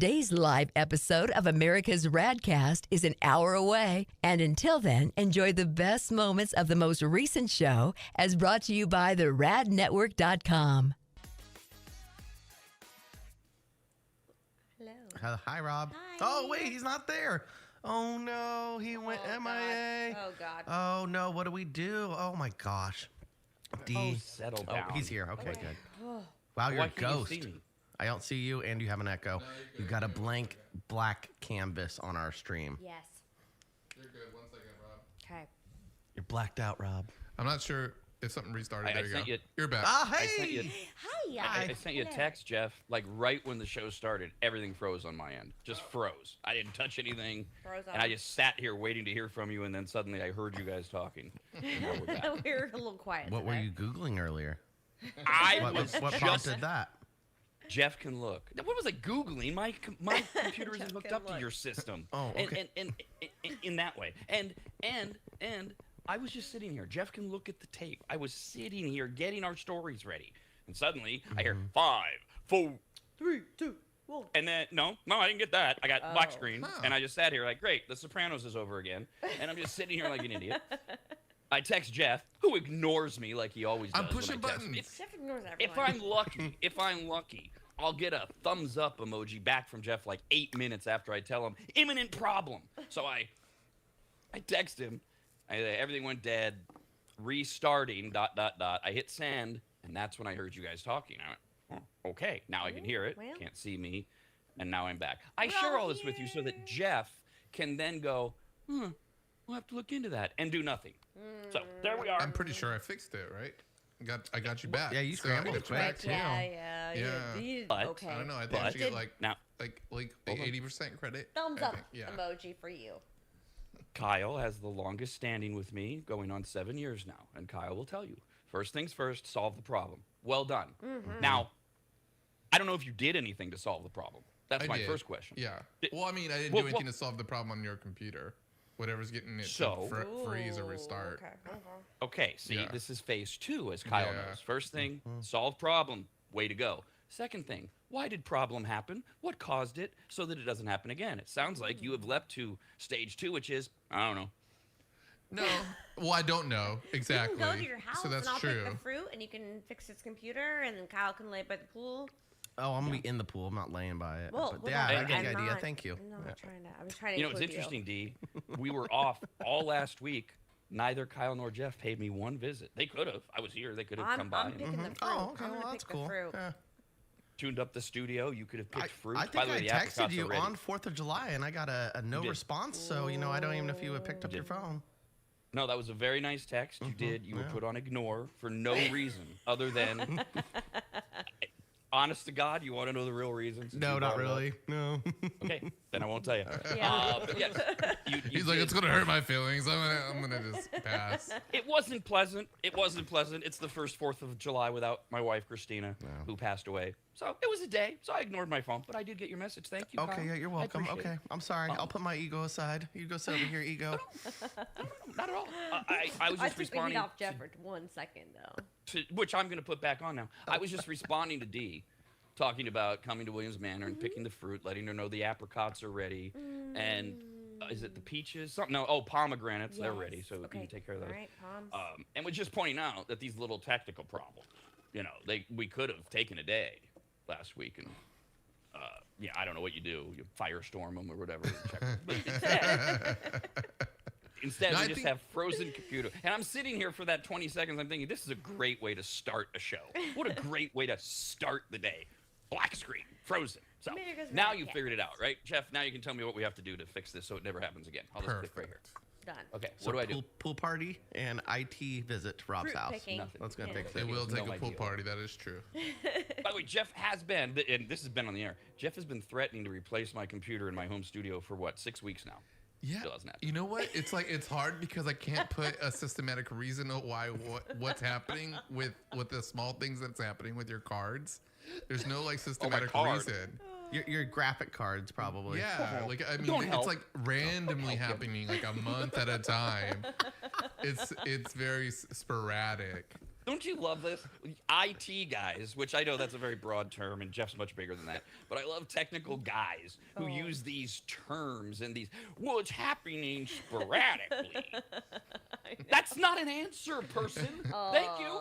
Today's live episode of America's RAD Cast is an hour away. And until then, enjoy the best moments of the most recent show as brought to you by the radnetwork.com. Hello. Hi, Rob. Hi. Oh, wait, he's not there. Oh, no, he went MIA. Oh, God. Oh, no, what do we do? Oh, my gosh. Settle down. Oh, he's here. Okay, good. Oh. Wow, you're Why a can't you ghost. see me? I don't see you, and you have an echo. You've got a blank black canvas on our stream. Yes. You're good. 1 second, Rob. Okay. You're blacked out, Rob. I'm not sure if something restarted. I There you sent go. you- You're back. Ah, I sent hey! you, Hi. I sent you a text, Jeff, like right when the show started. Everything froze on my end. Just froze. I didn't touch anything. Froze And I on. just sat here waiting to hear from you, and then suddenly I heard you guys talking. And now we're back. We were a little quiet. What were today. you Googling earlier? I What was what just... prompted that? Jeff can look. What was I Googling? My computer isn't hooked can up to look. your system. Oh, okay. And in that way. And I was just sitting here. Jeff can look at the tape. I was sitting here getting our stories ready. And suddenly I hear 5, 4, 3, 2, 1. and then no, I didn't get that. I got black screen, Huh. and I just sat here like, great, The Sopranos is over again, and I'm just sitting here like an idiot. I text Jeff, who ignores me like he always does. I'm pushing when I text him. buttons. Jeff ignores If everyone. if I'm lucky, I'll get a thumbs up emoji back from Jeff like 8 minutes after I tell him imminent problem. So I text him. I say everything went dead, restarting. ... I hit send, and that's when I heard you guys talking. I went, oh, okay, now I can hear it. Well. Can't see me, and now I'm back. I We're share all all this with you so here. that Jeff can then go, we'll have to look into that and do nothing. So there we are. I'm pretty sure I fixed it, right? I got you back. Yeah, you So I scrambled got you quick, back. too. Yeah. Yeah. But- Okay. I don't know. I think But- I should get like Now, 80% credit. Thumbs I up think. Yeah. emoji for you. Kyle has the longest standing with me, going on 7 years now, and Kyle will tell you. First things first, solve the problem. Well done. Now, I don't know if you did anything to solve the problem. That's I my did. first question. Yeah. Did- Well, I mean, I didn't Well, do anything well- to solve the problem on your computer. Whatever's getting it So- to freeze or restart. Okay. Okay, see, Yeah. this is phase 2, as Kyle Yeah. knows. First thing, solve problem. Way to go. Second thing, why did problem happen? What caused it so that it doesn't happen again? It sounds like you have leapt to stage 2, which is, I don't know. No. Well, I don't know exactly. You can go to your house so that's and I'll true. pick the fruit and you can fix his computer and then Kyle can lay by the pool. Oh, I'm going to be in the pool. I'm not laying by it. Well, but well, yeah, no, I get the I'm idea. not- Thank you. I'm not Yeah. trying to. I was trying to. You know, it's include interesting, D. We were off all last week. Neither Kyle nor Jeff paid me one visit. They could have. I was here. They could have come by I'm and picking the fruit. Oh, okay. I'm Well, gonna that's pick cool. the fruit. Yeah. tuned up the studio. You could have picked fruit. I By think the way, I the texted apricots you are ready. on 4th of July, and I got a no did. response. So, I don't even know if you had picked up your phone. No, that was a very nice text. You did. You were yeah. put on ignore for no reason other than... Honest to God, you want to know the real reasons? No, not really. No. Okay, then I won't tell you. Yeah. But yes, you He's like, did. it's gonna hurt my feelings. I'm gonna just pass. It wasn't pleasant. It wasn't pleasant. It's the first 4th of July without my wife, Christina, who passed away. So it was a day. So I ignored my phone, but I did get your message. Thank you. Okay, Kyle. yeah, you're I welcome. appreciate Okay, it. I'm sorry. I'll put my ego aside. You go sit over here, ego. Not at all. I was I just took the heat responding off Jeff for 1 second though. to, which I'm going to put back on now. I was just responding to D, talking about coming to Williams Manor and picking the fruit, letting her know the apricots are ready, and is it the peaches? Something? No, pomegranates. They're ready, so Okay. we can take care of those. All right, palms. And was just pointing out that these little technical problems, we could have taken a day last week and. I don't know what you do. You firestorm them or whatever. But instead No, we I just think- have frozen computer. And I'm sitting here for that 20 seconds. I'm thinking, this is a great way to start a show. What a great way to start the day. Black screen, frozen. So America's now RAD you Cast. figured it out, right? Jeff, now you can tell me what we have to do to fix this so it never happens again. I'll just click right here. Done. Okay, So what do I do? Pool party and IT visit to Rob's Fruit house. picking. Nothing. That's going to take It seconds. will take No a pool idea. party. That is true. By the way, Jeff has been, and this has been on the air, Jeff has been threatening to replace my computer in my home studio for 6 weeks now? Yeah. Still hasn't happened. You know what? It's hard because I can't put a systematic reason of what's happening with the small things that's happening with your cards. There's no systematic card. reason. Your graphic cards, probably. Yeah, I mean, Don't it's help. randomly happening, a month at a time. It's very sporadic. Don't you love this? IT guys, which I know that's a very broad term, and Jeff's much bigger than that. But I love technical guys who use these terms and these, well, it's happening sporadically. That's not an answer, person. Thank you.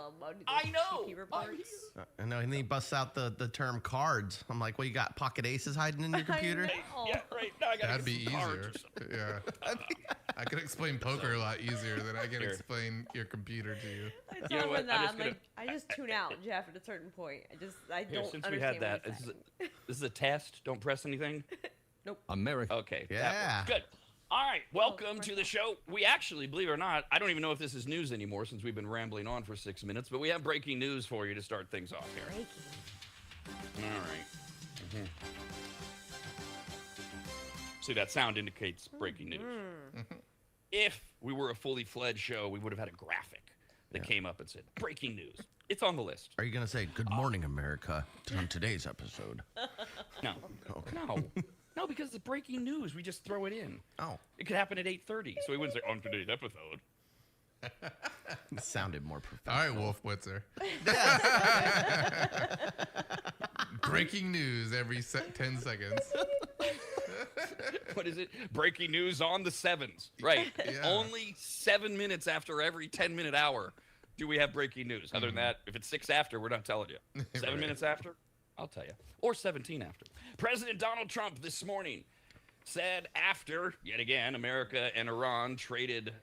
I know. I know, and then he busts out the term cards. I'm like, well, you got pocket aces hiding in your computer? Yeah, right. Now I gotta That'd get be some cards easier. or something. Yeah. I can explain poker a lot easier than I can Here. explain your computer to you. I You know tell what? him that. I'm just I'm like, I just tune out, Jeff, at a certain point. I Here, don't since understand we had that, what he's saying. this is a test. Don't press anything. America. Okay. that Yeah. works. Good. All right. Welcome to the show. We actually, believe it or not, I don't even know if this is news anymore since we've been rambling on for 6 minutes, but we have breaking news for you to start things off here. All right. Mhm. See, that sound indicates breaking news. If we were a fully fledged show, we would have had a graphic that came up and said, breaking news. It's on the list. Are you going to say, good morning, America, on today's episode? No. Okay. No, because it's breaking news. We just throw it in. Oh, It could happen at 8:30, so we wouldn't say, on today's episode. it sounded more professional. All right, Wolf Blitzer. Breaking news every 10 seconds. What is it? Breaking news on the 7s. Right. Yeah. Only 7 minutes after every 10-minute hour do we have breaking news. Other than that, if it's 6 after, we're not telling you. 7 Right. minutes after, I'll tell you. Or 17 after. President Donald Trump this morning said after, yet again, America and Iran traded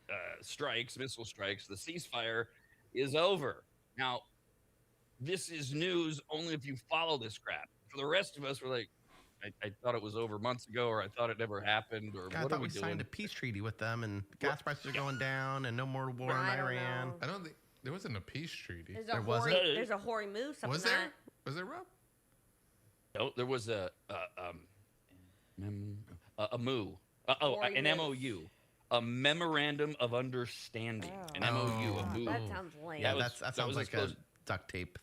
missile strikes, the ceasefire is over. Now, this is news only if you follow this crap. For the rest of us, we're like, I thought it was over months ago, or I thought it never happened, or God, I what thought are we we doing? signed a peace treaty with them, and gas prices are going down, and no more war in I don't Iran. know. I don't think there wasn't a peace treaty. There wasn't? There's a hoary moose up Was in there? that. Was there, Rob? No, there was a Hoary an moose. MOU, a memorandum of understanding, an Oh. MOU, a MOU. That sounds lame. Yeah, was- that that sounds was like as close- a duct tape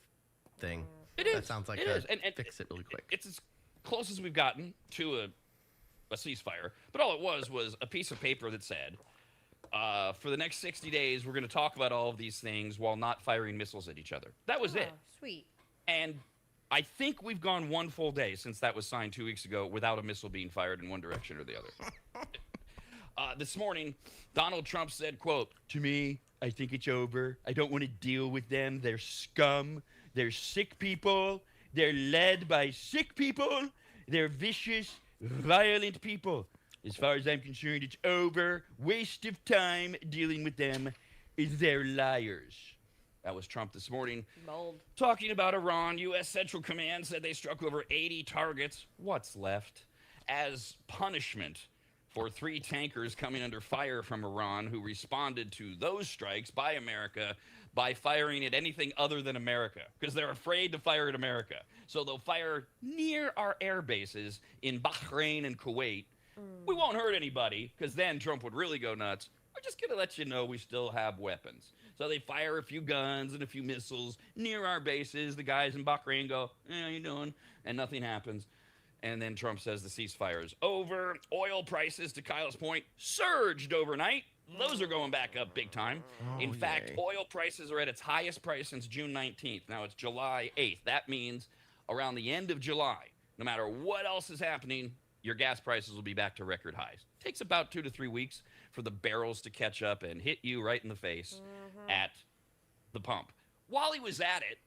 thing. It That is. sounds like it a is. And fix it really quick. It's as close as we've gotten to a ceasefire. But all it was a piece of paper that said, for the next 60 days, we're going to talk about all of these things while not firing missiles at each other. That was it. Oh, sweet. And I think we've gone one full day since that was signed 2 weeks ago without a missile being fired in one direction or the other. This morning, Donald Trump said, quote, "To me, I think it's over. I don't want to deal with them. They're scum. They're sick people. They're led by sick people. They're vicious, violent people. As far as I'm concerned, it's over. Waste of time dealing with them. They're liars." That was Trump this morning. Bold. Talking about Iran, U.S. Central Command said they struck over 80 targets, what's left, as punishment for 3 tankers coming under fire from Iran who responded to those strikes by America by firing at anything other than America, because they're afraid to fire at America. So they'll fire near our air bases in Bahrain and Kuwait. We won't hurt anybody, because then Trump would really go nuts. We're just going to let you know we still have weapons. So they fire a few guns and a few missiles near our bases. The guys in Bahrain go, how you doing? And nothing happens. And then Trump says the ceasefire is over. Oil prices, to Kyle's point, surged overnight. Those are going back up big time. In fact, yay. oil prices are at its highest price since June 19th. Now it's July 8th. That means around the end of July, no matter what else is happening, your gas prices will be back to record highs. Takes about 2 to 3 weeks for the barrels to catch up and hit you right in the face at the pump. While he was at it,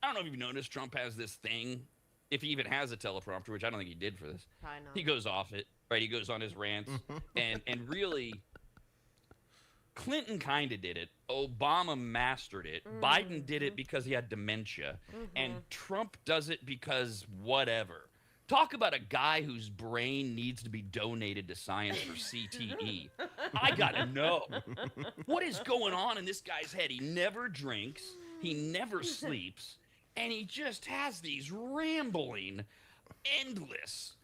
I don't know if you've noticed, Trump has this thing, if he even has a teleprompter, which I don't think he did for this. Probably not. He goes off it, right? He goes on his rants, and really, Clinton kind of did it. Obama mastered it. Biden did it because he had dementia, and Trump does it because whatever. Talk about a guy whose brain needs to be donated to science for CTE. I gotta know. What is going on in this guy's head? He never drinks, he never sleeps, and he just has these rambling, endless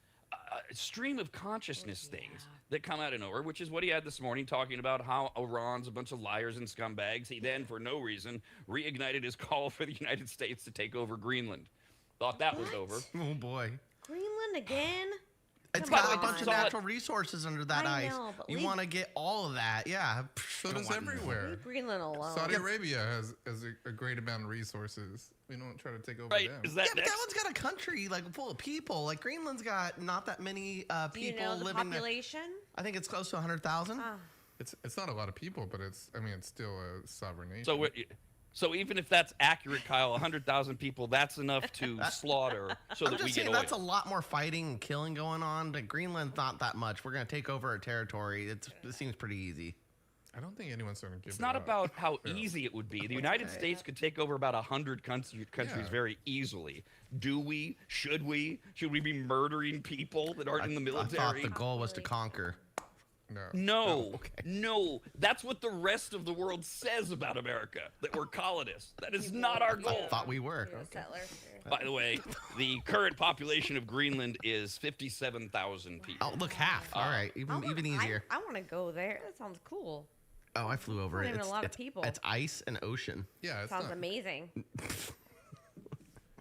stream of consciousness things that come out of nowhere, which is what he had this morning, talking about how Iran's a bunch of liars and scumbags. He then, for no reason, reignited his call for the United States to take over Greenland. Thought that was over. Oh, boy. Greenland again? It's Come By the got way, a bunch this of is all natural resources under that I ice. know, but You leave- want to get all of that. Yeah. So does everywhere. Leave Greenland alone. Saudi Arabia has a great amount of resources. We don't try to take over Right? them. Is that Yeah, but next? that one's got a country like full of people. Like Greenland's got not that many Do you people know the living there. population? I think it's close to 100,000. It's not a lot of people, but it's still a sovereign nation. So even if that's accurate, Kyle, 100,000 people, that's enough to slaughter so I'm that we just get saying oil. that's a lot more fighting and killing going on. To Greenland's not that much. We're gonna take over our territory. It seems pretty easy. I don't think anyone's going to give It's it not up. about how Yeah. easy it would be. The United States could take over about 100 countries Yeah. very easily. Do we? Should we? Should we be murdering people that aren't in the I military? thought the goal was to conquer. No. No, Oh, okay. no. That's what the rest of the world says about America, that we're colonists. That is not our I goal. thought we were. You're a settler. By the way, the current population of Greenland is 57,000 people. Oh, look, half. All right, even easier. I want to go there. That sounds cool. Oh, I flew over Not it. even a lot of it's, people. It's ice and ocean. Yeah, it's Sounds not, amazing.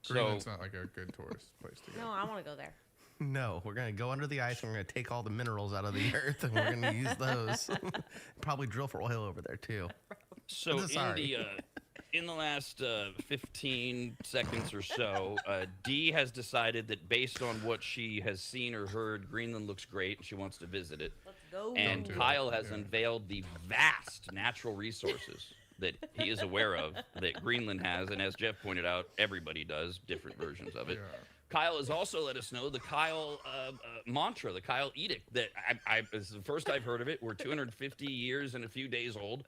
Greenland's not like a good tourist place to go. No, I want to go there. No, we're gonna go under the ice and we're gonna take all the minerals out of the earth and we're gonna use those. Probably drill for oil over there too. So Sorry. in the last 15 seconds or so, Dee has decided that based on what she has seen or heard, Greenland looks great and she wants to visit it. Let's go. And do it. Kyle has Yeah. unveiled the vast natural resources that he is aware of that Greenland has, and as Jeff pointed out, everybody does, different versions of it. Yeah. Kyle has also let us know the Kyle mantra, the Kyle edict, that it's the first I've heard of it. We're 250 years and a few days old.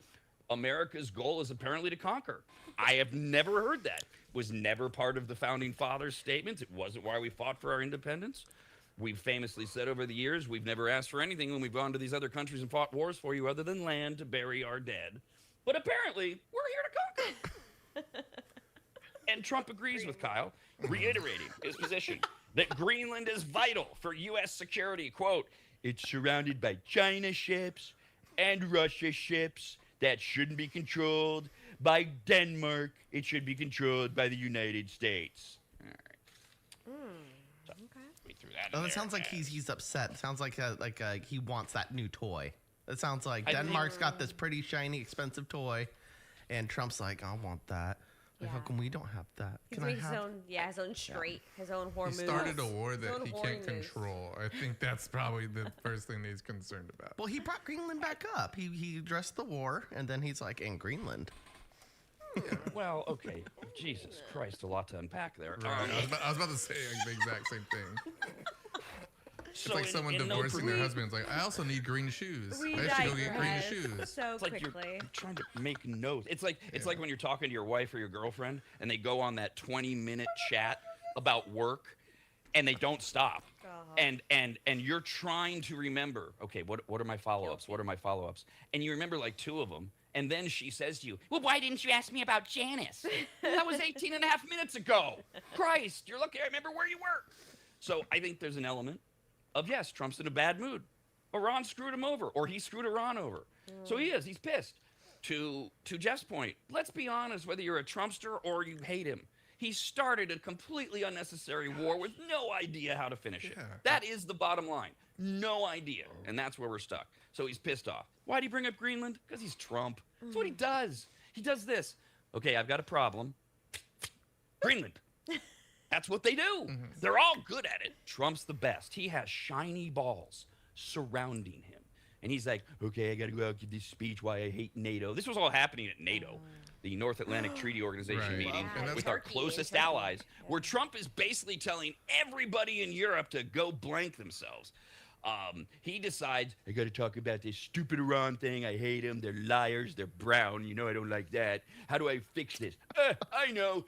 America's goal is apparently to conquer. I have never heard that. Was never part of the Founding Fathers' statements. It wasn't why we fought for our independence. We've famously said over the years, we've never asked for anything when we've gone to these other countries and fought wars for you other than land to bury our dead. But apparently, we're here to conquer. And Trump agrees with Kyle, reiterating his position that Greenland is vital for U.S. security. Quote, it's surrounded by China ships and Russia ships that shouldn't be controlled by Denmark. It should be controlled by the United States. All right. So, we threw that in Oh, there. it sounds like he's upset. It sounds like he wants that new toy. It sounds like I think- Denmark's got this pretty shiny, expensive toy, and Trump's like, I want that. Like, how Yeah. come we don't have that? He's Can I made his have? own, his own straight, his own He hormones. started a war His that own he horny can't moves. control. I think that's probably the first thing that he's concerned about. Well, he brought Greenland back up. He addressed the war, and then he's like, in Greenland. Well, okay. Jesus Christ, a lot to unpack there. Right. I was about to say like, the exact same thing. So It's like in- someone in no divorcing their pre- husband. It's like, I also need green shoes. We I should go get green digress shoes. so It's like quickly. you're trying to make notes. It's like when you're talking to your wife or your girlfriend and they go on that 20-minute chat about work and they don't stop. And you're trying to remember, okay, what are my follow-ups? What are my follow-ups? And you remember like 2 of them. And then she says to you, well, why didn't you ask me about Janice? That was 18 and a half minutes ago. Christ, you're lucky I remember where you were. So I think there's an element of, yes, Trump's in a bad mood. Iran screwed him over, or he screwed Iran over. So he's pissed. To Jeff's point, let's be honest, whether you're a Trumpster or you hate him, he started a completely unnecessary war with no idea how to finish it. Yeah. That is the bottom line. No idea. And that's where we're stuck. So he's pissed off. Why'd he bring up Greenland? Because he's Trump. That's what he does. He does this. Okay, I've got a problem. Greenland. That's what they do. They're all good at it. Trump's the best. He has shiny balls surrounding him. And he's like, okay, I got to go out give this speech why I hate NATO. This was all happening at NATO, the North Atlantic Treaty Organization Right. meeting And that's- with our Turkey, closest Turkey. allies, where Trump is basically telling everybody in Europe to go blank themselves. He decides, I got to talk about this stupid Iran thing. I hate them. They're liars. They're brown. You know I don't like that. How do I fix this? I know.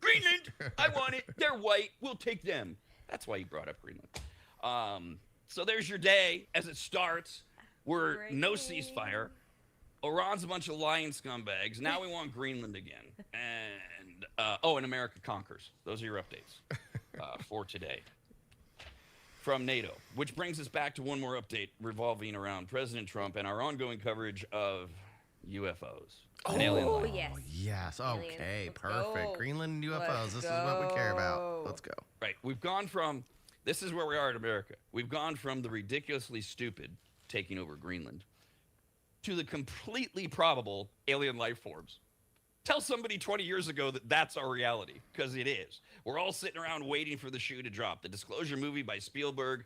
Greenland. I want it. They're white. We'll take them. That's why he brought up Greenland. So there's your day as it starts. We're no ceasefire. Iran's a bunch of lying scumbags. Now we want Greenland again. And, and America conquers. Those are your updates for today. From NATO, which brings us back to one more update revolving around President Trump and our ongoing coverage of UFOs. and alien Oh, life. yes. Yes. Aliens. Okay. Let's Perfect. go. Greenland and UFOs. Let's This is what we care about. go. Let's go. Right. We've gone from This is where we are in America. We've gone from the ridiculously stupid taking over Greenland to the completely probable alien life forms. Tell somebody 20 years ago that that's our reality, because it is. We're all sitting around waiting for the shoe to drop. The Disclosure movie by Spielberg,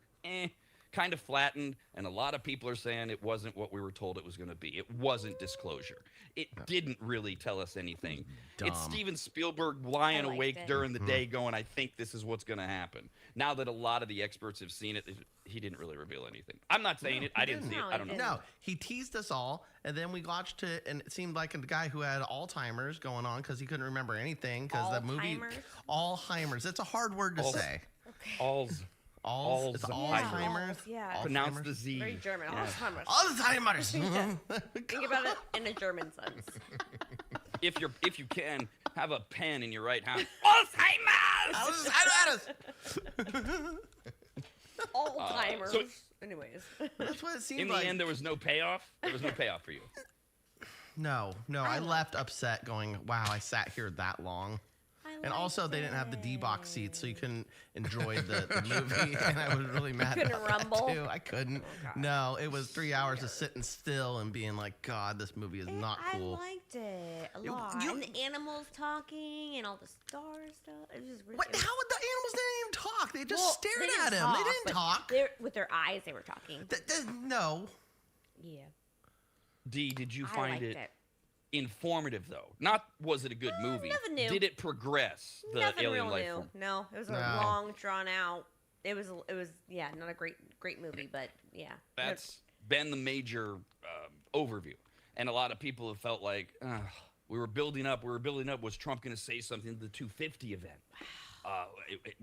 kind of flattened, and a lot of people are saying it wasn't what we were told it was going to be. It wasn't Disclosure. It didn't really tell us anything. It's Steven Spielberg lying awake during the day going, I think this is what's going to happen. Now that a lot of the experts have seen it, he didn't really reveal anything. I'm not saying it. I didn't see it. I don't know. No, he teased us all, and then we watched it, and it seemed like a guy who had Alzheimer's going on because he couldn't remember anything because the movie... Alzheimer's. It's a hard word to say. Okay. It's Alzheimer's. Yeah. Pronounce the Z. Very German. Yeah. Alzheimer's. Think about it in a German sense. If you can, have a pen in your right hand. Alzheimer's. Alzheimer's. So- Anyways. That's what it seemed In like. the end, there was no payoff. There was no payoff for you. No. I left upset going, wow, I sat here that long. And also, they didn't have the D-box seats, so you couldn't enjoy the movie. And I was really mad about rumble? that, too. I couldn't. No, it was 3 hours of sitting still and being like, God, this movie is not cool. I liked it a lot. And the animals talking and all the star stuff. It was just really... How would the animals didn't even talk? They just stared they at didn't him. talk, They didn't but talk. With their eyes, they were talking. No. Yeah. Dee, did you I find liked it it. informative, though? Not was it a good movie? Nothing new. Did it progress the Nothing alien real life new. form? No, it was a long, drawn out. It was not a great movie, but yeah. That's been the major overview, and a lot of people have felt like we were building up. Was Trump going to say something at the 250 event?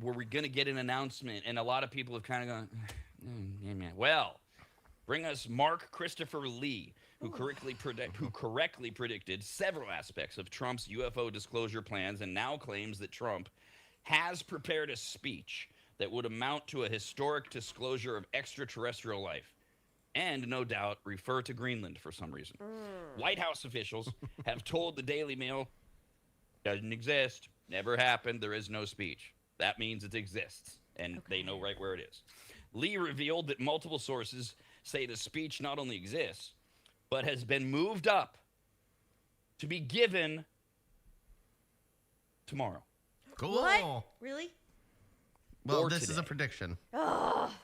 Were we going to get an announcement? And a lot of people have kind of gone, well, bring us Mark Christopher Lee, who correctly predicted several aspects of Trump's UFO disclosure plans, and now claims that Trump has prepared a speech that would amount to a historic disclosure of extraterrestrial life, and no doubt refer to Greenland for some reason. White House officials have told the Daily Mail, doesn't exist, never happened, there is no speech. That means it exists, and they know right where it is. Lee revealed that multiple sources say the speech not only exists, but has been moved up to be given tomorrow. Cool. What? Really? Well, Or this is today. a prediction.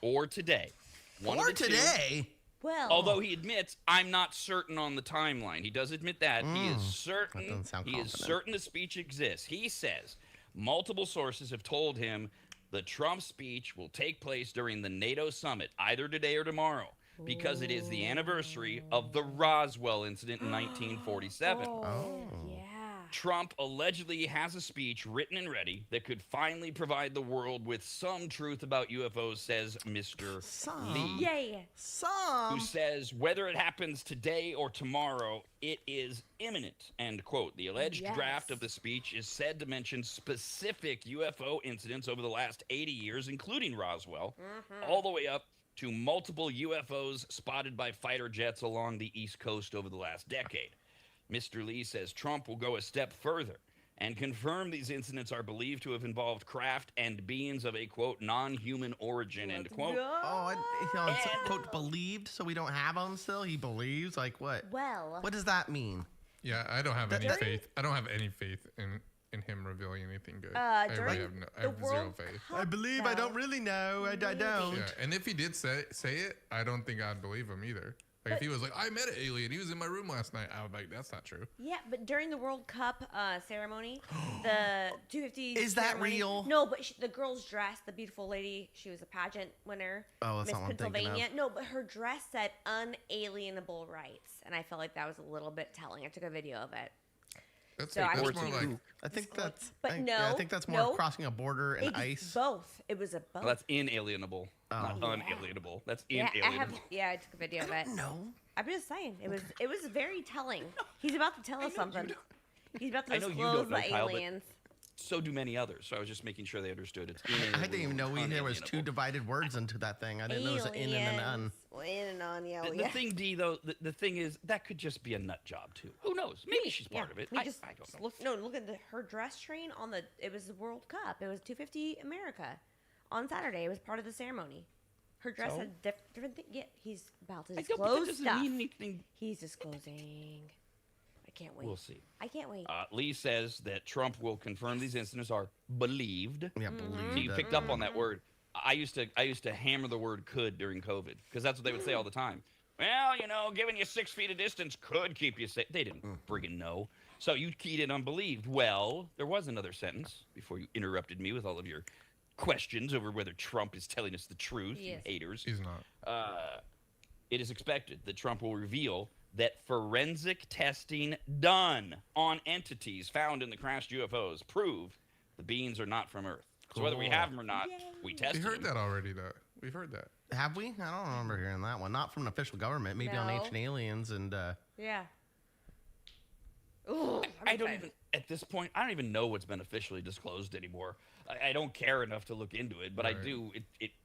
Or today. One of Or the two. today. Well. Although he admits, I'm not certain on the timeline. He does admit that. He is certain. That doesn't sound He is confident. certain the speech exists. He says multiple sources have told him the Trump speech will take place during the NATO summit, either today or tomorrow, because it is the anniversary of the Roswell incident in 1947. Yeah. Trump allegedly has a speech written and ready that could finally provide the world with some truth about UFOs, says Mr. Lee. Yay. Who says whether it happens today or tomorrow, it is imminent, end quote. The alleged draft of the speech is said to mention specific UFO incidents over the last 80 years, including Roswell, all the way up to multiple UFOs spotted by fighter jets along the East Coast over the last decade. Mr. Lee says Trump will go a step further and confirm these incidents are believed to have involved craft and beings of a, quote, non-human origin, end quote. It's, quote, believed, so we don't have them still? He believes? Like what? Well. What does that mean? Yeah, I don't have any faith. I don't have any faith in him revealing anything good. I really have, I have zero faith. I believe. I don't really know. I don't. Yeah, and if he did say it, I don't think I'd believe him either. Like if he was like, I met an alien, he was in my room last night, I would be like, that's not true. Yeah, but during the World Cup ceremony, the 250 Is that ceremony, real? No, but the girl's dress, the beautiful lady, she was a pageant winner. Oh, that's Miss not what I'm thinking Pennsylvania. of. No, but her dress said unalienable rights, and I felt like that was a little bit telling. I took a video of it. That's, So like, I that's would- more like, I think that's. But I think that's more no, crossing a border and It's ice. both. It was a both. Well, that's inalienable, not unalienable. That's yeah, inalienable. I took a video of it. No. I'm just saying, it was very telling. He's about to tell us something. He's about to I know you disclose don't know, the Kyle, but aliens. So do many others. So I was just making sure they understood it's I didn't even know there was two divided words into that thing. I didn't know it was an in and an un. Well, in and on, yeah. The thing, D, though, the thing is, that could just be a nut job, too. Who knows? Maybe she's part of it. I don't know. Look at her dress train on the. It was the World Cup. It was 250 America, on Saturday. It was part of the ceremony. Her dress So? had different things. Yeah, he's about to I don't, disclose but that doesn't stuff. mean anything. He's disclosing. I can't wait. We'll see. I can't wait. Lee says that Trump will confirm these incidents are believed. Yeah, Mm-hmm. believe So you that. picked up on that word. I used to hammer the word could during COVID because that's what they would say all the time. Well, you know, giving you 6 feet of distance could keep you safe. They didn't friggin' know. So you keyed in on believed. Well, there was another sentence before you interrupted me with all of your questions over whether Trump is telling us the truth, you Yes. haters. He's not. It is expected that Trump will reveal that forensic testing done on entities found in the crashed UFOs prove the beings are not from Earth. So whether we Cool. have them or not, we We tested heard them. that already, though. We've heard that. Have we? I don't remember hearing that one. Not from an official government. Maybe on No. Ancient Aliens and. Yeah. Ooh, I don't even, at this point, I don't even know what's been officially disclosed anymore. I don't care enough to look into it, but I Right. do.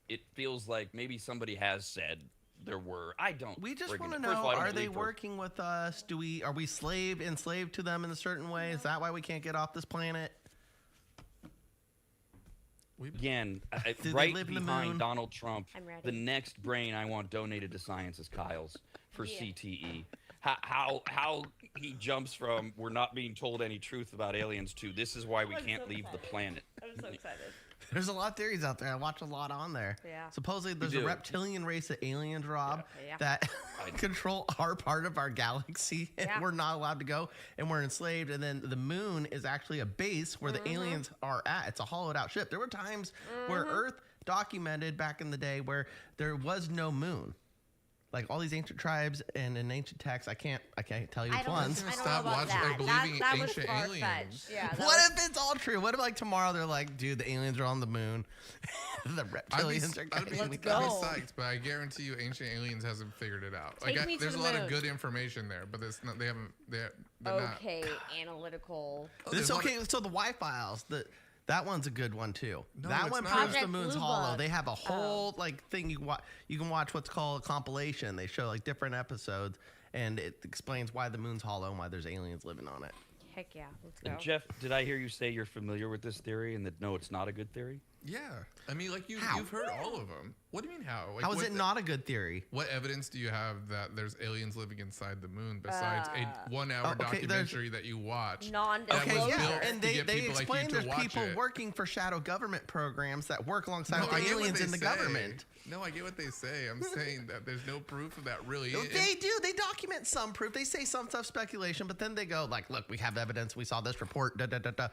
It feels like maybe somebody has said there were. I don't. We just friggin- want to first of know: all, I don't are they believe for- working with us? Are we enslaved to them in a certain way? Is that why we can't get off this planet? Again, they right live in the behind moon? Donald Trump, I'm ready. the next brain I want donated to science is Kyle's for Yeah. CTE. How he jumps from we're not being told any truth about aliens to this is why we I'm can't so leave the excited. planet. I'm so excited. There's a lot of theories out there. I watch a lot on there. Yeah. Supposedly, there's a do. reptilian race of aliens, Rob, Yeah. that control our part of our galaxy, and Yeah. we're not allowed to go, and we're enslaved. And then the moon is actually a base where the aliens are at. It's a hollowed out ship. There were times where Earth documented back in the day where there was no moon. Like all these ancient tribes and in ancient texts, I can't tell you I which don't, ones. I don't Stop know about watching or that. believing that was ancient far-fetched. aliens. Yeah. that What was- if it's all true? What if like tomorrow they're like, dude, the aliens are on the moon, the reptilians are I'd getting be Let's with go. us. psyched, but I guarantee you, ancient aliens hasn't figured it out. Take me to there's a the lot of moon. good information there, but it's not, they haven't. They're not. Okay, analytical. This there's one- okay. So the Y files, that one's a good one too. No, that it's one not. proves the Project moon's Blue hollow. Book. They have a whole like thing you watch. You can watch what's called a compilation. They show like different episodes, and it explains why the moon's hollow and why there's aliens living on it. Heck yeah, let's go. And Jeff, did I hear you say you're familiar with this theory and that no, it's not a good theory? Yeah, I mean, like How? you've heard all of them. What do you mean how? Like, How is what it not a good theory? What evidence do you have that there's aliens living inside the moon besides a 1 hour Oh, okay, there's- documentary that you watched? Non-disclosure. that was Okay, yeah, built and to they get people like explain you to there's watch people it. working for shadow government programs that work alongside No, with I the get what aliens they in the say. government. No, I get what they say. I'm saying that there's no proof of that really. No, they do. They document some proof. They say some stuff speculation, but then they go like, "Look, we have evidence. We saw this report." Da da da da.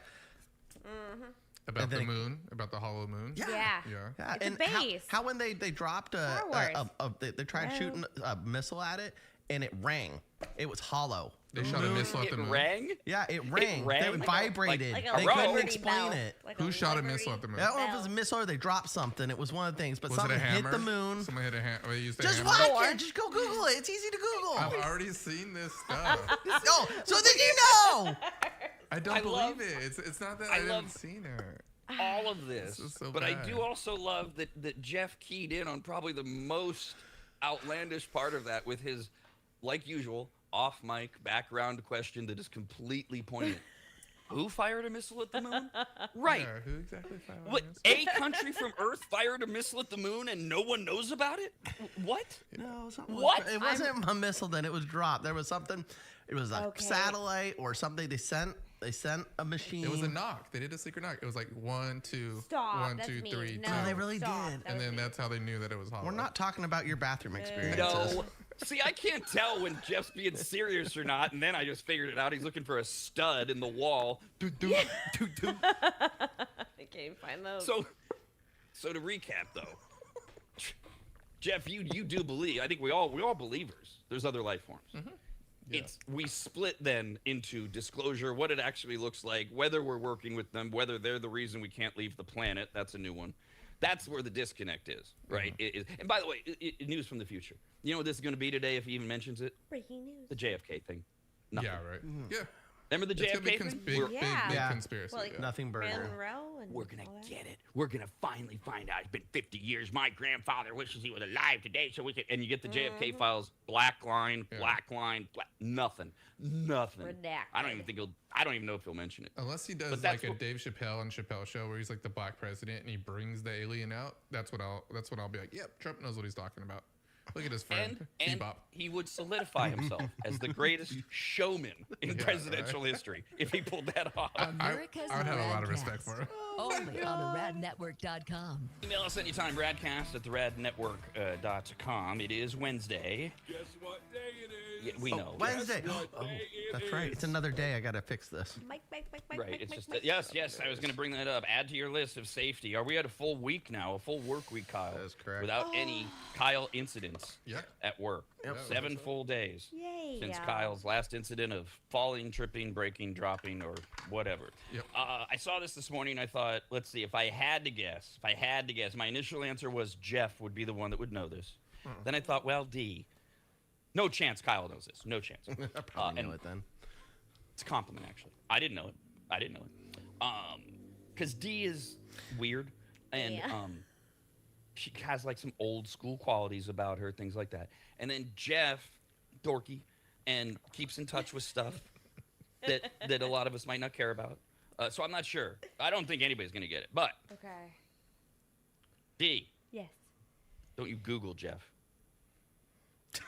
about and the then- moon, about the hollow moon. Yeah. Yeah. Yeah, It's a and base. how when they dropped Star Wars. they tried Hello. shooting a missile at it and it rang. It was hollow. They shot a missile at It the moon. rang? Yeah, it rang. rang? It Like a- vibrated. Like a they row. couldn't Liberty explain Bell. it. Like Who shot a Liberty missile at the moon? I don't know if it Bell. was a missile or they dropped something. It was one of the things, but Was it a something hammer? hit the moon. Someone hit a hammer. They used a Just hammer. watch Or- it. Just go Google it. It's easy to Google. I've already seen this stuff. Oh, so then you know. I don't I love- believe it. It's not that I I, haven't love- seen it. All of this. This is so but I bad. do also love that Jeff keyed in on probably the most outlandish part of that with his, like usual, off mic background question that is completely pointed. Who fired a missile at the moon? Right. Yeah, who exactly found What? this? A country from Earth fired a missile at the moon and no one knows about it? What? No, something What? it wasn't a missile. Then it was dropped. There was something. It was a Okay. satellite or something. They sent a machine. It was a knock. They did a secret knock. It was like 1, 2, Stop. 1, That's 2, mean. 3, No, 2. they really stop. did. That And was then mean. that's how they knew that it was hollow. We're not talking about your bathroom experiences. No. See, I can't tell when Jeff's being serious or not, and then I just figured it out. He's looking for a stud in the wall. I can't even find those. So to recap though, Jeff, you do believe. I think we all believers. There's other life forms. Mm-hmm. Yeah. We split then into disclosure, what it actually looks like, whether we're working with them, whether they're the reason we can't leave the planet. That's a new one. That's where the disconnect is, right? Mm-hmm. It is. And by the way, news from the future. You know what this is going to be today if he even mentions it? Breaking news. The JFK thing. Nothing. Yeah, right. Yeah. Remember the It's gonna be JFK thing? big, big Yeah. conspiracy. Well, like, yeah. Nothing burger. Monroe and We're gonna all that. get it. We're gonna finally find out. It's been 50 years. My grandfather wishes he was alive today, so we could. And you get the JFK files. Black line, black line, nothing. Redacted. I don't even know if he'll mention it. Unless he does But that's like a what- Dave Chappelle and Chappelle show where he's like the black president and he brings the alien out. That's what I'll be like. Yep, Trump knows what he's talking about. Look at his friend. And Bebop. he would solidify himself as the greatest showman in presidential history if he pulled that off. America's I would have a lot of respect Radcast. for him. Only on the radnetwork.com. Email us anytime, radcast at the radnetwork.com. It is Wednesday. Guess what day it is? Yeah, we know. Wednesday. Guess what Oh, day it that's right. It's is? another day. I gotta fix this. Mike. Right. It's just yes. I was going to bring that up. Add to your list of safety. Are we at a full week now? A full work week, Kyle? That is correct. Without any Kyle incidents Yeah. at work. Yep. 7 full days Yay. since Kyle's last incident of falling, tripping, breaking, dropping, or whatever. Yep. I saw this morning. I thought, let's see. If I had to guess, my initial answer was Jeff would be the one that would know this. Then I thought, well, D. No chance Kyle knows this. No chance. I probably know and it then. It's a compliment, actually. I didn't know it. Because D is weird, and Yeah. she has like some old school qualities about her, things like that. And then Jeff, dorky, and keeps in touch with stuff that a lot of us might not care about. So I'm not sure. I don't think anybody's gonna get it. But Okay. D, Yes. don't you Google Jeff?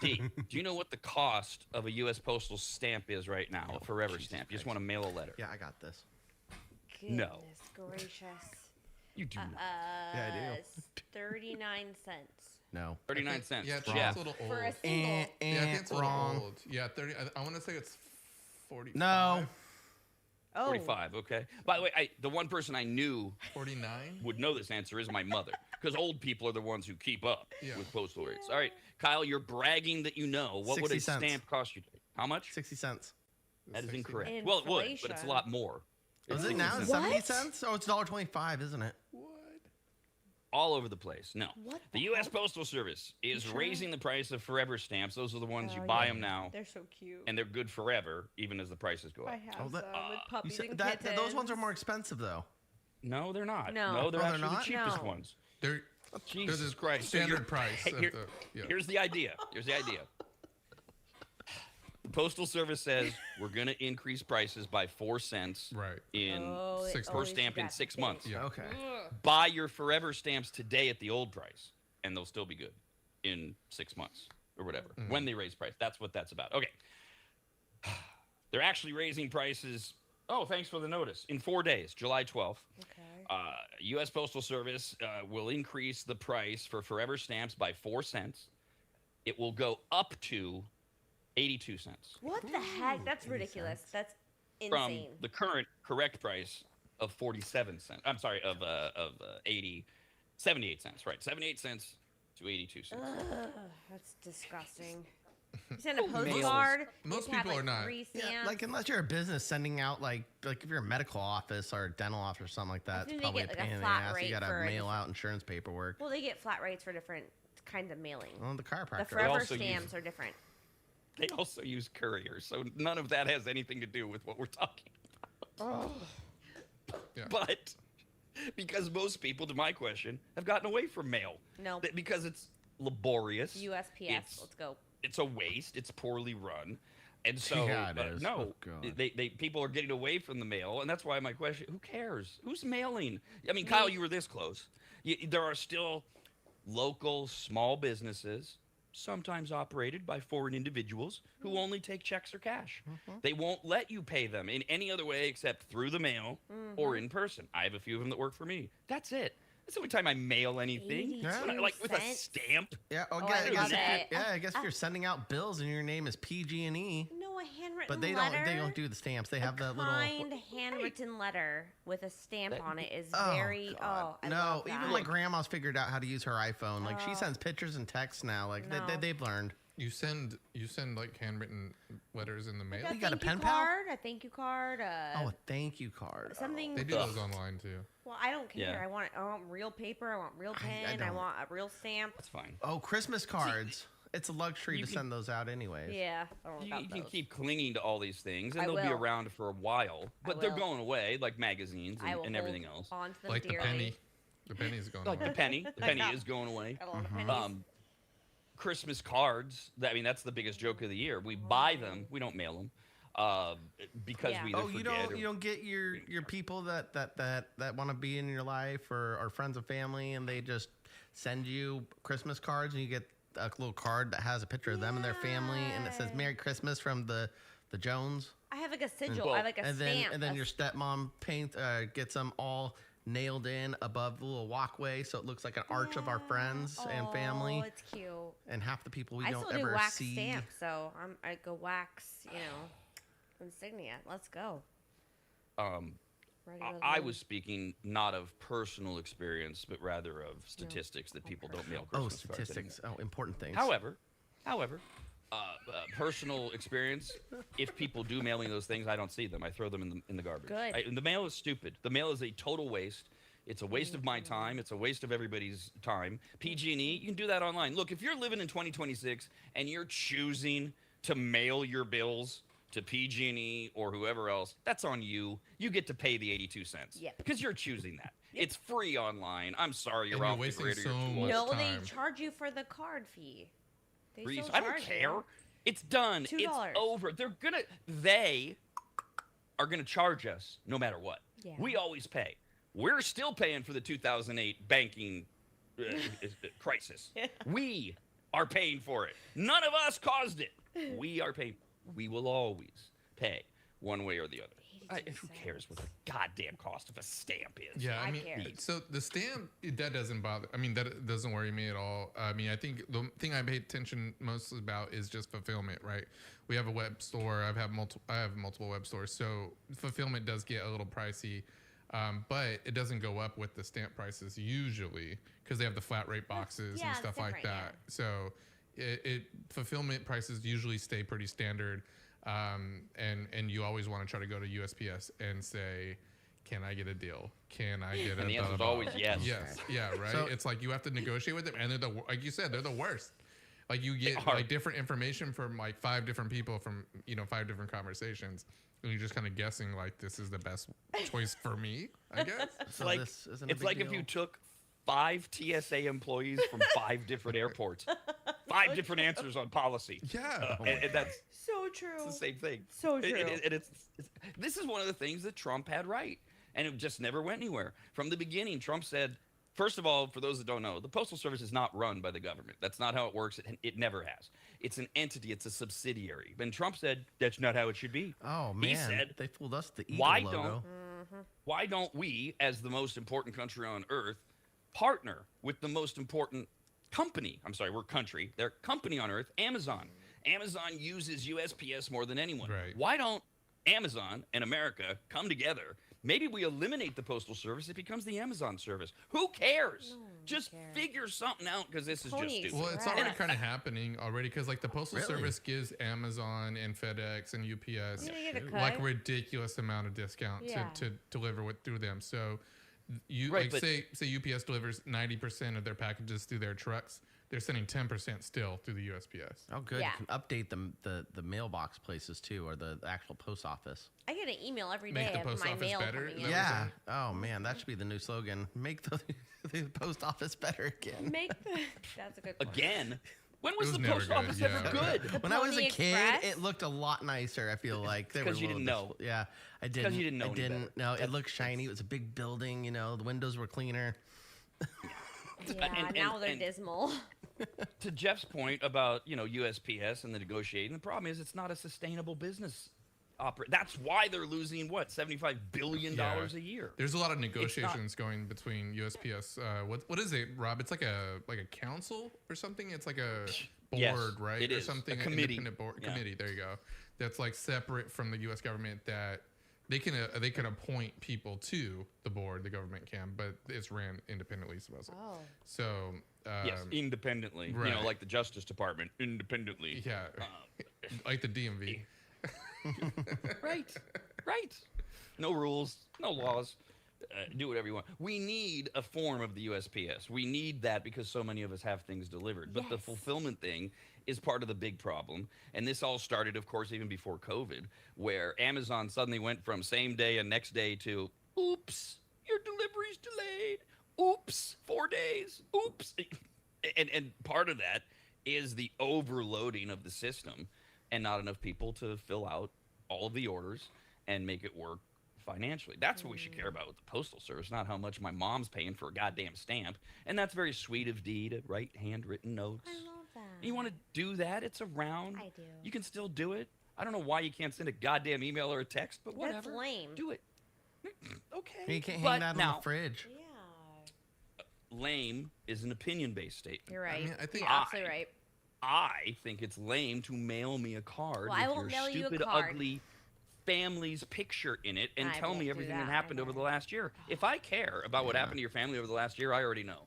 D, do you know what the cost of a U.S. postal stamp is right now? A forever Jesus stamp. You just Christ. want to mail a letter. Yeah, I got this. No. Goodness gracious. You do not. Yeah, I do. 39 cents. No. 39 cents. Yeah, it's Jeff. a little old. For a single. Yeah, I think it's a little wrong. old. Yeah, 30. I want to say it's 45. No. Oh. 45, okay. By the way, the one person I knew 49. would know this answer is my mother, because old people are the ones who keep up Yeah. with postal rates. All right, Kyle, you're bragging that you know. What would 60 a cents. stamp cost you? How much? 60 cents. That is 60. incorrect. Well, it would, but it's a Inflation. lot more. Is It's it now? 60 Is it cents. 70 What? cents? Oh, it's $1.25, isn't it? What? All over the place. No. What The the U.S. heck? Postal Service is sure? raising the price of forever stamps. Those are the ones you Oh, buy yeah. them now, They're so cute. and they're good forever, even as the prices go I up. have Oh, that- some with You puppies said and that, kittens. those ones are more expensive, though. No, they're not. No. they're Oh, they're actually the not? cheapest No. ones. They're Jesus there's a Christ. So standard you're- price. Of Here- the, yeah. Here's the idea. The Postal Service says we're going to increase prices by 4 cents Right. in Oh, it Six per always stamp in got 6 big. months. Yeah. Okay. Buy your forever stamps today at the old price, and they'll still be good in 6 months or whatever. When they raise price, that's what that's about. Okay. They're actually raising prices. Oh, thanks for the notice. In 4 days, July 12th. Okay. U.S. Postal Service will increase the price for forever stamps by 4 cents. It will go up to 82 cents What the heck? That's ridiculous. That's from insane. the current correct price of 47 cents. I'm sorry, of 78 cents. Right, 78 cents to 82 cents. Ugh, that's disgusting. You send a Mails. postcard. Most you have, people are not. 3 Yeah, stamps. like unless you're a business sending out like if you're a medical office or a dental office or something like that, think it's they probably get, a like, a pain in the flat ass. You rate gotta for a mail different- out insurance paperwork. Well, they get flat rates for different kinds of mailing. Well, the The chiropractor. forever also use- stamps are different. They also use couriers, so none of that has anything to do with what we're talking about. Yeah. But because most people, to my question, have gotten away from mail. No. Because it's laborious. USPS. It's- Let's go. It's a waste. It's poorly run. And so, Yeah, it is. no, Oh, God. they people are getting away from the mail, and that's why my question: who cares? Who's mailing? I mean, Kyle, you were this close. There are still local small businesses, sometimes operated by foreign individuals, who only take checks or cash. They won't let you pay them in any other way except through the mail or in person. I have a few of them that work for me. That's it. That's the only time I mail anything. 82 When I- like with a cents? stamp. Yeah, Oh, I guess was if gonna you're- say, yeah, I guess if you're sending out bills and your name is PG&E, No, a handwritten but they letter. don't do the stamps. They have a the little. kind handwritten letter with a stamp on it is Oh, very. God. I no, love that. even my grandma's figured out how to use her iPhone. Like she Oh. sends pictures and texts now. Like No. they've learned. You send like handwritten letters in the mail. Like You got a thank you pen pal? card, a thank you card, Oh, a thank you card. something. They do Ugh. those online too. Well, I don't care. Yeah. I want real paper. I want real I pen. I, don't- want a real stamp. That's fine. Oh, Christmas cards. it's a luxury You to can- send those out anyways. Yeah, I don't know You about can those. keep clinging to all these things, and I they'll be will. around for a while, but they're will. going away, like magazines I will and everything hold else. On to them Like the dearly. penny. The penny's going Like away. the penny. The Like penny that. is going away. I love the Mhm. pennies. Christmas cards. I mean, that's the biggest joke of the year. We buy them. We don't mail them because Yeah. we either Oh, you forget. don't you don't get your people that want to be in your life or friends and family, and they just send you Christmas cards, and you get a little card that has a picture of them and their family, and it says "Merry Christmas" from the Jones. I have like a sigil. Well, I have like a And stamp. then a your stepmom gets them all nailed in above the little walkway, so it looks like an arch of our friends and family. Oh, it's cute. And half the people we I don't still do ever wax see. stamps, so I go wax, insignia. Let's go. Ready to I roll. was speaking not of personal experience, but rather of statistics that people don't mail Oh, Christmas cards anymore. statistics. Oh, important things. However, personal experience. If people do mail me those things, I don't see them. I throw them in the garbage. Good. The mail is stupid. The mail is a total waste. It's a waste of my time. It's a waste of everybody's time. PG&E, you can do that online. Look, if you're living in 2026 and you're choosing to mail your bills to PG&E or whoever else, that's on you. You get to pay the 82 cents. Yep. Because you're choosing that. It's free online. I'm sorry, you're And you're off the wasting grid or so you're too much old. No, time. they charge you for the card fee. They Reese, still I don't charge care. you. It's done. $2. It's over. They are gonna charge us no matter what. Yeah. We always pay. We're still paying for the 2008 banking crisis. We are paying for it. None of us caused it. We are paying. We will always pay one way or the other. 82 Who cents. cares what the goddamn cost of a stamp is? Yeah, I I mean, care. so the stamp, that doesn't bother. I mean, that doesn't worry me at all. I mean, I think the thing I pay attention most about is just fulfillment, right? We have a web store. I have multiple web stores, so fulfillment does get a little pricey, but it doesn't go up with the stamp prices usually because they have the flat rate boxes yeah, and it's stuff like different, that. So fulfillment prices usually stay pretty standard. And you always want to try to go to USPS and say, can I get a deal? Can I get a And the blah, answer is blah, blah? always yes. Yes. Yeah. Right. So- It's like you have to negotiate with them, and they're like you said, they're the worst. Like you get are. like different information from like 5 different people from 5 different conversations, and you're just kind of guessing like this is the best choice for me, I guess. So like this isn't a it's big like if deal. you took 5 TSA employees from 5 different airports, 5 different answers on policy. Yeah. And that's So true. it's the same thing. So true. This is one of the things that Trump had right, and it just never went anywhere. From the beginning, Trump said, first of all, for those that don't know, the Postal Service is not run by the government. That's not how it works. It never has. It's an entity. It's a subsidiary. And Trump said, that's not how it should be. Oh He man, said, they fooled us. The eagle why logo. why don't we, as the most important country on earth, partner with the most important company? I'm sorry, we're country. Their company on earth, Amazon. Amazon uses USPS more than anyone. Right. Why don't Amazon and America come together? Maybe we eliminate the Postal Service. It becomes the Amazon service. Who cares? Just cares? figure something out because this is Pony just stupid. Well, it's Express. already kind of happening already because like the Postal Really? Service gives Amazon and FedEx and UPS You get a shoot. cut. like ridiculous amount of discount Yeah. to deliver through them. So you Right, like but- say UPS delivers 90% of their packages through their trucks. They're sending 10% still through the USPS. Oh, good. Yeah. You can update the mailbox places too, or the actual post office. I get an email every Make day the of post my office mail better? coming Is in. that what Yeah. Oh man, that should be the new slogan. Make the post office better again. Make the, that's a good point. Again? When was, was the never post good, office yeah. ever good? When I was a Pony kid, Express? it looked a lot nicer. I feel like they were 'cause you a little didn't know. Yeah, I didn't. 'cause you didn't know I any didn't. better. No, it looked shiny. It was a big building. The windows were cleaner. Yeah, And- now they're and- dismal. To Jeff's point about USPS and the negotiating, the problem is it's not a sustainable business. That's why they're losing $75 billion a year. There's a lot of negotiations going between USPS. What is it, Rob? It's like a council or something. It's like a board, Yes, right? it or is. something. A committee. Independent board Yeah. committee. There you go. That's like separate from the U.S. government. That they can appoint people to the board. The government can, but it's ran independently. Supposedly. Oh. So Yes, independently. right. Like the Justice Department, independently. yeah, like the DMV. Right. No rules, no laws. do whatever you want. We need a form of the USPS. We need that because so many of us have things delivered. But the fulfillment thing is part of the big problem. And this all started, of course, even before COVID, where Amazon suddenly went from same day and next day to, oops, your delivery's delayed. Oops, 4 days. Oops. And part of that is the overloading of the system and not enough people to fill out all of the orders and make it work financially. That's what we should care about with the Postal Service, not how much my mom's paying for a goddamn stamp. And that's very sweet of Dee to write handwritten notes. I love that. You want to do that? It's around. I do. You can still do it. I don't know why you can't send a goddamn email or a text, but whatever. That's lame. Do it. Okay. You can't But hang that on now, the fridge. Yeah. lame is an opinion-based statement. You're right. mean, I think You're absolutely right. I think it's lame to mail me a card Well, I with won't your mail you a stupid, card. ugly family's picture in it and I tell won't me do everything that that. happened I over the know. last year. If I care about what happened to your family over the last year, I already know.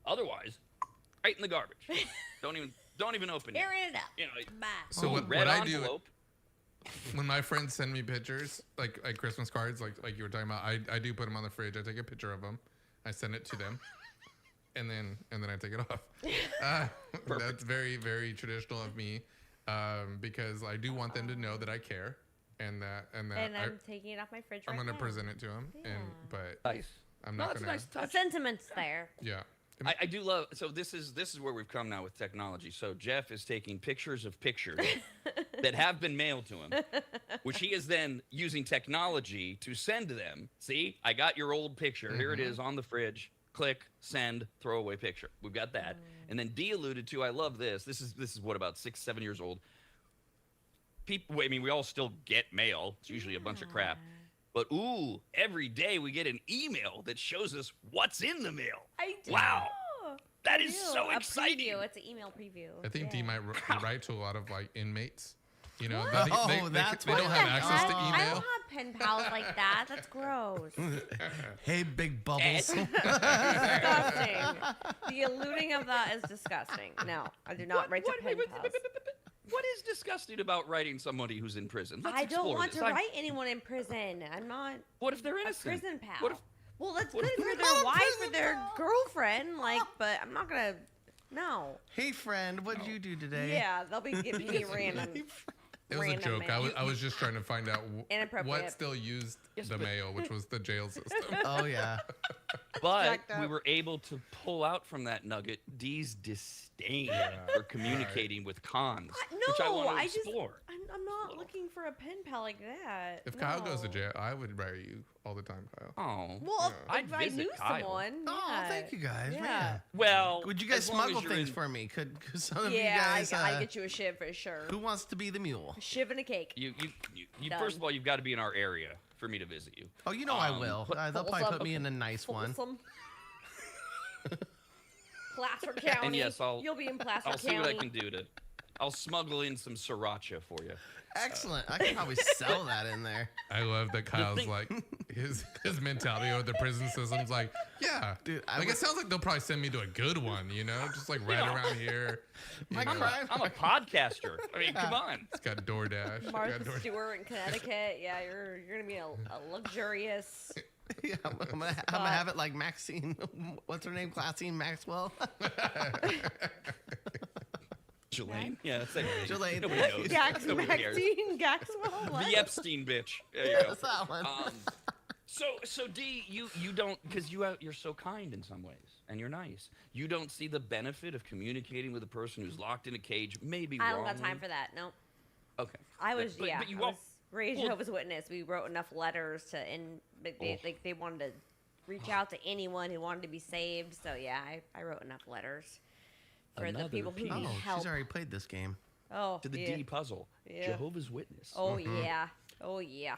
Otherwise, right in the garbage. don't even open it. Tear it up. You know, Bye. So what red I do envelope. when my friends send me pictures, like Christmas cards, like you were talking about, I do put them on the fridge. I take a picture of them, I send it to them, and then I take it off. That's very, very traditional of me, because I do want them to know that I care, and that And I'm taking it off my fridge I'm right gonna now. present it to them, Yeah. Nice. I'm No, not that's a gonna. nice The touch. sentiment's there. Yeah. I do love. So this is where we've come now with technology. So Jeff is taking pictures of pictures that have been mailed to him, which he is then using technology to send them. See, I got your old picture. Here it is on the fridge. Click, send, throw away picture. We've got that. And then Dee alluded to. I love this. This is what, about 6, 7 years old. People. I mean, we all still get mail. It's usually a bunch of crap. But ooh, every day we get an email that shows us what's in the mail. I do. Wow. That I is do. so A exciting. Preview. It's an email preview. I think Dee Yeah. might write to a lot of like inmates. You know, What? they That's they why don't I have have access to that. I email. don't have pen pals like that. That's gross. Hey, big bubbles. Disgusting. The alluding of that is disgusting. No, I do not write to pen pals. What is disgusting about writing somebody who's in prison? Let's I don't explore want this. to write anyone in prison. I'm not What if they're a innocent? prison pal. What if, Well, that's what good if for they're their not a wife or prison their pal? girlfriend, like, but I'm not gonna. No. Hey, friend, what'd you do today? Yeah, they'll be giving me random. It was a random joke. mail. I was just trying to find out Inappropriate. what still used Yes, the but- mail, which was the jail system. Oh, yeah. but jacked we up. were able to pull out from that nugget Dee's disdain for communicating with cons, which I No, want to I just. explore. I'm not looking for a pen pal like that. If Kyle goes to No. jail, I would write you all the time, Kyle. Oh, Well, I'd if I visit knew Kyle. someone. Oh, yeah. thank you guys. Yeah. Man. well, Would you guys as long as smuggle you're things in- for me? Could some of Yeah, you guys? I get you a shiv for sure. Who wants to be the mule? A shiv and a cake. You Done. first of all, you've got to be in our area for me to visit you. Oh, you know I will. They'll probably Wholesome. put me in a nice one. Folsom. Placer County. And yes, You'll be in Placer I'll County. see what I can do to. I'll smuggle in some sriracha for you. Excellent. I could probably sell that in there. I love that Kyle's thing- like his mentality of the prison system's like, yeah, Dude, I like would- it sounds like they'll probably send me to a good one, you know, just like right Yeah. around here. You My know, crime- I'm a podcaster. I mean, come on. It's got DoorDash. got Martha DoorDash. Stewart in Connecticut. Yeah, you're gonna be a luxurious. Yeah, I'm gonna have it like Maxine. What's her name? Classine Maxwell. Jelaine? Yeah, that's it. Jelaine. Nobody knows. Nobody cares. Maxine Gaxwell. What? The Epstein bitch. There you go. That's that one. So Dee, you don't, because you're so kind in some ways, and you're nice. You don't see the benefit of communicating with a person who's locked in a cage, maybe I don't got wrongly? time for that. Nope. Okay. I was But yeah. you I won't. was raised well- Jehovah's Witness. We wrote enough letters to and they wanted to reach out to anyone who wanted to be saved. So yeah, I wrote enough letters for Another the people who piece. need Oh, help. she's already played this game. Oh, To the yeah. D puzzle. Yeah. Jehovah's Witness. Oh yeah. Oh yeah.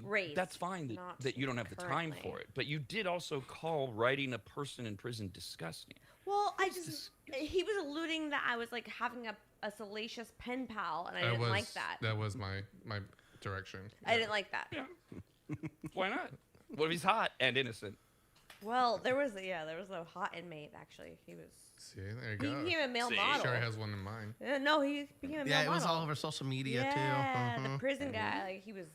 Raised, That's fine not that you don't have the time currently. for it, but you did also call writing a person in prison disgusting. Well, he was alluding that I was like having a salacious pen pal, and I didn't like that. That was my direction. I didn't like that. Why not? What if he's hot and innocent? Well, there was a hot inmate actually. He was See, there you he go. became a male See. model. Sure has one in mind. No, he became a male Yeah, it model. was all over social media yeah, too. the Mhm. prison guy, like he was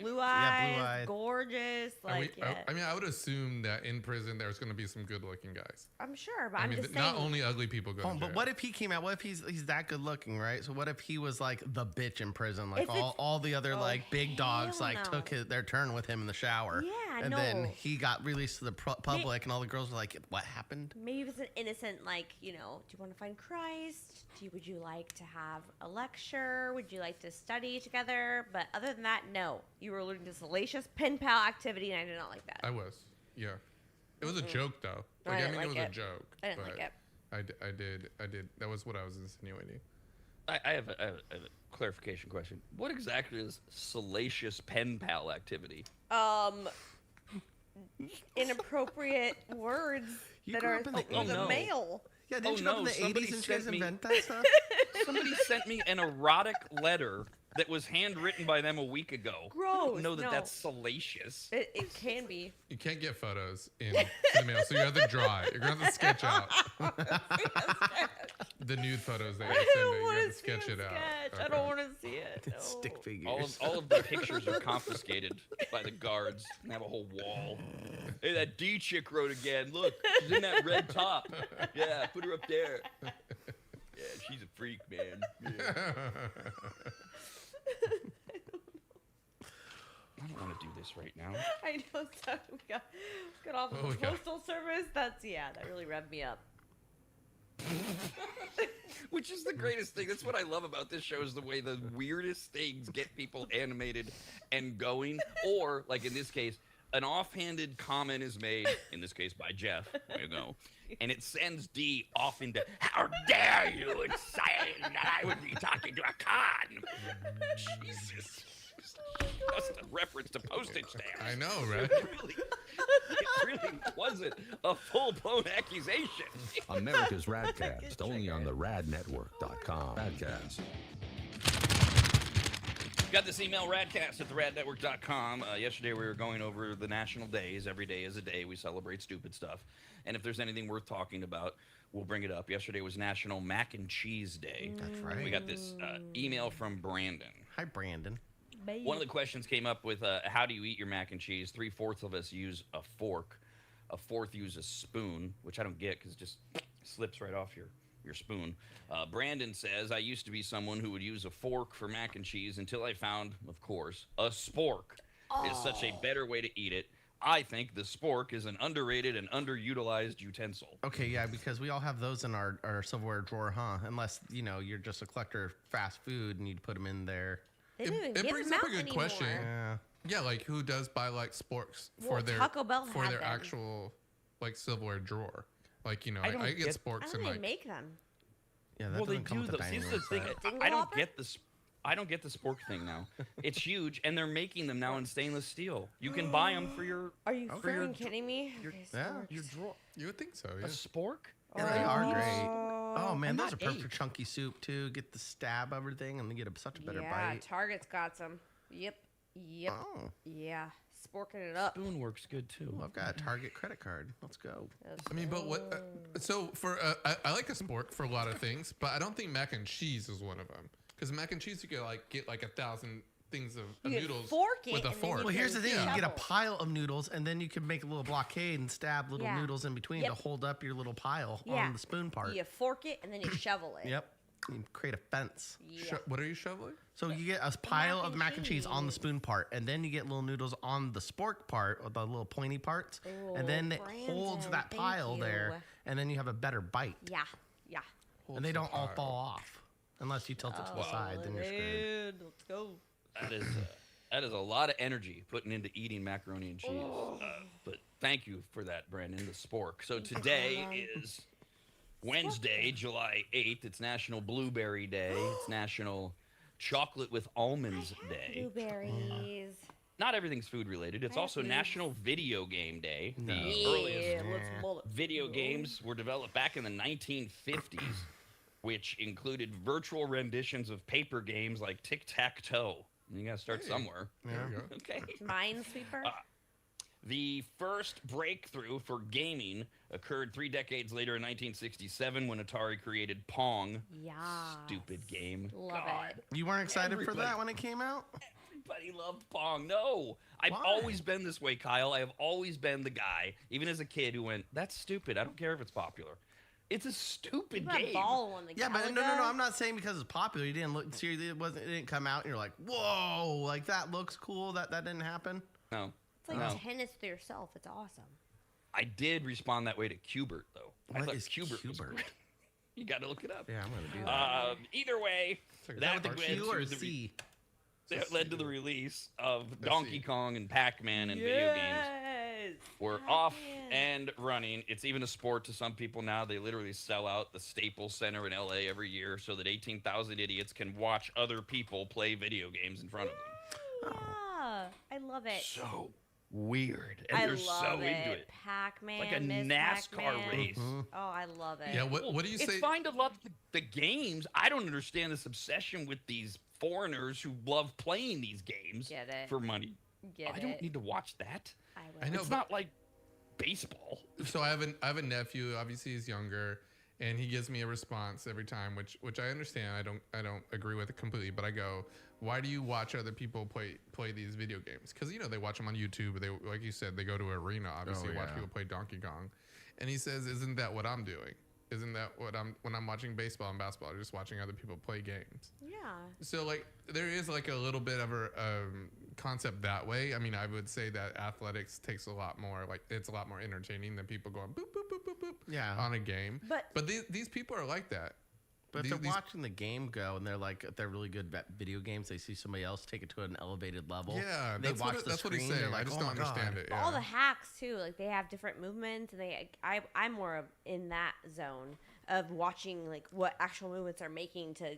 blue eyes, blue-eyed. gorgeous. Like, I mean, I would assume that in prison there's going to be some good-looking guys. I'm sure, but I I'm mean, just saying. not only ugly people go to jail. But what if he came out? What if he's that good looking, right? So what if he was like the bitch in prison? Like If it's- all the other like big dogs hell like no. took their turn with him in the shower. Yeah, and then no. he got released to the public, and all the girls were like, "What happened?" Maybe it's an innocent, like, do you want to find Christ? Would you like to have a lecture? Would you like to study together? But other than that, no. You were alluding to salacious pen pal activity, and I did not like that. I was, yeah. It was a joke, though. I Like, I didn't mean, it like was it. a joke. I didn't but like it. I did. That was what I was insinuating. I have a clarification question. What exactly is salacious pen pal activity? Inappropriate words You that grew are up in the in the 80s. mail. Yeah, didn't Oh, you go no, in the somebody 80s and you guys sent me- invent that stuff? Somebody sent me an erotic letter that was handwritten by them a week ago. I Gross, don't know that no. that's salacious. It can be. You can't get photos in the mail, so you have to draw it. You're going to have to sketch out the nude photos that I you're don't sending. You want have to to see sketch a it out. sketch. I Okay. don't want to see it. No. Stick figures. All of the pictures are confiscated by the guards and have a whole wall. Hey, that D chick wrote again. Look, she's in that red top. Yeah, put her up there. Yeah, she's a freak, man. Yeah. I don't want to do this right now. I know. So we got off of Oh, the yeah. postal service. That really revved me up. Which is the greatest thing. That's what I love about this show is the way the weirdest things get people animated and going. Or, like in this case, an offhanded comment is made, in this case by Jeff, there you go, and it sends D off into, how dare you insane that I would be talking to a con? Jesus. Just a reference to postage stamps. I know, right? It really wasn't a full-blown accusation. America's RAD Cast, only on the radnetwork.com. RADcast. Got this email, radcast at theradnetwork.com. Yesterday we were going over the national days. Every day is a day. We celebrate stupid stuff. And if there's anything worth talking about, we'll bring it up. Yesterday was National Mac and Cheese Day. That's right. We got this email from Brandon. Hi, Brandon. One of the questions came up with, how do you eat your mac and cheese? 3/4 of us use a fork. A fourth use a spoon, which I don't get because it just slips right off your spoon. Brandon says, I used to be someone who would use a fork for mac and cheese until I found, of course, a spork is such a better way to eat it. I think the spork is an underrated and underutilized utensil. Okay, yeah, because we all have those in our silverware drawer, huh? Unless, you're just a collector of fast food and you'd put them in there. They don't even It give brings them up a out good anymore. question. Yeah. Yeah, like who does buy like sporks for Well, their Taco Bell for had their them. actual like silverware drawer? Like I don't I get get- sporks I and don't even like make them. Yeah, that Well, they doesn't come do with the those. dining Here's the room thing. set. Dingle I don't hopper? get this. I don't get the spork thing now. It's huge, and they're making them now in stainless steel. You can buy them for your Are you Okay. freaking kidding me? Okay, Yeah. sporks. your drawer. you would think so. A Yeah. spork? Yeah, they are Oh. great. Oh man, I'm those not are perfect for eight. chunky soup too. Get the stab everything and then get such a better Yeah, bite. Target's got some. Yep. Oh, Yeah. Sporking it up. Spoon works good too. well, I've got a Target credit card. Let's go. I mean, but what? So for I like a spork for a lot of things, but I don't think mac and cheese is one of them. Because mac and cheese, you could like get like 1,000 things of You could noodles fork it with a and then fork. you Well, here's the thing: you get a Shovel. pile of noodles, and then you can make a little blockade and stab little Yeah. noodles in between Yep. to hold up your little pile Yeah. on the spoon part. You fork it and then you shovel it. Yep. You create a fence. Yeah. What are you shoveling? So you get a pile mac of and mac and cheese on the cheese. spoon part, and then you get little noodles on the spork part, or the little pointy parts, and then it holds Brandon, that thank pile you. there, and then you have a better bite. Yeah. Yeah. And they don't all pile. fall off, unless you tilt it to the side, then you're screwed. Dude, let's go. That is a lot of energy putting into eating macaroni and cheese. But thank you for that, Brandon, the spork. So today is Wednesday, July 8th. It's National Blueberry Day. It's National Chocolate with Almonds Day. Blueberries. Not everything's food related. It's also Blues. National Video Game Day. The Yeah, earliest let's mull it. video games were developed back in the 1950s, which included virtual renditions of paper games like tic-tac-toe. You gotta start somewhere. There you go. Okay. Minesweeper. The first breakthrough for gaming occurred 3 decades later in 1967 when Atari created Pong. Yeah. Stupid game. Love God. it. You weren't excited for Everybody- that when it came out? everybody loved Pong. No, I've Why? always been this way, Kyle. I have always been the guy, even as a kid, who went, "That's stupid. I don't care if it's popular. It's a stupid That game." ball on the Yeah, but no. Galaga. I'm not saying because it's popular. You didn't look seriously. It didn't come out, and you're like, whoa, like that looks cool. That didn't happen. No, It's like no. tennis to yourself. It's awesome. I did respond that way to Cubert, though. I What thought is Cubert was Cubert? great. You got to look it up. Yeah, I'm gonna do that. Either way, Is that that with a led Q or to the C? that led to the release of Let's Donkey see. Kong and Pac-Man and video games. Yes. We're off and running. It's even a sport to some people now. They literally sell out the Staples Center in LA every year so that 18,000 idiots can watch other people play video games in front of them. Yeah, I love it. So weird. And I they're love so into it. Pac-Man, Like a Miss NASCAR Pac-Man. race. Mhm. Oh, I love it. Yeah, what do you say? It's fine to love the games. I don't understand this obsession with these foreigners who love playing these games Get it. for money. Get I don't it. need to watch that. I will. I know, It's but- not like baseball. So I have a nephew. Obviously, he's younger, and he gives me a response every time, which I understand. I don't agree with it completely, but I go, why do you watch other people play these video games? Because they watch them on YouTube. They, like you said, they go to an arena. Obviously, watch yeah. people play Donkey Kong, and he says, "Isn't that what I'm doing? Isn't that what when I'm watching baseball and basketball? Just watching other people play games." Yeah. So like there is like a little bit of a concept that way. I mean, I would say that athletics takes a lot more, like it's a lot more entertaining than people going boop boop boop boop boop Yeah. on a game. But- these people are like that. But if These- they're these- watching the game go and they're like, if they're really good at video games, they see somebody else take it to an elevated level. Yeah, they that's watch what, the that's what he's screen, saying. they're like, I just "Oh don't my understand God." it. All Yeah. the hacks too, like they have different movements, and I'm more in that zone of watching like what actual movements are making to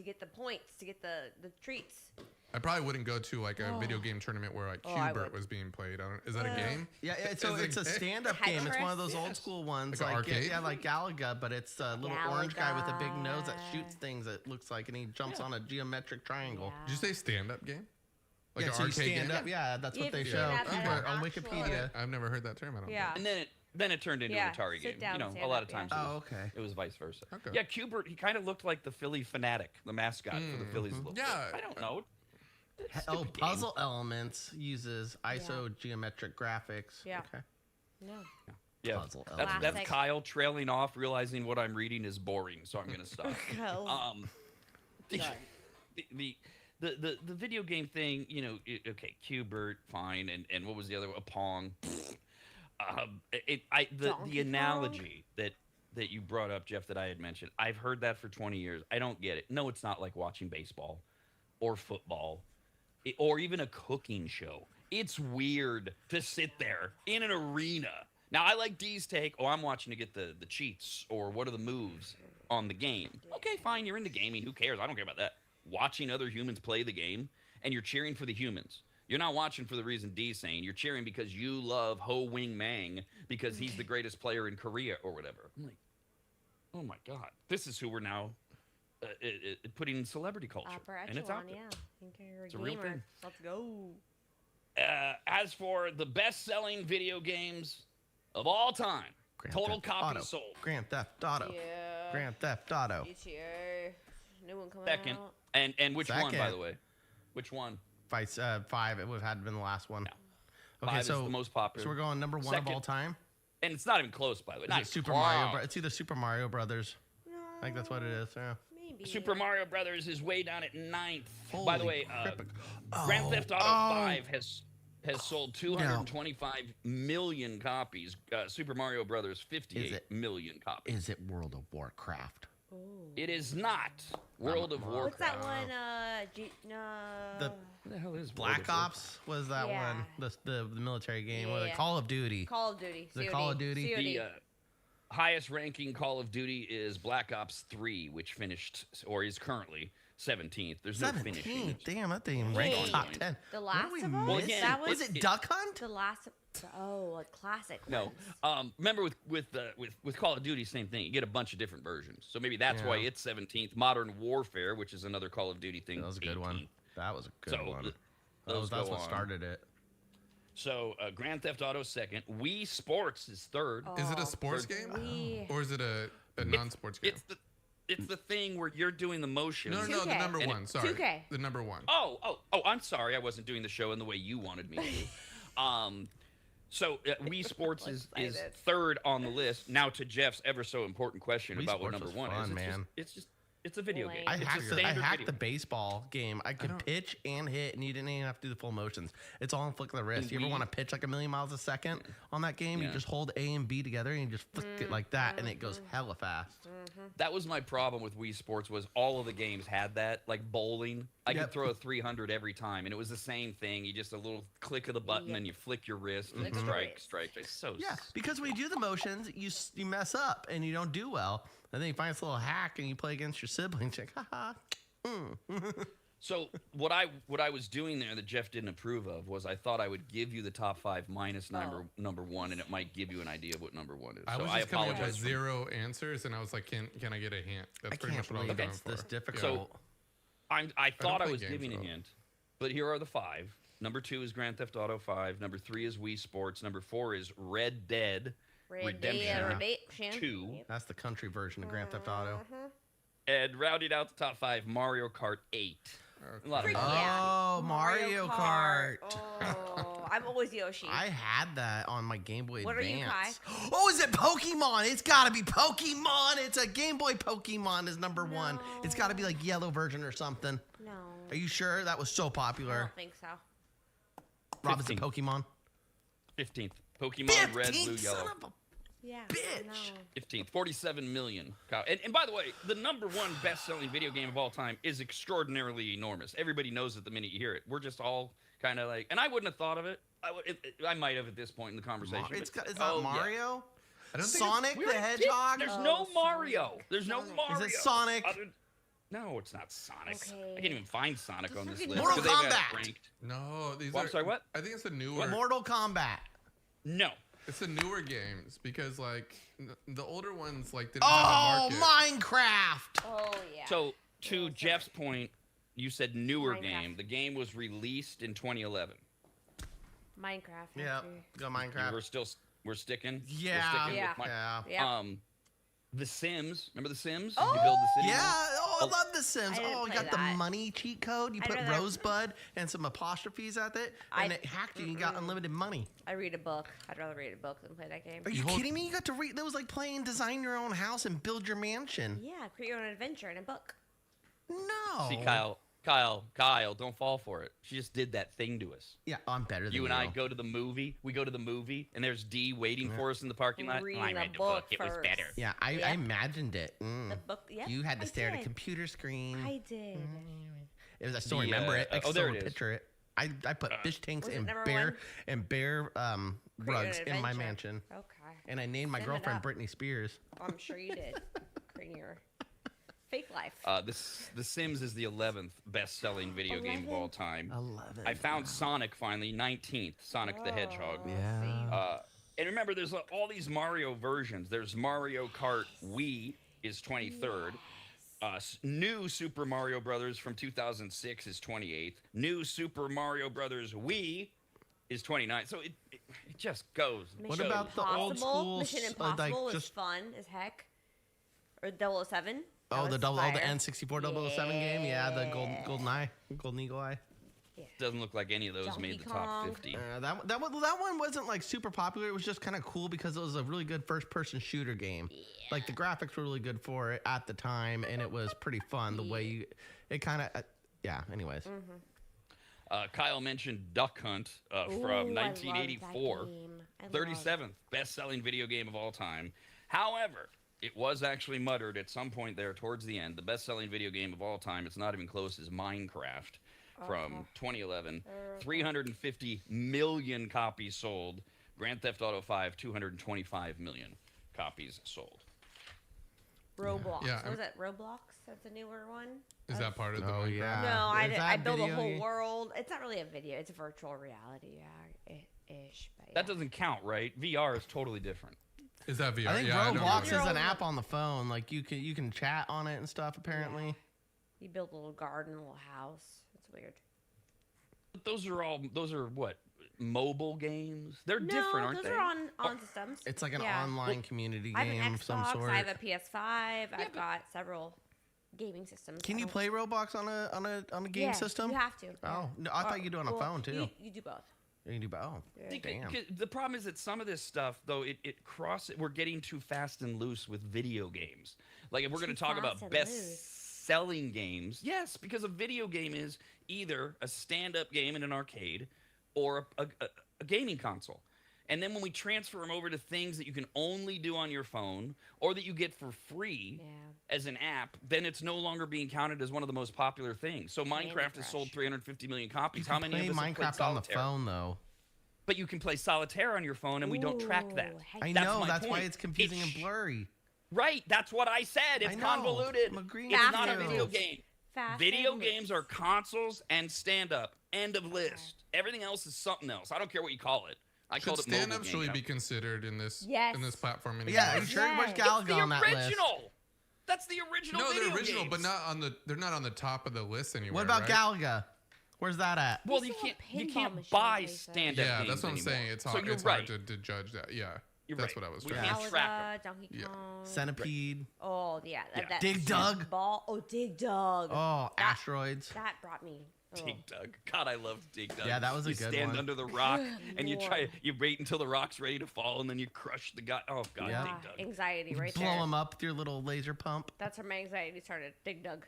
get the points, to get the treats. I probably wouldn't go to like a video game tournament where like Oh, I Hubert would. was being played. Is that a game? Yeah, so Is it it's a gay? stand-up game. It's one of those Tetris? old school ones, Like an like arcade? yeah, like Galaga, but it's a little orange guy with a big nose that Galaga. shoots things. It looks like, and he jumps on a geometric triangle. Did you say stand-up game? Like Yeah, an so you arcade stand game? up. Yeah, that's what If they you show have that on actual- Wikipedia. I've never heard that term. I don't Yeah. And then it turned into Yeah, an Atari sit game. down, A stand lot up, of times yeah. Oh, okay. it was vice versa. Okay. Yeah, Cubert, he kind of looked like the Philly Fanatic, the mascot for the Phillies. a little bit. Yeah. I don't know. Oh, Stupid game. Puzzle Elements uses isogeometric graphics. Yeah. Okay. No. Yeah, Puzzle that's Classic. Kyle trailing off, realizing what I'm reading is boring, so I'm gonna stop. The, the video game thing, okay, Cubert, fine, and what was the other one? Pong. The Donkey analogy that you brought up, Jeff, that I had mentioned, I've heard that for 20 years. I don't get it. No, it's not like watching baseball or football or even a cooking show. It's weird to sit there in an arena. Now, I like Dee's take, I'm watching to get the cheats or what are the moves on the game. Okay, fine, you're into gaming. Who cares? I don't care about that. Watching other humans play the game, and you're cheering for the humans. You're not watching for the reason Dee's saying. You're cheering because you love Ho Wing Mang because he's the greatest player in Korea or whatever. I'm like, oh my God, this is who we're now putting in celebrity culture. Upper and it's out echelon, there. yeah. Think you're It's a real gamer. thing. Let's go. As for the best-selling video games of all time, total copies sold. Grand Theft Auto. Yeah. Grand Theft Auto. GTA. New one coming Second, out. and which one, by Second. the way? Which one? Vice 5. It would have had been the last one. No. Okay, 5 is so the most popular. So we're going number 1 of Second. all time. And it's not even close, by the way. Is Not it Super close. Mario? It's either Super Mario Brothers. No. I think that's what it is. Yeah. Maybe. Super Mario Brothers is way down at 9th. By the Holy way, crap. Grand Theft Auto Oh. 5 has sold 225 million copies. Super Mario Brothers, 58 million copies. Is it World of Warcraft? It is not World of Warcraft. What's that one? The What the hell is World Black of Warcraft? Ops was that Yeah. one. The military game. Or the Yeah. Call of Duty. Call of Duty. The COD. Call of Duty? COD. The highest ranking Call of Duty is Black Ops 3, which finished, or is currently 17th. There's no finishing 17. it. Damn, that thing Wait. ranked top 10. The What are Last we of Us? Well, missing? again, that Was was it Duck Hunt? the last. A classic. No, ones. remember with Call of Duty, same thing. You get a bunch of different versions, so maybe that's why Yeah. it's 17th. Modern Warfare, which is another Call of Duty thing, That was a good one. 18th. That was a good So, one. those That's go what on. started it. So Grand Theft Auto second, Wii Sports is third. Oh, Is it a sports Third. game We- or is it a non-sports game? It's the thing where you're doing the motion. No, the 2K. number And one. Sorry, 2K. the number one. Oh, I'm sorry. I wasn't doing the show in the way you wanted me to. So Wii Sports is Excited. third on the list. Now to Jeff's ever so important question Wii about what Sports number was one fun, is. man. It's a video Lame. game. I It's a hacked standard the video. baseball game. I could pitch and hit, and you didn't even have to do the full motions. It's all in flick of the wrist. You ever Wii- want to pitch like a million miles a second on that game? You Yeah. just hold A and B together, and you just flick it like that, and it goes hella fast. That was my problem with Wii Sports was all of the games had that, like bowling. I Yep. could throw a 300 every time, and it was the same thing. You just a little click of the button, and you flick your wrist, and Flick of the strike, wrist. strike. It's so Yeah, because when you do the motions, you mess up and you don't do well, and then you find this little hack and you play against your siblings. You're like, haha. So what I was doing there that Jeff didn't approve of was I thought I would give you the top 5 minus number one, and it might give you an idea of what number one is. I So was I just coming up with apologize. 0 answers, and I was like, "Can I get a hint?" That's I pretty can't much what I was believe going it's for. this Yeah. difficult. So I thought I play was games giving at a all. hint, but here are the 5. Number 2 is Grand Theft Auto 5. Number 3 is Wii Sports. Number 4 is Red Dead Redemption 2. That's the country version of Grand Theft Auto. And rounding out the top 5, Mario Kart 8. A lot of Freak Mario. yeah. Oh, Mario Kart. Oh, I'm always Yoshi. I had that on my Game Boy What are you, Advance. Oh, is it Pokemon? It's got to be Pokemon. It's a Game Boy Pokemon is number one. It's got to be like yellow version or something. No. Are you sure? That was so I popular. don't think so. Rob, is it 15th. Pokemon? 15th. Pokemon Red, Blue, 15th, son Yellow. of a... Yeah. Bitch. No. 15th. 47 million. And by the way, the number 1 best-selling video game of all time is extraordinarily enormous. Everybody knows it the minute you hear it. We're just all kind of like, and I wouldn't have thought of it. I might have at this point in the conversation. It's but- not oh, yeah. Mario? I don't think Sonic We the already did- Hedgehog? There's Oh, no Sonic. Mario. There's no Sonic. Mario. Is it Sonic? No, it's not Sonic. Okay. I can't even find Sonic on this freaking list. Mortal 'cause they've got it Kombat. ranked. No, these Well, are. I'm sorry, what? I think it's the newer. Mortal Kombat. No. It's the newer games because like the older ones like didn't have a Oh, market. Minecraft. Oh, yeah. So to Jeff's point, you said newer Minecraft. game. The game was released in 2011. Minecraft. Yeah, actually. go We're Minecraft. still we're sticking. Yeah. We're sticking Yeah. with Yeah. Yeah. The Sims. Remember the Sims? Oh! You build the city. Yeah, oh, I love The Sims. I didn't Oh, you play got that. the money cheat code. You I'd put rather- Rosebud and some apostrophes at it, and I- it hacked you. And you got unlimited money. I read a book. I'd rather read a book than play that game. Are you kidding me? You got to read. That was like playing design your own house and build your mansion. Yeah, create your own adventure in a book. No. See, Kyle, don't fall for it. She just did that thing to us. Yeah, I'm better than You and I go to the movie. We go to the movie, and there's D waiting for us in the parking lot. Reading I a read the book book. It was first. better. Yeah, I Yeah. imagined it. Mm. The book. Yeah. You had to I stare at a did. computer screen. I did. It was. I still The, remember it. I oh, can there still it is. picture it. I put fish tanks was it and number bear one? rugs in my adventure. mansion, Okay. and I named my Send it girlfriend up. Britney Spears. I'm sure you did. Creating your fake life. The Sims is the 11th best-selling video game of all time. 11. I found Sonic finally, 19th, Sonic the Hedgehog. Yeah. And remember, there's all these Mario versions. There's Mario Kart Wii is 23rd. New Super Mario Brothers from 2006 is 28th. New Super Mario Brothers Wii is 29th. So it just goes. What Mission about the old Impossible? school, Mission like, Impossible is just- fun as heck. Or 007. Oh, That the was the fire. N64 007 game. Yeah, the Golden Eagle Eye. Doesn't look like any of those made Donkey the top Kong. 50. That one wasn't like super popular. It was just kind of cool because it was a really good first-person shooter game. Like the graphics were really good for it at the time, and it was pretty fun. The way it kind of, yeah. Anyways, Kyle mentioned Duck Hunt from 1984. 37th best-selling video game of all time. However, it was actually muttered at some point there towards the end. The best-selling video game of all time, it's not even close, is Minecraft from 2011. 350 million copies sold. Grand Theft Auto 5, 225 million copies sold. Roblox. Yeah, What was that? Roblox? That's a newer one. Is that part of the Oh, Minecraft? yeah. No, Is that I built a video whole game? world. It's not really a video. It's a virtual reality, ish. But That yeah. doesn't count, right? VR is totally different. Is that VR? I think yeah, I know Roblox VR. is an app on the phone. Like you can chat on it and stuff. Apparently, You build a little garden, a little house. It's weird. But those are what? mobile games. They're No, different, aren't those they? are on systems. It's like an Yeah. online community I have game an of some Xbox. sort. I have a PS5. I've got several gaming systems. Can I you don't- play Roblox on a game Yeah, system? You have to. Oh, no, I thought you do on a phone too. You do both. You can do both. Oh, damn. The problem is that some of this stuff, though, we're getting too fast and loose with video games. Like, if we're going to talk about best-selling games, yes, because a video game is either a stand-up game in an arcade or a gaming console. And then when we transfer them over to things that you can only do on your phone or that you get for free as an app, then it's no longer being counted as one of the most popular things. So Minecraft has sold 350 million copies. How many of us have played Minecraft on the Solitaire? phone though? But you can play Solitaire on your phone, and we don't track that. I That's know. my That's why point. it's confusing and blurry. Right, that's what I said. It's I know. convoluted. I'm agreeing It's with not a you. video game. Fast Video and games are consoles and stand-up. End of list. Everything else is something else. I don't care what you call it. I called Should it mobile stand-up game, really you know? be considered in this Yes. platform anymore? Yeah, I'm sure. Where's Yes. Galaga the on that list? original. That's the original. No, video they're original, games. but they're not on the top of the list anymore. What about right? Galaga? Where's that at? Well, There's you still a can't pinball machine buy place, though. stand-up Yeah, games that's what I'm anymore. saying. It's So hard. you're It's right. hard to judge that. Yeah, You're that's right. what I was We trying. can't to track 'em. Donkey Yeah. Kong. Centipede. Oh yeah, that Dig Dug. ball. Oh, Dig Dug. Oh, asteroids. That brought me. Oh. Dig Dug. God, I loved Dig Dug. Yeah, that was a you good stand one. under the rock and you Lord. you wait until the rock's ready to fall and then you crush the guy. Oh God, Yeah. Dig Dug. Anxiety right Blow there. them up with your little laser pump. That's where my anxiety started. Dig Dug.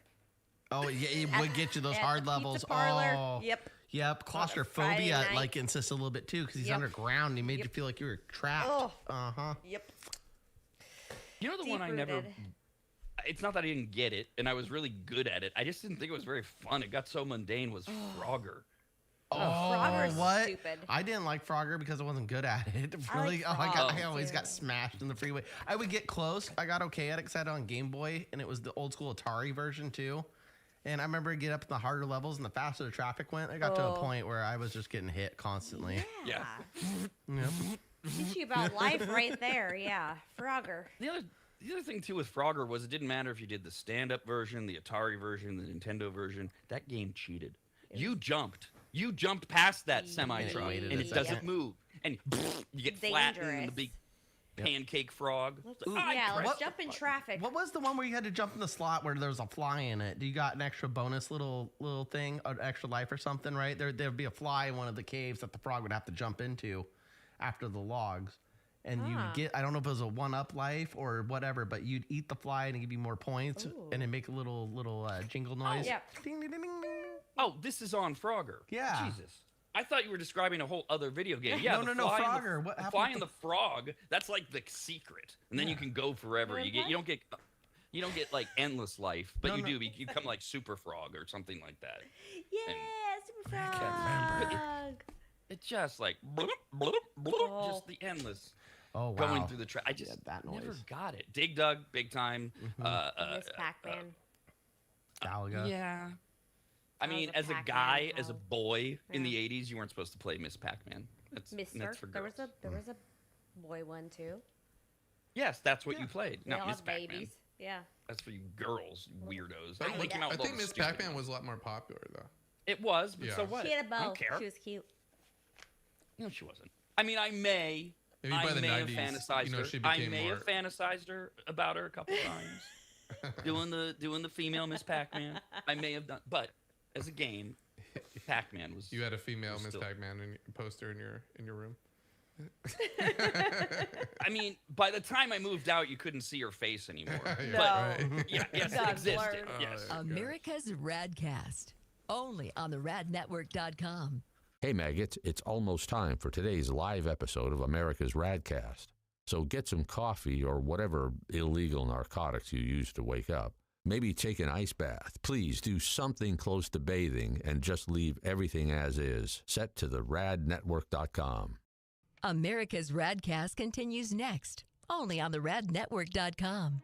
Oh, yeah, it would get you those At hard the pizza levels. parlor. Oh, Yep. Yep. Friday Claustrophobia night. like insists a little bit too because he's Yep. underground. He made you Yep. feel like you were trapped. Oh. Uh huh. Yep. You know the one I never. Deep-rooted. It's not that I didn't get it, and I was really good at it. I just didn't think it was very fun. It got so mundane. Was Frogger? Oh, Frogger's what? stupid. I didn't like Frogger because I wasn't good at it. I Really? like Oh, Frog, I always got too. smashed in the freeway. I would get close. I got okay at it because I had it on Game Boy, and it was the old school Atari version too. And I remember get up in the harder levels, and the faster the traffic went, I got to a Oh. point where I was just getting hit constantly. Yeah. Yep. Teach you about life right there. Yeah. Frogger. The other thing too with Frogger was it didn't matter if you did the stand-up version, the Atari version, the Nintendo version. That game cheated. You jumped past that semi truck, waited and a it second. doesn't move, and you get flattened in the Dangerous. big pancake frog. Yeah, let's What- jump in traffic. What was the one where you had to jump in the slot where there was a fly in it? You got an extra bonus little thing, an extra life or something, right? There'd be a fly in one of the caves that the frog would have to jump into after the logs. And you get, I don't know if it was a 1-up life or whatever, but you'd eat the fly and it'd give you more points and it'd make a little jingle noise. yeah. Ding, ding, ding, ding, ding. Oh, this is on Frogger. Yeah. Jesus. I thought you were describing a whole other video game. Yeah, No, the fly and Frogger. What the happened fly with and the frog. That's like the secret, and then you can go forever. You You wanna don't get like endless life, but No, you no. do. You become like Super Frog or something like that. Yeah, Super remember. Frog. It's just like bloop, bloop, bloop, Oh. just the endless Oh, wow. going through the track. I just that never noise. got it. Dig Dug, big time. Miss Pac-Man. Galaga. Yeah. I I was mean, a as a Pac-Man guy, as a hoe. boy in Yeah. the '80s, you weren't supposed to play Miss Pac-Man. Mister. That's for There girls. was a boy one too. Yes, that's what you played. They Not all Miss have Pac-Man. babies. Yeah. That's for you girls, weirdos. But They came out I with all think the Miss stupid Pac-Man ones. was a lot more popular though. It was, but Yeah. so what? She had a I bow. don't care. She was cute. No, she wasn't. I mean, I may. Maybe I by the may 90s, have fantasized you know, her. she I became may more. have fantasized her about her a couple times. doing the female Miss Pac-Man. I may have done, but as a game, Pac-Man was. You had a female was Miss still- Pac-Man poster in your room. I mean, by the time I moved out, you couldn't see her face anymore. Yeah, No. right. Yeah, yes, Got it existed. blurred. Yes. America's RAD Cast, only on the radnetwork.com. Hey, maggots, it's almost time for today's live episode of America's RAD Cast. So get some coffee or whatever illegal narcotics you use to wake up. Maybe take an ice bath. Please do something close to bathing and just leave everything as is. Set to the radnetwork.com. America's RAD Cast continues next, only on the radnetwork.com.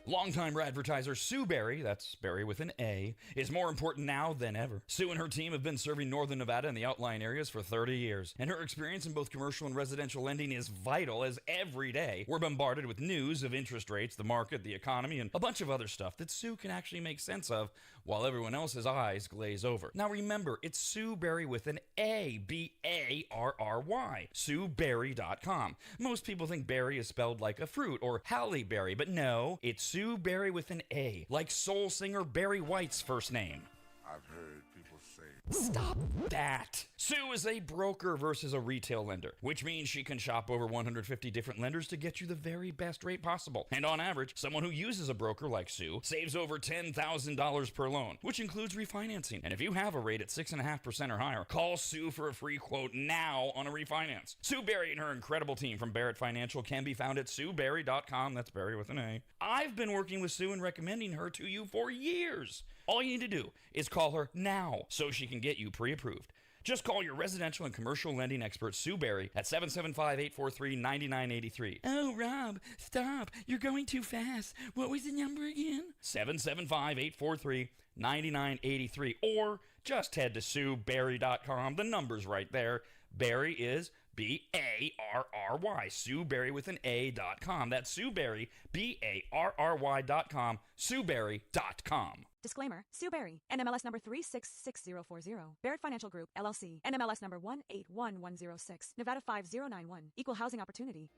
Longtime advertiser Sue Berry, that's Berry with an A, is more important now than ever. Sue and her team have been serving Northern Nevada and the outlying areas for 30 years, and her experience in both commercial and residential lending is vital, as every day we're bombarded with news of interest rates, the market, the economy, and a bunch of other stuff that Sue can actually make sense of while everyone else's eyes glaze over. Now remember, it's Sue Berry with an A, B-A-R-R-Y, SueBerry.com. Most people think berry is spelled like a fruit or Halle Berry, but no, it's Sue Berry with an A, like soul singer Barry White's first name. I've heard people say. Stop that! Sue is a broker versus a retail lender, which means she can shop over 150 different lenders to get you the very best rate possible. And on average, someone who uses a broker like Sue saves over $10,000 per loan, which includes refinancing. And if you have a rate at 6.5% or higher, call Sue for a free quote now on a refinance. Sue Berry and her incredible team from Barrett Financial can be found at SueBerry.com. That's Berry with an A. I've been working with Sue and recommending her to you for years. All you need to do is call her now so she can get you pre-approved. Just call your residential and commercial lending expert, Sue Berry, at 775-843-9983. Oh, Rob, stop. You're going too fast. What was the number again? 775-843-9983. Or just head to SueBerry.com. The number's right there. Berry is B-A-R-R-Y. Sue Berry with an A.com. That's Sue Berry, B-A-R-R-Y.com. SueBerry.com. Disclaimer, Sue Berry, NMLS number 366040, Barrett Financial Group, LLC, NMLS number 181106, Nevada 5091, Equal Housing Opportunity.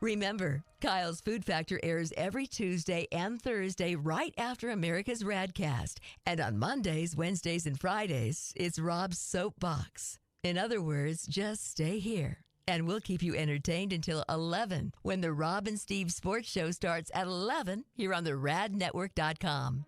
Remember, Kyle's Food Factor airs every Tuesday and Thursday right after America's RAD Cast. And on Mondays, Wednesdays, and Fridays, it's Rob's Soapbox. In other words, just stay here, and we'll keep you entertained until 11 when the Rob and Steve Sports Show starts at 11 here on the radnetwork.com.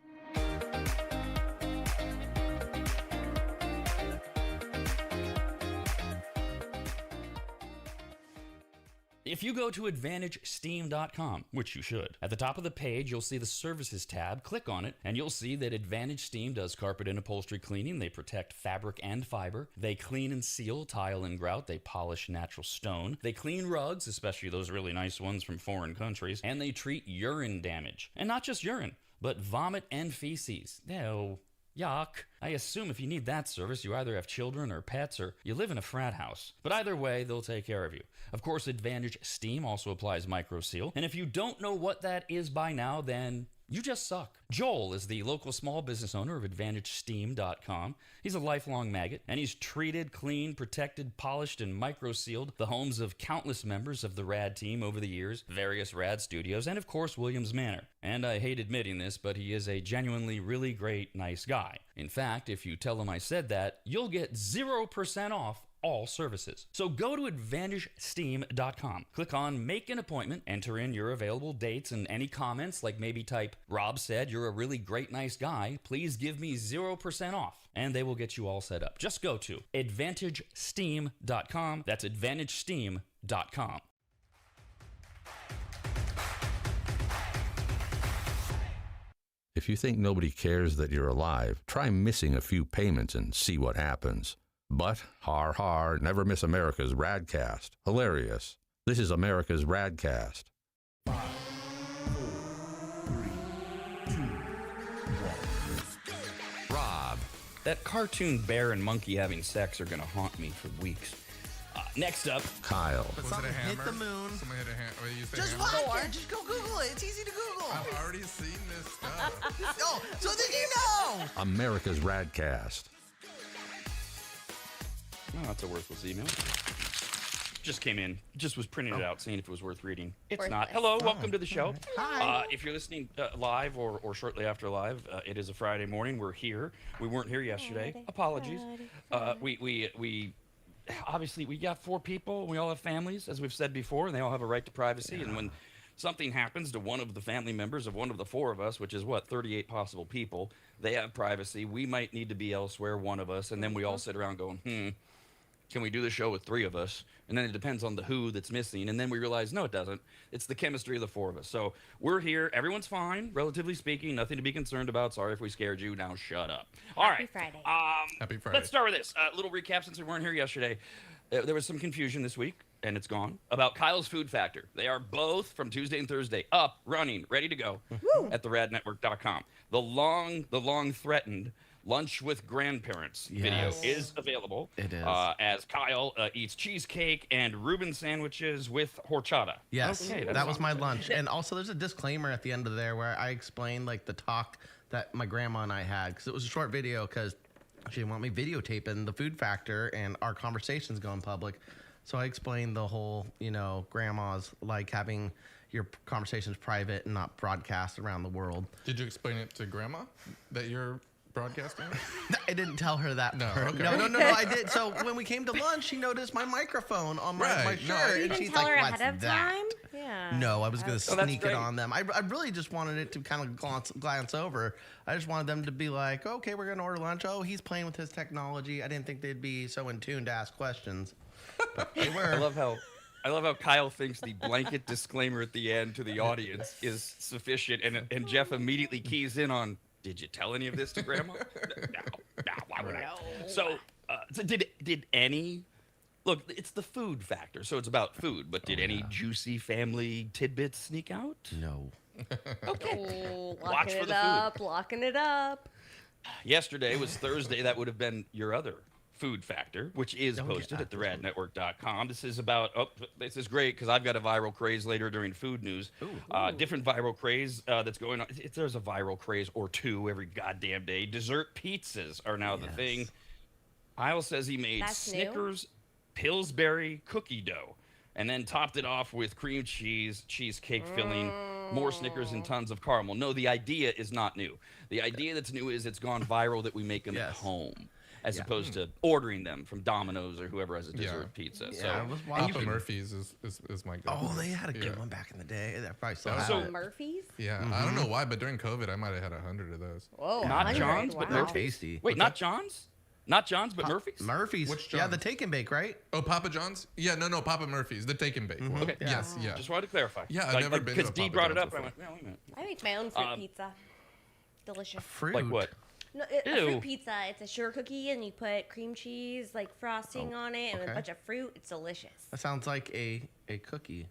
If you go to AdvantageSteam.com, which you should, at the top of the page, you'll see the Services tab. Click on it, and you'll see that Advantage Steam does carpet and upholstery cleaning. They protect fabric and fiber. They clean and seal tile and grout. They polish natural stone. They clean rugs, especially those really nice ones from foreign countries. And they treat urine damage. And not just urine, but vomit and feces. No. Yuck. I assume if you need that service, you either have children or pets or you live in a frat house. But either way, they'll take care of you. Of course, Advantage Steam also applies MicroSeal. And if you don't know what that is by now, then you just suck. Joel is the local small business owner of AdvantageSteam.com. He's a lifelong maggot, and he's treated, cleaned, protected, polished, and microsealed the homes of countless members of the RAD team over the years, various RAD studios, and of course, Williams Manor. And I hate admitting this, but he is a genuinely really great, nice guy. In fact, if you tell him I said that, you'll get 0% off all services. So go to AdvantageSteam.com. Click on Make an Appointment, enter in your available dates and any comments, like maybe type, Rob said you're a really great, nice guy. Please give me 0% off. And they will get you all set up. Just go to AdvantageSteam.com. That's AdvantageSteam.com. If you think nobody cares that you're alive, try missing a few payments and see what happens. But, har har, never miss America's RAD Cast. Hilarious. This is America's RAD Cast. 5, 4, 3, 2, 1. Rob, that cartoon bear and monkey having sex are gonna haunt me for weeks. Next up, Kyle. But Was it a something hit hammer? the moon. Someone hit a hammer. Wait, you say Just hammer? watch it. Just go Google it. It's easy to Google. I've already seen this stuff. Oh, so then you know. America's RAD Cast. oh, that's a worthless email. Just came in. Just was printing it out, seeing if it was worth reading. It's not. Worthless. Hello, welcome to the show. Hi. If you're listening live or shortly after live, it is a Friday morning. We're here. We weren't here yesterday. Friday, Apologies. Friday. We obviously we got 4 people. We all have families, as we've said before, and they all have a right to privacy. And when something happens to one of the family members of one of the 4 of us, which is 38 possible people, they have privacy. We might need to be elsewhere, one of us, and then we all sit around going, can we do the show with 3 of us? And then it depends on the who that's missing. And then we realize, no, it doesn't. It's the chemistry of the 4 of us. So we're here. Everyone's fine, relatively speaking. Nothing to be concerned about. Sorry if we scared you. Now shut up. All right. Friday. Happy Friday. Let's start with this. Little recap since we weren't here yesterday. There was some confusion this week, and it's gone, about Kyle's Food Factor. They are both from Tuesday and Thursday up, running, ready to go at theradnetwork.com. The long threatened Lunch with Grandparents video is available. It is. As Kyle eats cheesecake and Reuben sandwiches with horchata. Yes, Okay, that was my lunch. And also, there's a disclaimer at the end of there where I explained like the talk that my grandma and I had, because it was a short video because she didn't want me videotaping the Food Factor and our conversations going public. So I explained the whole, grandmas like having your conversations private and not broadcast around the world. Did you explain it to Grandma that you're broadcasting? I didn't tell her that. No, part. okay. No, I did. So when we came to lunch, she noticed my microphone on my Right, no, shirt. you and didn't she's tell like, her "What's ahead of that?" time? Yeah. No, I was going to Oh, that's sneak great. it on them. I really just wanted it to kind of glance over. I just wanted them to be like, okay, we're going to order lunch. Oh, he's playing with his technology. I didn't think they'd be so in tune to ask questions. But they were. I love how Kyle thinks the blanket disclaimer at the end to the audience is sufficient, and Jeff immediately keys in on, did you tell any of this to Grandma? No, why would I? So did any... Look, it's the food factor, so it's about food, but did any juicy family tidbits sneak out? No. Okay. Oh, Watch locking for it the food. up, locking it up. Yesterday was Thursday. That would have been your other food factor, which is posted at theradnetwork.com. This is about, this is great because I've got a viral craze later during food news. Different viral craze that's going on. There's a viral craze or two every goddamn day. Dessert pizzas are now the thing. Kyle says he made That's new? Snickers Pillsbury cookie dough and then topped it off with cream cheese, cheesecake filling, more Snickers, and tons of caramel. No, the idea is not new. The idea that's new is it's gone viral that we make them at home, as opposed to ordering them from Domino's or whoever has a dessert pizza. Yeah, So I was and watching. Papa Murphy's is my go. Oh, they had a good Yeah. one back in the day. They probably still That have was it. Murphy's? Yeah, I don't know why, but during COVID, I might have had 100 of those. Whoa. Not 100. John's, but Wow. They're tasty. Wait, not John's? Not John's, but Murphy's? Murphy's. Which Yeah, John's? the take and bake, right? Oh, Papa John's? Yeah, no, Papa Murphy's, the take and bake one. Okay. Yes, yeah. Just wanted to clarify. Yeah, I've never been to Because a Dee Papa brought it John's up, and I before. went, no, wait a minute. I make my own fruit pizza. Delicious. Fruit. Like what? No, a Ew. fruit pizza. It's a sugar cookie, and you put cream cheese, like frosting on it, and okay. a bunch of fruit. It's delicious. That sounds like a cookie.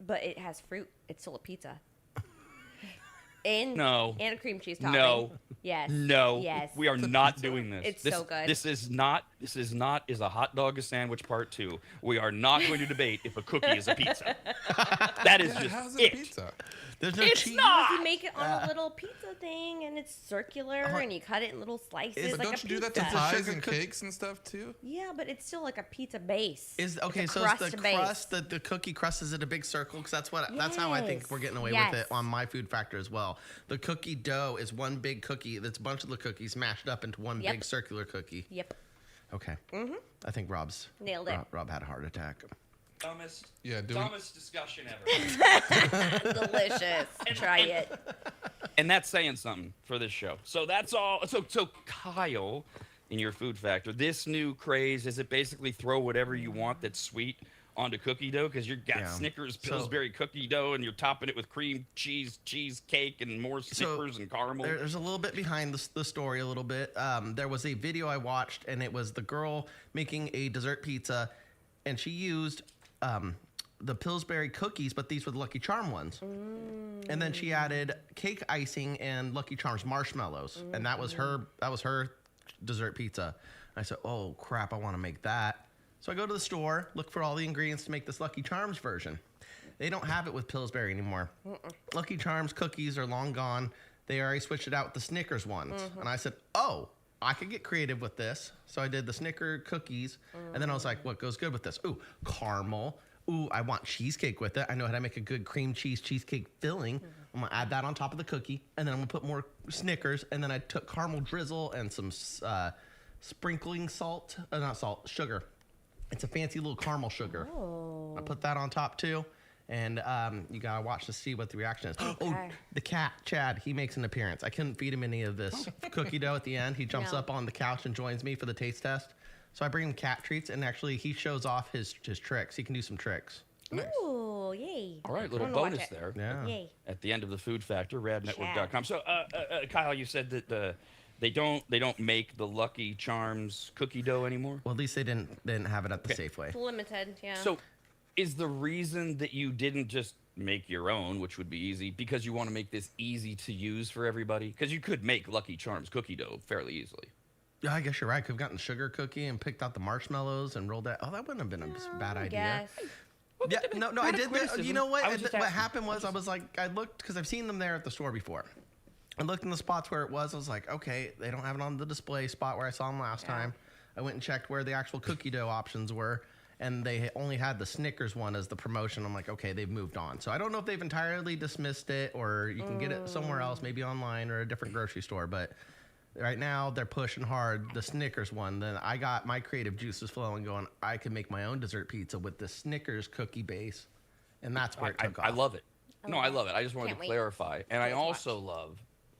But it has fruit. It's still a pizza. And No. and a cream cheese topping. No. Yes. No, Yes. we are not doing this. It's this, so good. This is not is a hot dog a sandwich part 2. We are not going to debate if a cookie is a pizza. That is Yeah, just how's it. it pizza? There's no It's cheese. not. You make it on a little pizza thing, and it's circular, and you cut it in little slices. But like don't a you do that to pizza. pies sugar and cookie. cakes and stuff too? Yeah, but it's still like a pizza base. Is okay, it's a so it's the base. crust, the cookie crust is it a big circle? Because that's how I think Yes. we're getting away Yes. with it on my food factor as well. The cookie dough is one big cookie that's a bunch of the cookies mashed up into one Yep. big circular cookie. Yep. Okay. I think Rob's Nailed it. Rob had a heart attack. Dumbest, Yeah, doing dumbest discussion ever. Delicious. Try it. And that's saying something for this show. So that's all. So Kyle, in your food factor, this new craze, is it basically throw whatever you want that's sweet onto cookie dough? Because you've got Yeah. Snickers So- Pillsbury cookie dough, and you're topping it with cream cheese, cheesecake, and more Snickers and caramel. There's a little bit behind the story a little bit. There was a video I watched, and it was the girl making a dessert pizza, and she used the Pillsbury cookies, but these were the Lucky Charm ones. And then she added cake icing and Lucky Charms marshmallows, and that was her dessert pizza. I said, "Oh crap, I want to make that." So I go to the store, look for all the ingredients to make this Lucky Charms version. They don't have it with Pillsbury anymore. Lucky Charms cookies are long gone. They already switched it out with the Snickers ones. And I said, "Oh, I could get creative with this." So I did the Snicker cookies, and then I was like, "What goes good with this?" Ooh, caramel. Ooh, I want cheesecake with it. I know how to make a good cream cheese cheesecake filling. I'm gonna add that on top of the cookie, and then I'm gonna put more Snickers, and then I took caramel drizzle and some sprinkling salt, not salt, sugar. It's a fancy little caramel sugar. I put that on top too, and you gotta watch to see what the reaction is. Oh, Okay. the cat, Chad, he makes an appearance. I couldn't feed him any of this cookie dough at the end. He jumps No. up on the couch and joins me for the taste test. So I bring him cat treats, and actually he shows off his tricks. He can do some tricks. Ooh, yay. All right, little I'm gonna watch bonus it. there. Yeah. Yay. At the end of the food factor, radnetwork.com. So, Kyle, you said that they don't make the Lucky Charms cookie dough anymore. Well, at least they didn't have it at the Safeway. It's limited, yeah. So, is the reason that you didn't just make your own, which would be easy, because you want to make this easy to use for everybody? Because you could make Lucky Charms cookie dough fairly easily. Yeah, I guess you're right. Could have gotten the sugar cookie and picked out the marshmallows and rolled that. Oh, that wouldn't have been a bad idea. Yes. Yeah, no, I did that. criticism. You know what? I was just What asking. happened was I was like, I looked because I've seen them there at the store before. I looked in the spots where it was. I was like, okay, they don't have it on the display spot where I saw them last time. I went and checked where the actual cookie dough options were, and they only had the Snickers one as the promotion. I'm like, okay, they've moved on. So I don't know if they've entirely dismissed it, or you can get it somewhere else, maybe online or a different grocery store. But right now they're pushing hard the Snickers one. Then I got my creative juices flowing, going, I can make my own dessert pizza with the Snickers cookie base, and that's where it took off. I love it. No, I love it. I just wanted Can't to wait. clarify. And I also love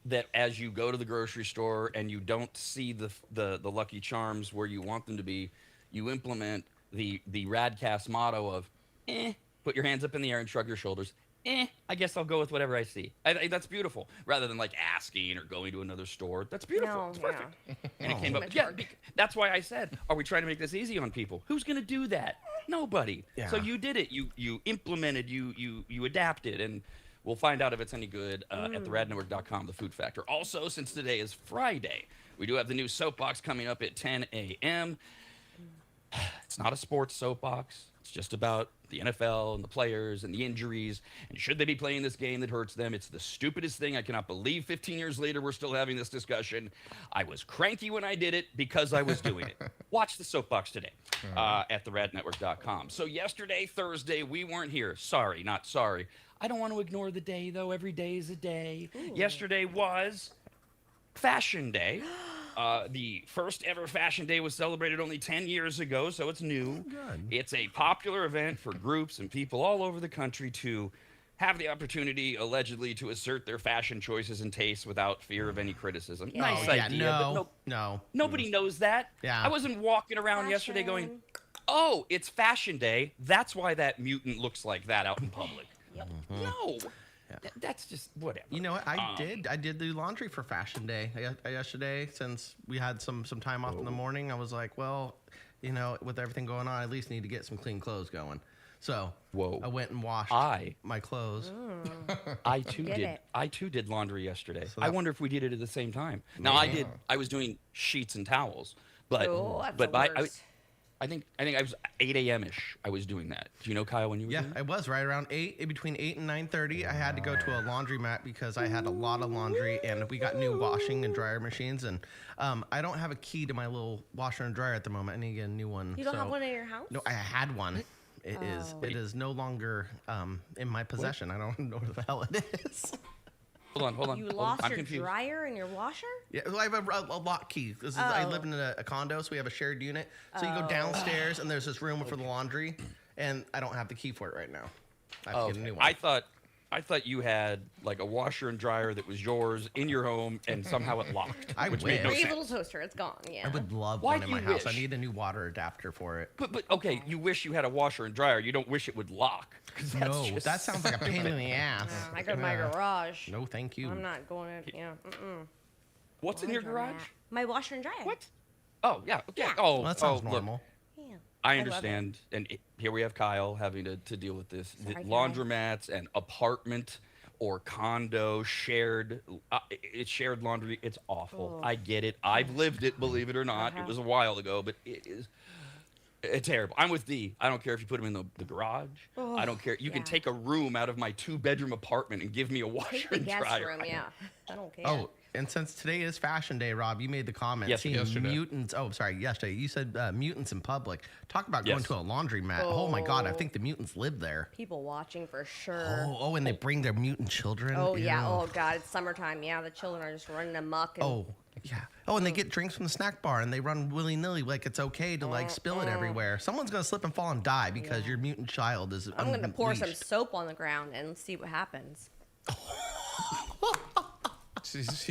that as you go to the grocery store and you don't see the Lucky Charms where you want them to be, you implement the RAD Cast motto of, put your hands up in the air and shrug your shoulders. I guess I'll go with whatever I see. I think that's beautiful. Rather than like asking or going to another store. That's beautiful. No, It's perfect. And it Oh. came Too up. much Yeah, work. that's why I said, are we trying to make this easy on people? Who's going to do that? Nobody. Yeah. So you did it. You implemented. You adapted, and we'll find out if it's any good at the radnetwork.com, the Food Factor. Also, since today is Friday, we do have the new soapbox coming up at 10 a.m. It's not a sports soapbox. It's just about the NFL and the players and the injuries and should they be playing this game that hurts them. It's the stupidest thing. I cannot believe 15 years later we're still having this discussion. I was cranky when I did it because I was doing it. Watch the soapbox today at theradnetwork.com. So yesterday, Thursday, we weren't here. Sorry, not sorry. I don't want to ignore the day, though. Every day is a day. Yesterday was Fashion Day. The first ever Fashion Day was celebrated only 10 years ago, so it's new. Good. It's a popular event for groups and people all over the country to have the opportunity, allegedly, to assert their fashion choices and tastes without fear of any criticism. Yeah. Nice Oh, yeah, idea, but no. nobody knows that. Yeah. I wasn't walking around yesterday going, Fashion. oh, it's Fashion Day. That's why that mutant looks like that out in public. No. That's just whatever. You know what? I did do laundry for Fashion Day yesterday. Since we had some time off in the morning, I was like, well, you know, with everything going on, I at least need to get some clean clothes going. So I went and washed my clothes. I too Did did. it. I too did laundry yesterday. So I that- wonder if we did it at the same time. Now I was doing sheets and towels, but Oh, that's but the I worst. think I was 8 a.m. ish. I was doing that. Do you know, Kyle, when you were Yeah, doing that? I was right around 8, between 8 and 9:30. I had to go to a laundromat because I had a lot of laundry, and we got new washing and dryer machines. And I don't have a key to my little washer and dryer at the moment. I need to get a new one. You don't have so- one in your house? No, I had one. It is no longer in my possession. I don't know where the hell it is. Hold on. You hold on. lost I'm your confused. dryer and your washer? Yeah, well, I have a lock key. I live in a condo, so we have a shared unit. So you go downstairs, and there's this room for the laundry, and I don't have the key for it right now. I have to get a new one. I thought you had like a washer and dryer that was yours in your home, and somehow it locked. I which made no wish. Free sense. little toaster, it's gone. Yeah. I would love Why one in do my you house. I wish? need a new water adapter for it. But okay, you wish you had a washer and dryer. You don't wish it would lock. 'Cause that's No, just that sounds like a pain in the ass. I go to my garage. No, thank you. I'm not going in. Yeah. What's in your garage? My washer and dryer. What? Oh yeah. Okay. Yeah. Oh, Well, that sounds look, normal. Yeah. I love it. understand, and here we have Kyle having to deal with this. The Sorry, Kyle. laundromats and apartment or condo shared, it's shared laundry. It's awful. Oh. I get it. I've lived it, believe it or not. It was a while ago, but it is it's terrible. I'm with Dee. I don't care if you put them in the garage. I don't care. You can yeah. take a room out of my 2-bedroom apartment and give me a Take washer the and guest dryer. room, yeah. I don't care. Oh, and since today is Fashion Day, Rob, you made the comment. Yes, seeing yesterday. mutants. Oh, sorry, yesterday. You said mutants in public. Talk about going Yes. to a laundromat. Oh my God, I think the mutants live there. People watching for sure. Oh, and they bring their mutant children. Oh, yeah. Ew. Oh, God. It's summertime. Yeah. The children are just running amok. And Oh, yeah. Oh, and they get drinks from the snack bar, and they run willy-nilly like it's okay to like spill it everywhere. Someone's gonna slip and fall and die because your mutant child is. I'm going to pour some unleashed. soap on the ground and see what happens.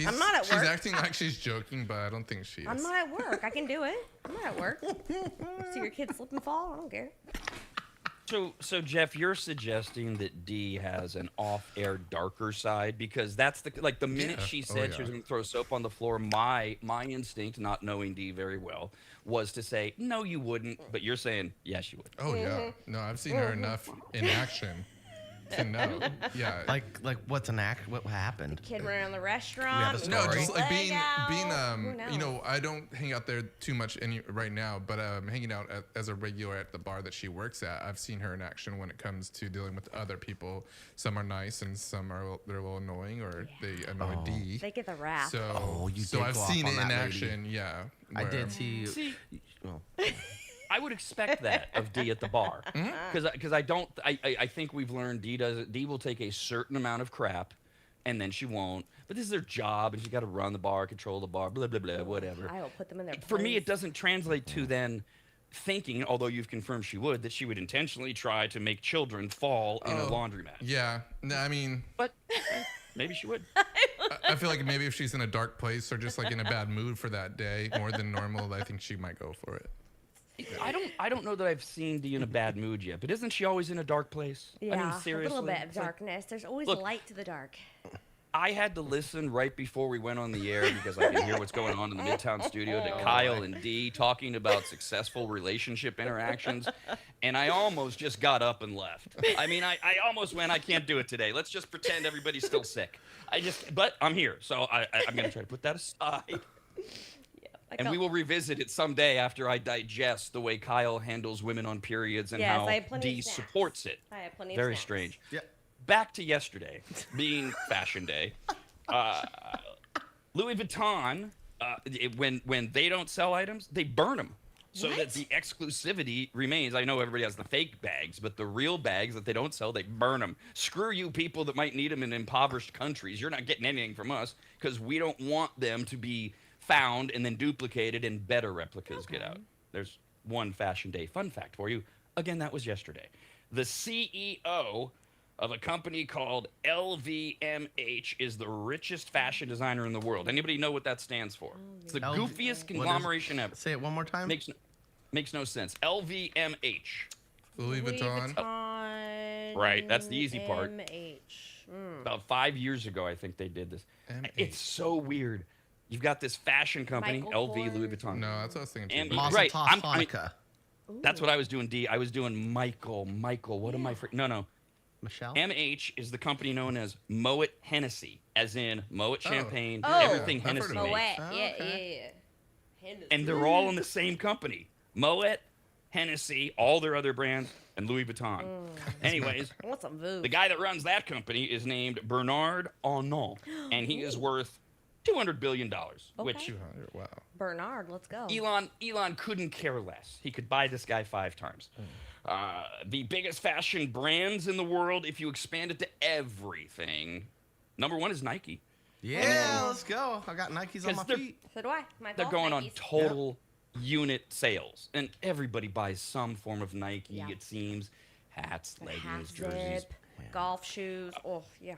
I'm not at She's work. acting like she's joking, but I don't think she is. I'm not at work. I can do it. I'm not at work. See your kids slip and fall. I don't care. So Jeff, you're suggesting that Dee has an off-air darker side because that's the minute Yeah. she Oh, said yeah. she was going to throw soap on the floor, my instinct, not knowing Dee very well, was to say no, you wouldn't. But you're saying yes, you would. Oh yeah. No, I've seen her enough in action to know. Yeah. Like what's an act? What happened? Kid running around the restaurant. We have a with story. No, his just like leg out. being Who you know, knows? I don't hang out there too much right now, but hanging out as a regular at the bar that she works at, I've seen her in action when it comes to dealing with other people. Some are nice and some are they're a little annoying or they annoy Dee. They get the wrath. So, you so did I've go off seen on it in that lady. action. Yeah, I where- did see. See, Well, I would expect that of Dee at the bar because I think we've learned Dee will take a certain amount of crap, and then she won't. But this is her job, and she's got to run the bar, control the bar, blah blah blah, whatever. I will put them in their For me, place. it doesn't translate to then thinking, although you've confirmed she would, that she would intentionally try to make children fall in a laundromat. Yeah, no, I mean, But maybe she would. I feel like maybe if she's in a dark place or just like in a bad mood for that day more than normal, I think she might go for it. I don't know that I've seen Dee in a bad mood yet, but isn't she always in a dark place? Yeah, I mean, a seriously. little bit of It's like- darkness. There's always Look, light to the dark. I had to listen right before we went on the air because I could hear what's going on in the Midtown studio to Kyle and Dee talking about successful relationship interactions, and I almost just got up and left. I mean, I almost went, I can't do it today. Let's just pretend everybody's still sick. But I'm here, so I'm going to try to put that aside. And we will revisit it someday after I digest the way Kyle handles women on periods and Yes, how I have plenty of Dee snacks. supports it. I have plenty of Very snacks. strange. yeah. Back to yesterday, being Fashion Day. Louis Vuitton, when they don't sell items, they burn them so that the exclusivity remains. I know everybody has the fake bags, but the real bags that they don't sell, they burn them. Screw you people that might need them in impoverished countries. You're not getting anything from us because we don't want them to be found and then duplicated and better replicas get out. There's one Fashion Day fun fact for you. Again, that was yesterday. The CEO of a company called LVMH is the richest fashion designer in the world. Anybody know what that stands for? It's the goofiest conglomeration ever. Say it one more time. Makes no sense. LVMH. Louis Vuitton. Right, that's the easy part. MH. About 5 years ago, I think they did this. It's so weird. You've got this fashion company, Michael LV, Louis Kors. Vuitton. No, that's what I was thinking. And- Too. Mazel Right, tov, I'm- Hanukkah. That's what I was doing, D. I was doing Michael. What am I? No. Michelle. MH is the company known as Moet Hennessy, as in Moet Champagne, Oh. everything I've heard Hennessy of it. makes. Moet. Oh, Yeah, okay. yeah. And they're all in the same company. Moet, Hennessy, all their other brands, and Louis Vuitton. Anyways, I want some voodoo. the guy that runs that company is named Bernard Arnault, and he is worth $200 billion, which 200. Wow. Bernard, let's go. Elon couldn't care less. He could buy this guy 5 times. The biggest fashion brands in the world, if you expand it to everything, number 1 is Nike. Yeah, let's go. I got Nikes on my 'Cause they're- feet. So do I. My They're golf going on Nikes. total unit sales, and everybody buys some form of Nike. Yeah. It seems hats, The leggings, half jerseys. zip, golf shoes. Oh, yeah.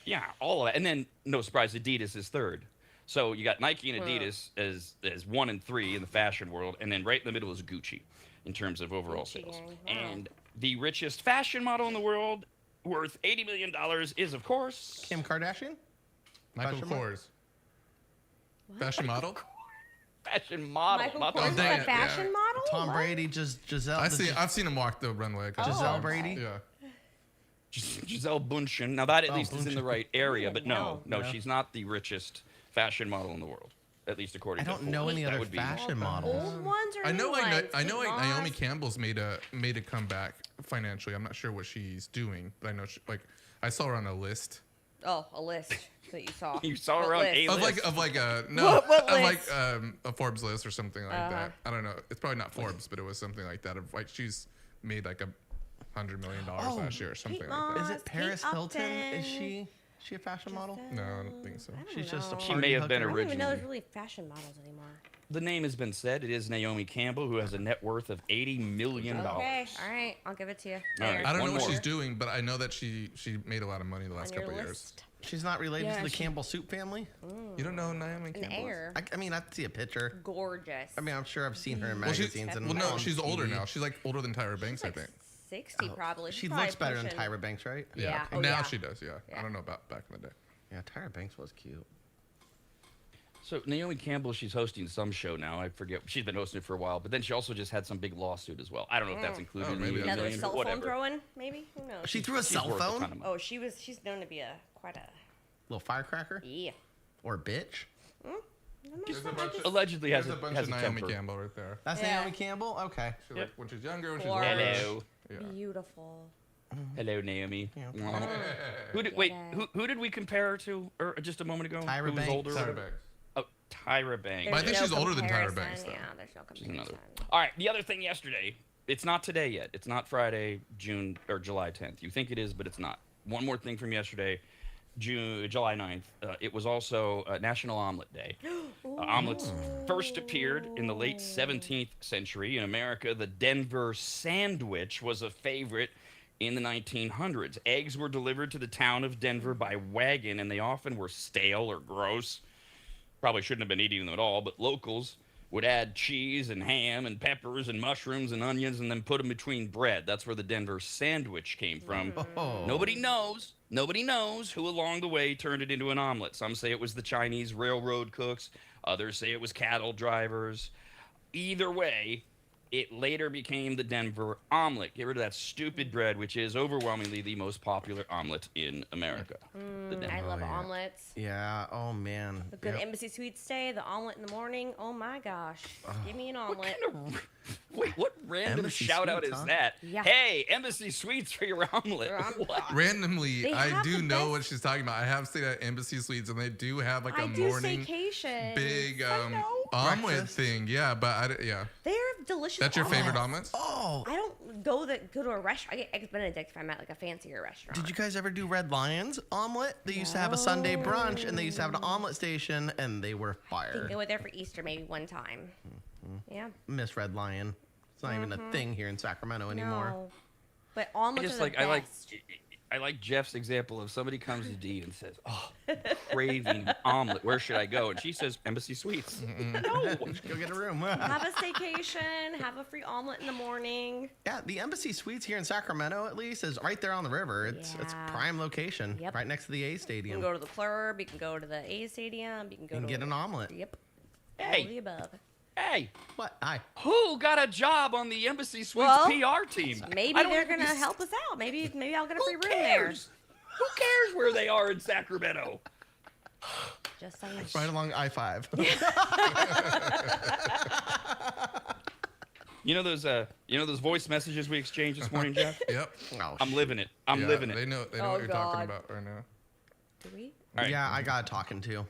Yeah, all of that. And then, no surprise, Adidas is third. So you got Nike and Adidas as 1 and 3 in the fashion world, and then right in the middle is Gucci in terms of overall Gucci sales. gang, wow. And the richest fashion model in the world, worth $80 million, is, of course, Kim Kardashian. Michael Fashion model? Kors. Fashion model. fashion model. Michael not the- Kors is dang a it, fashion yeah. model? Tom What? Brady, just Giselle. I've seen him walk the runway. a couple Giselle times. Brady? Yeah. Giselle Bundchen. Now that at Oh, least is in the Bundchen. right area, but no, No. she's not the richest fashion model in the world, at least according I to don't Forbes. know any That other would be- fashion models. Old ones or I know. new ones? I know. Kate Like, Naomi Moss? Campbell's made a comeback financially. I'm not sure what she's doing, but I know I saw her on a list Oh, a list that you saw. You saw her What on list? a list. of like a What of like list? a Forbes list or something like that. I don't know. It's probably not Forbes, but it was something like that. Of like she's made like $100 million last year or something like that. Is Moss, it Paris Kate Hilton? Is Upton. she a fashion model? No, I don't think so. She's just a know. She party may have been hooker. I don't even know originally. there's really fashion models anymore. the name has been said. It is Naomi Campbell, who has a net worth of $80 million. Okay, all right, I'll give it to you. All right. I don't One know what more. she's doing, but I know that she made a lot of money the last On your couple of years. list. She's not related Yeah, to the she- Campbell soup family? You don't know Naomi An Campbell? heir. I mean, I see a picture. Gorgeous. I mean, I'm sure I've seen her in Well, magazines and no, on she's older TV. now. She's like older than Tyra Banks, She's like I think. 60 probably. She She's looks probably better than pushing- Tyra Banks, right? Yeah. Oh, now yeah. she does. Yeah. Yeah. I don't know about back in the day. Yeah, Tyra Banks was cute. So Naomi Campbell, she's hosting some show now. I forget. She's been hosting it for a while, but then she also just had some big lawsuit as well. I don't know if that's included in the maybe 80 Another million, cell but phone whatever. throwing, maybe? Who knows? She threw a She's cell worth a ton phone? of money. Oh, she's known to be quite a Little firecracker? yeah. Or bitch? Allegedly has There's a bunch has of a Naomi temper. Campbell right there. That's Yeah. Naomi Campbell? Okay. She, like, when she's younger, when she's Or- older. Hello. Yeah. Beautiful. Hello, Naomi. Yeah. Mwah. Who did wait? Who did we compare her to just a moment ago? Tyra Who was Banks. older? Tyra Banks. Oh, Tyra Banks. But I think There's she's no older than Tyra comparison. Banks, though. Yeah, there's no She's another. comparison. All right, the other thing yesterday. It's not today yet. It's not Friday, July 10th. You think it is, but it's not. One more thing from yesterday, July 9th. It was also National Omelet Day. Omelets first appeared in the late 17th century in America. The Denver sandwich was a favorite in the 1900s. Eggs were delivered to the town of Denver by wagon, and they often were stale or gross. Probably shouldn't have been eating them at all, but locals would add cheese and ham and peppers and mushrooms and onions and then put them between bread. That's where the Denver sandwich came from. Oh. Nobody knows who along the way turned it into an omelet. Some say it was the Chinese railroad cooks. Others say it was cattle drivers. Either way, it later became the Denver omelet. Get rid of that stupid bread, which is overwhelmingly the most popular omelet in America. The Denver. I love yeah. omelets. Yeah, oh man. A good Yep. Embassy Suites day, the omelet in the morning. Oh my gosh. Give me an omelet. Wait, what random Embassy shout out Suites, is huh? that? Yeah. Hey, Embassy Suites for your omelet. What? Randomly, They I have do the know best- what she's talking about. I have stayed at Embassy Suites, and they do have like a I do morning staycation. big I know. omelet Breakfast. thing. Yeah, but yeah. They're delicious. That's your favorite omelets. omelets? Oh, I don't go to a restaurant. I get eggs Benedict if I'm at like a fancier restaurant. did you guys ever do Red Lion's omelet? They used to have a Sunday brunch, and they used to have an omelet station, and they were I think fire. I went there for Easter maybe one time. Yeah. Miss Red Lion. It's not even a thing here in Sacramento anymore. No. But omelets are the best. I like Jeff's example of somebody comes to Dee and says, "Oh, craving omelet. Where should I go?" And she says, "Embassy Suites." No. Go get a room. Have a staycation, have a free omelet in the morning. Yeah, the Embassy Suites here in Sacramento, at least, is right there on the river. It's Yeah. prime location, Yep. right next to the A You Stadium. can go to the club, you can go to the A Stadium, you can go and to get an omelet. Yep. All of the Hey, above. hey, What? Hi. who got a job on the Embassy Suites Well, PR team? Maybe I don't they're even- gonna help us out. Maybe I'll get a free Who room there. cares? Who cares where they are in Sacramento? Just saying. Right along I-5. You know those voice messages we exchanged this morning, Jeff? Yep. Oh, I'm living it. I'm Yeah, living They it. know Oh, what you're talking God. about right now. Do we? All right. Yeah, I got talking to.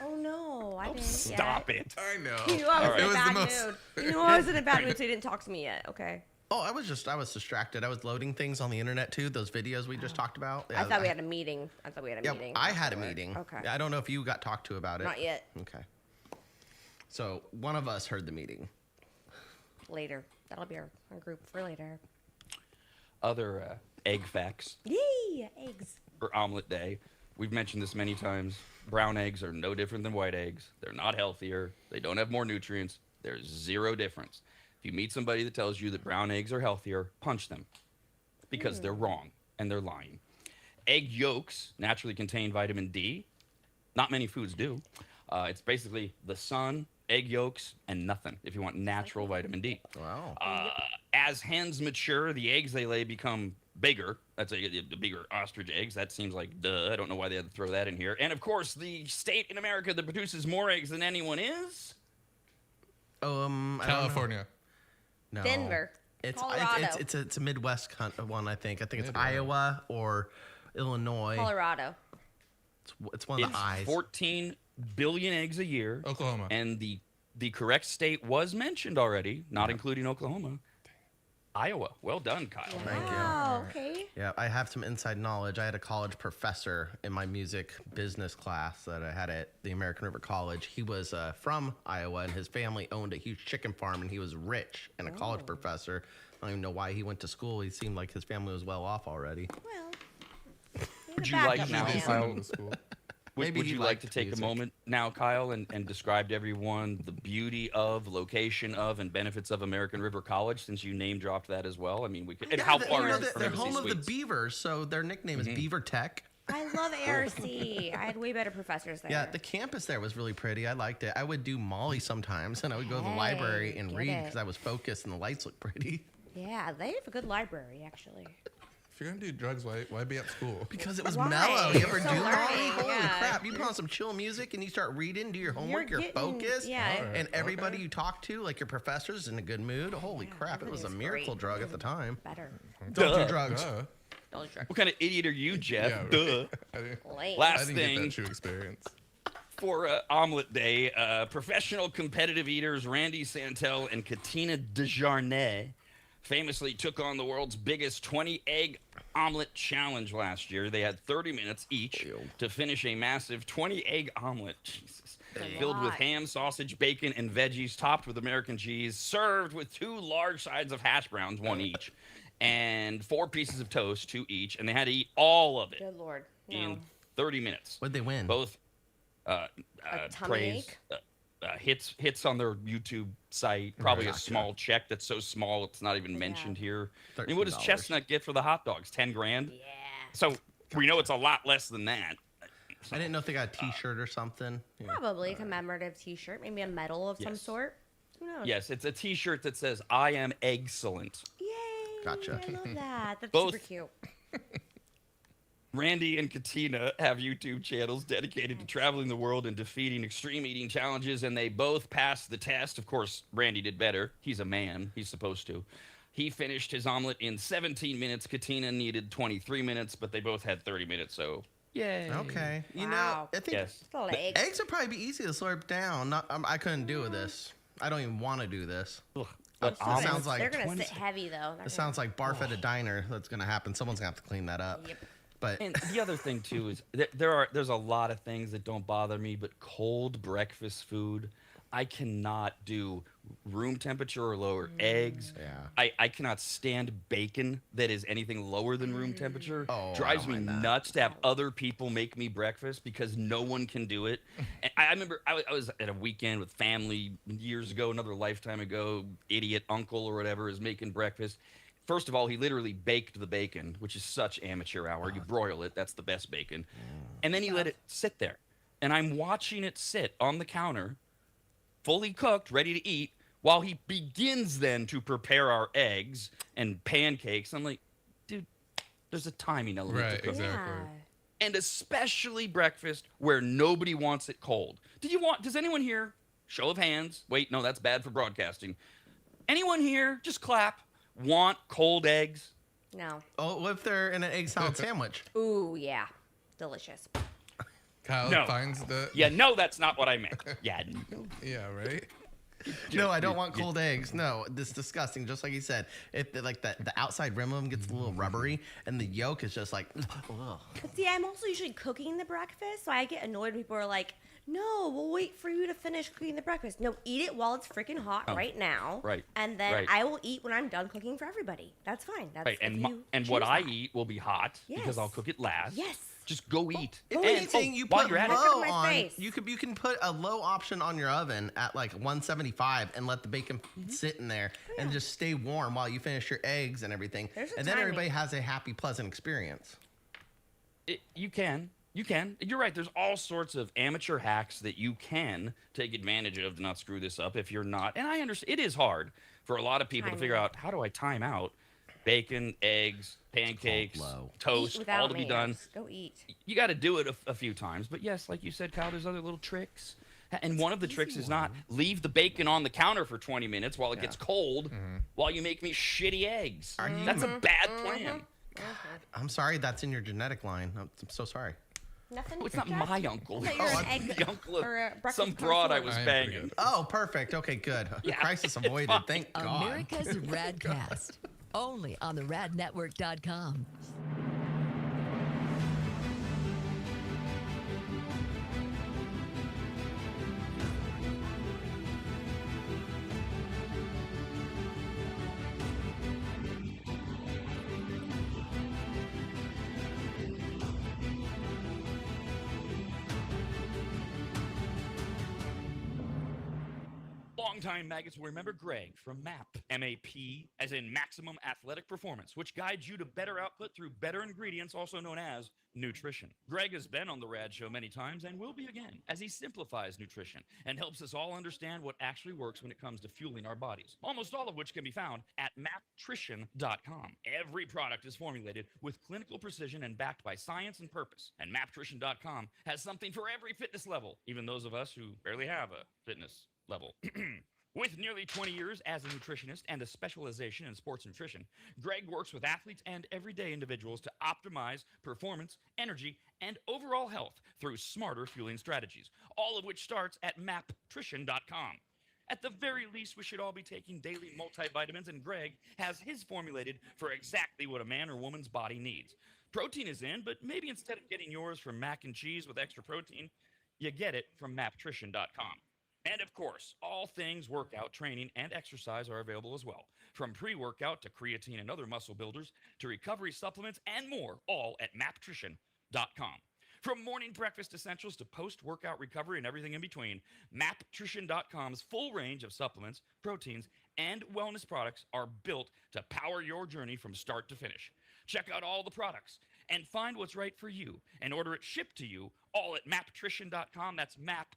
Oh no, I didn't. Stop yet. it. I know. You knew I was It in a was the bad most. mood. You knew I was in a bad mood, so you didn't talk to me yet. Okay. Oh, I was distracted. I was loading things on the internet too. Those videos we just talked about. I thought we had a meeting. I thought we had a Yeah, meeting. I had a afterward. meeting. Okay. Yeah, I don't know if you got talked to about it. Not yet. Okay. So one of us heard the meeting. Later. That'll be our group for later. Other egg facts Yay! Eggs. for omelet day. We've mentioned this many times. Brown eggs are no different than white eggs. They're not healthier. They don't have more nutrients. There's zero difference. If you meet somebody that tells you that brown eggs are healthier, punch them because they're wrong and they're lying. Egg yolks naturally contain vitamin D. Not many foods do. It's basically the sun, egg yolks, and nothing if you want natural vitamin D. Wow. As hens mature, the eggs they lay become bigger. That's the bigger ostrich eggs. That seems like duh. I don't know why they had to throw that in here. And of course, the state in America that produces more eggs than anyone is. I don't know. California. No. Denver. Colorado. It's a Midwest one. I think it's Iowa or Illinois. Colorado. It's one of the eyes. 14 billion eggs a year. Oklahoma. And the correct state was mentioned already, not including Oklahoma. Iowa. Well done, Kyle. Thank you. Wow. Okay. Yeah, I have some inside knowledge. I had a college professor in my music business class that I had at the American River College. He was from Iowa, and his family owned a huge chicken farm, and he was rich and a college professor. I don't even know why he went to school. He seemed like his family was well off already. Well. Would you like now, They Kyle? send them to school. Maybe Would he you like liked to take music. a moment now, Kyle, and describe to everyone the beauty of, location of, and benefits of American River College, since you name dropped that as well? I mean, we could. And how far is it from they're Embassy home of the Suites? Beavers, so their nickname is Beaver Tech. I love ARC. I had way better professors there. Yeah, the campus there was really pretty. I liked it. I would do Molly sometimes, and I would go to the library and get read it. because I was focused and the lights looked pretty. Yeah, they have a good library, actually. If you're gonna do drugs, why be at school? Because it was Why? mellow. You ever So do Molly? learning, Holy yeah. crap. You put on some chill music and you start reading, do your homework, you're getting- focused. yeah. All right. And everybody you talk to, like your professors, in a good mood. Holy crap, it was a everything was miracle great. drug at the time. Better. Don't Duh. do drugs. Don't drink. What kind of idiot are you, Jeff? Yeah, right. Duh. I didn't, Lame. I Last didn't get thing that true experience. for Omelet Day, professional competitive eaters Randy Santel and Katina Desjarnais famously took on the world's biggest 20-egg omelet challenge last year. They had 30 minutes each to finish a massive 20-egg omelet. Jesus. Filled with lot. ham, sausage, bacon, and veggies, topped with American cheese, served with 2 large sides of hash browns, 1 each, and 4 pieces of toast, 2 each, and they had to eat all of it Good Lord. in No. 30 minutes. What'd they win? Both tummy praise, hits on their YouTube site, probably a Gotcha. small check that's so small it's not even mentioned here. I mean, what does $13. Chestnut get for the hot dogs? 10 grand? Yeah. So we know it's a lot less than that. I didn't know if they got a T-shirt or something. Yeah. Probably a commemorative T-shirt, maybe a medal of some Yes. sort. Who knows? Yes, it's a T-shirt that says "I am excellent." Yay! Gotcha. I love that. That's Both- super cute. Randy and Katina have YouTube channels dedicated to traveling the world and defeating extreme eating challenges, and they both passed the test. Of course, Randy did better. He's a man. He's supposed to. He finished his omelet in 17 minutes. Katina needed 23 minutes, but they both had 30 minutes, so yay. Okay. You know, Wow. I think Yes. Still the eggs. eggs would probably be easy to slurp down. I couldn't do this. I don't even want to do this. But That omelets- sounds like They're gonna 20 sit heavy though. It sounds like barf at a diner. That's gonna happen. Someone's gonna have to clean that up. Yep. But And the other thing too is there's a lot of things that don't bother me, but cold breakfast food, I cannot do room temperature or lower eggs. Yeah. I cannot stand bacon that is anything lower than room temperature. Oh, I Drives don't me mind that. nuts to have other people make me breakfast because no one can do it. And I remember I was at a weekend with family years ago, another lifetime ago, idiot uncle or whatever is making breakfast. First of all, he literally baked the bacon, which is such amateur hour. You broil it, that's the best bacon. And then he let it sit there. And I'm watching it sit on the counter, fully cooked, ready to eat, while he begins then to prepare our eggs and pancakes. I'm like, dude, there's a timing element Right, to cooking. exactly. Yeah. And especially breakfast where nobody wants it cold. Does anyone here, show of hands, wait, no, that's bad for broadcasting. Anyone here, just clap, want cold eggs? No. oh, what if they're in an egg salad sandwich? Ooh, yeah. Delicious. Kyle No. finds the Yeah, no, that's not what I meant. Yeah, yeah, right. No, I don't want cold eggs. No, this is disgusting. Just like he said, if the outside rim of them gets a little rubbery and the yolk is just like, ugh. But see, I'm also usually cooking the breakfast, so I get annoyed when people are like, no, we'll wait for you to finish cooking the breakfast. No, eat it while it's freaking hot right now. right, And then right. I will eat when I'm done cooking for everybody. That's fine. That's right. if And you and what choose I that. eat will be hot because Yes. I'll cook it last. Yes. Just go eat. If And, anything, you while put you're at it, low my on. face. You can put a low option on your oven at like 175 and let the bacon sit in there and just stay warm while you finish your eggs and everything. There's a And then timing. everybody has a happy, pleasant experience. You can. You're right. There's all sorts of amateur hacks that you can take advantage of to not screw this up if you're not. And I understand it is hard for a lot of people to figure Timing. out how do I time out bacon, eggs, pancakes, low. Eat toast, without all to be me. done. Just go eat. You got to do it a few times. But yes, like you said, Kyle, there's other little tricks. And one of the tricks is not leave the bacon on the counter for 20 minutes while it gets cold while you make me shitty eggs. That's a bad plan. I'm sorry, that's in your genetic line. I'm so sorry. Nothing. Oh, it's not Jeff? my uncle. I thought you were an It's egg the uncle or a of breakfast some broad I connoisseur. was I am pretty banging. good. Oh, perfect. Okay, good. Yeah, Crisis it's avoided. fine. Thank God. America's RAD Cast. only on the radnetwork.com. Longtime maggots will remember Greg from MAP, M-A-P, as in Maximum Athletic Performance, which guides you to better output through better ingredients, also known as nutrition. Greg has been on the RAD show many times and will be again, as he simplifies nutrition and helps us all understand what actually works when it comes to fueling our bodies, almost all of which can be found at maptrition.com. Every product is formulated with clinical precision and backed by science and purpose, and maptrition.com has something for every fitness level, even those of us who barely have a fitness level. With nearly 20 years as a nutritionist and a specialization in sports nutrition, Greg works with athletes and everyday individuals to optimize performance, energy, and overall health through smarter fueling strategies, all of which starts at maptrition.com. At the very least, we should all be taking daily multivitamins, and Greg has his formulated for exactly what a man or woman's body needs. Protein is in, but maybe instead of getting yours from mac and cheese with extra protein, you get it from maptrition.com. And of course, all things workout, training, and exercise are available as well. From pre-workout to creatine and other muscle builders to recovery supplements and more, all at maptrition.com. From morning breakfast essentials to post-workout recovery and everything in between, maptrition.com's full range of supplements, proteins, and wellness products are built to power your journey from start to finish. Check out all the products and find what's right for you and order it shipped to you all at maptrition.com. That's maptrition.com.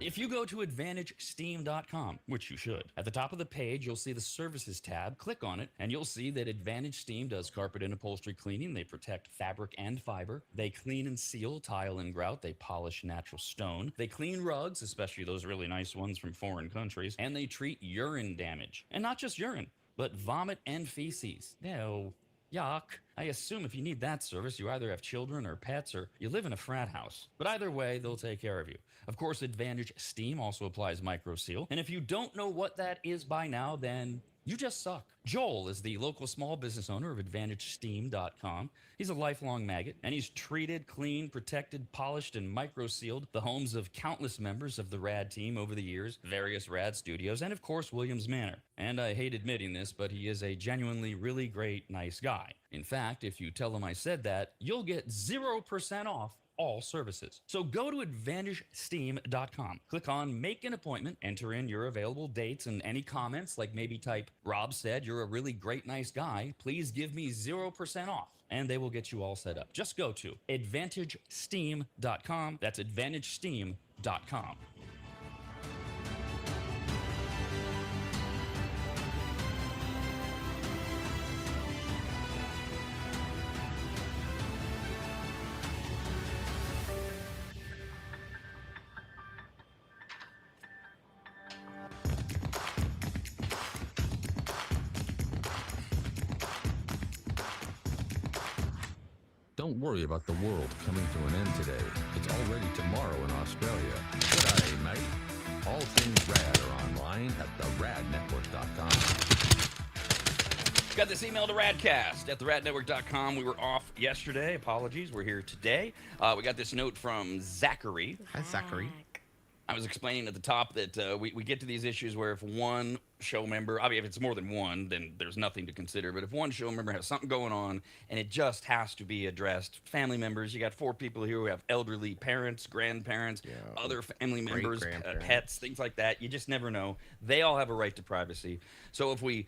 If you go to AdvantageSteam.com, which you should, at the top of the page, you'll see the Services tab. Click on it, and you'll see that Advantage Steam does carpet and upholstery cleaning. They protect fabric and fiber. They clean and seal tile and grout. They polish natural stone. They clean rugs, especially those really nice ones from foreign countries. And they treat urine damage. And not just urine, but vomit and feces. No. Yuck. I assume if you need that service, you either have children or pets or you live in a frat house. But either way, they'll take care of you. Of course, Advantage Steam also applies MicroSeal. And if you don't know what that is by now, then you just suck. Joel is the local small business owner of AdvantageSteam.com. He's a lifelong maggot, and he's treated, cleaned, protected, polished, and micro-sealed the homes of countless members of the RAD team over the years, various RAD studios, and of course, Williams Manor. And I hate admitting this, but he is a genuinely really great, nice guy. In fact, if you tell him I said that, you'll get 0% off all services. So go to AdvantageSteam.com. Click on Make an Appointment, enter in your available dates and any comments, like maybe type, Rob said you're a really great, nice guy. Please give me 0% off. And they will get you all set up. Just go to AdvantageSteam.com. That's AdvantageSteam.com. Don't worry about the world coming to an end today. It's already tomorrow in Australia. G'day, mate. All things RAD are online at theradnetwork.com. Got this email to RADcast at theradnetwork.com. We were off yesterday. Apologies. We're here today. We got this note from Zachary. Hi, Zachary. I was explaining at the top that we get to these issues where if one show member, I mean, if it's more than one, then there's nothing to consider. But if one show member has something going on and it just has to be addressed, family members, you got 4 people here who have elderly parents, grandparents, other family members, pets, things like that. You just never know. They all have a right to privacy. So if we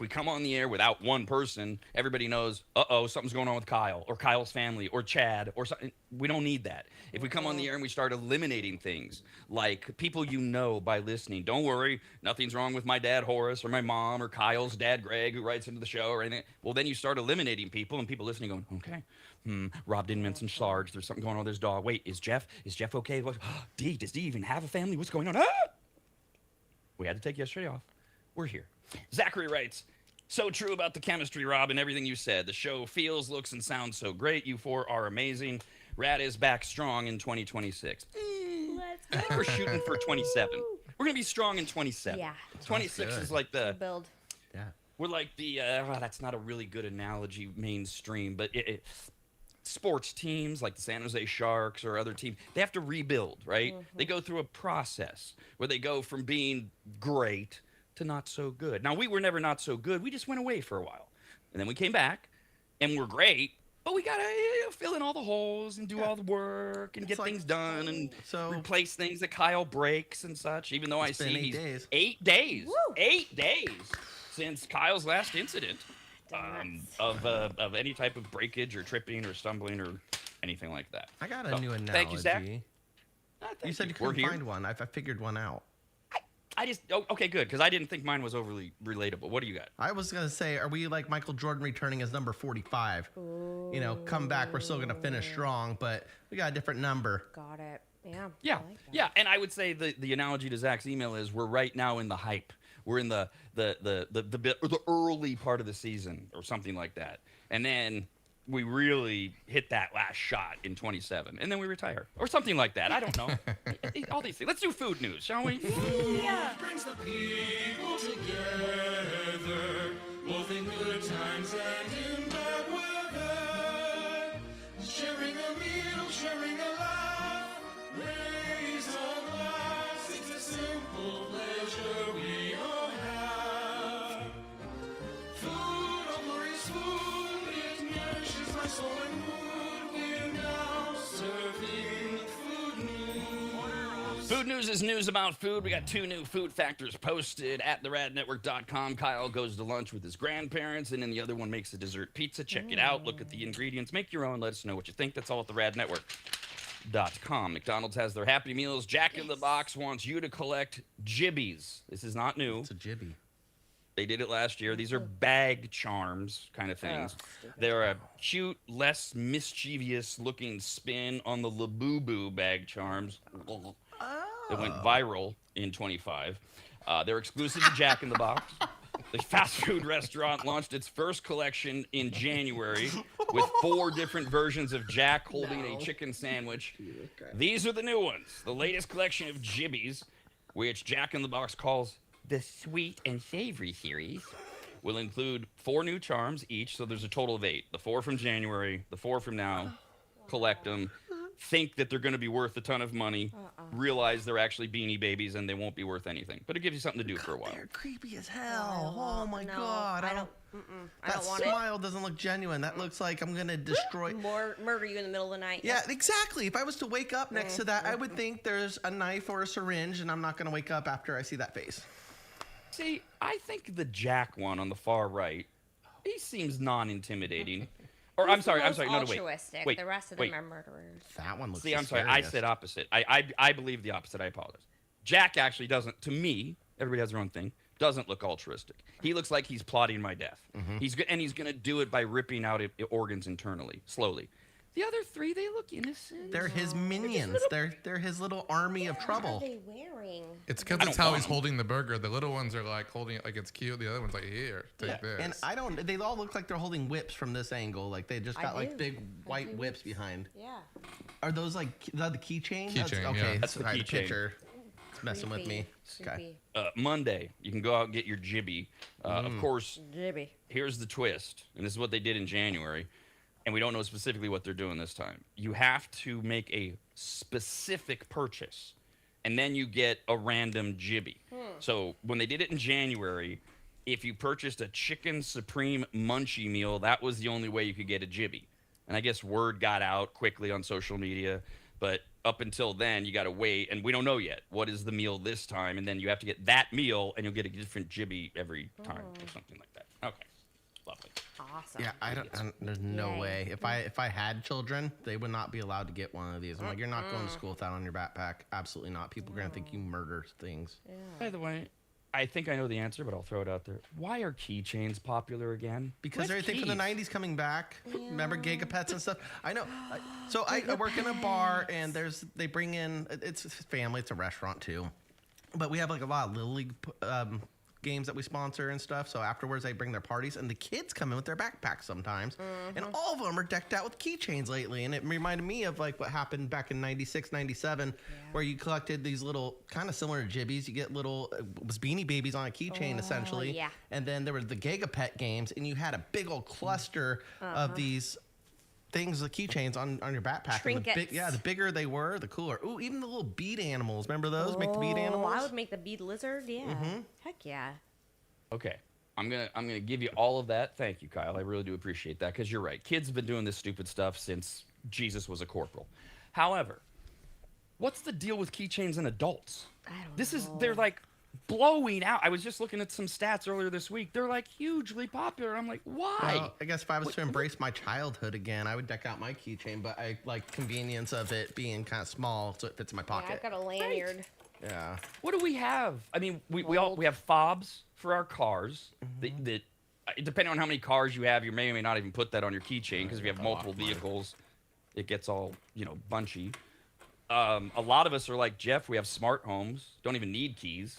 come on the air without one person, everybody knows, something's going on with Kyle or Kyle's family or Chad or something. We don't need that. If we come on the air and we start eliminating things like people you know by listening, don't worry, nothing's wrong with my dad Horace or my mom or Kyle's dad Greg who writes into the show or anything. Well, then you start eliminating people and people listening going, okay, Rob didn't mention Sarge. There's something going on with his dog. Wait, is Jeff okay? What? Does he even have a family? What's going on? We had to take yesterday off. We're here. Zachary writes, so true about the chemistry, Rob, and everything you said. The show feels, looks, and sounds so great. You four are amazing. RAD is back strong in 2026. Let's I think we're shooting for 27. We're going to be strong in 27. Yeah. 26 is like the... Build. Yeah. We're like the... that's not a really good analogy, mainstream, but sports teams like the San Jose Sharks or other teams, they have to rebuild, right? They go through a process where they go from being great to not so good. Now, we were never not so good. We just went away for a while. And then we came back, and we're great, but we got to fill in all the holes and do all the work and get things done and replace things that Kyle breaks and such, even though I see been 8 he's days. 8 days. Woo. 8 days since Kyle's last incident of any type of breakage or tripping or stumbling or anything like that. I got a new analogy. Thank you, Zach. You said you couldn't find one. I figured one out. Okay, good, because I didn't think mine was overly relatable. What do you got? I was going to say, are we like Michael Jordan returning as number 45? Ooh. You know, come back, we're still going to finish strong, but we got a different number. Got it. Yeah. Yeah, I like that. yeah, and I would say the analogy to Zach's email is we're right now in the hype. We're in the early part of the season or something like that, and then we really hit that last shot in 27, and then we retire or something like that. I don't know. All these things. Let's do food news, shall we? Yeah. Brings the people together, both in good times and in bad weather. Sharing a meal, sharing a laugh, raise a glass. It's a simple pleasure we all have. Food, oh glorious food, it nourishes my soul and mood. We're now serving food news. Food news is news about food. We got 2 new food factors posted at theradnetwork.com. Kyle goes to lunch with his grandparents, and then the other one makes a dessert pizza. Check it out. Look at the ingredients. Make your own. Let us know what you think. That's all at theradnetwork.com. McDonald's has their Happy Meals. Jack in the Box wants you to collect jibbies. This is not new. It's a jibby. They did it last year. These are bag charms kind of things. They're a cute, less mischievous-looking spin on the Labubu bag charms. That went viral in 25. They're exclusive to Jack in the Box. The fast food restaurant launched its first collection in January with 4 different versions of Jack holding a chicken sandwich. These are the new ones. The latest collection of jibbies, which Jack in the Box calls the Sweet and Savory series, will include 4 new charms each, so there's a total of 8. The 4 from January, the 4 from now. Collect them. Think that they're going to be worth a ton of money. Realize they're actually Beanie Babies and they won't be worth anything. But it gives you something to do for a while. They're creepy as hell. Oh my God. I don't That want smile doesn't look genuine. That looks like I'm going to destroy. murder you in the middle of the night. Yeah, exactly. If I was to wake up next to that, I would think there's a knife or a syringe, and I'm not going to wake up after I see that face. See, I think the Jack one on the far right, he seems non-intimidating. Or I'm sorry, no, wait. Altruistic. Wait, the rest of wait. them are murderers. That one looks See, I'm sorry, I said opposite. I believe the opposite. I apologize. Jack actually doesn't, to me, everybody has their own thing, doesn't look altruistic. He looks like he's plotting my death. He's going to do it by ripping out organs internally, slowly. The other 3, they look innocent. They're his minions. They're his little army of trouble. What are they wearing? It's because it's how he's holding the burger. The little ones are like holding it like it's cute. The other one's like, here, take this. And they all look like they're holding whips from this angle. Like they just got like big white whips behind. Yeah. Are those like the keychain? Keychain, Okay, yeah. That's the all right, keychain. picture. It's messing with me. Okay. Monday, you can go out and get your jibby. Of course, Jibby. here's the twist, and this is what they did in January, and we don't know specifically what they're doing this time. You have to make a specific purchase, and then you get a random jibby. So when they did it in January, if you purchased a chicken supreme munchie meal, that was the only way you could get a jibby. And I guess word got out quickly on social media, but up until then, you got to wait, and we don't know yet what is the meal this time, and then you have to get that meal, and you'll get a different jibby every time or something like that. Okay, lovely. Awesome. Yeah, there's no way. If I had children, they would not be allowed to get one of these. I'm like, you're not going to school with that on your backpack. Absolutely not. People are going to think you murder things. By the way, I think I know the answer, but I'll throw it out there. Why are keychains popular again? Because Where's everything from the keys? 90s coming back. Remember Gigapets and stuff? I know. So I work in a bar, and they bring in, it's family, it's a restaurant too. But we have like a lot of Little League games that we sponsor and stuff. So afterwards, they bring their parties, and the kids come in with their backpacks sometimes. And all of them are decked out with keychains lately. And it reminded me of like what happened back in 96, 97, where you collected these little kind of similar to Jibbies. You get little, it was Beanie Babies on a keychain essentially. Yeah. And then there were the Gigapet games, and you had a big old cluster of these things, the keychains on your backpack. Trinkets. And the bigger they were, the cooler. Ooh, even the little bead animals. Remember those? Make the bead Oh, animals. I would make the bead lizard. Yeah. Heck yeah. Okay. I'm gonna give you all of that. Thank you, Kyle. I really do appreciate that, because you're right. Kids have been doing this stupid stuff since Jesus was a corporal. However, what's the deal with keychains and adults? I don't know. They're like blowing out. I was just looking at some stats earlier this week. They're like hugely popular. I'm like, why? Well, I guess if I was to embrace my childhood again, I would deck out my keychain, but I like convenience of it being kind of small so it fits in my Yeah, pocket. I've got a lanyard. Yeah. What do we have? I mean, we have fobs for our cars. That depending on how many cars you have, you may or may not even put that on your keychain, because if you have multiple vehicles, it gets all bunchy. A lot of us are like Jeff. We have smart homes. Don't even need keys.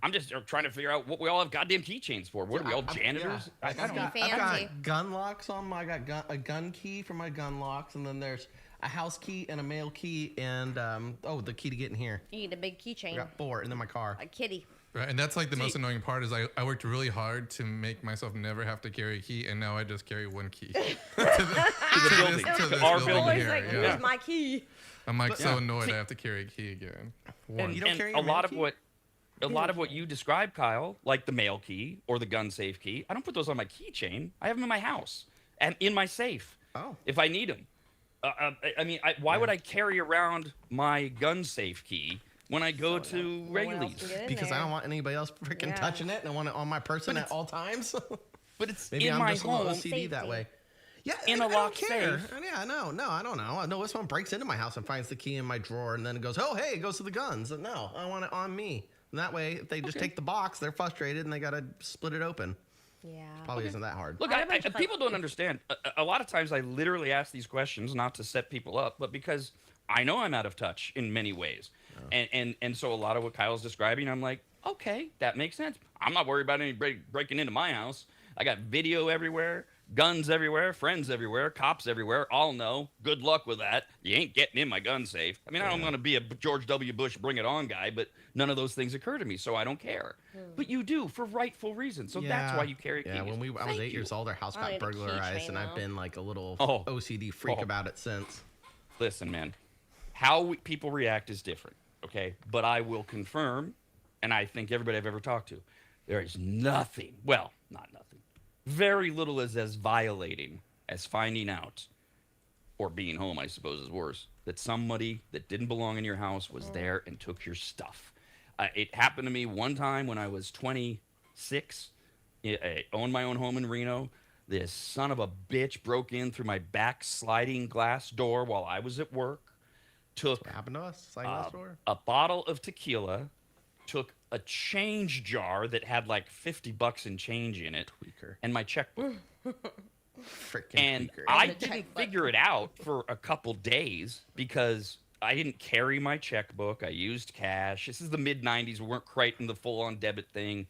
I'm just trying to figure out what we all have goddamn keychains for. What are we all janitors? I've I don't know. got gun locks on my. I got a gun key for my gun locks, and then there's a house key and a mail key, and the key to get in here. You need a big keychain. I got 4, and then my car. A kitty. Right, and that's like the most annoying part is I worked really hard to make myself never have to carry a key, and now I just carry one key. To the building. to Our this building. Always here. like, Yeah. here's my key. I'm like so yeah. annoyed I have to carry a key again. And, You don't and carry a your mail lot of key? what you described, Kyle, like the mail key or the gun safe key, I don't put those on my keychain. I have them in my house and in my safe. Oh. If I need them. Why would I carry around my gun safe key when I go to No one else Regular's? can get in Because there. I don't want anybody else freaking Yeah. touching it, and I want it on my person at all times. But it's Maybe in I'm my just a little home. OCD that Safety. way. Yeah, In I a don't locked care. safe. Yeah, no, I don't know. No, if someone breaks into my house and finds the key in my drawer, and then it goes, oh, hey, it goes to the guns. No, I want it on me. And that way, if they just take the box, they're frustrated, and they got to split it open. Yeah. Probably isn't that hard. Look, I have a bunch of, people don't understand. A lot of times I literally ask these questions not to set people up, but because I know I'm out of touch in many ways. And so a lot of what Kyle's describing, I'm like, okay, that makes sense. I'm not worried about anybody breaking into my house. I got video everywhere, guns everywhere, friends everywhere, cops everywhere. All know. Good luck with that. You ain't getting in my gun safe. I mean, I don't want to be a George W. Bush bring it on guy, but none of those things occur to me, so I don't care. But you do for rightful reasons. So that's why you carry keys. Yeah, when I was Thank 8 you. years old, our house I got need a burglarized, keychain, and I've though. been like a little Oh. OCD freak Oh. about it since. Listen, man, how people react is different, okay? But I will confirm, and I think everybody I've ever talked to, there is nothing, well, not nothing, very little is as violating as finding out, or being home, I suppose is worse, that somebody that didn't belong in your house was there and took your stuff. It happened to me one time when I was 26. I owned my own home in Reno. This son of a bitch broke in through my back sliding glass door while I was at work, took What happened to us? Sliding glass door? a bottle of tequila, took a change jar that had like $50 in change in it, Tweaker. and my checkbook. Freaking And tweaker. I the didn't checkbook. figure it out for a couple days because I didn't carry my checkbook. I used cash. This is the mid 90s. We weren't quite in the full on debit thing.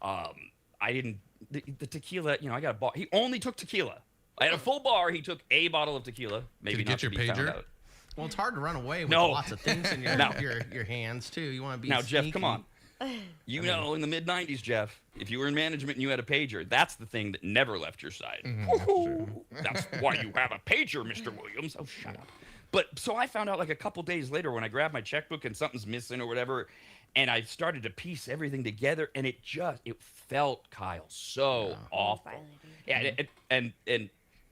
I didn't, the tequila, I got a bar. He only took tequila. I had a full bar. He took a bottle of tequila. Maybe you not get to your be found pager? out. Well, it's hard to run away with No. lots of things in your, No. your hands, too. You want to be Now, Jeff, sneaky. come on. You know, in the mid 90s, Jeff, if you were in management and you had a pager, that's the thing that never left your side. That's why you have a pager, Mr. Williams. Oh, shut up. But so I found out like a couple days later when I grabbed my checkbook and something's missing or whatever, and I started to piece everything together, and it felt, Kyle, so awful. Yeah, and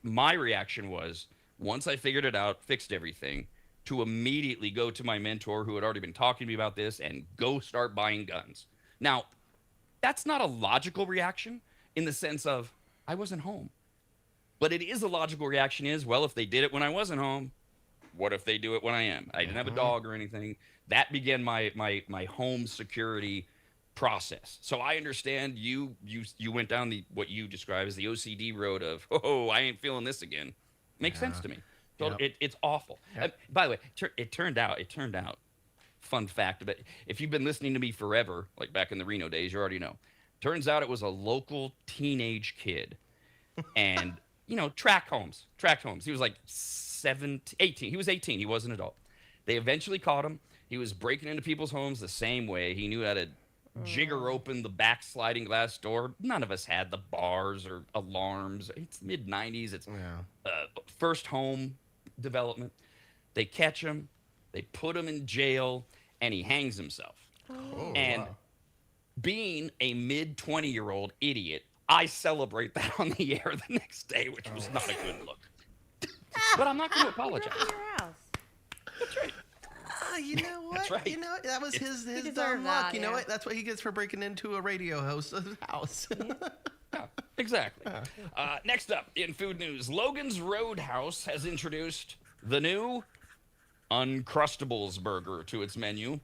my reaction was, once I figured it out, fixed everything, to immediately go to my mentor who had already been talking to me about this and go start buying guns. Now, that's not a logical reaction in the sense of I wasn't home. But it is a logical reaction is, well, if they did it when I wasn't home, what if they do it when I am? I didn't have a dog or anything. That began my home security process. So I understand you went down what you describe as the OCD road of, oh, I ain't feeling this again. Makes sense to me. So Yep. it's awful. Yep. By the way, it turned out fun fact, but if you've been listening to me forever, like back in the Reno days, you already know. Turns out it was a local teenage kid. And, tract homes. He was like 18. He was 18. He was an adult. They eventually caught him. He was breaking into people's homes the same way. He knew how to jigger open the back sliding glass door. None of us had the bars or alarms. It's mid-90s. It's first home development. They catch him. They put him in jail, and he hangs himself. Being a mid-20-year-old idiot, I celebrate that on the air the next day, which was not a good look. But I'm not going to apologize. Your house. That's right. You know what? That's right. That was his deserved dumb luck. that, You know yeah. what? That's what he gets for breaking into a radio host's house. Yeah, exactly. Next up in food news, Logan's Roadhouse has introduced the new Uncrustables burger to its menu.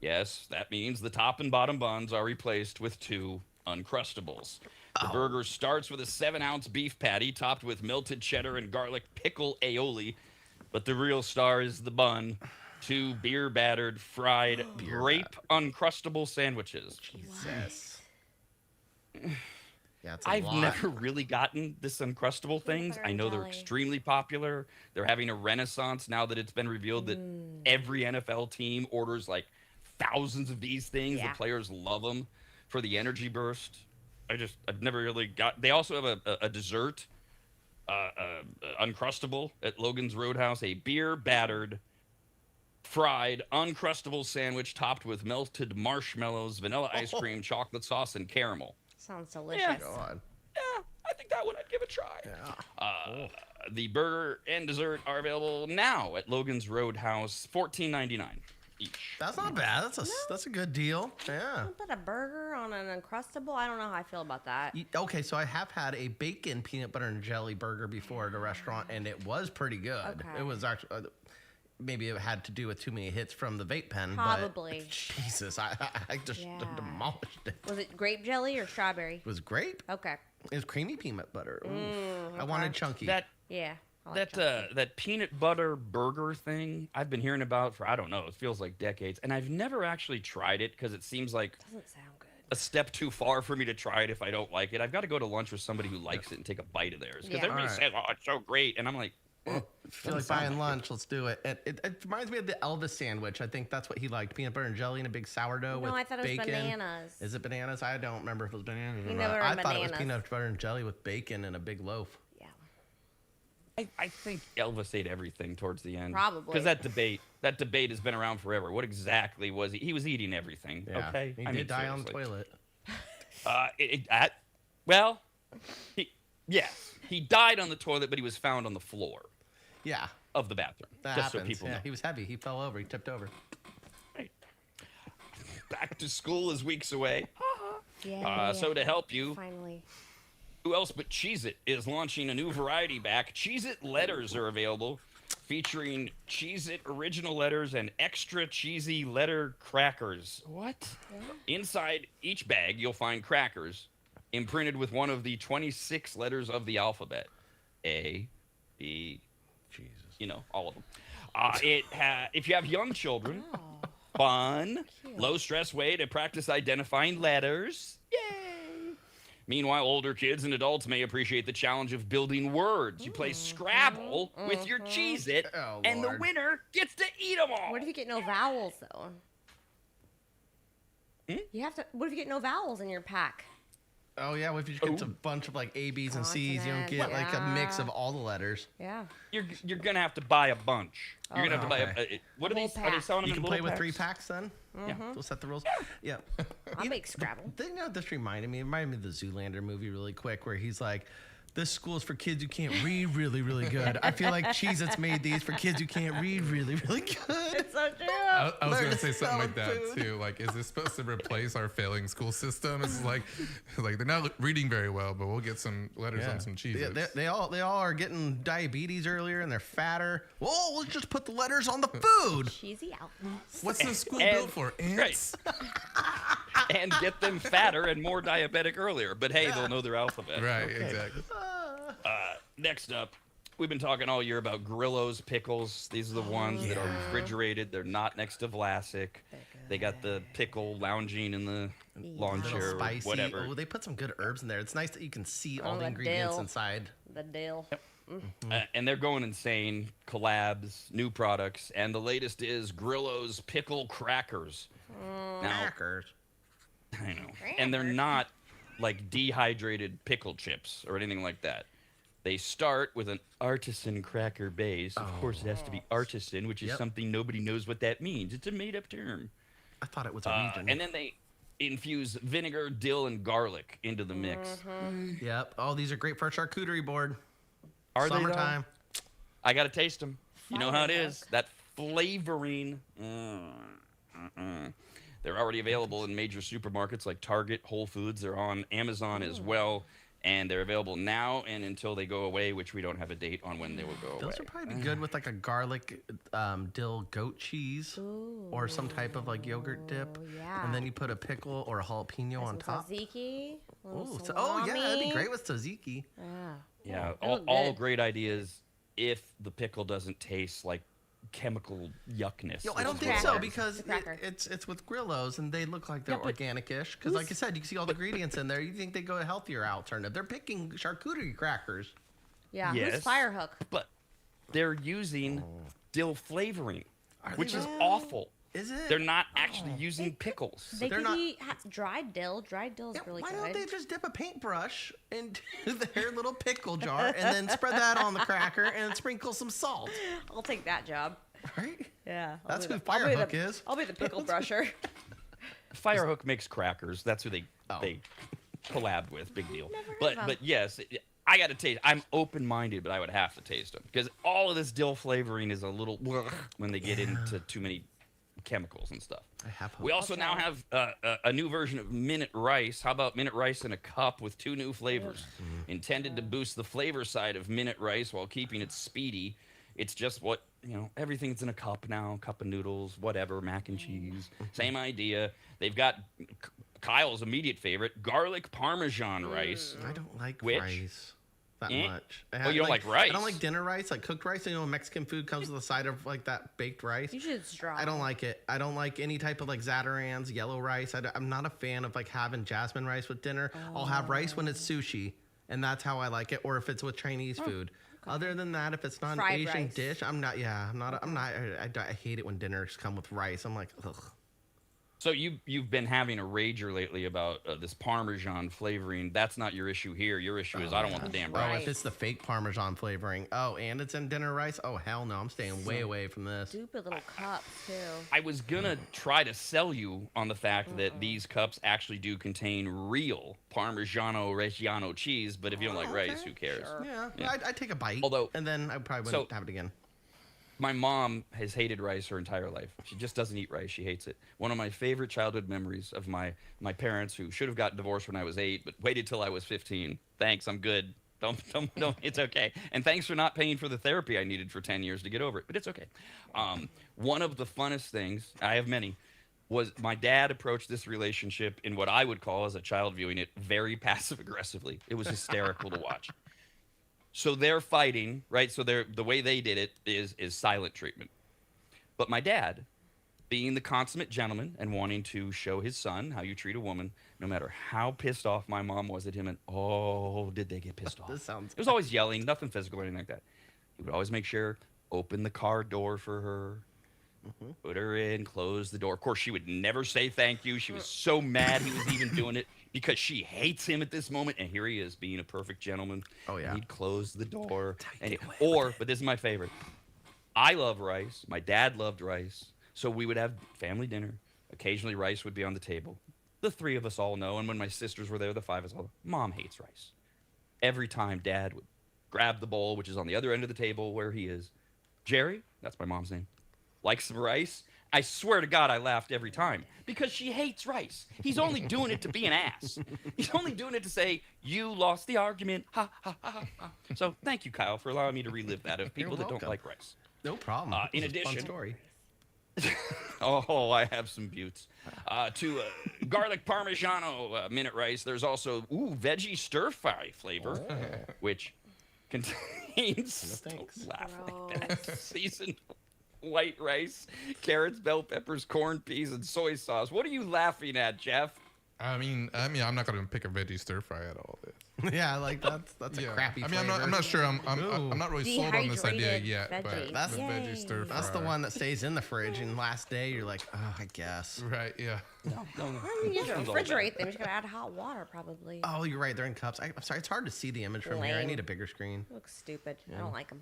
Yes, that means the top and bottom buns are replaced with 2 Uncrustables. The burger starts with a 7-ounce beef patty topped with melted cheddar and garlic pickle aioli, but the real star is the bun. 2 beer-battered, fried, grape Uncrustable sandwiches. Jesus. Yeah, it's a I've lot. never really gotten this Uncrustable things. butter I and know they're jelly. extremely popular. They're having a renaissance now that it's been revealed that every NFL team orders like thousands of these things. Yeah. The players love them for the energy burst. I've never really got. They also have a dessert, Uncrustable at Logan's Roadhouse, a beer-battered, fried Uncrustable sandwich topped with melted marshmallows, vanilla ice cream, chocolate sauce, and caramel. Sounds delicious. God. Yeah, I think that one I'd give a try. The burger and dessert are available now at Logan's Roadhouse, $14.99 each. That's not bad. That's a good deal. Yeah. Don't put a burger on an Uncrustable. I don't know how I feel about that. Okay, so I have had a bacon peanut butter and jelly burger before at a restaurant, and it was pretty good. Okay. It was actually maybe it had to do with too many hits from the vape pen. Probably. But Jesus, I just Yeah. demolished it. Was it grape jelly or strawberry? It was grape. Okay. It was creamy peanut butter. Ooh. I wanted chunky. Yeah. I like That peanut butter burger thing I've been hearing about for, I don't know, it feels like decades, and I've never actually tried it because it seems like doesn't sound good. a step too far for me to try it if I don't like it. I've got to go to lunch with somebody who likes it and take a bite of theirs because Yeah. everybody Alright. says, "Oh, it's so great," and I'm like, I feel like buying lunch. Let's do it. It reminds me of the Elvis sandwich. I think that's what he liked: peanut butter and jelly and a big sourdough with No, I thought it was bacon. bananas. Is it bananas? I don't remember if it was bananas or You not. never I read thought it was bananas. peanut butter and jelly with bacon and a big loaf. Yeah. I think Elvis ate everything towards the end. Probably. Because that debate has been around forever. What exactly was he? He was eating everything. Yeah. Okay. He did die on the toilet. Yes, he died on the toilet, but he was found on the floor Yeah. of the bathroom. That just happens. so people yeah, know. he was heavy. He fell over. He tipped over. Back to school is weeks away. Yeah. So to help you, Finally. who else but Cheez-It is launching a new variety pack. Cheez-It letters are available, featuring Cheez-It original letters and extra cheesy letter crackers. What? Inside each bag, you'll find crackers imprinted with one of the 26 letters of the alphabet. A, B, Jesus. All of them. If you have young children, fun, low-stress way to practice identifying letters. Yay! Meanwhile, older kids and adults may appreciate the challenge of building words. You play Scrabble with your Cheez-It, Oh, and the Lord. winner gets to eat them all. What if you get no vowels, though? You have to. What if you get no vowels in your pack? Oh yeah, what if you just get a bunch of like A, B's, and C's? You don't get Consonants, like a mix yeah. of all the letters. Yeah. You're gonna have to buy a bunch. You're gonna have to buy okay. what are Whole these? Are they pack. selling them You in can play little with 3 packs? packs then. Yeah. We'll set the rules. Yeah. I'll make Scrabble. You know what this reminded me? It reminded me of the Zoolander movie really quick, where he's like, "This school is for kids who can't read really, really good." I feel like Cheez-Its made these for kids who can't read really, really good. It's so true. I was Learn gonna to say something like spell that food. too. Like, is this supposed to replace our failing school system? It's like they're not reading very well, but we'll get some letters on some cheese. Yeah, they all are getting diabetes earlier and they're fatter. Well, let's just put the letters on the food. Cheesy alphabets. What's the school And- built for? Ants? And get them fatter and more diabetic earlier. But hey, they'll know their alphabet. Right, exactly. Next up, We've been talking all year about Grillo's pickles. These are the ones that are refrigerated. They're not next to Vlasic. They got the pickle lounging in the lawn Little chair or spicy. whatever. Oh, they put some good herbs in there. It's nice that you can see all Oh, the the ingredients dill. inside. The dill. And they're going insane. Collabs, new products, and the latest is Grillo's pickle crackers. Now, Crackers. I know, and they're not like dehydrated pickle chips or anything like that. They start with an artisan cracker base. Of course, it has to be artisan, which is Yep. something nobody knows what that means. It's a made-up term. I thought it was a region. And then they infuse vinegar, dill, and garlic into the mix. Yep. Oh, these are great for a charcuterie board. Are they, though? Summertime. I gotta taste them. You know how it Fire is. That flavoring. They're already available in major supermarkets like Target, Whole Foods. They're on Amazon as well. And they're available now and until they go away, which we don't have a date on when they will go away. Those would probably be good with like a garlic dill goat cheese or some type of like yogurt dip. yeah. And then you put a pickle or a jalapeno on Some top. tzatziki. Oh, yeah, that'd be great with tzatziki. Yeah, They all, look all good. great ideas if the pickle doesn't taste like chemical yuckness. Yo, I don't It's a think so cracker. because It's a cracker. it's with Grillos and they look like they're Yeah, but organic-ish. Because like I said, you can see all the ingredients in there. You think they go a healthier alternative. They're picking charcuterie crackers. Yeah. Yes. Who's Firehook? But they're using dill flavoring, Are they which is really? awful. Is it? They're not actually using pickles. They they're could not- be dried dill. Dried dill is Yeah, really why good. don't they just dip a paintbrush into their little pickle jar and then spread that on the cracker and sprinkle some salt? I'll take that job. Right? Yeah. That's I'll who be the- I'll be Firehook the- is. I'll be the pickle brusher. Firehook makes crackers. That's who they collabed with. Big deal. But yes, I got to taste. I'm open-minded, but I would have to taste them because all of this dill flavoring is a little when they get into too many chemicals and stuff. I have hope. We also now have a new version of minute rice. How about minute rice in a cup with 2 new flavors? Intended to boost the flavor side of minute rice while keeping it speedy. It's just what, everything's in a cup now. Cup of noodles, whatever, mac and cheese. Same idea. They've got Kyle's immediate favorite, garlic parmesan rice. I don't like Which? rice that Eh? much. Oh, you don't like rice? I don't like dinner rice, like cooked rice. Mexican food comes with a side of like that baked rice. Usually it's dry. I don't like it. I don't like any type of like Zatarans, yellow rice. I'm not a fan of like having jasmine rice with dinner. I'll have rice when it's sushi, and that's how I like it. Or if it's with Chinese food. Other than that, if it's not Fried an Asian rice. dish, I'm not. Yeah, I'm not. I hate it when dinners come with rice. I'm like, ugh. So you've been having a rager lately about this Parmesan flavoring. That's not your issue here. Your issue is I don't want the damn Oh, rice. if it's the fake Parmesan flavoring. Oh, and it's in dinner rice. Oh, hell no. I'm staying way away from this. Stupid little cups too. I was gonna try to sell you on the fact that these cups actually do contain real Parmigiano Reggiano cheese, but if you don't like rice, who cares? Yeah, I'd take a bite. Although- and then I probably wouldn't have it again. My mom has hated rice her entire life. She just doesn't eat rice. She hates it. One of my favorite childhood memories of my parents, who should have gotten divorced when I was 8, but waited till I was 15. Thanks, I'm good. Don't, it's okay. And thanks for not paying for the therapy I needed for 10 years to get over it, but it's okay. One of the funnest things, I have many, was my dad approached this relationship in what I would call, as a child viewing it, very passive-aggressively. It was hysterical to watch. So they're fighting, right? So the way they did it is silent treatment. But my dad, being the consummate gentleman and wanting to show his son how you treat a woman, no matter how pissed off my mom was at him, and did they get pissed off? This sounds. It was always yelling, nothing physical or anything like that. He would always make sure, open the car door for her, put her in, close the door. Of course, she would never say thank you. She was so mad he was even doing it because she hates him at this moment. And here he is being a perfect gentleman. Oh, yeah. And he'd close the door. But this is my favorite. I love rice. My dad loved rice. So we would have family dinner. Occasionally, rice would be on the table. The 3 of us all know. And when my sisters were there, the 5 of us all know. Mom hates rice. Every time Dad would grab the bowl, which is on the other end of the table where he is. Jerry, that's my mom's name, likes some rice. I swear to God, I laughed every time because she hates rice. He's only doing it to be an ass. He's only doing it to say, you lost the argument. Ha, ha, ha, ha, ha. So thank you, Kyle, for allowing me to relive that of people You're that don't welcome. like rice. No problem. In This is a fun addition- story. I have some buttes. To garlic parmigiano minute rice, there's also veggie stir fry flavor, which contains thanks. don't laugh like that. Seasoned white rice, carrots, bell peppers, corned peas, and soy sauce. What are you laughing at, Jeff? I mean, I'm not gonna pick a veggie stir fry at all. This. Yeah, like that's a crappy. I mean, flavor. I'm not sure. I'm Ooh. not really sold on this idea Dehydrated yet. But veggies. That's- the veggie stir fry. That's the one that stays in the fridge, and last day you're like, oh, I guess. Right. Yeah. No. I mean, you have to refrigerate them. You just gotta add hot water, probably. Oh, you're right. They're in cups. I'm sorry. It's hard to see the image from here. I Lame. need a bigger screen. Looks stupid. I don't like them.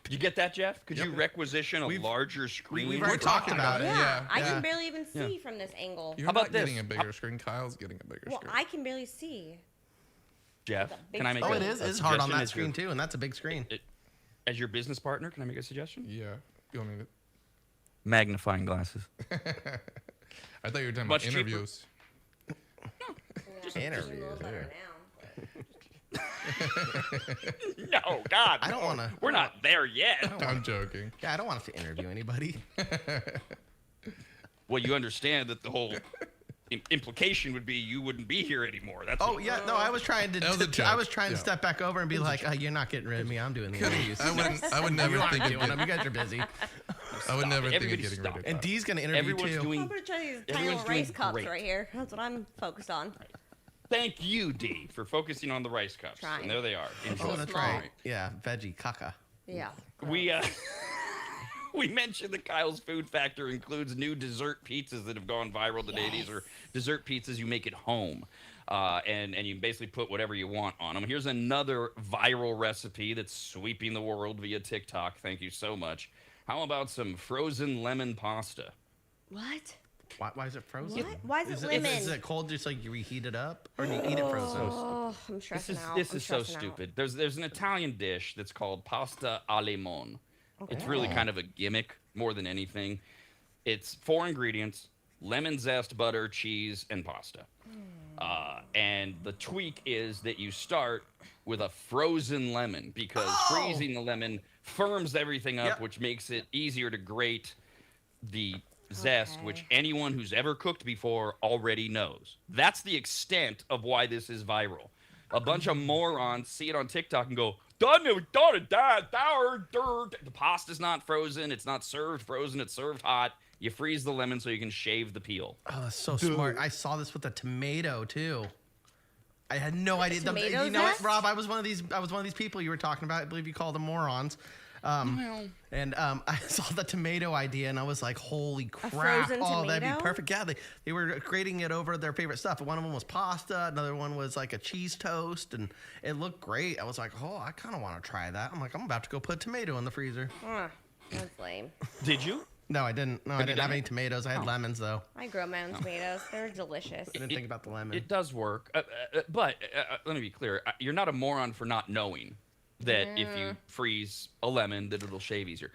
You get that, Jeff? Could you requisition a larger screen? we've already talked about it. Yeah, I yeah. can barely even see from this angle. You're How about not getting this? a bigger screen. Kyle's getting a bigger Well, screen. I can barely see. Jeff, big can I make Oh, a, it is. a It's hard on suggestion that as your- screen too, and that's a big screen. As your business partner, can I make a suggestion? Yeah. You want me to? Magnifying glasses. I thought you were talking Much about cheaper. interviews. Interviews. No, God, I don't no. want to. We're not there yet. I'm joking. Yeah, I don't want to interview anybody. Well, you understand that the whole implication would be you wouldn't be here anymore. That's Oh what- yeah, no, I was trying to. That was a joke. I was trying to Yeah. step back over and be like, you're not getting rid of me. I'm doing the interviews. I would never You aren't think of doing them. You getting, guys are busy. I would never think of Everybody getting rid stop. of And that. Dee's gonna interview Everyone's too. I'm doing. gonna try these tiny Everyone's little rice doing cups great. right here. That's what I'm focused on. Thank you, D, for focusing on the rice cups. Trying. And there they are. Enjoy. Oh, that's Small. right. Yeah, veggie caca. Yeah. We we mentioned that Kyle's Food Factor includes new dessert pizzas that have gone viral today. These are dessert pizzas you make at home. And you basically put whatever you want on them. Here's another viral recipe that's sweeping the world via TikTok. Thank you so much. How about some frozen lemon pasta? What? Why is it frozen? What? Why is it Is lemon? it cold just like you reheat it up, or do you eat it frozen? Oh, I'm stressing out. This I'm is so stressing out. stupid. There's an Italian dish that's called pasta al limone. It's really kind of a gimmick more than anything. It's 4 ingredients: lemon zest, butter, cheese, and pasta. And the tweak is that you start with a frozen lemon because freezing the lemon firms everything up, Yep. which makes it easier to grate the zest, which anyone who's ever cooked before already knows. That's the extent of why this is viral. A bunch of morons see it on TikTok and go, the pasta's not frozen, it's not served frozen, it's served hot. You freeze the lemon so you can shave the peel. Oh, that's so smart. I saw this with a tomato too. I had no idea. Tomato You know what, zest? Rob? I was one of these people you were talking about. I believe you called them morons. I saw the tomato idea and I was like, "Holy crap! frozen That'd tomato? be perfect." Yeah, they were grating it over their favorite stuff. One of them was pasta. Another one was like a cheese toast, and it looked great. I was like, "Oh, I kind of want to try that." I'm like, "I'm about to go put tomato in the freezer." That's lame. Did you? No, I didn't. No, I you didn't done have it? any tomatoes. I had lemons though. I grow my own tomatoes. They're delicious. I didn't think about the lemon. It does work. But let me be clear. You're not a moron for not knowing that if you freeze a lemon, that it'll shave easier.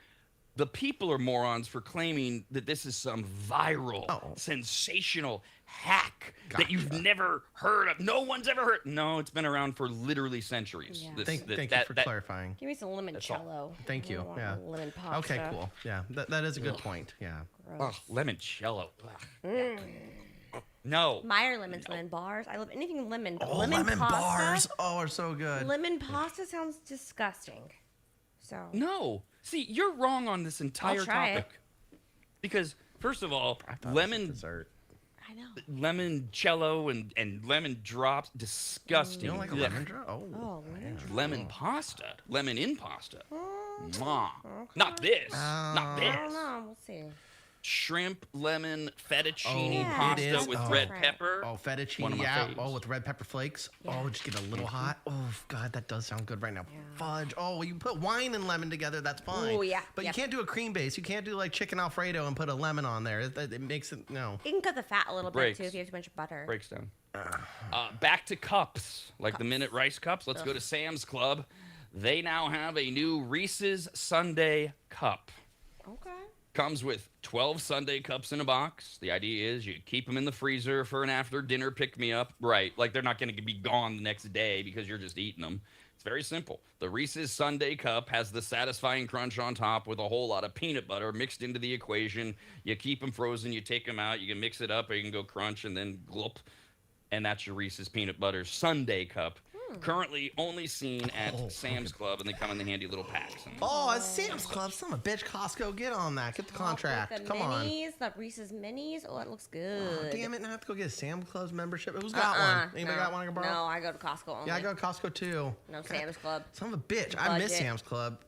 The people are morons for claiming that this is some viral, sensational hack that you've never heard of. No one's ever heard. No, it's been around for literally centuries. Yeah. This- Thank you for clarifying. Give me some limoncello. Thank you. I want Yeah. Lemon pasta. Okay, cool. Yeah, that is a good point. Yeah. Oh, limoncello. No. Meyer lemons, lemon bars. I love anything lemon. But Oh, lemon lemon pasta, bars. Oh, are so good. Lemon pasta sounds disgusting. So No. See, you're wrong on this entire try it. topic. Because, first of all, I thought it was lemon dessert. I know. limoncello and lemon drops, disgusting. You don't like a Ugh. lemon drop? Oh, Oh, lemon. Lemon pasta, lemon in pasta. Mwah. Not this. Not I don't this. know. We'll see. Shrimp, lemon, fettuccine Yeah. pasta It is. with Oh. red Right. pepper. Oh, One fettuccine, of my yeah. faves. Oh, with red pepper flakes. Oh, just get a little hot. Oh, God, that does sound good right now. Fudge. Oh, you put wine and lemon together, that's fine. Ooh, yeah. But Yep. you can't do a cream base. You can't do like chicken Alfredo and put a lemon on there. It makes it, no. You can cut the fat a little Breaks. bit too if you have too much butter. Breaks down. Back to cups, like the minute rice cups. Let's go to Sam's Club. They now have a new Reese's Sunday cup. Okay. Comes with 12 Sunday cups in a box. The idea is you keep them in the freezer for an after dinner pick-me-up. Right, like they're not going to be gone the next day because you're just eating them. It's very simple. The Reese's Sunday cup has the satisfying crunch on top with a whole lot of peanut butter mixed into the equation. You keep them frozen, you take them out, you can mix it up, or you can go crunch and then glop. And that's your Reese's Peanut Butter Sunday cup. Currently only seen at Sam's Club, and they come in the handy little packs. And Oh, it's Sam's Club. Son of a bitch, Costco, get on that. Get the contract. With the Come on. minis, the Reese's minis. Oh, it looks good. Oh, damn it, now I have to go get a Sam's Club membership. Who's got one? Anybody got one I can borrow? No, I go to Costco only. Yeah, I go to Costco too. No Sam's Club. Son of a bitch. I miss Budget. Sam's Club.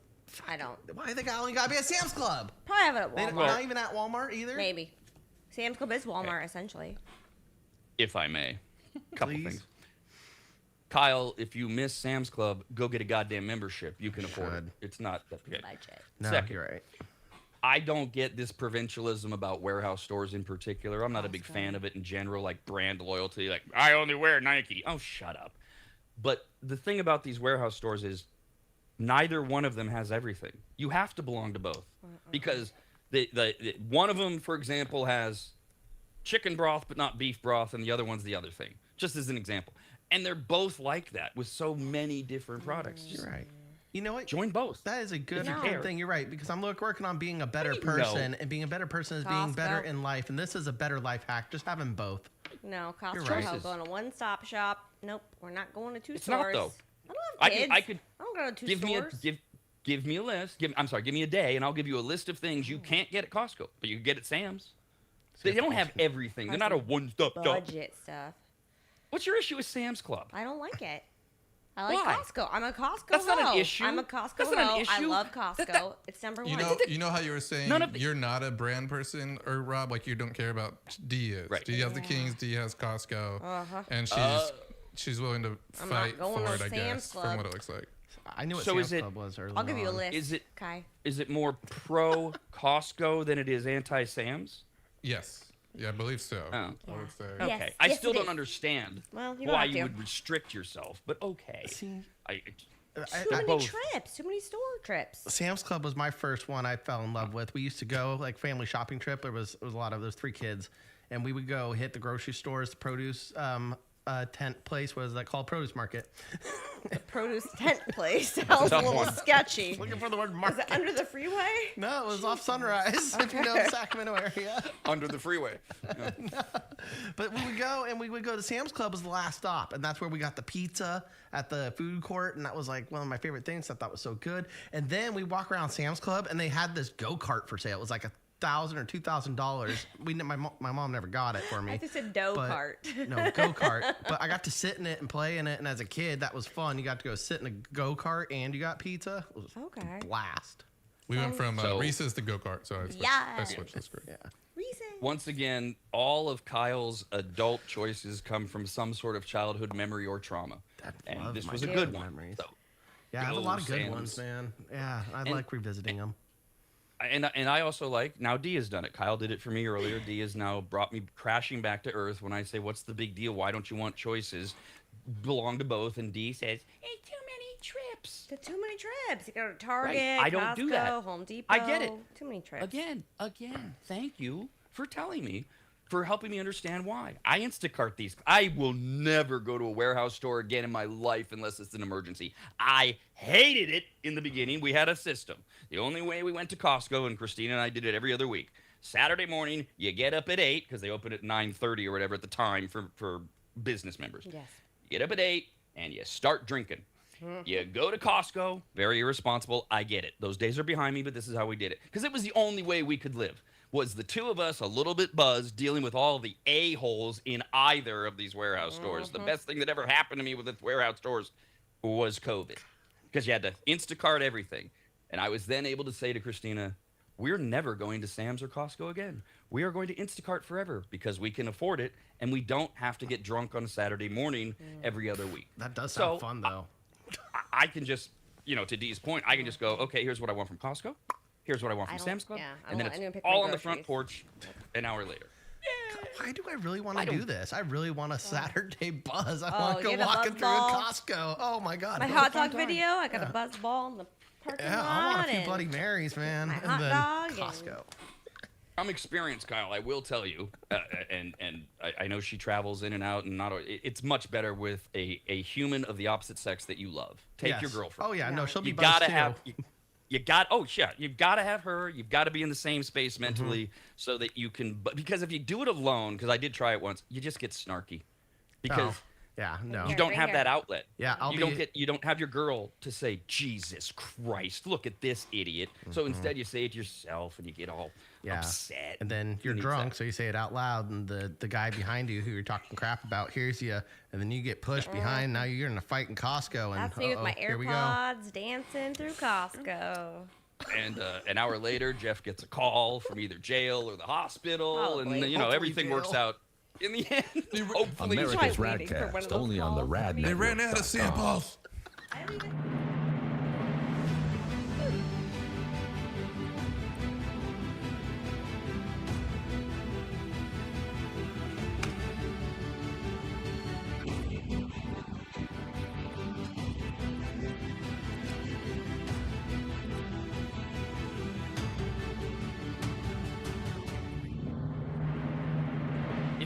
I don't. Why do they only got to be at Sam's Club? Probably have it at They Walmart. not even at Walmart either? Maybe. Sam's Club is Walmart, essentially. if I may, couple Please. things. Kyle, if you miss Sam's Club, go get a goddamn membership. You can afford it. Should. It's not that big. Budget. No, Second. you're right. I don't get this provincialism about warehouse stores in particular. I'm not a big fan of it in general, like brand loyalty. Like, I only wear Nike. Oh, shut up. But the thing about these warehouse stores is neither one of them has everything. You have to belong to both. Because the one of them, for example, has chicken broth but not beef broth, and the other one's the other thing, just as an example. And they're both like that with so many different products. You're right. You know what? Join both. That is a good you care. thing. You're right, because I'm working on being a better do you know? person, and being a better person is being better Costco. in life, and this is a better life hack. Just having both. No, You're Costco. right. I'll go to one-stop shop. Nope, we're not going to two It's not, stores. though. I don't have kids. I could I don't go to two give stores. give me a list. Give me a day, and I'll give you a list of things you can't get at Costco, but you can get at Sam's. They don't have everything. They're not a one-stop shop. budget stuff. What's your issue with Sam's Club? I don't like it. I like Why? Costco. I'm a Costco That's not an hoe. issue. I'm a Costco That's not an hoe. I issue. love Costco. That- it's number You one. know how you were saying None of the- you're not a brand person, or Rob, like you don't care about D is. Right. D has the Kings, D has Costco, Uh-huh. and she's willing to I'm fight not going for to it, I Sam's guess, Club. from what it looks like. I knew what So Sam's is it- Club was early I'll give you a on. list. Is it- Kai? Is it more pro Costco than it is anti Sam's? Yes, yeah, I believe so. Oh. I would say. Yeah. Okay. Yes, I yes, still it don't is. understand Well, you don't why have you to. would restrict yourself, but okay. See, I, Too many both. trips. Too many store trips. Sam's Club was my first one I fell in love with. We used to go like family shopping trip. It was a lot of those 3 kids, and we would go hit the grocery stores, the produce tent place. What is that called? Produce market. Produce tent place sounds a tough little one. sketchy. Looking for the word Is market. it under the freeway? No, it was off Sunrise. If you know the Sacramento area. under the freeway. But we would go, and we would go to Sam's Club as the last stop, and that's where we got the pizza at the food court, and that was like one of my favorite things. I thought was so good. And then we walk around Sam's Club, and they had this go-kart for sale. It was like $1,000 or $2,000. My mom never got it for me. I just said dough But- cart. No, go-kart. But I got to sit in it and play in it, and as a kid, that was fun. You got to go sit in a go-kart, and you got pizza. It was Okay. a blast. We went from So- Reese's to go kart, so I Yeah. switched this group. Yeah. Reason. Once again, all of Kyle's adult choices come from some sort of childhood memory or trauma. I And love this my was a childhood good one. memories. So, Yeah, I have a lot of good Sam's. ones, man. Yeah, I And- like revisiting them. and I also like, now D has done it. Kyle did it for me earlier. D has now brought me crashing back to earth when I say, what's the big deal? Why don't you want choices? Belong to both. And D says, it's too many trips. The too many trips. You go to Target, I don't Costco, do that. Home Depot. I get it. Too many trips. Again, thank you for telling me, for helping me understand why. I Instacart these. I will never go to a warehouse store again in my life unless it's an emergency. I hated it in the beginning. We had a system. The only way we went to Costco, and Christina and I did it every other week. Saturday morning, you get up at 8, because they open at 9:30 or whatever at the time for business members. Yes. You get up at 8, and you start drinking. You go to Costco, very irresponsible. I get it. Those days are behind me, but this is how we did it. Because it was the only way we could live, was the two of us a little bit buzzed, dealing with all the a-holes in either of these warehouse stores. The best thing that ever happened to me with the warehouse stores was COVID. Because you had to Instacart everything. And I was then able to say to Christina, we're never going to Sam's or Costco again. We are going to Instacart forever because we can afford it, and we don't have to get drunk on a Saturday morning every other week. That does sound So, fun, though. I can just, to Dee's point, I can just go, okay, here's what I want from Costco. Here's what I want I from don't- Sam's Club. yeah, I and then don't- I didn't it's pick my all on the front groceries. porch an hour later. Why do I really want I to do don't- this? I really want a Saturday buzz. I Oh, want to go get a walking buzz through a ball. Costco. Oh my god! My what a hot fun dog time. video. I got a buzz ball in the parking Yeah, lot. I want a few and Bloody Marys, man. my and hot then dog and- Costco. I'm experienced, Kyle. I will tell you, and I know she travels in and out, and it's much better with a human of the opposite sex that you love. Take your Yes. girlfriend. Oh yeah, no, she'll be You buzzed gotta too. have. You've got to have her. You've got to be in the same space mentally so that you can. But because if you do it alone, because I did try it once, you just get snarky. Because Yeah, no. You don't right have here. that outlet. Yeah, You don't have your girl to say, Jesus Christ, look at this idiot. So instead you say it yourself and you get all upset. And then you're drunk, so you say it out loud, and the guy behind you who you're talking crap about hears you, and then you get pushed behind. Now you're in a fight in Costco, and That's me with my here we go. AirPods dancing through Costco. And an hour later, Jeff gets a call from either jail or the hospital, Probably. and everything works out in the end. Hopefully, America's Try waiting for one Radcast, of those only on the calls. RAD They Network. ran out of samples.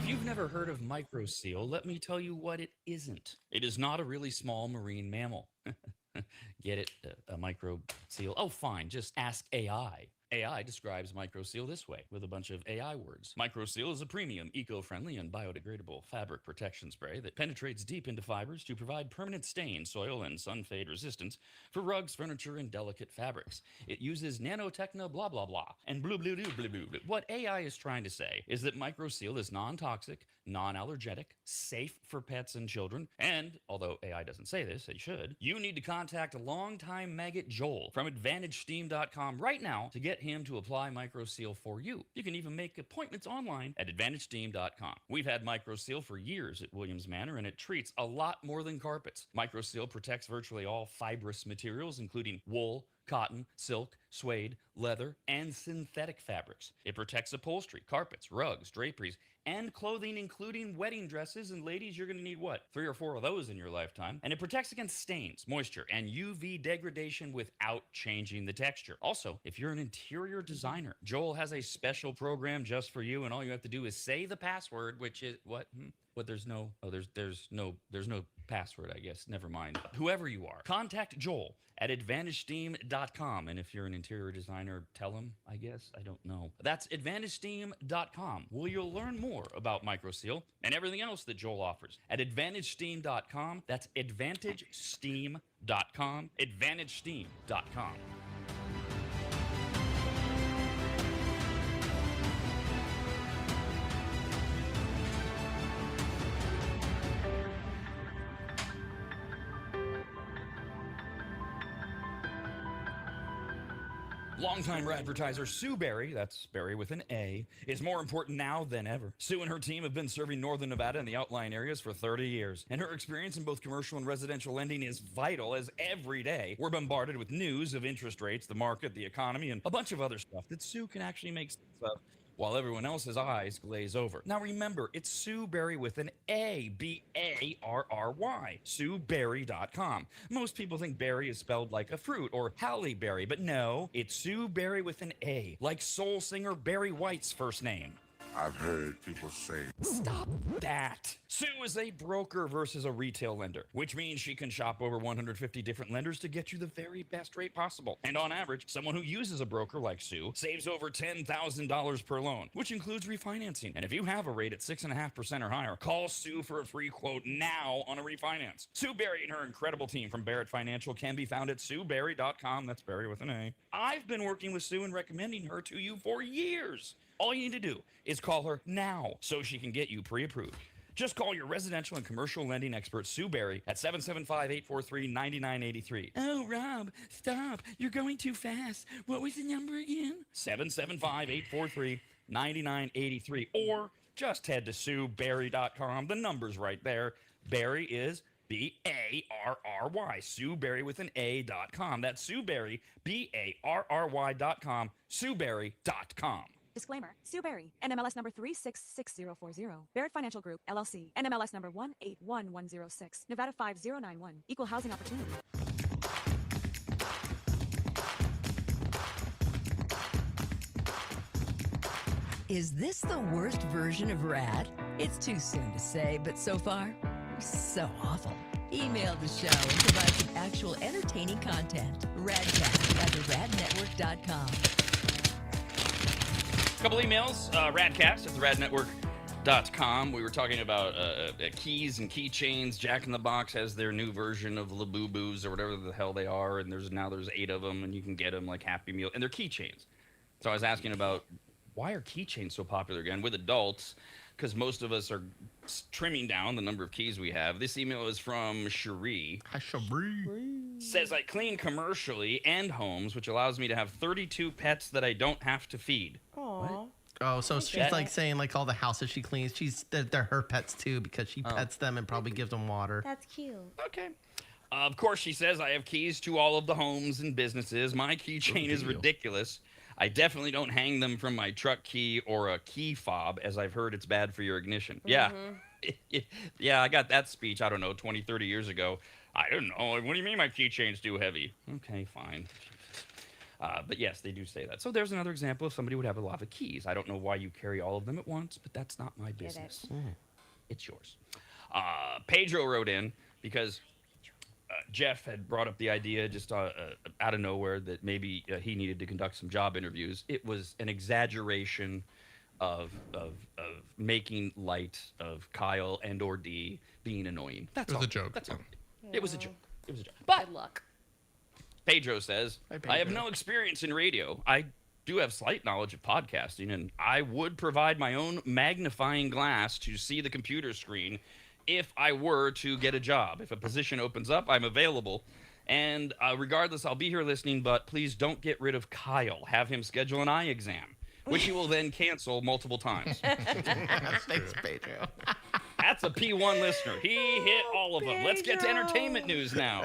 if you've never heard of microseal, let me tell you what it isn't. It is not a really small marine mammal. Get it? A microseal? Oh, fine. Just ask AI. AI describes microseal this way with a bunch of AI words. Microseal is a premium, eco-friendly, and biodegradable fabric protection spray that penetrates deep into fibers to provide permanent stain, soil, and sun fade resistance for rugs, furniture, and delicate fabrics. It uses nanotechno blah blah blah and blue blue blue blue blue. What AI is trying to say is that microseal is non-toxic, non-allergenic, safe for pets and children, and although AI doesn't say this, it should, you need to contact a longtime maggot Joel from AdvantageSteam.com right now to get him to apply microseal for you. You can even make appointments online at AdvantageSteam.com. We've had microseal for years at Williams Manor, and it treats a lot more than carpets. Microseal protects virtually all fibrous materials, including wool, cotton, silk, suede, leather, and synthetic fabrics. It protects upholstery, carpets, rugs, draperies, and clothing, including wedding dresses. And ladies, you're going to need what? 3 or 4 of those in your lifetime. And it protects against stains, moisture, and UV degradation without changing the texture. Also, if you're an interior designer, Joel has a special program just for you, and all you have to do is say the password, which is what? But there's no password, I guess. Never mind. Whoever you are, contact Joel at AdvantageSteam.com. And if you're an interior designer, tell him, I guess. I don't know. That's AdvantageSteam.com, where you'll learn more about microseal and everything else that Joel offers. At AdvantageSteam.com, that's AdvantageSteam.com, AdvantageSteam.com. Longtime advertiser Sue Berry, that's Berry with an A, is more important now than ever. Sue and her team have been serving Northern Nevada and the outlying areas for 30 years, and her experience in both commercial and residential lending is vital, as every day we're bombarded with news of interest rates, the market, the economy, and a bunch of other stuff that Sue can actually make sense of, while everyone else's eyes glaze over. Now remember, it's Sue Berry with an A, B-A-R-R-Y, SueBerry.com. Most people think berry is spelled like a fruit or Halle Berry, but no, it's Sue Berry with an A, like soul singer Barry White's first name. I've heard people say. Stop that. Sue is a broker versus a retail lender, which means she can shop over 150 different lenders to get you the very best rate possible. And on average, someone who uses a broker like Sue saves over $10,000 per loan, which includes refinancing. And if you have a rate at 6.5% or higher, call Sue for a free quote now on a refinance. Sue Berry and her incredible team from Barrett Financial can be found at SueBerry.com. That's Berry with an A. I've been working with Sue and recommending her to you for years. All you need to do is call her now so she can get you pre-approved. Just call your residential and commercial lending expert, Sue Berry, at 775-843-9983. Oh, Rob, stop. You're going too fast. What was the number again? 775-843-9983. Or just head to SueBerry.com. The number's right there. Berry is B-A-R-R-Y. Sue Berry with an A.com. That's Sue Berry, B-A-R-R-Y.com, SueBerry.com. Disclaimer. Sue Berry, NMLS number 366040. Barrett Financial Group, LLC. NMLS number 181106. Nevada 5091. Equal housing opportunity. Is this the worst version of RAD? It's too soon to say, but so far, so awful. Email the show and provide some actual entertaining content. RADcast at theradnetwork.com. Couple emails, radcast at theradnetwork.com. Posttal.com. We were talking about keys and keychains. Jack in the Box has their new version of Labubu's or whatever the hell they are, and there's 8 of them, and you can get them like Happy Meal, and they're keychains. So I was asking about why are keychains so popular again with adults? Because most of us are trimming down the number of keys we have. This email is from Cherie. Hi, Cherie. Says, I clean commercially and homes, which allows me to have 32 pets that I don't have to feed. Aww. Oh, so she's like saying like all the houses she cleans, they're her pets too because she pets them and probably gives them water. That's cute. Okay. Of course, she says, I have keys to all of the homes and businesses. My keychain is ridiculous. I definitely don't hang them from my truck key or a key fob, as I've heard it's bad for your ignition. Yeah. Yeah, I got that speech, I don't know, 20, 30 years ago. I don't know. What do you mean my keychain's too heavy? Okay, fine. But yes, they do say that. So there's another example if somebody would have a lot of keys. I don't know why you carry all of them at once, but that's not my business. It's yours. Pedro wrote in because Jeff had brought up the idea just out of nowhere that maybe he needed to conduct some job interviews. It was an exaggeration of making light of Kyle and or D being annoying. That's all. It was a joke. That's all. It was a joke. It was a joke. But Good luck. Pedro says, I have no experience in radio. I do have slight knowledge of podcasting, and I would provide my own magnifying glass to see the computer screen if I were to get a job. If a position opens up, I'm available. And regardless, I'll be here listening, but please don't get rid of Kyle. Have him schedule an eye exam, which he will then cancel multiple times. Thanks, Pedro. That's a P1 listener. He hit all of them. Let's get to entertainment news now.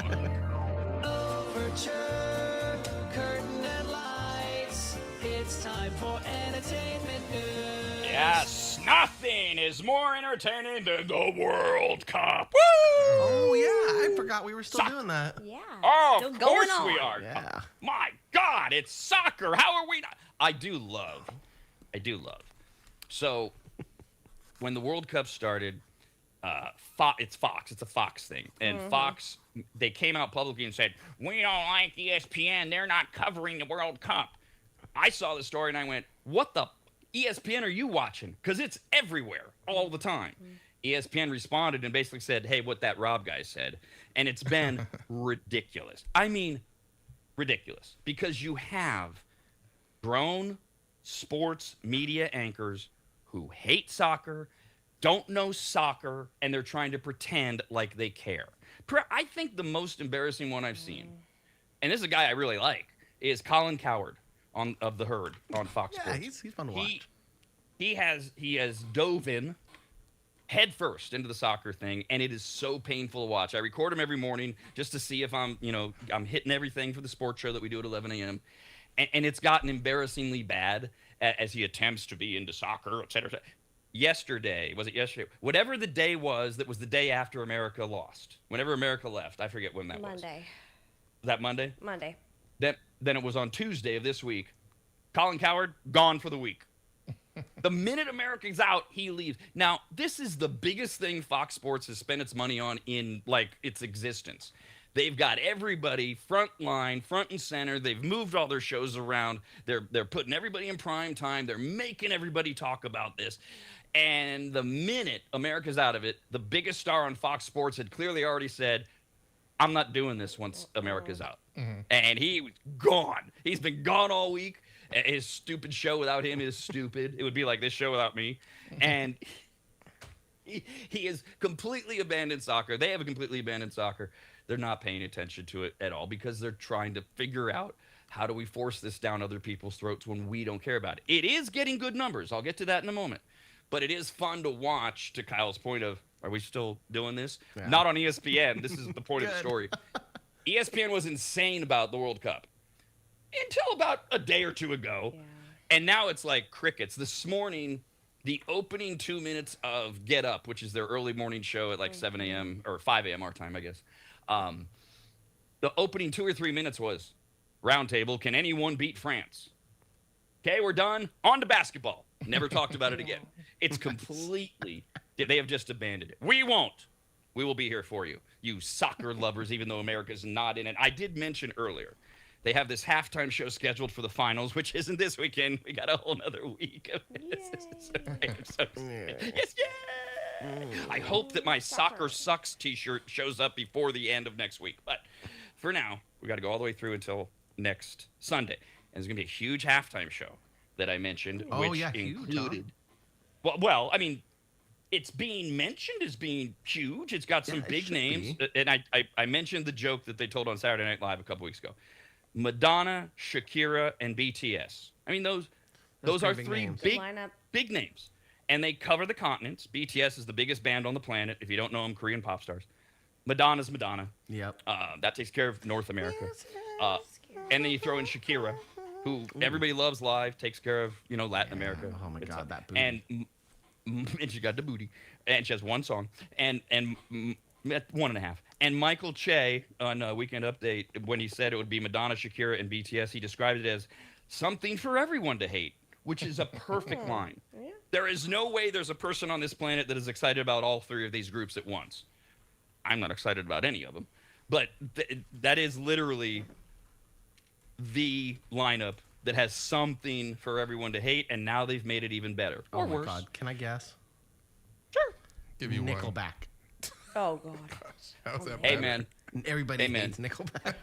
Curtain and lights. It's time for entertainment news. Yes, nothing is more entertaining than the World Cup. Woo! Oh, yeah. I forgot we were still doing that. Yeah. Oh, Still of going course we on. are. Yeah. My God, it's soccer. How are we not? I do love. So, when the World Cup started, it's Fox. It's a Fox thing. And Fox, they came out publicly and said, we don't like ESPN. They're not covering the World Cup. I saw the story and I went, what the ESPN are you watching? Because it's everywhere all the time. ESPN responded and basically said, hey, what that Rob guy said. And it's been ridiculous. I mean, ridiculous. Because you have grown sports media anchors who hate soccer, don't know soccer, and they're trying to pretend like they care. I think the most embarrassing one I've seen, and this is a guy I really like, is Colin Cowherd of The Herd on Fox Sports. Yeah, he's fun to watch. He has dove in head first into the soccer thing, and it is so painful to watch. I record him every morning just to see if I'm hitting everything for the sports show that we do at 11 a.m. And it's gotten embarrassingly bad as he attempts to be into soccer, et cetera, et cetera. Yesterday, whatever the day was, that was the day after America lost. Whenever America left, I forget when that was. Monday. Was that Monday? Monday. Then it was on Tuesday of this week. Colin Cowherd, gone for the week. The minute America's out, he leaves. Now, this is the biggest thing Fox Sports has spent its money on in, its existence. They've got everybody front and center. They've moved all their shows around. They're putting everybody in prime time. They're making everybody talk about this. And the minute America's out of it, the biggest star on Fox Sports had clearly already said, I'm not doing this once America's out. And he was gone. He's been gone all week. His stupid show without him is stupid. It would be like this show without me. And he has completely abandoned soccer. They have completely abandoned soccer. They're not paying attention to it at all because they're trying to figure out how do we force this down other people's throats when we don't care about it. It is getting good numbers. I'll get to that in a moment. But it is fun to watch, to Kyle's point of, are we still doing this? Yeah. Not on ESPN. This is the point of the story. ESPN was insane about the World Cup until about a day or two ago. Yeah. And now it's like crickets. This morning, the opening 2 minutes of Get Up, which is their early morning show at 7 a.m. or 5 a.m. our time, I guess. The opening 2 or 3 minutes was, roundtable, can anyone beat France? Okay, we're done. On to basketball. Never talked about it again. It's completely, they have just abandoned it. We won't. We will be here for you, you soccer lovers, even though America's not in it. I did mention earlier They have this halftime show scheduled for the finals, which isn't this weekend. We got a whole nother week of this. I'm so excited. Yes, I hope that my soccer sucks t-shirt shows up before the end of next week. But for now, we got to go all the way through until next Sunday. And there's going to be a huge halftime show that I mentioned, which included... Huge, well, I mean, it's being mentioned as being huge. It's got some big names. And I mentioned the joke that they told on Saturday Night Live a couple weeks ago. Madonna, Shakira, and BTS. I mean, those are three big names. And they cover the continents. BTS is the biggest band on the planet. If you don't know them, Korean pop stars. Madonna's Madonna. Yep. That takes care of North America. And then you throw in Shakira, who everybody loves live, takes care of, Latin America. Oh, my God, that booty. And she got the booty. And she has one song. And 1.5. And Michael Che on Weekend Update, when he said it would be Madonna, Shakira, and BTS, he described it as something for everyone to hate, which is a perfect line. Yeah. There is no way there's a person on this planet that is excited about all three of these groups at once. I'm not excited about any of them. But that is literally the lineup that has something for everyone to hate, and now they've made it even better. Or worse. My God. Can I guess? Sure. Give you Nickelback. Oh, God. How's that Hey, better? Man. Everybody hates Nickelback.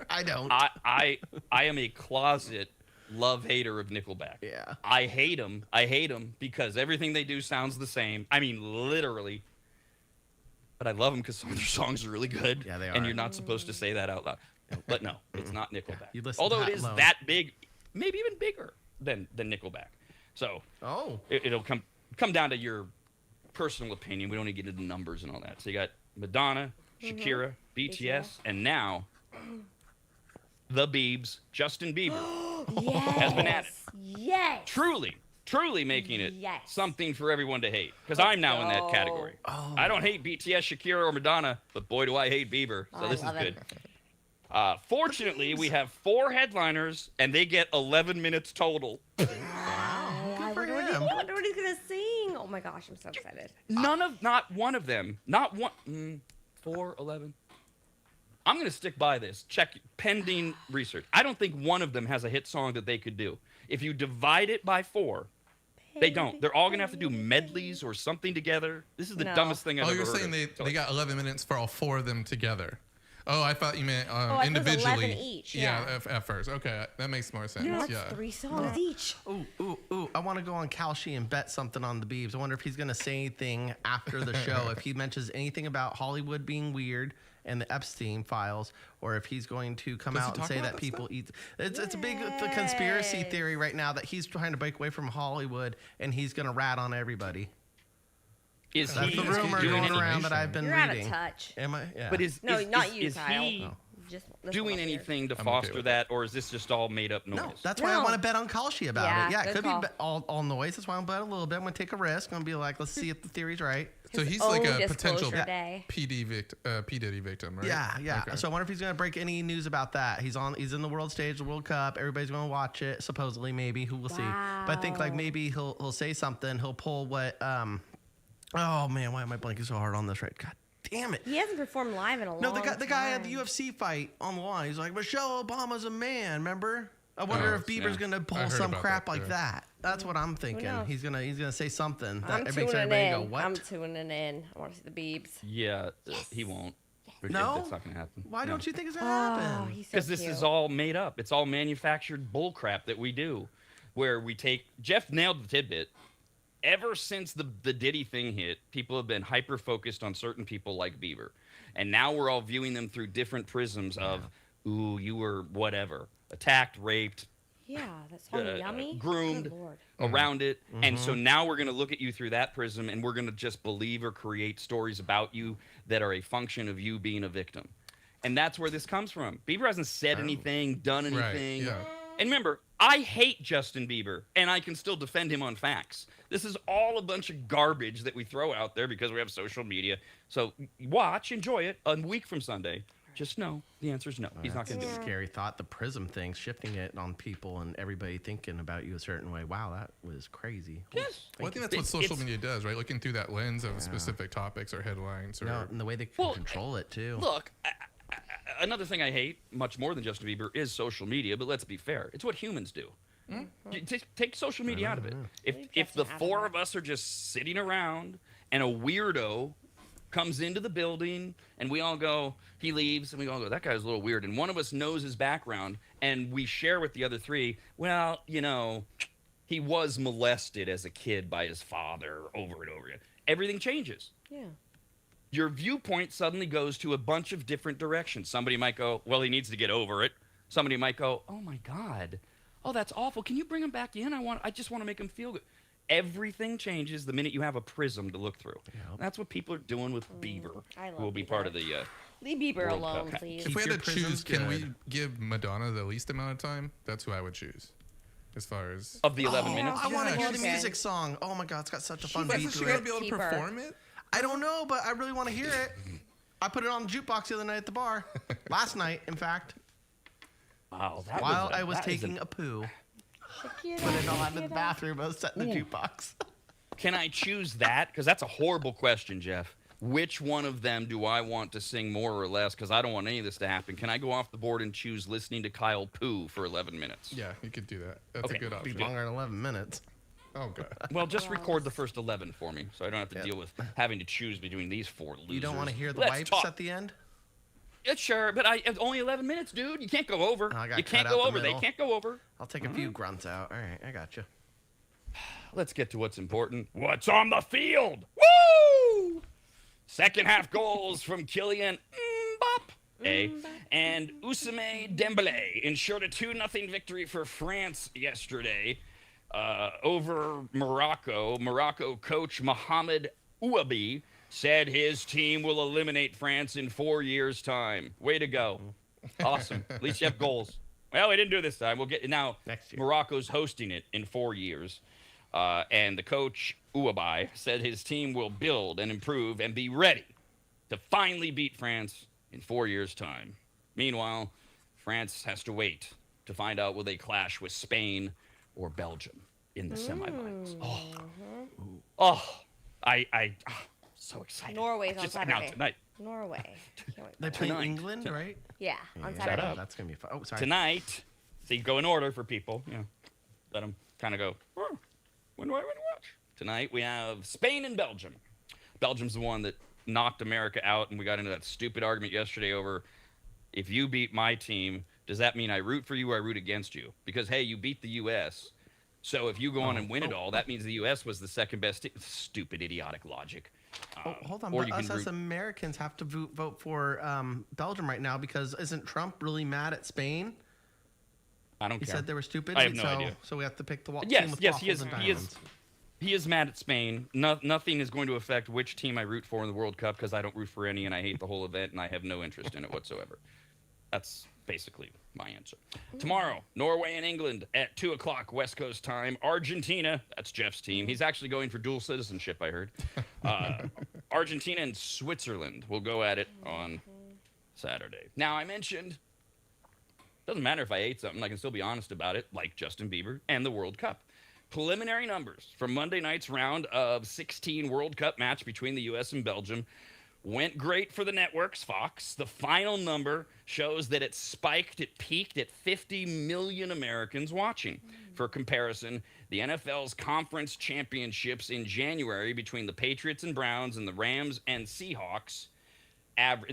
I don't. I am a closet love-hater of Nickelback. Yeah. I hate them because everything they do sounds the same. I mean, literally. But I love them because some of their songs are really good. Yeah, they are. And you're not supposed to say that out loud. But no, it's not Nickelback. You listen Although to it is alone. that big, maybe even bigger than Nickelback. So it'll come down to your personal opinion. We don't need to get into numbers and all that. So you got Madonna, Shakira, BTS, and now the Biebs, Justin Bieber, has been at it. Yes. Truly making it something for everyone to hate. Because I'm now in that category. I don't hate BTS, Shakira, or Madonna, but boy, do I hate Bieber. So this is good. Fortunately, we have 4 headliners, and they get 11 minutes total. Wow. I wonder what he's going to sing. Oh, my gosh. I'm so excited. Not one of them. Not one. 4, 11. I'm going to stick by this. Check pending research. I don't think one of them has a hit song that they could do. If you divide it by 4, they don't. They're all going to have to do medleys or something together. This is the dumbest thing I've ever heard. Oh, you're saying they got 11 minutes for all 4 of them together. Oh, I thought you meant individually. 11 each. Yeah, at first. Okay, that makes more sense. No, it's 3 songs each. Ooh. I want to go on Kalshi and bet something on the Biebs. I wonder if he's going to say anything after the show, if he mentions anything about Hollywood being weird and the Epstein files, or if he's going to come out and say that people eat. It's a big conspiracy theory right now that he's trying to break away from Hollywood and he's going to rat on everybody. That's the rumor going around that I've been reading. You're out of touch. Am I? Yeah. But not you, is Kyle. he Just doing anything to foster that, or is this just all made up noise? No, that's why I want to bet on Kalshi about it. Yeah, it could call. be all noise. That's why I'm betting a little bit. I'm going to take a risk. I'm going to be like, let's see if the theory's right. So he's like a potential day. P. Diddy victim, right? Yeah. Okay. So I wonder if he's going to break any news about that. He's in the world stage, the World Cup. Everybody's going to watch it, supposedly, maybe. Who will see? But I think like maybe he'll say something. He'll pull what oh man, why am I blanking so hard on this? Right? God damn it. He hasn't performed live in a long time. No, the guy at the UFC fight on the line. He's like, Michelle Obama's a man. Remember? I wonder if Bieber's gonna pull some crap like that. That's what I'm thinking. He's gonna say something that makes everybody go, "What?" I'm tuning in. I want to see the Biebs. Yeah, he won't. No, that's not gonna happen. Why don't you think it's gonna happen? Because this is all made up. It's all manufactured bull crap that we do, where we take. Jeff nailed the tidbit. Ever since the Diddy thing hit, people have been hyper focused on certain people like Bieber, and now we're all viewing them through different prisms of, ooh, you were whatever, attacked, raped. Yeah, that's all yummy. Groomed around it. Mm-hmm. And so now we're going to look at you through that prism, and we're going to just believe or create stories about you that are a function of you being a victim. And that's where this comes from. Bieber hasn't said anything, done anything. Right, yeah. And remember, I hate Justin Bieber, and I can still defend him on facts. This is all a bunch of garbage that we throw out there because we have social media. So watch, enjoy it. A week from Sunday, just know the answer is no. He's not going to do it. Scary thought, the prism thing, shifting it on people and everybody thinking about you a certain way. Wow, that was crazy. Yes. Well, I think that's what social media does, right? Looking through that lens of specific topics or headlines. Or and the way they can control it, too. Look, another thing I hate, much more than Justin Bieber, is social media. But let's be fair. It's what humans do. Take social media out of it. If the four of us are just sitting around and a weirdo comes into the building and we all go, he leaves, and we all go, that guy's a little weird. And one of us knows his background and we share with the other three, well, you know, he was molested as a kid by his father over and over again. Everything changes. Yeah. Your viewpoint suddenly goes to a bunch of different directions. Somebody might go, well, he needs to get over it. Somebody might go, oh my God. Oh, that's awful. Can you bring him back in? I just want to make him feel good. Everything changes the minute you have a prism to look through. Yep. That's what people are doing with Bieber, who will be part of the leave Bieber World alone, Cup. please. If we had to choose, can we give Madonna the least amount of time? That's who I would choose. As far as of the 11 minutes, I want to hear Okay. the music song. Oh my God, it's got such a fun beat Is she to gonna it. be able to Keep her. perform it? I don't know, but I really want to hear it. I put it on the jukebox the other night at the bar. Last night, in fact, wow, while I was taking a poo. Put it on in the bathroom. I was setting the jukebox. Can I choose that? Because that's a horrible question, Jeff. Which one of them do I want to sing more or less? Because I don't want any of this to happen. Can I go off the board and choose listening to Kyle poo for 11 minutes? Yeah, you could do that. That's Okay. a good Be option. longer than 11 minutes. Oh god. Well, just record the first 11 for me, so I don't have to deal with having to choose between these four losers. You don't want to hear the Let's wipes talk. at the end? Yeah, sure, but it's only 11 minutes, dude. You can't go over. I got You can't cut out go the over. They middle. can't go over. I'll take a few grunts out. All right, I got you. Let's get to what's important. What's on the field? Woo! Second half goals from Kylian Mbappe and Ousmane Dembélé ensured a 2-0 victory for France yesterday over Morocco. Morocco coach Mohamed Ouabi said his team will eliminate France in 4 years' time. Way to go. Awesome. At least you have goals. Well, we didn't do it this time. We'll get now. Next year. Morocco's hosting it in 4 years. And the coach, Ouabi, said his team will build and improve and be ready to finally beat France in 4 years' time. Meanwhile, France has to wait to find out will they clash with Spain or Belgium in the semifinals. So excited. Norway's on Just announced Saturday. tonight. Norway. Can't wait They for play that. Tonight. England, right? Yeah, on Yeah, Saturday. up. That's going to be fun. Oh, sorry. Tonight, so you go in order for people. You know, let them kind of go, oh, when do I want to watch? Tonight, we have Spain and Belgium. Belgium's the one that knocked America out, and we got into that stupid argument yesterday over if you beat my team, does that mean I root for you or I root against you? Because, hey, you beat the U.S., so if you go on and win it all, that means the U.S. was the second best team. Stupid, idiotic logic. Hold on, or but you us can as Americans have to vote for Belgium right now because isn't Trump really mad at Spain? I don't He care. said they were stupid. I have no so, idea. So we have to pick the team Yes, with yes, waffles and he is. diamonds. He is mad at Spain. Nothing is going to affect which team I root for in the World Cup because I don't root for any and I hate the whole event and I have no interest in it whatsoever. That's basically my answer. Tomorrow, Norway and England at 2 o'clock West Coast time. Argentina, that's Jeff's team. He's actually going for dual citizenship, I heard. Argentina and Switzerland will go at it on Saturday. Now, I mentioned, doesn't matter if I ate something, I can still be honest about it, like Justin Bieber and the World Cup. Preliminary numbers from Monday night's round of 16 World Cup match between the U.S. and Belgium went great for the networks, Fox. The final number shows that it peaked at 50 million Americans watching. For comparison, the NFL's conference championships in January between the Patriots and Browns and the Rams and Seahawks,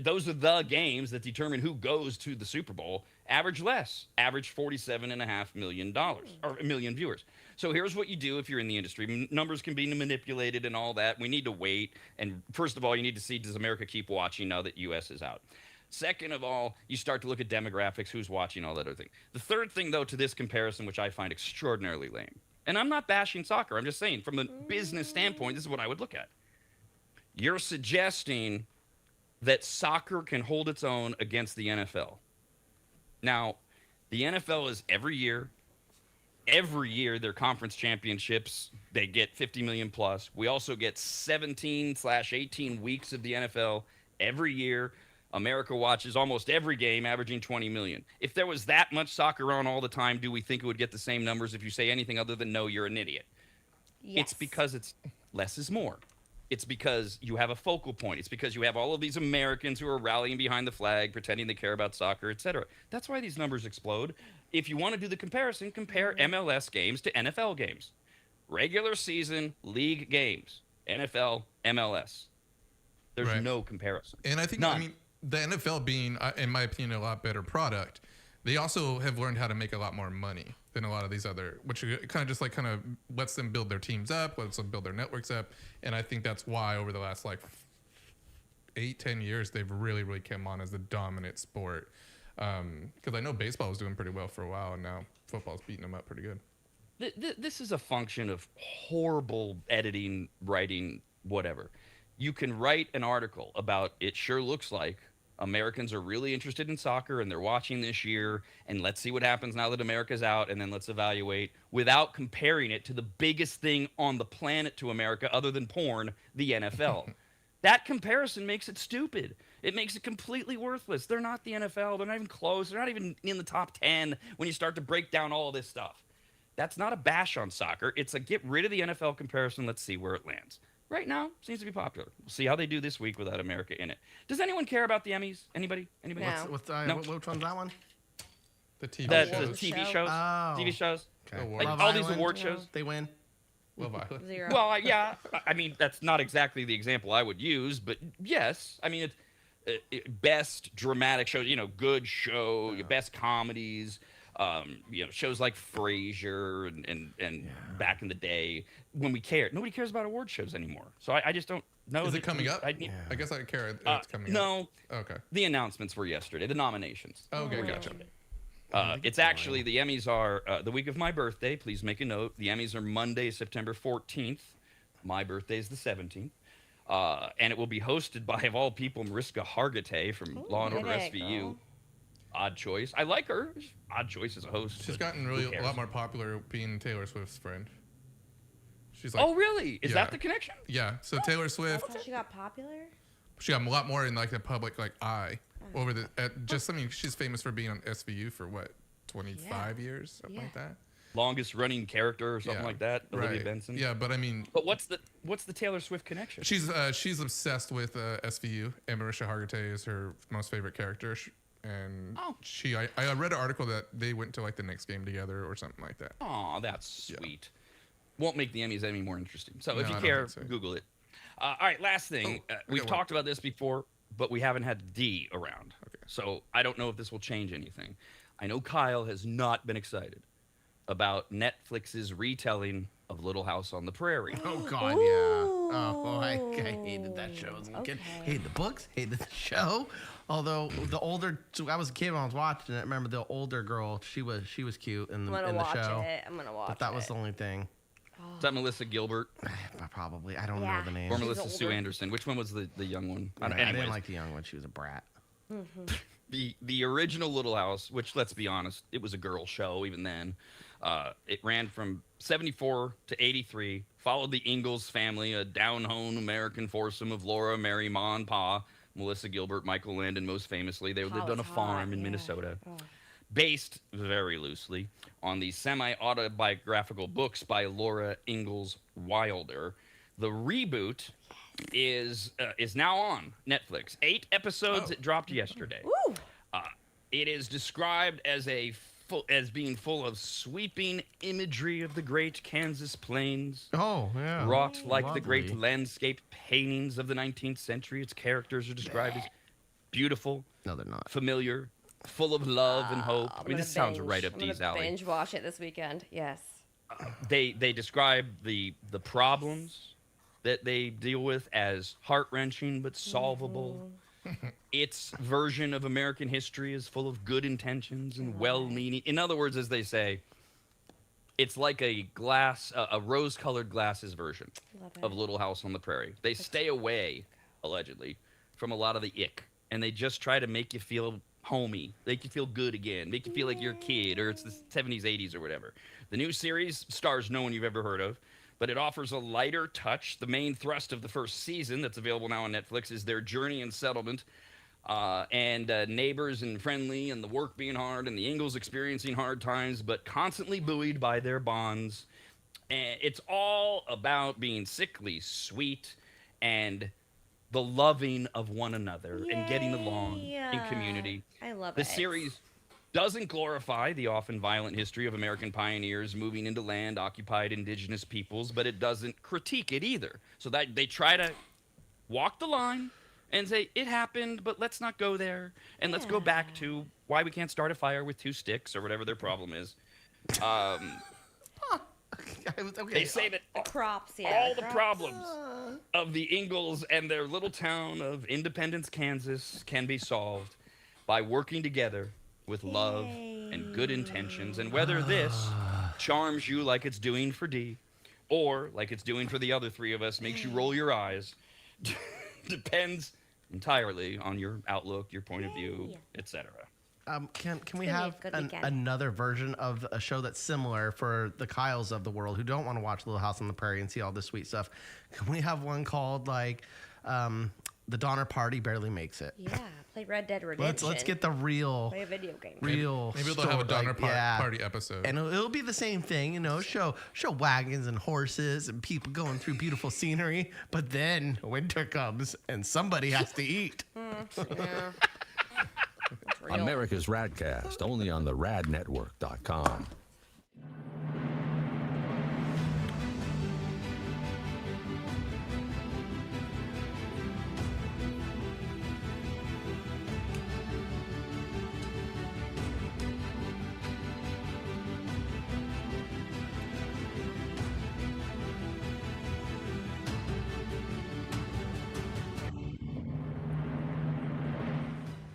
those are the games that determine who goes to the Super Bowl, average $47.5 million, or a million viewers. So here's what you do if you're in the industry. Numbers can be manipulated and all that. We need to wait. And first of all, you need to see, does America keep watching now that U.S. is out? Second of all, you start to look at demographics, who's watching, all that other thing. The third thing, though, to this comparison, which I find extraordinarily lame, and I'm not bashing soccer. I'm just saying, from a business standpoint, this is what I would look at. You're suggesting that soccer can hold its own against the NFL. Now, the NFL is every year, their conference championships, they get 50 million plus. We also get 17/18 weeks of the NFL every year. America watches almost every game, averaging 20 million. If there was that much soccer on all the time, do we think it would get the same numbers? If you say anything other than no, you're an idiot. Yes. It's because it's less is more. It's because you have a focal point. It's because you have all of these Americans who are rallying behind the flag, pretending they care about soccer, etc. That's why these numbers explode. If you want to do the comparison, compare MLS games to NFL games. Regular season league games, NFL, MLS. There's no comparison. And I think, None. I mean, the NFL being, in my opinion, a lot better product, they also have learned how to make a lot more money than a lot of these other, which kind of just like kind of lets them build their teams up, lets them build their networks up. And I think that's why over the last like 8-10 years, they've really, really come on as the dominant sport. Because I know baseball was doing pretty well for a while, and now football's beating them up pretty good. This is a function of horrible editing, writing, whatever. You can write an article about it sure looks like Americans are really interested in soccer and they're watching this year, and let's see what happens now that America's out, and then let's evaluate without comparing it to the biggest thing on the planet to America other than porn, the NFL. That comparison makes it stupid. It makes it completely worthless. They're not the NFL. They're not even close. They're not even in the top 10 when you start to break down all this stuff. That's not a bash on soccer. It's a get rid of the NFL comparison. Let's see where it lands. Right now, seems to be popular. We'll see how they do this week without America in it. Does anyone care about the Emmys? Anybody? Anybody? No. Which one's that one? The TV The shows. TV shows. Oh. TV shows. Okay. Award. Like Love all these Island, award shows. They win. Love Island. 0. Well, yeah. I mean, that's not exactly the example I would use, but yes. I mean, it's best dramatic shows. You know, good show, best comedies. You know, shows like Frasier and back in the day when we cared. Nobody cares about award shows anymore. So I just don't know. Is it coming up? I guess I care. It's coming up. No. Okay. The announcements were yesterday. The nominations. Okay, were gotcha. yesterday. It's actually, the Emmys are the week of my birthday. Please make a note. The Emmys are Monday, September 14th. My birthday is the 17th. And it will be hosted by, of all people, Mariska Hargitay from Law and Order SVU. girl. Odd choice. I like her. Odd choice as a host. She's but gotten who really a cares? lot more popular being Taylor Swift's friend. She's like, Oh, really? Is Yeah. that the connection? yeah. So Taylor Swift, That's how she got popular? she got a lot more in like the public like eye over the just. I mean, she's famous for being on SVU for what 25 years, something like that. Longest running character or something Yeah. like that. Olivia Right. Benson. Yeah, but I mean, But what's the Taylor Swift connection? she's obsessed with SVU, and Mariska Hargitay is her most favorite character. And Oh. I read an article that they went to like the next game together or something like that. Oh, that's sweet. Won't make the Emmys any more interesting. So No, if you I don't care, think so. Google it. All right, last thing. I We've got one. talked about this before, but we haven't had D around. Okay. So I don't know if this will change anything. I know Kyle has not been excited about Netflix's retelling of Little House on the Prairie. Oh God, yeah. Oh, I hated that show as a kid. Okay. Hated the books, hated the show. Although the older, so I was a kid when I was watching it. I remember the older girl. She was cute in I'm the gonna in the watch show. it. I'm gonna watch But that was it. the only thing. Is that Melissa Gilbert Probably, I don't Yeah. know the name. or She's Melissa Sue older. Anderson? Which one was the young one? I Anyways, didn't like the young one. She was a brat. the original Little House, which let's be honest, it was a girl show even then. It ran from 74 to 83, followed the Ingalls family, a down-home American foursome of Laura, Mary, Ma, and Pa, Melissa Gilbert, Michael Landon, most famously. They lived on a was farm hot, in yeah. Minnesota. Based very loosely on the semi-autobiographical books by Laura Ingalls Wilder. The reboot is now on Netflix. 8 episodes. It dropped yesterday. Woo! It is described as as being full of sweeping imagery of the great Kansas plains, Oh yeah. wrought like the Lovely. great landscape paintings of the 19th century. Its characters are described as beautiful, No, they're not. familiar, full of love and hope. I'm I mean, gonna this sounds binge. right up I'm gonna Dee's alley. binge watch it this weekend. Yes. They describe the problems that they deal with as heart-wrenching but solvable. Its version of American history is full of good intentions and well-meaning. In other words, as they say, it's like a rose-colored glasses version Love it. of Little House on the Prairie. They stay away, allegedly, from a lot of the ick, and they just try to make you feel homey, make you feel good again, make you feel like you're a kid, or it's the 70s, 80s, or whatever. The new series stars no one you've ever heard of, but it offers a lighter touch. The main thrust of the first season that's available now on Netflix is their journey and settlement, and neighbors and friendly, and the work being hard, and the Ingalls experiencing hard times, but constantly buoyed by their bonds. And it's all about being sickly sweet and the loving of one another and getting along in community. I love the it. The series doesn't glorify the often violent history of American pioneers moving into land occupied indigenous peoples, but it doesn't critique it either. So that they try to walk the line and say, it happened, but let's not go there. And let's go back to why we can't start a fire with 2 sticks or whatever their problem is. They say that the crops, all the problems of the Ingalls and their little town of Independence, Kansas can be solved by working together with love and good intentions. And whether this charms you like it's doing for Dee or like it's doing for the other 3 of us, makes you roll your eyes, depends entirely on your outlook, your point of view, etc. Can we have another version of a show that's similar for the Kyles of the world who don't want to watch Little House on the Prairie and see all this sweet stuff? Can we have one called like The Donner Party Barely Makes It? Yeah, play Red Dead Redemption. Let's get the real. Play a video game. Maybe they'll have a Donner Party episode, and it'll be the same thing, you know. Show wagons and horses and people going through beautiful scenery, but then winter comes and somebody has to eat. Yeah. America's RAD Cast, only on the radnetwork.com.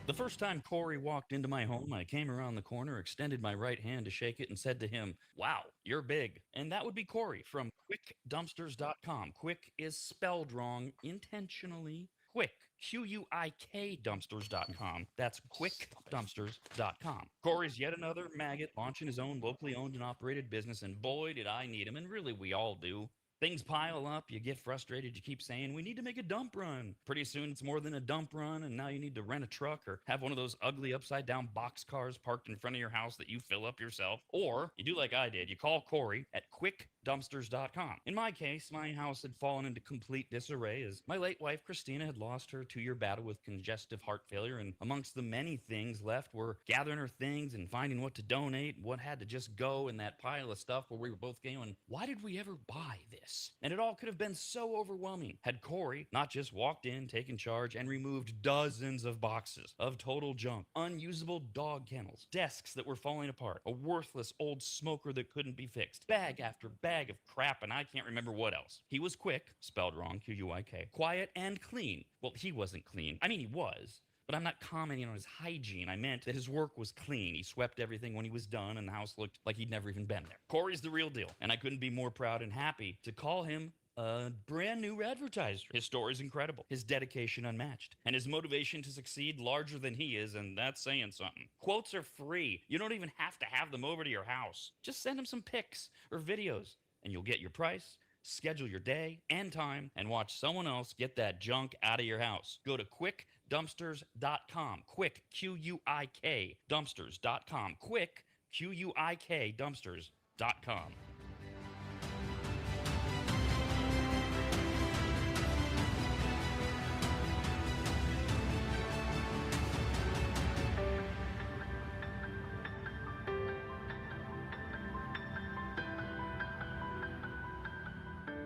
The first time Corey walked into my home, I came around the corner, extended my right hand to shake it, and said to him, "Wow, you're big." And that would be Corey from quickdumpsters.com. Quick is spelled wrong intentionally. Quick, Q-U-I-K dumpsters.com. That's quickdumpsters.com. Corey's yet another maggot launching his own locally owned and operated business, and boy, did I need him, and really we all do. Things pile up, you get frustrated, you keep saying, we need to make a dump run. Pretty soon it's more than a dump run, and now you need to rent a truck or have one of those ugly upside down box cars parked in front of your house that you fill up yourself. Or you do like I did, you call Corey at quickdumpsters.com. In my case, my house had fallen into complete disarray as my late wife Christina had lost her 2-year battle with congestive heart failure, and amongst the many things left were gathering her things and finding what to donate, what had to just go in that pile of stuff where we were both going, why did we ever buy this? And it all could have been so overwhelming had Corey not just walked in, taken charge, and removed dozens of boxes of total junk, unusable dog kennels, desks that were falling apart, a worthless old smoker that couldn't be fixed, bag after bag of crap, and I can't remember what else. He was quick, spelled wrong, Q-U-I-K, quiet and clean. Well, he wasn't clean. I mean, he was. But I'm not commenting on his hygiene. I meant that his work was clean. He swept everything when he was done, and the house looked like he'd never even been there. Corey's the real deal, and I couldn't be more proud and happy to call him a brand new advertiser. His story's incredible, his dedication unmatched, and his motivation to succeed larger than he is, and that's saying something. Quotes are free. You don't even have to have them over to your house. Just send him some pics or videos, and you'll get your price, schedule your day and time, and watch someone else get that junk out of your house. Go to quickdumpsters.com. Quick, Q-U-I-K, dumpsters.com. Quick, Q-U-I-K, dumpsters.com.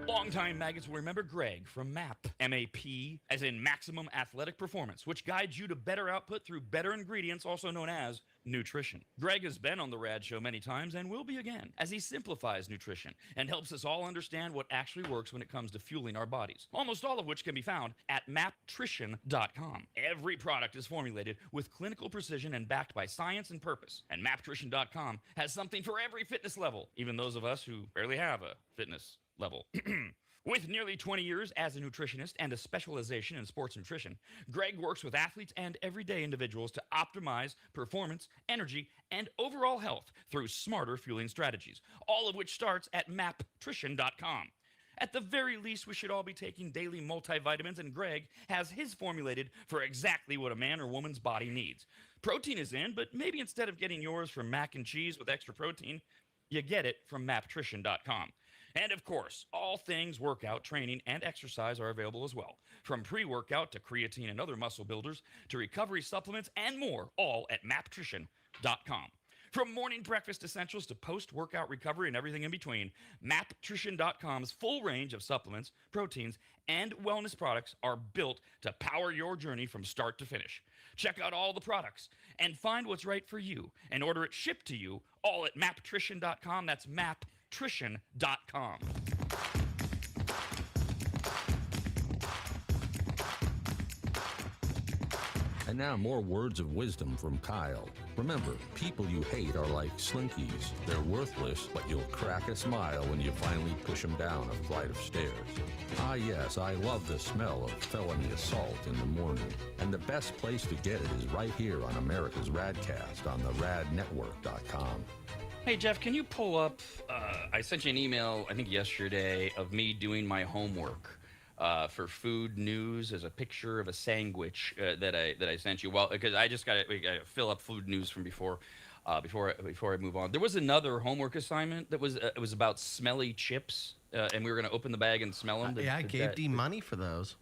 Longtime maggots will remember Greg from MAP, M-A-P, as in Maximum Athletic Performance, which guides you to better output through better ingredients, also known as nutrition. Greg has been on the RAD Show many times and will be again, as he simplifies nutrition and helps us all understand what actually works when it comes to fueling our bodies, almost all of which can be found at maptrition.com. Every product is formulated with clinical precision and backed by science and purpose, and maptrition.com has something for every fitness level, even those of us who barely have a fitness level. With nearly 20 years as a nutritionist and a specialization in sports nutrition, Greg works with athletes and everyday individuals to optimize performance, energy, and overall health through smarter fueling strategies, all of which starts at maptrition.com. At the very least, we should all be taking daily multivitamins, and Greg has his formulated for exactly what a man or woman's body needs. Protein is in, but maybe instead of getting yours from mac and cheese with extra protein, you get it from maptrition.com. And of course, all things workout, training, and exercise are available as well. From pre-workout to creatine and other muscle builders to recovery supplements and more, all at maptrition.com. From morning breakfast essentials to post-workout recovery and everything in between, maptrition.com's full range of supplements, proteins, and wellness products are built to power your journey from start to finish. Check out all the products and find what's right for you and order it shipped to you all at maptrition.com. That's maptrition.com. And now more words of wisdom from Kyle. Remember, people you hate are like slinkies. They're worthless, but you'll crack a smile when you finally push them down a flight of stairs. Ah yes, I love the smell of felony assault in the morning. And the best place to get it is right here on America's RAD Cast on the radnetwork.com. Hey, Jeff, can you pull up, I sent you an email, I think yesterday, of me doing my homework. For food news, as a picture of a sandwich that I sent you. Well, because I just got to fill up food news from before I move on. There was another homework assignment that was it was about smelly chips, and we were going to open the bag and smell them. I gave D money for those.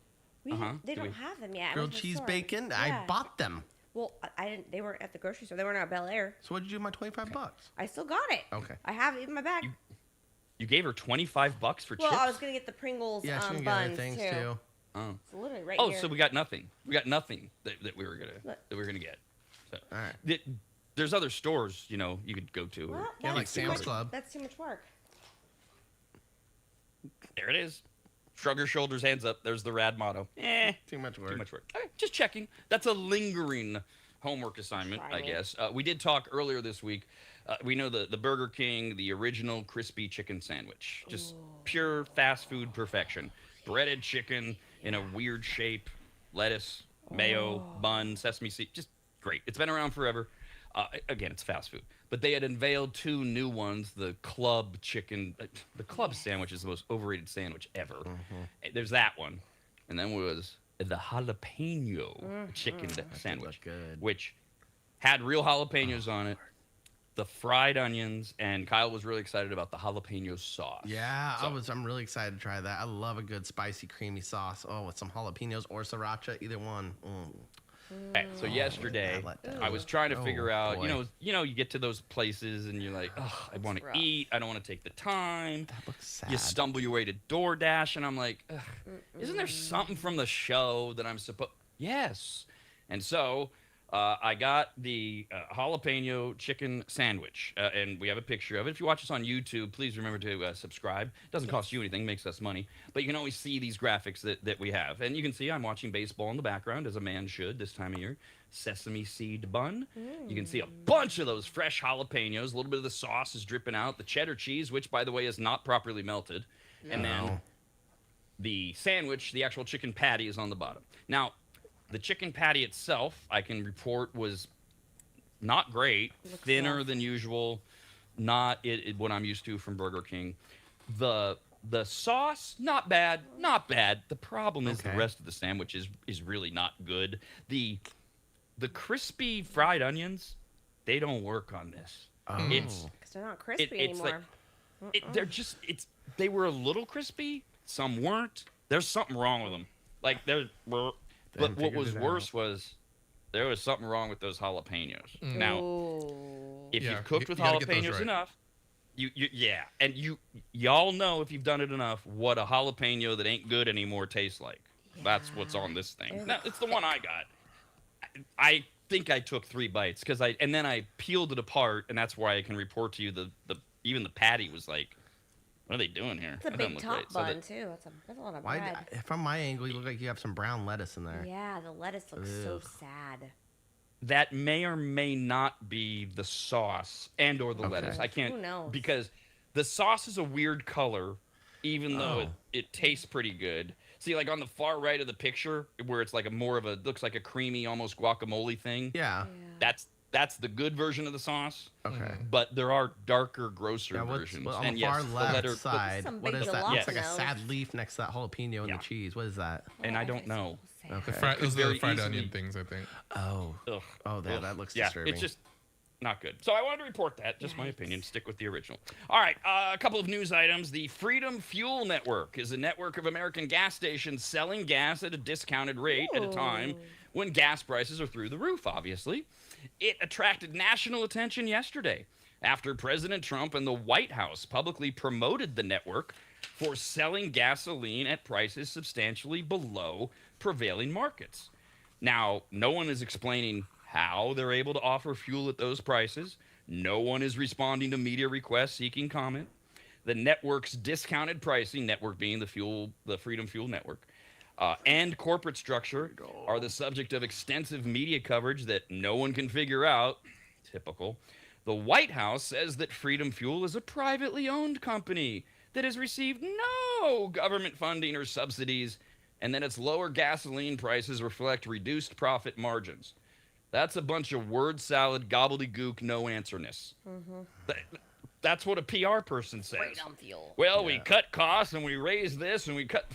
They don't have them yet. Grilled cheese bacon. Yeah. I bought them. Well, I didn't. They weren't at the grocery store. They weren't at Bel Air. So what did you do with my $25? I still got it. Okay. I have it in my bag. You gave her $25 for chips? Well, I was gonna get the Pringles buns things too. Oh. It's literally right here. here. So we got nothing. We got nothing that we were gonna get. So, all right. There's other stores, you could go to. Well, yeah, like Sam's Club. That's too much work. There it is. Shrug your shoulders, hands up. There's the RAD motto. Too much work. Too much work. Okay, just checking. That's a lingering homework assignment, I guess. We did talk earlier this week. We know the Burger King, the original crispy chicken sandwich. Just pure fast food perfection. Breaded chicken in a weird shape, lettuce, mayo, bun, sesame seed. Just great. It's been around forever. Again, it's fast food. But they had unveiled 2 new ones. The club chicken. The club sandwich is the most overrated sandwich ever. Mm-hmm. There's that one. And then was the jalapeno chicken sandwich, which had real jalapenos on it. The fried onions, and Kyle was really excited about the jalapeno sauce. Yeah, I'm really excited to try that. I love a good spicy, creamy sauce. Oh, with some jalapenos or sriracha, either one. Okay, so yesterday, I was trying to figure out, you get to those places and you're like, oh, I want to eat. I don't want to take the time. That looks sad. You stumble your way to DoorDash, and I'm like, isn't there something from the show that I'm supposed? Yes. And so I got the jalapeno chicken sandwich, and we have a picture of it. If you watch us on YouTube, please remember to subscribe. It doesn't cost you anything, makes us money. But you can always see these graphics that we have. And you can see I'm watching baseball in the background, as a man should this time of year. Sesame seed bun. You can see a bunch of those fresh jalapenos. A little bit of the sauce is dripping out. The cheddar cheese, which, by the way, is not properly melted. No. And then the sandwich, the actual chicken patty, is on the bottom. Now, the chicken patty itself, I can report, was not great, thinner than usual, not what I'm used to from Burger King. The sauce, not bad. The problem is the rest of the sandwich is really not good. The crispy fried onions, they don't work on this. Because they're not crispy anymore. They were a little crispy. Some weren't. There's something wrong with them. But what was worse was there was something wrong with those jalapenos. Now, if you've cooked with jalapenos enough, and y'all know, if you've done it enough, what a jalapeno that ain't good anymore tastes like. Yeah. That's what's on this thing. Now, it's the one I got. I think I took 3 bites and then I peeled it apart, and that's why I can report to you even the patty was like, what are they doing here? It's a big top bun, too. That's a lot of bread. From my angle, you look like you have some brown lettuce in there. Yeah, the lettuce looks so sad. That may or may not be the sauce or the lettuce. I can't. Who knows? Because the sauce is a weird color, even though it tastes pretty good. See, like on the far right of the picture, where it's like looks like a creamy, almost guacamole thing. Yeah. That's the good version of the sauce. Okay. But there are darker, grosser versions. On the far left side, what is that? Looks like a sad leaf next to that jalapeno and the cheese. What is that? And I don't know. Okay. Those are the fried onion things, I think. That looks disturbing. Not good. So I wanted to report that. Just my opinion. Stick with the original. All right. A couple of news items. The Freedom Fuel Network is a network of American gas stations selling gas at a discounted rate at a time when gas prices are through the roof, obviously. It attracted national attention yesterday after President Trump and the White House publicly promoted the network for selling gasoline at prices substantially below prevailing markets. Now, no one is explaining how they're able to offer fuel at those prices. No one is responding to media requests seeking comment. The network's discounted pricing, network being the Freedom Fuel Network, and corporate structure are the subject of extensive media coverage that no one can figure out. Typical. The White House says that Freedom Fuel is a privately owned company that has received no government funding or subsidies, and that its lower gasoline prices reflect reduced profit margins. That's a bunch of word salad, gobbledygook, no answerness. That's what a PR person says. Well, we cut costs and we raise this and we cut.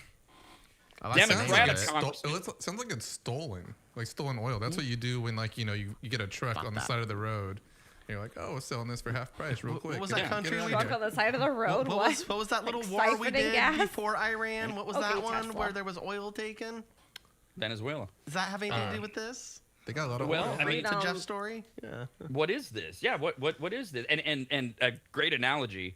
Democratic sounds like it's stolen, like stolen oil. That's what you do when, like, you get a truck on the side of the road. And you're like, oh, we're selling this for half price real quick. What was that country? Truck on the side of the road. What was that little war we did before Iran? What was that one Tesla. where there was oil taken? Venezuela. Does that have anything to do with this? They got a lot of Well, oil. I mean, to Jeff's story. Yeah. What is this? Yeah, what is this? And a great analogy.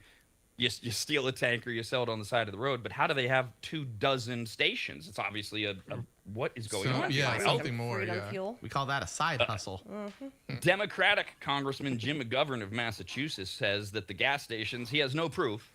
You steal a tanker, you sell it on the side of the road, but how do they have 24 stations? It's obviously a what is going on? Yeah, something more. Freedom Yeah. Fuel. We call that a side hustle. Democratic Congressman Jim McGovern of Massachusetts says that the gas stations, he has no proof.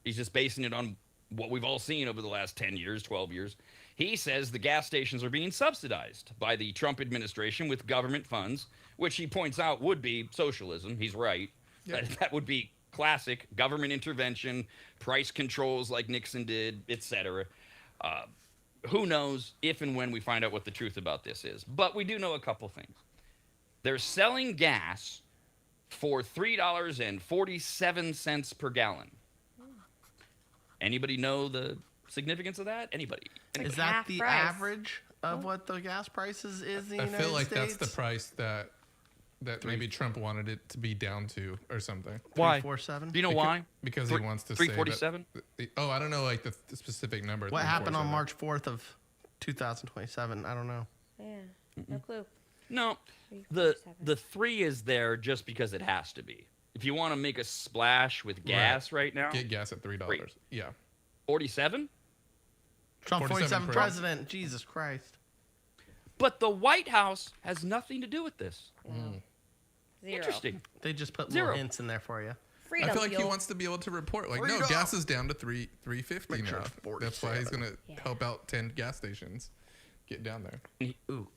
He's just basing it on what we've all seen over the last 10 years, 12 years. He says the gas stations are being subsidized by the Trump administration with government funds, which he points out would be socialism. He's right. Yeah. That would be classic government intervention, price controls like Nixon did, etc. Who knows if and when we find out what the truth about this is. But we do know a couple things. They're selling gas for $3.47 per gallon. Anybody know the significance of that? Anybody? Is that the average of what the gas prices is in the United States? I feel like that's the price that maybe Trump wanted it to be down to or something. Why? 347? Do you know why? Because he wants to say 347? Oh, I don't know, like the specific number. What happened on March 4th of 2027? I don't know. Yeah, no clue. No, the 3 is there just because it has to be. If you want to make a splash with gas right now, get gas at $3. Wait. Yeah. 47? Trump 47 president. Jesus Christ. But the White House has nothing to do with this. Zero. Interesting. They just put Zero. little hints in there for you. Freedom I feel like Fuel. he wants to be able to report, like, Freedom. no, gas is down to $3.50 Make now. sure it's That's why he's 47. gonna help out 10 gas stations get down there.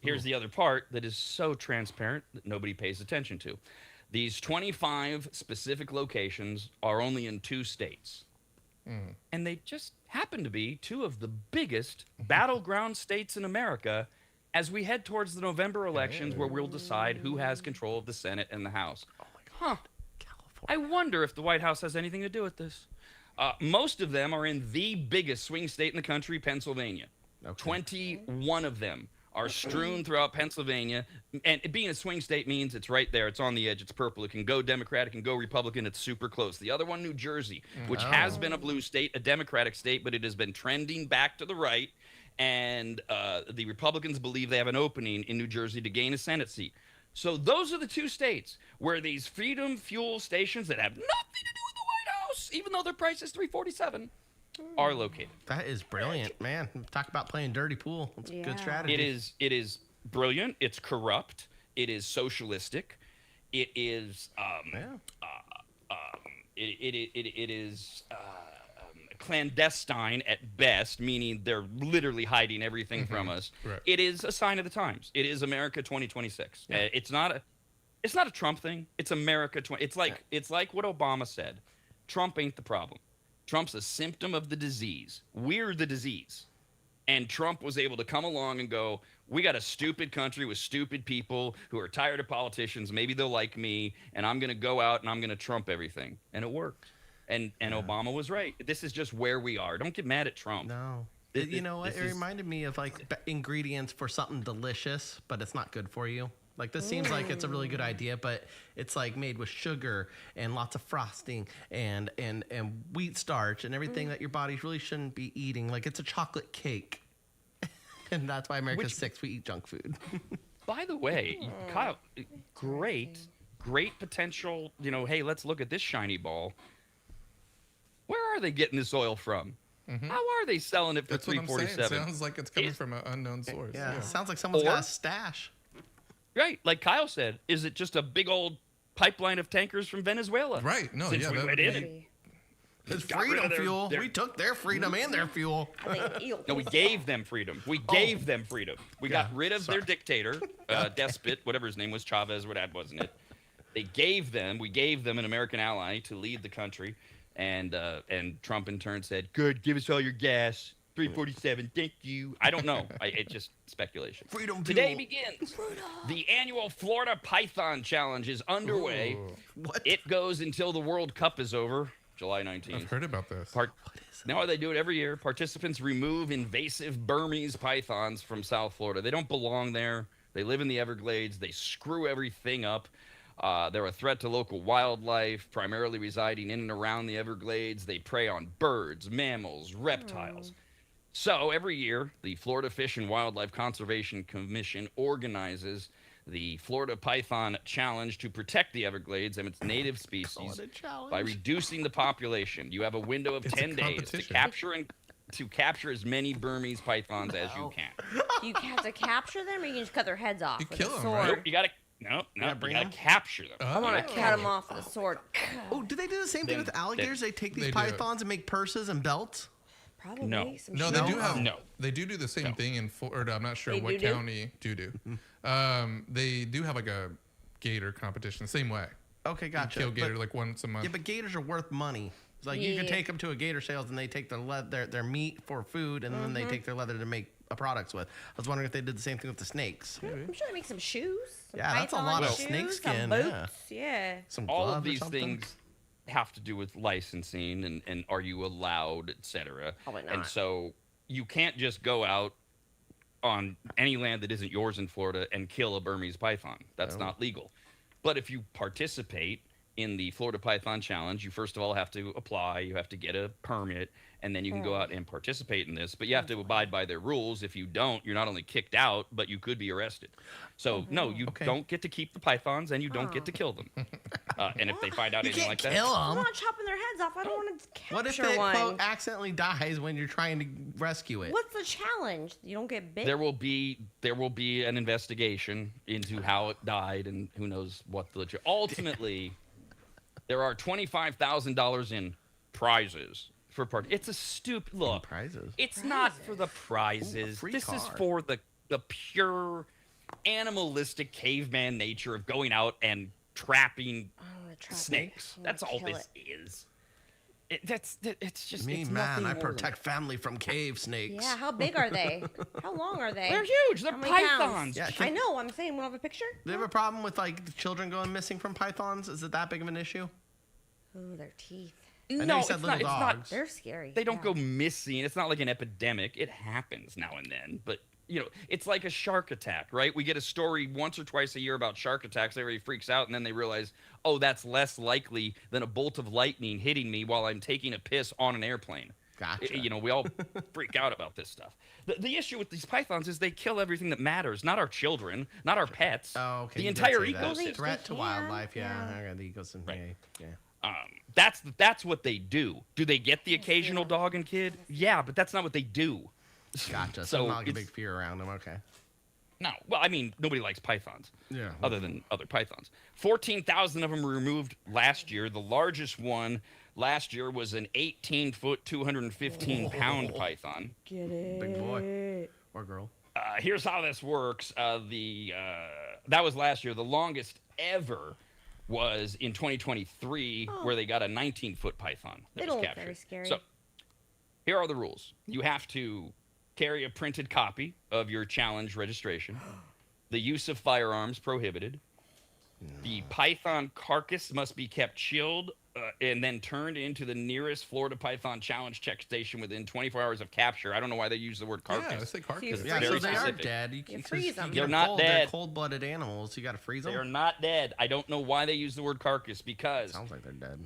Here's the other part that is so transparent that nobody pays attention to. These 25 specific locations are only in 2 states. And they just happen to be 2 of the biggest battleground states in America as we head towards the November elections where we'll decide who has control of the Senate and the House. Huh. I wonder if the White House has anything to do with this. Most of them are in the biggest swing state in the country, Pennsylvania. 21 of them are strewn throughout Pennsylvania. And being a swing state means it's right there. It's on the edge. It's purple. It can go Democrat. It can go Republican. It's super close. The other one, New Jersey, which has been a blue state, a Democratic state, but it has been trending back to the right. And the Republicans believe they have an opening in New Jersey to gain a Senate seat. So those are the 2 states where these Freedom Fuel stations that have nothing to do with the White House, even though their price is $3.47, are located. That is brilliant, man. Talk about playing dirty pool. It's a good strategy. It is brilliant. It's corrupt. It is socialistic. It is it is clandestine at best, meaning they're literally hiding everything from us. Right. It is a sign of the times. It is America 2026. It's not a Trump thing. It's America 20. It's like what Obama said. Trump ain't the problem. Trump's a symptom of the disease. We're the disease. And Trump was able to come along and go, we got a stupid country with stupid people who are tired of politicians. Maybe they'll like me, and I'm going to go out and I'm going to Trump everything. And it worked. And Obama was right. This is just where we are. Don't get mad at Trump. No. You know what? It reminded me of like ingredients for something delicious, but it's not good for you. Like this seems like it's a really good idea, but it's like made with sugar and lots of frosting and wheat starch and everything that your body really shouldn't be eating. Like it's a chocolate cake. And that's why America's sick. We eat junk food. By the way, Kyle, great potential. You know, hey, let's look at this shiny ball. Where are they getting this oil from? How are they selling it for $3.47? Sounds like it's coming from an unknown source. Yeah, sounds like someone's got a stash. Right, like Kyle said, is it just a big old pipeline of tankers from Venezuela? Right. No, Since we went in and it's got rid freedom of fuel. We took their freedom and their fuel. No, we gave them freedom. We gave them freedom. We got rid of their dictator, despot, whatever his name was, Chavez, wasn't it? We gave them an American ally to lead the country, and Trump in turn said, "Good, give us all your gas. $3.47, thank you." I don't know. It's just speculation. Freedom Today fuel. begins. The annual Florida Python Challenge is underway. What? It goes until the World Cup is over, July 19th. I've heard about this. Now they do it every year. Participants remove invasive Burmese pythons from South Florida. They don't belong there. They live in the Everglades. They screw everything up. They're a threat to local wildlife, primarily residing in and around the Everglades. They prey on birds, mammals, reptiles. So every year, the Florida Fish and Wildlife Conservation Commission organizes the Florida Python Challenge to protect the Everglades and its native species by reducing the population. You have a window of 10 days to capture as many Burmese pythons as you can. You have to capture them, or you can just cut their heads off with kill a 'em, sword. right? Nope, you gotta capture them. I want to cut them off with a sword. Oh, do they do the same thing with alligators? They take these They do. pythons and make purses and belts? Probably. No. Some No, shit. they do have. No. They do the same thing in Florida. I'm not sure They what do? county do. They do have like a gator competition, same way. Okay, gotcha. Kill gator But- like once a month. Yeah, but gators are worth money. It's like you can take them to a gator sales and they take their meat for food and then they take their leather to make products with. I was wondering if they did the same thing with the snakes. I'm sure they make some shoes. Some Yeah, that's a lot of shoes, snake skin, Some boots. Yeah. Some All gloves of or these something. things have to do with licensing and are you allowed, etc. Probably not. And so you can't just go out on any land that isn't yours in Florida and kill a Burmese python. That's not legal. But if you participate in the Florida Python Challenge, you first of all have to apply, you have to get a permit, and then you can go out and participate in this. But you have to abide by their rules. If you don't, you're not only kicked out, but you could be arrested. So no, you don't get to keep the pythons, and you don't get to kill them. And if they find out anything like that, I'm not chopping their heads off. I don't want to capture What if it one. quote accidentally dies when you're trying to rescue it? What's the challenge? You don't get bit. there will be an investigation into how it died and who knows what the ultimately. There are $25,000 in prizes for part. It's a stupid look. Prizes. It's not for the prizes. free This is car. for the pure animalistic caveman nature of going out and trapping snakes. That's all this is. It's just Me, it's man, nothing I more protect family from cave snakes. Yeah, how big are they? How long are they? They're huge. They're How many pounds? pythons. Yeah, I know. I'm saying, we have a picture. Do you have a problem with like the children going missing from pythons? Is it that big of an issue? Ooh, their teeth. I know No, you said it's little not. It's not. dogs. They're scary. They don't go missing. It's not like an epidemic. It happens now and then, but you know, it's like a shark attack, right? We get a story once or twice a year about shark attacks. Everybody freaks out, and then they realize, oh, that's less likely than a bolt of lightning hitting me while I'm taking a piss on an airplane. Gotcha. You know, we all freak out about this stuff. The issue with these pythons is they kill everything that matters, not our children, not our pets. Oh, okay. The you did entire say that. ecosystem. Threat to They wildlife. can, Yeah. yeah. Okay, the ecosystem. Right. Yeah. That's what they do. Do they get the occasional dog and kid? Yeah, but that's not what they do. Gotcha. So So not like a it's- big fear around them. Okay. No. Well, I mean, nobody likes pythons. Yeah. Other than other pythons. 14,000 of them were removed last year. The largest one last year was an 18-foot, 215-pound python. Get it. Big boy or girl. Here's how this works. That was last year. The longest ever was in 2023, where they got a 19-foot python that They was don't look captured. very scary. So here are the rules. You have to carry a printed copy of your challenge registration. The use of firearms prohibited. The python carcass must be kept chilled and then turned into the nearest Florida Python challenge check station within 24 hours of capture. I don't know why they use the word carcass. Yeah, I say carcass. Yeah, very so they specific. are dead. You freeze them. They're not They're dead. cold-blooded animals. You got to freeze them. They are not dead. I don't know why they use the word carcass, because Sounds like they're dead.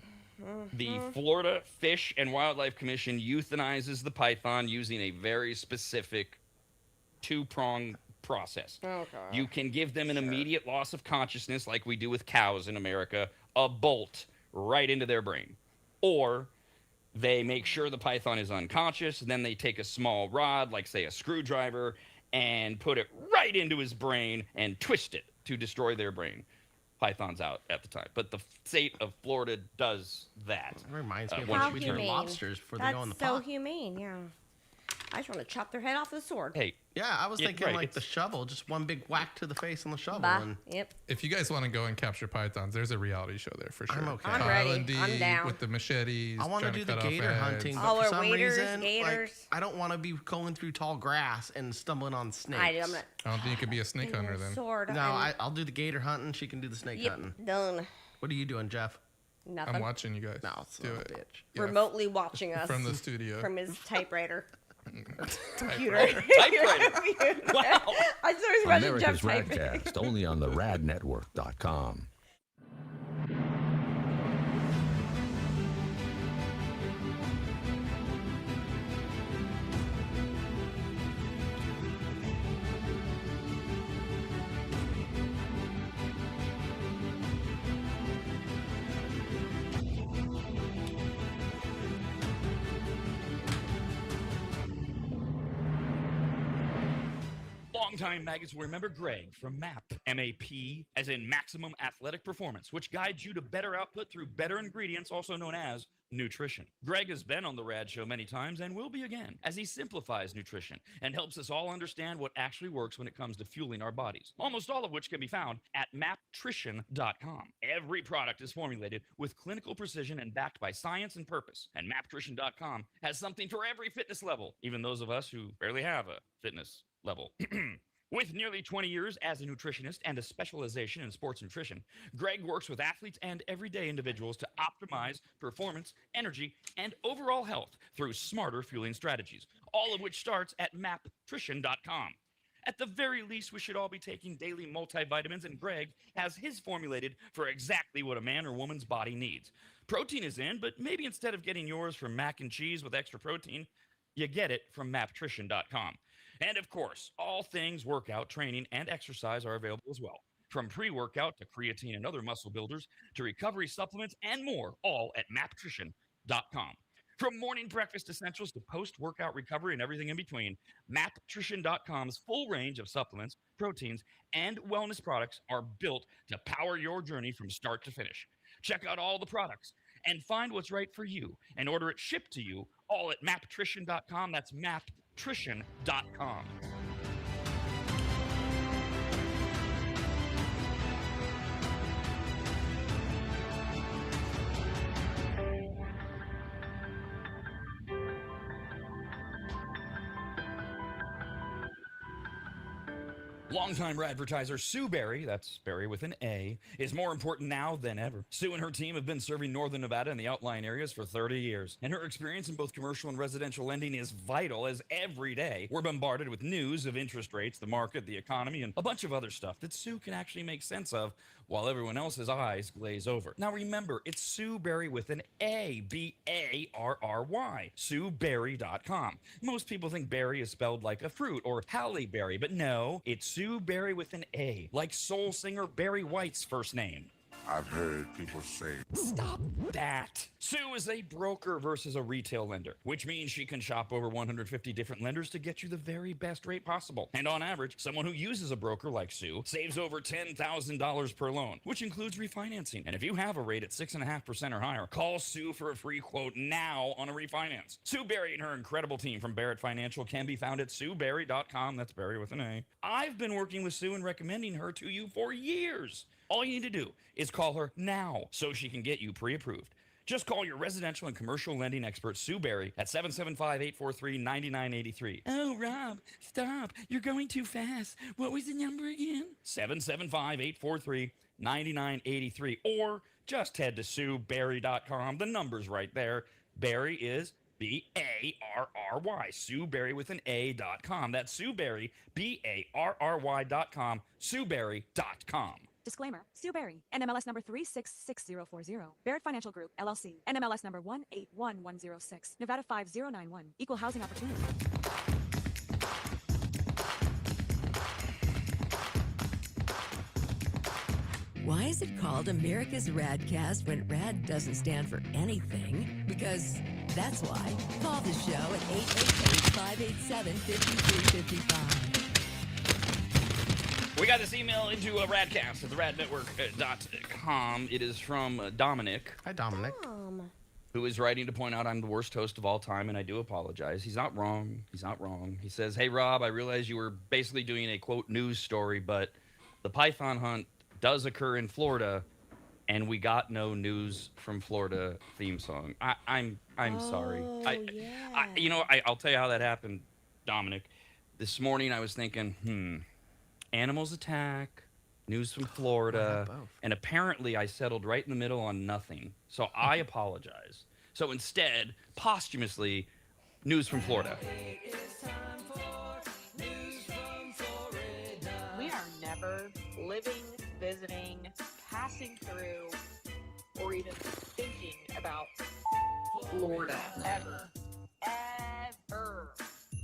the Florida Fish and Wildlife Commission euthanizes the python using a very specific two-prong process. Okay. You can give them an immediate loss of consciousness, like we do with cows in America, a bolt right into their brain. Or they make sure the python is unconscious, and then they take a small rod, like, say, a screwdriver, and put it right into his brain and twist it to destroy their brain. Python's out at the time. But the state of Florida does that. It reminds me of once when you we turn- turn lobsters before they That's go in the so pot. humane, yeah. I just want to chop their head off with a sword. Hey, Yeah, I was Yeah, thinking right, like the it's- shovel, just one big whack to the face on the shovel. Bah. And Yep. If you guys want to go and capture pythons, there's a reality show there for sure. I'm okay. I'm Kyle ready. and Dee I'm down. with the machetes. I want to trying do the cut off gator heads. hunting, Oh, but for we're some waders, reason, gators. like, I don't want to be going through tall grass and stumbling on snakes. I'm not. I don't think you could be a snake hunter then. Sword. No, and- I'll do the gator hunting. She can do the snake Yep. hunting. Done. What are you doing, Jeff? Nothing. I'm watching you guys. No, son do of a it. bitch. Yeah, Remotely watching us from the studio. from his typewriter. Typewriter. typewriter. Wow. I just always imagine Jeff America's typing. Radcast, only on the radnetwork.com. Longtime maggots will remember Greg from MAP, M-A-P, as in Maximum Athletic Performance, which guides you to better output through better ingredients, also known as nutrition. Greg has been on the RAD show many times and will be again, as he simplifies nutrition and helps us all understand what actually works when it comes to fueling our bodies, almost all of which can be found at maptrition.com. Every product is formulated with clinical precision and backed by science and purpose, and maptrition.com has something for every fitness level, even those of us who barely have a fitness level. With nearly 20 years as a nutritionist and a specialization in sports nutrition, Greg works with athletes and everyday individuals to optimize performance, energy, and overall health through smarter fueling strategies, all of which starts at maptrition.com. At the very least, we should all be taking daily multivitamins, and Greg has his formulated for exactly what a man or woman's body needs. Protein is in, but maybe instead of getting yours from mac and cheese with extra protein, you get it from maptrition.com. And of course, all things workout, training, and exercise are available as well. From pre-workout to creatine and other muscle builders to recovery supplements and more, all at maptrition.com. From morning breakfast essentials to post-workout recovery and everything in between, maptrition.com's full range of supplements, proteins, and wellness products are built to power your journey from start to finish. Check out all the products and find what's right for you and order it shipped to you all at maptrition.com. That's maptrition.com. Longtime advertiser Sue Berry, that's Berry with an A, is more important now than ever. Sue and her team have been serving Northern Nevada and the outlying areas for 30 years, and her experience in both commercial and residential lending is vital, as every day we're bombarded with news of interest rates, the market, the economy, and a bunch of other stuff that Sue can actually make sense of while everyone else's eyes glaze over. Now remember, it's Sue Berry with an A, B-A-R-R-Y, SueBerry.com. Most people think berry is spelled like a fruit or Halle Berry, but no, it's Sue Berry with an A, like soul singer Barry White's first name. I've heard people say, Stop that. Sue is a broker versus a retail lender, which means she can shop over 150 different lenders to get you the very best rate possible. And on average, someone who uses a broker like Sue saves over $10,000 per loan, which includes refinancing. And if you have a rate at 6.5% or higher, call Sue for a free quote now on a refinance. Sue Berry and her incredible team from Barrett Financial can be found at SueBerry.com. That's Berry with an A. I've been working with Sue and recommending her to you for years. All you need to do is call her now so she can get you pre-approved. Just call your residential and commercial lending expert, Sue Berry, at 775-843-9983. Oh, Rob, stop. You're going too fast. What was the number again? 775-843-9983. $99.83, or just head to SueBerry.com. The number's right there. Berry is B-A-R-R-Y. SueBerry with an A.com. That's SueBerry, B-A-R-R-Y.com. SueBerry.com. Disclaimer. Sue Berry, NMLS number 366040. Barrett Financial Group, LLC. NMLS number 181106. Nevada 5091. Equal housing opportunity. Why is it called America's RAD Cast when RAD doesn't stand for anything? Because that's why. Call the show at 888-587-5355. We got this email into a radcast at the radnetwork.com. It is from Dominic. Hi, Dominic. Who is writing to point out I'm the worst host of all time, and I do apologize. He's not wrong. He's not wrong. He says, hey, Rob, I realize you were basically doing a, quote, news story, but the python hunt does occur in Florida, and we got no news from Florida theme song. I'm sorry. I'll tell you how that happened, Dominic. This morning I was thinking, animals attack, news from Florida, and apparently I settled right in the middle on nothing. So I apologize. So instead, posthumously, news from Florida. We are never living, visiting, passing through, or even thinking about Florida. Ever.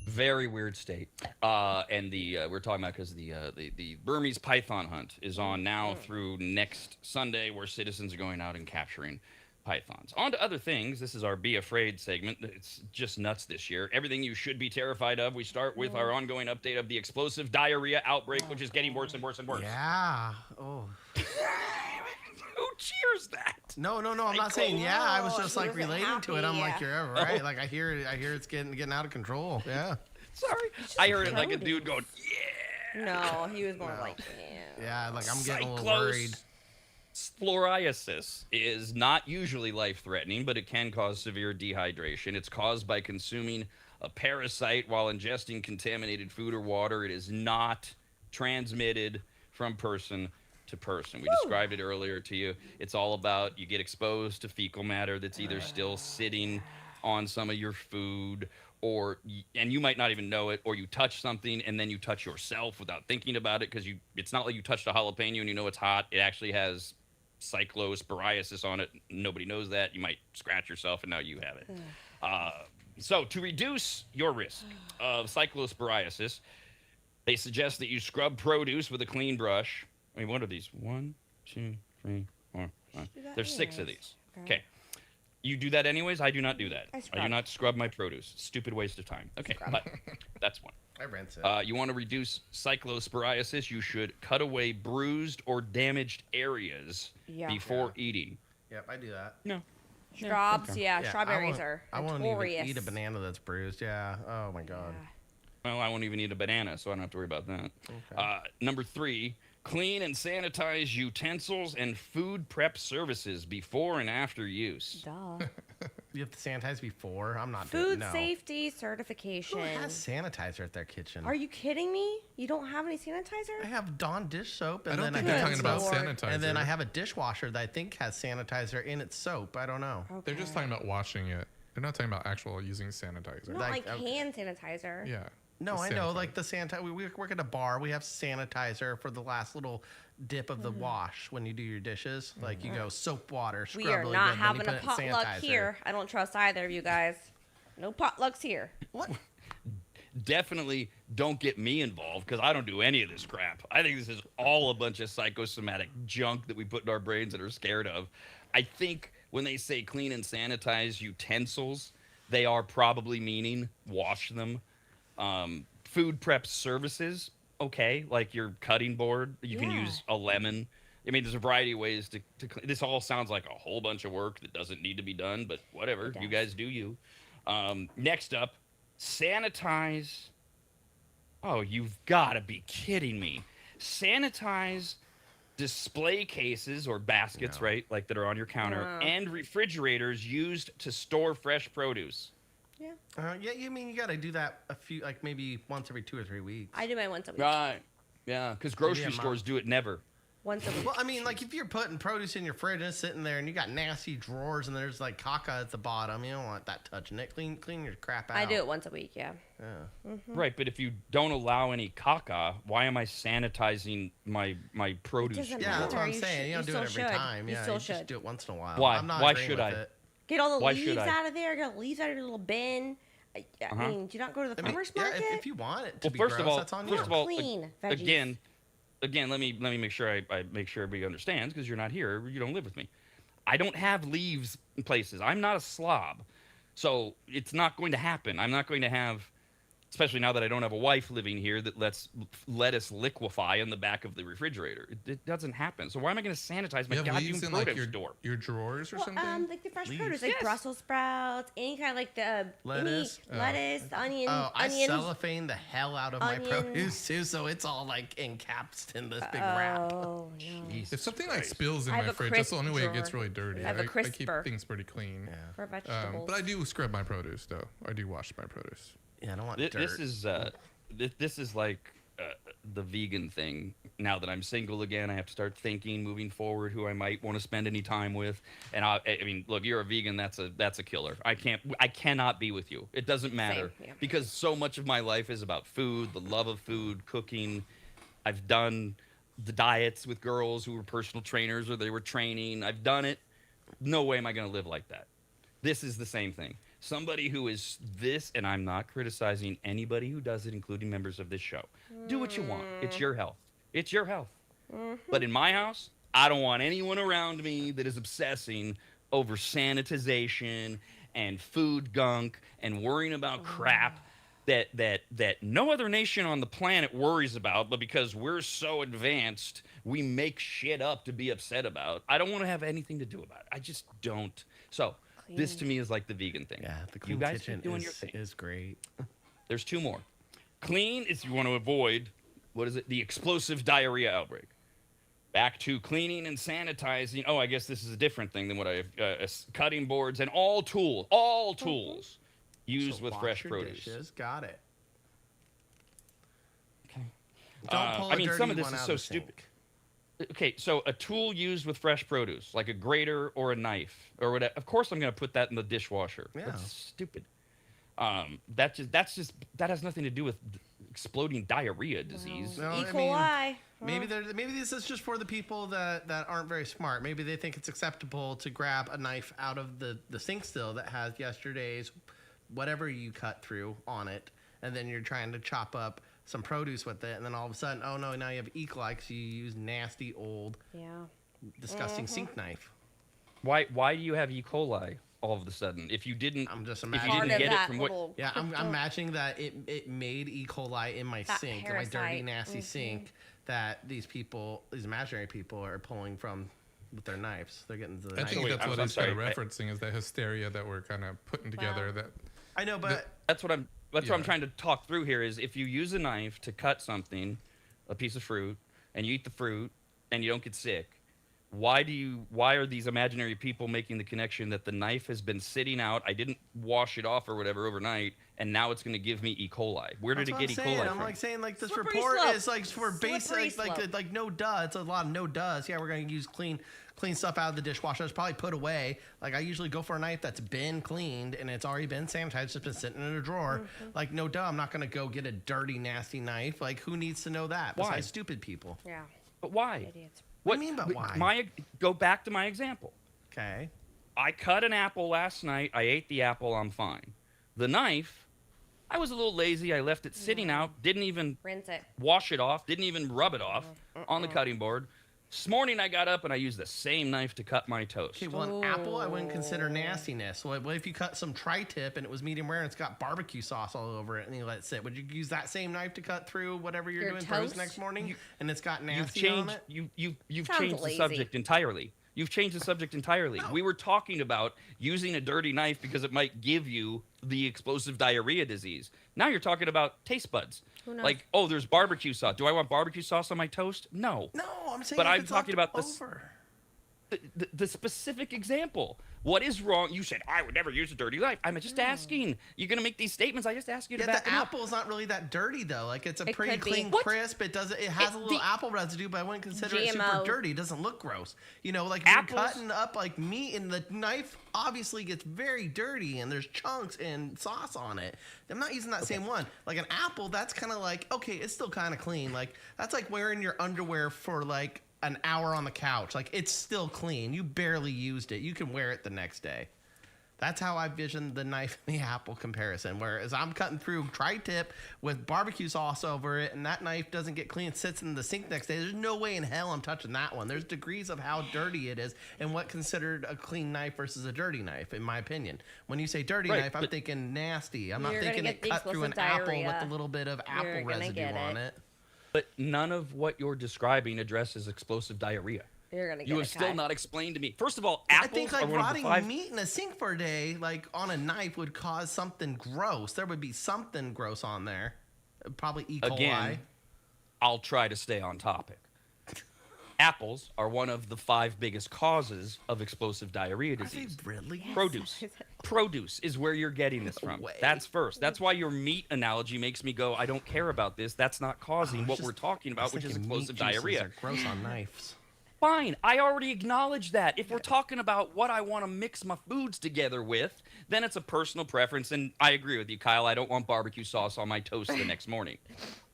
Very weird state. And we're talking about because the Burmese python hunt is on now through next Sunday, where citizens are going out and capturing pythons. On to other things. This is our Be Afraid segment. It's just nuts this year. Everything you should be terrified of. We start with our ongoing update of the explosive diarrhea outbreak, which is getting worse and worse and worse. Yeah. Oh. Who cheers that? No. I'm not saying yeah. I was just like relating to it. I'm like, you're right. Like I hear it's getting out of control. Yeah. Sorry. I heard it like a dude going, yeah. No, he was more like, yeah. Yeah, like I'm getting a little worried. Sclerosis is not usually life-threatening, but it can cause severe dehydration. It's caused by consuming a parasite while ingesting contaminated food or water. It is not transmitted from person to person. We described it earlier to you. It's all about you get exposed to fecal matter that's either still sitting on some of your food, and you might not even know it, or you touch something and then you touch yourself without thinking about it, because it's not like you touched a jalapeno and you know it's hot. It actually has cyclosporiasis on it. Nobody knows that. You might scratch yourself and now you have it. So to reduce your risk of cyclosporiasis, they suggest that you scrub produce with a clean brush. I mean, what are these? 1, 2, 3, 4, 5. There's 6 of these. Okay. You do that anyways? I do not do that. I do not scrub my produce. Stupid waste of time. Okay, but that's one. I rinse it. You want to reduce cyclosporiasis, you should cut away bruised or damaged areas before eating. Yep, I do that. No. Strawberries, strawberries are I notorious. won't even eat a banana that's bruised. Yeah. Oh my God. Well, I won't even eat a banana, so I don't have to worry about that. Okay. Number 3, clean and sanitize utensils and food prep services before and after use. Duh. You have to sanitize before? I'm not doing doing Food safety certification. Who has sanitizer at their kitchen? Are you kidding me? You don't have any sanitizer? I have Dawn dish soap. And I don't then think they're talking about sanitizer. And then I have a dishwasher that I think has sanitizer in its soap. I don't know. Okay. They're just talking about washing it. They're not talking about actual using sanitizer. Not like hand sanitizer. Yeah. No, I know. Like the sanitizer. We work at a bar. We have sanitizer for the last little dip of the wash when you do your dishes. Like you go soap water, scrub We are really not good, having then a you put potluck sanitizer. here. I don't trust either of you guys. No potlucks here. What? Definitely don't get me involved, because I don't do any of this crap. I think this is all a bunch of psychosomatic junk that we put in our brains that are scared of. I think when they say clean and sanitize utensils, they are probably meaning wash them. Food prep services, okay, like your cutting board, you can use a lemon. I mean, there's a variety of ways to clean. This all sounds like a whole bunch of work that doesn't need to be done, but whatever. You guys do you. Next up, sanitize. Oh, you've got to be kidding me. Sanitize display cases or baskets, right, like that are on your counter, and refrigerators used to store fresh produce. Yeah. You mean you got to do that maybe once every 2 or 3 weeks. I do mine once a week. Right. Yeah, because grocery stores do it never. Once a week. Well, I mean, like if you're putting produce in your fridge and it's sitting there and you got nasty drawers and there's like caca at the bottom, you don't want that touching it. Clean your crap out. I do it once a week, yeah. Right, but if you don't allow any caca, why am I sanitizing my produce? doesn't Yeah, that's what I'm You saying. should- You don't you do it still every should. time. You Yeah, still you just should. do it once in a while. Why? I'm not Why agreeing should with I? it. Get all the Why should leaves I? out of there. Get the leaves out of your little bin. I mean, do you not go to the I mean, farmer's yeah, market? if you want it to Well, be first gross, of all, that's on you. Clean veggies. again, let me make sure I make sure everybody understands because you're not here, you don't live with me. I don't have leaves in places. I'm not a slob, so it's not going to happen. I'm not going to have, especially now that I don't have a wife living here that lets lettuce liquefy in the back of the refrigerator. It doesn't happen. So why am I going to sanitize my You have goddamn leaves in produce like store? your drawers or Well, something? like the fresh Leaves. produce, like Yes. Brussels sprouts, any kind of like the Lettuce. lettuce, onion, Oh, I onions. cellophane the hell out of my Onion. produce too, so it's all like encapsed in this big wrap. Oh, no. Jesus If something like Christ. spills in I have my a fridge, that's the only way it crisp gets drawer. really dirty. I have a keep crisper. things pretty clean. For vegetables. But I do scrub my produce, though. I do wash my produce. Yeah, I don't want This, dirt. this is like the vegan thing. Now that I'm single again, I have to start thinking moving forward who I might want to spend any time with. And I mean, look, you're a vegan. That's a killer. I cannot be with you. It doesn't matter yeah. because so much of my life is about food, the love of food, cooking. I've done the diets with girls who were personal trainers or they were training. I've done it. No way am I going to live like that. This is the same thing. Somebody who is this, and I'm not criticizing anybody who does it, including members of this show. Do what you want. It's your health. It's your health. But in my house, I don't want anyone around me that is obsessing over sanitization and food gunk and worrying about crap that no other nation on the planet worries about, but because we're so advanced, we make shit up to be upset about. I don't want to have anything to do about it. I just don't. So this to me is like the vegan thing. Yeah, the You clean guys kitchen keep doing your thing. is great. There's two more. Clean is you want to avoid, what is it? The explosive diarrhea outbreak. Back to cleaning and sanitizing. Oh, I guess this is a different thing than what I cutting boards and all tools used So with wash fresh your produce. dishes. Got it. Okay. Don't pull a I mean, some dirty of this one is out so of the stupid. sink. Okay, so a tool used with fresh produce, like a grater or a knife or whatever. Of course, I'm going to put that in the dishwasher. Yeah. That's stupid. That has nothing to do with exploding diarrhea disease. No, E. I coli. mean, maybe this is just for the people that aren't very smart. Maybe they think it's acceptable to grab a knife out of the sink still that has yesterday's whatever you cut through on it, and then you're trying to chop up some produce with it, and then all of a sudden, oh no, now you have E. coli because you use nasty old, disgusting sink knife. Why do you have E. coli all of a sudden? If you didn't, I'm just if you imagining. didn't get it from what? Yeah, I'm imagining that it made E. coli in my That sink, in my dirty, parasite. nasty sink, that these imaginary people are pulling from with their knives. They're getting the I knife. think that's I'm what he's kind of sorry. referencing is that hysteria that we're kind of putting together. That I know, but That's what I'm Yeah. trying to talk through here is if you use a knife to cut something, a piece of fruit, and you eat the fruit and you don't get sick, why are these imaginary people making the connection that the knife has been sitting out, I didn't wash it off or whatever overnight, and now it's going to give me E. coli? Where did that's it get E. what I'm saying. coli I'm from? like saying like this Slippery report slope. is like for Slippery basic slope. like no duh. It's a lot of no duhs. Yeah, we're gonna use clean stuff out of the dishwasher. It's probably put away. Like I usually go for a knife that's been cleaned and it's already been sanitized. It's just been sitting in a drawer. Like no duh. I'm not gonna go get a dirty nasty knife. Like who needs to know that? Why? Besides stupid people. Yeah. But why? Idiots. What do you mean by why? Go back to my example. Okay. I cut an apple last night. I ate the apple. I'm fine. The knife, I was a little lazy. I left it sitting out. Didn't even Rinse it. wash it off. Didn't even rub it off on the cutting board. This morning I got up and I used the same knife to cut my toast. Okay, well, an apple I wouldn't consider nastiness. What if you cut some tri-tip and it was medium rare and it's got barbecue sauce all over it and you let it sit? Would you use that same knife to cut through whatever you're Your doing toast toast? next morning and it's got You've nasty on changed. it? You've Sounds changed the lazy. subject entirely. You've changed the subject entirely. We were talking about using a dirty knife because it might give you the explosive diarrhea disease. Now you're talking about taste buds. Who knows? Like, oh, there's barbecue sauce. Do I want barbecue sauce on my toast? No. No, I'm saying But if I'm it's talking left about this. over. the specific example. What is wrong? You said, I would never use a dirty knife. I'm just asking. You're going to make these statements. I just ask you to back the them up. apple's not really that dirty, though. Like, it's a It pretty could be. clean, What? crisp. It has a little apple residue, but I wouldn't consider it super GMO. dirty. It doesn't look gross. You know, like, if you're Apples- cutting up, like, meat, and the knife obviously gets very dirty, and there's chunks and sauce on it. I'm not using that same one. Like, an apple, that's kind of like, okay, it's still kind of clean. Like, that's like wearing your underwear for, like, an hour on the couch. Like, it's still clean. You barely used it. You can wear it the next day. That's how I vision the knife and the apple comparison. Whereas I'm cutting through tri-tip with barbecue sauce over it, and that knife doesn't get clean, it sits in the sink next day. There's no way in hell I'm touching that one. There's degrees of how dirty it is and what considered a clean knife versus a dirty knife, in my opinion. When you say dirty Right, knife, I'm thinking nasty. I'm not You're gonna thinking get it the cut through an explosive apple with diarrhea. a little bit of apple You're gonna residue get on it. it. But none of what you're describing addresses explosive diarrhea. You're gonna get You a have still cut. not explained to me. First of all, I apples think are like one of the rotting 5. meat in a sink for a day, like on a knife, would cause something gross. There would be something gross on there. Probably E. coli. Again, I'll try to stay on topic. Apples are one of the 5 biggest causes of explosive diarrhea Are they disease. really? Produce. Produce is where you're getting this from. way. That's first. That's why your meat analogy makes me go, I don't care about this. That's not causing what we're talking about, which is explosive diarrhea. Are gross on knives. Fine. I already acknowledged that. If we're talking about what I want to mix my foods together with, then it's a personal preference. And I agree with you, Kyle. I don't want barbecue sauce on my toast the next morning.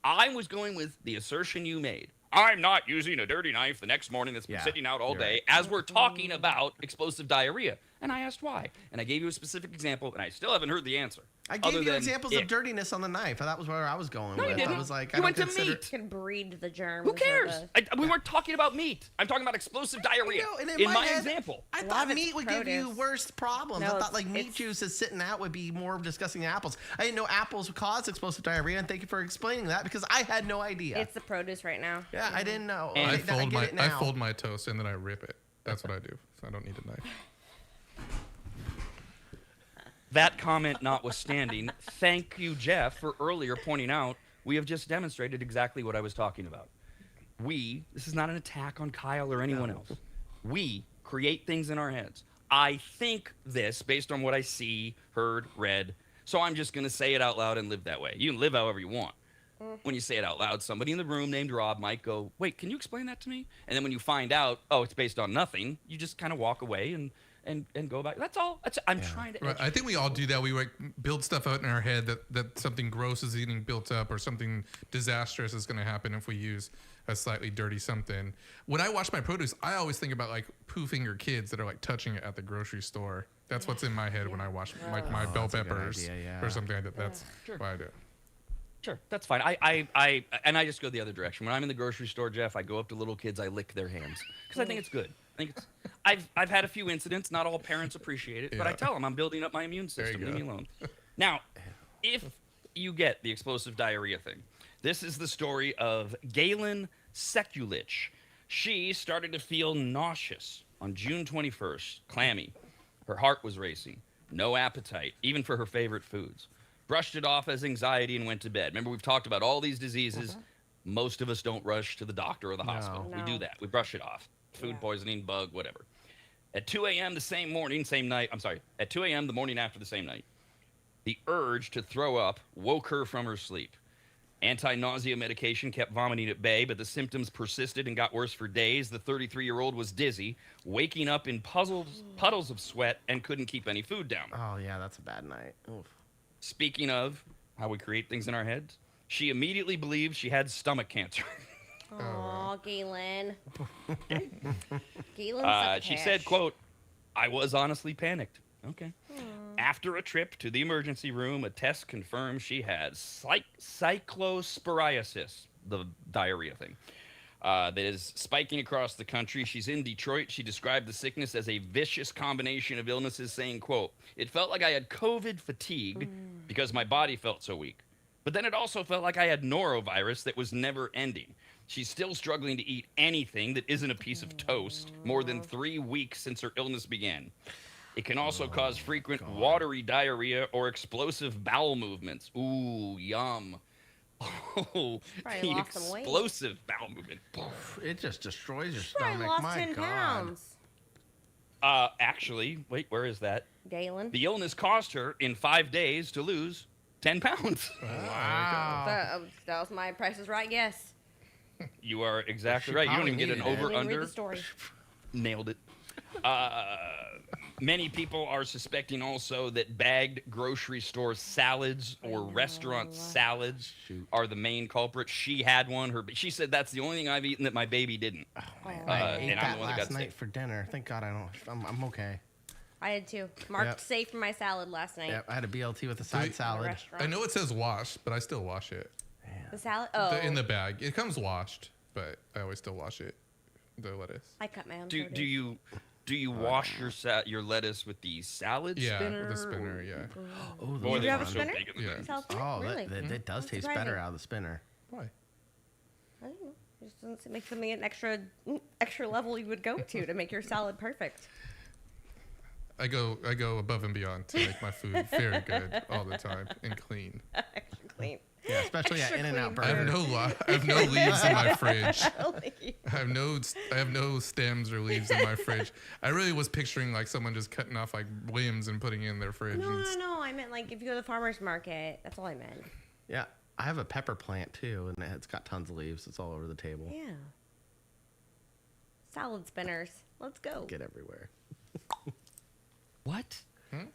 I was going with the assertion you made. I'm not using a dirty knife the next morning that's been sitting out all you're day as we're talking about explosive diarrhea. And I asked why. And I gave you a specific example, and I still haven't heard the answer. I gave other you than examples it. of dirtiness on the knife. That was where I was going No, you with. didn't. I was like, You I went don't to consider. meat. Can breed the germs. Who or cares? the- We weren't talking about meat. I'm talking about explosive diarrhea. know, and in my head, example. I A lot thought of it's meat would give you produce. worse problems. No, I thought it's- like meat it's- juices sitting out would be more disgusting than apples. I didn't know apples would cause explosive diarrhea, and thank you for explaining that because I had no idea. It's the produce right now. Yeah, I didn't know. And I I get it now. fold my toast and then I rip it. That's what I do. So I don't need a knife. That comment notwithstanding, thank you, Jeff, for earlier pointing out we have just demonstrated exactly what I was talking about. This is not an attack on Kyle or anyone else. We create things in our heads. I think this based on what I see, heard, read, so I'm just going to say it out loud and live that way. You can live however you want. When you say it out loud, somebody in the room named Rob might go, wait, can you explain that to me? And then when you find out, oh, it's based on nothing, you just kind of walk away and go back. That's all. I'm trying to. Right. I think we all do that. We like build stuff out in our head that something gross is getting built up or something disastrous is going to happen if we use a slightly dirty something. When I wash my produce, I always think about like poo finger kids that are like touching it at the grocery store. That's what's in my head when I wash like my bell that's a good peppers idea, yeah. or something like that. That's what I do. Sure, that's fine. I just go the other direction. When I'm in the grocery store, Jeff, I go up to little kids, I lick their hands because I think it's good. I've had a few incidents. Not all parents appreciate it, but I Yeah. tell them I'm building up my immune There you system. Leave me go. alone. Now, if you get the explosive diarrhea thing, this is the story of Galen Sekulich. She started to feel nauseous on June 21st, clammy. Her heart was racing, no appetite, even for her favorite foods. Brushed it off as anxiety and went to bed. Remember, we've talked about all these diseases. Most of us don't rush to the doctor or the hospital. We do No. that. We brush it off. Food poisoning, bug, whatever. At 2 a.m. the same morning, same night, at 2 a.m. the morning after the same night, the urge to throw up woke her from her sleep. Anti-nausea medication kept vomiting at bay, but the symptoms persisted and got worse for days. The 33-year-old was dizzy, waking up in puddles of sweat, and couldn't keep any food down. Oh yeah, that's a bad night. Oof. Speaking of how we create things in our heads, she immediately believed she had stomach cancer. Aw, Galen. Galen's She said, quote, I was honestly panicked. Okay. After a trip to the emergency room, a test confirmed she had cyclosporiasis, the diarrhea thing, that is spiking across the country. She's in Detroit. She described the sickness as a vicious combination of illnesses, saying, quote, it felt like I had COVID fatigue because my body felt so weak. But then it also felt like I had norovirus that was never ending. She's still struggling to eat anything that isn't a piece of toast more than 3 weeks since her illness began. It can also cause frequent watery diarrhea or explosive bowel movements. Ooh, yum. Oh, Probably the lost some weight. explosive bowel movement. It just destroys your Probably stomach. lost My 10 God. pounds. Actually, wait, where is that? Galen. The illness caused her in 5 days to lose 10 pounds. Wow. That was my Price is Right guess. You are exactly She right. You don't probably even get an needed it. I didn't read over-under. the story. Nailed it. Many people are suspecting also that bagged grocery store salads or restaurant salads are the main culprit. She had one. She said that's the only thing I've eaten that my baby didn't. I ate and I'm that the one that last got night sick. for dinner. Thank God I'm okay. I had two. Marked Yep. safe for my salad last night. Yeah, I had a BLT with a side salad. Restaurant. I know it says wash, but I still wash it. The salad? Oh. In the bag. It comes washed, but I always still wash it. The lettuce. I cut my own Do produce. you wash your lettuce with the salad Yeah, spinner? with the spinner, yeah. Oh, Boy, Do they you have are a so spinner? big in the Yeah. bins. Salad spinner? Oh, Really? that does That's taste surprising. better out of the spinner. Why? I don't know. It just doesn't make something an extra level you would go to make your salad perfect. I go above and beyond to make my food very good all the time and clean. Extra clean. Yeah, especially at Extra In-N-Out clean I have Burger. I have no leaves in my fridge. Like, I have no stems or leaves in my fridge. I really was picturing like someone just cutting off like limbs and putting it in their fridge. no. I meant like if you go to the farmer's market. That's all I meant. Yeah, I have a pepper plant too, and it's got tons of leaves. It's all over the table. Yeah. Salad spinners. Let's go. Get everywhere. What? I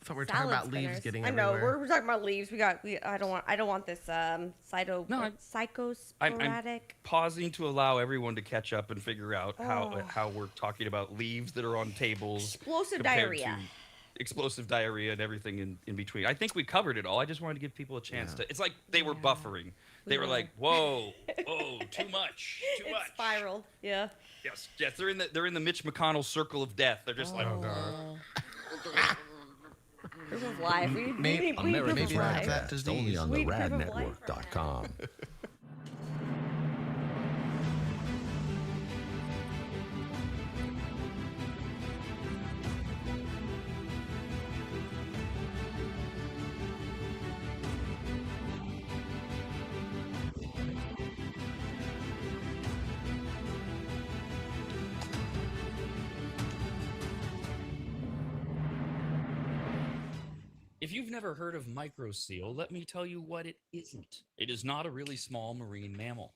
thought we were talking Salad about leaves spinners. getting I know everywhere. we're talking about leaves. I don't want this psychosporadic. Pausing to allow everyone to catch up and figure out how we're talking about leaves that are on tables. Explosive compared diarrhea. to explosive diarrhea and everything in between. I think we covered it all. I just wanted to give people a chance to. It's like they were buffering. They were like, "Whoa, too much, too much." It spiraled. Yeah. Yes. They're in the Mitch McConnell circle of death. They're just like, Oh god. Proof of life. We Maybe- need proof America's of life. that Radcast, only disease. on the We proof of life. radnetwork.com. if you've never heard of microseal, let me tell you what it isn't. It is not a really small marine mammal.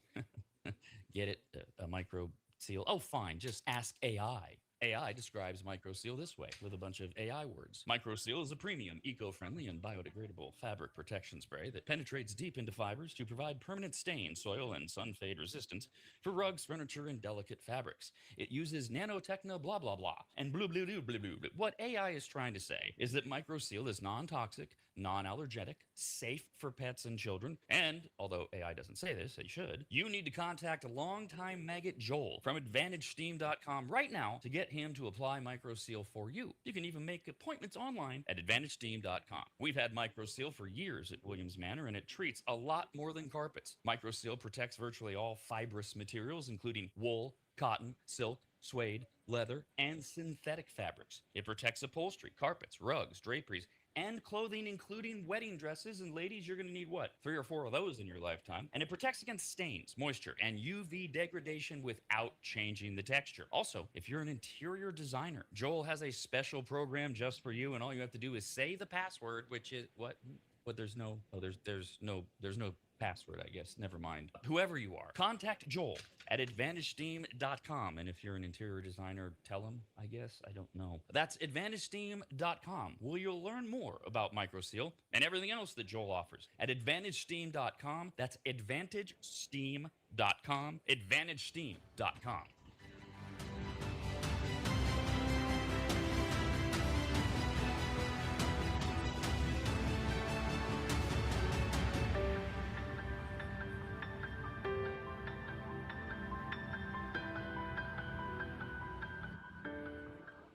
Get it? A microseal? Oh, fine. Just ask AI. AI describes microseal this way with a bunch of AI words. Microseal is a premium, eco-friendly, and biodegradable fabric protection spray that penetrates deep into fibers to provide permanent stain, soil, and sun fade resistance for rugs, furniture, and delicate fabrics. It uses nanotechno blah blah blah and blue blue blue blue blue. What AI is trying to say is that microseal is non-toxic, non-allergenic, safe for pets and children, and although AI doesn't say this, it should, you need to contact a longtime maggot Joel from AdvantageSteam.com right now to get him to apply microseal for you. You can even make appointments online at AdvantageSteam.com. We've had microseal for years at Williams Manor, and it treats a lot more than carpets. Microseal protects virtually all fibrous materials, including wool, cotton, silk, suede, leather, and synthetic fabrics. It protects upholstery, carpets, rugs, draperies, and clothing, including wedding dresses. And ladies, you're going to need what? 3 or 4 of those in your lifetime. And it protects against stains, moisture, and UV degradation without changing the texture. Also, if you're an interior designer, Joel has a special program just for you, and all you have to do is say the password, which is what? But there's no password, I guess. Never mind. Whoever you are, contact Joel at AdvantageSteam.com. And if you're an interior designer, tell him, I guess. I don't know. That's AdvantageSteam.com, where you'll learn more about microseal and everything else that Joel offers. At AdvantageSteam.com, that's AdvantageSteam.com, AdvantageSteam.com.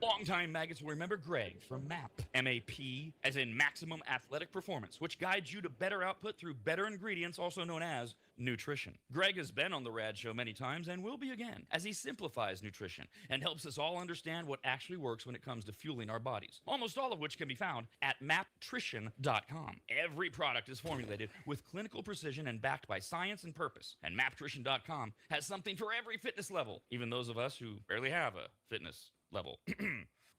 Longtime maggots will remember Greg from MAP. M-A-P, as in Maximum Athletic Performance, which guides you to better output through better ingredients, also known as nutrition. Greg has been on the RAD Show many times and will be again, as he simplifies nutrition and helps us all understand what actually works when it comes to fueling our bodies, almost all of which can be found at maptrition.com. Every product is formulated with clinical precision and backed by science and purpose, and maptrition.com has something for every fitness level, even those of us who barely have a fitness level.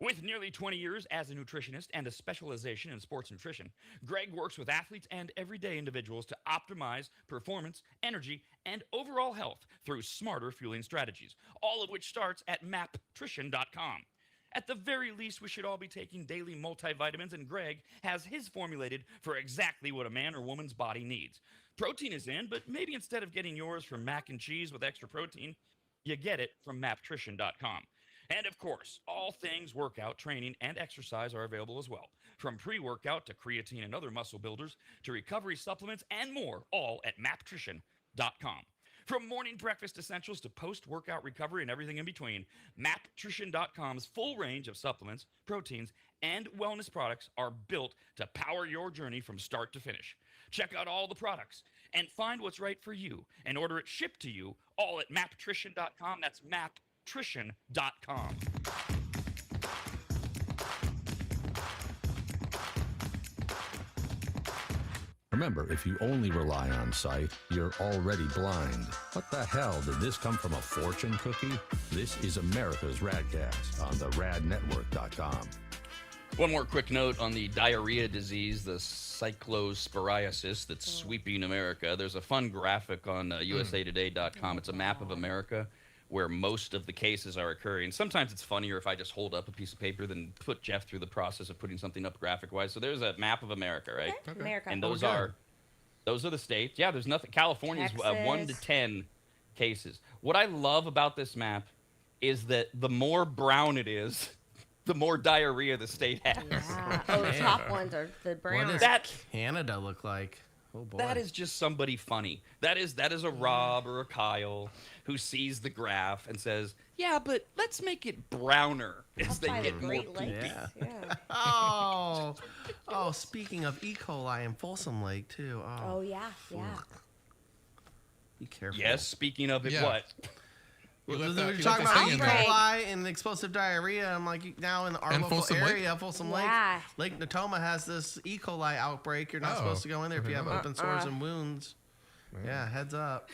With nearly 20 years as a nutritionist and a specialization in sports nutrition, Greg works with athletes and everyday individuals to optimize performance, energy, and overall health through smarter fueling strategies, all of which starts at maptrition.com. At the very least, we should all be taking daily multivitamins, and Greg has his formulated for exactly what a man or woman's body needs. Protein is in, but maybe instead of getting yours from mac and cheese with extra protein, you get it from maptrition.com. And of course, all things workout, training, and exercise are available as well. From pre-workout to creatine and other muscle builders to recovery supplements and more, all at maptrition.com. From morning breakfast essentials to post-workout recovery and everything in between, maptrition.com's full range of supplements, proteins, and wellness products are built to power your journey from start to finish. Check out all the products and find what's right for you and order it shipped to you all at maptrition.com. That's maptrition.com. Remember, if you only rely on sight, you're already blind. What the hell? Did this come from a fortune cookie? This is America's RAD Cast on the radnetwork.com. One more quick note on the diarrhea disease, the cyclosporiasis that's sweeping America. There's a fun graphic on usatoday.com. It's a map of America where most of the cases are occurring. Sometimes it's funnier if I just hold up a piece of paper than put Jeff through the process of putting something up graphic-wise. So there's a map of America, right? Okay. America. And those are the states. Yeah, there's nothing. California's 1 to 10 cases. What I love about this map is that the more brown it is, the more diarrhea the state has. Yeah. Oh, the top ones are the brown. What does Canada look like? Oh boy. That is just somebody funny. That is a Rob or a Kyle who sees the graph and says, "Yeah, but let's make it browner as they get more poopy." Yeah. Oh, speaking of E. coli in Folsom Lake too. Oh yeah. Be careful. Yes, speaking of it, Yeah. what? We left were that- you talking left about that E. thing in there. coli and explosive diarrhea. I'm like, now in our And local Folsom Lake? area, Folsom Yeah. Lake Natoma has this E. coli outbreak. You're not Oh, supposed to go in there if you have uh-uh. open sores and wounds. Yeah, heads up.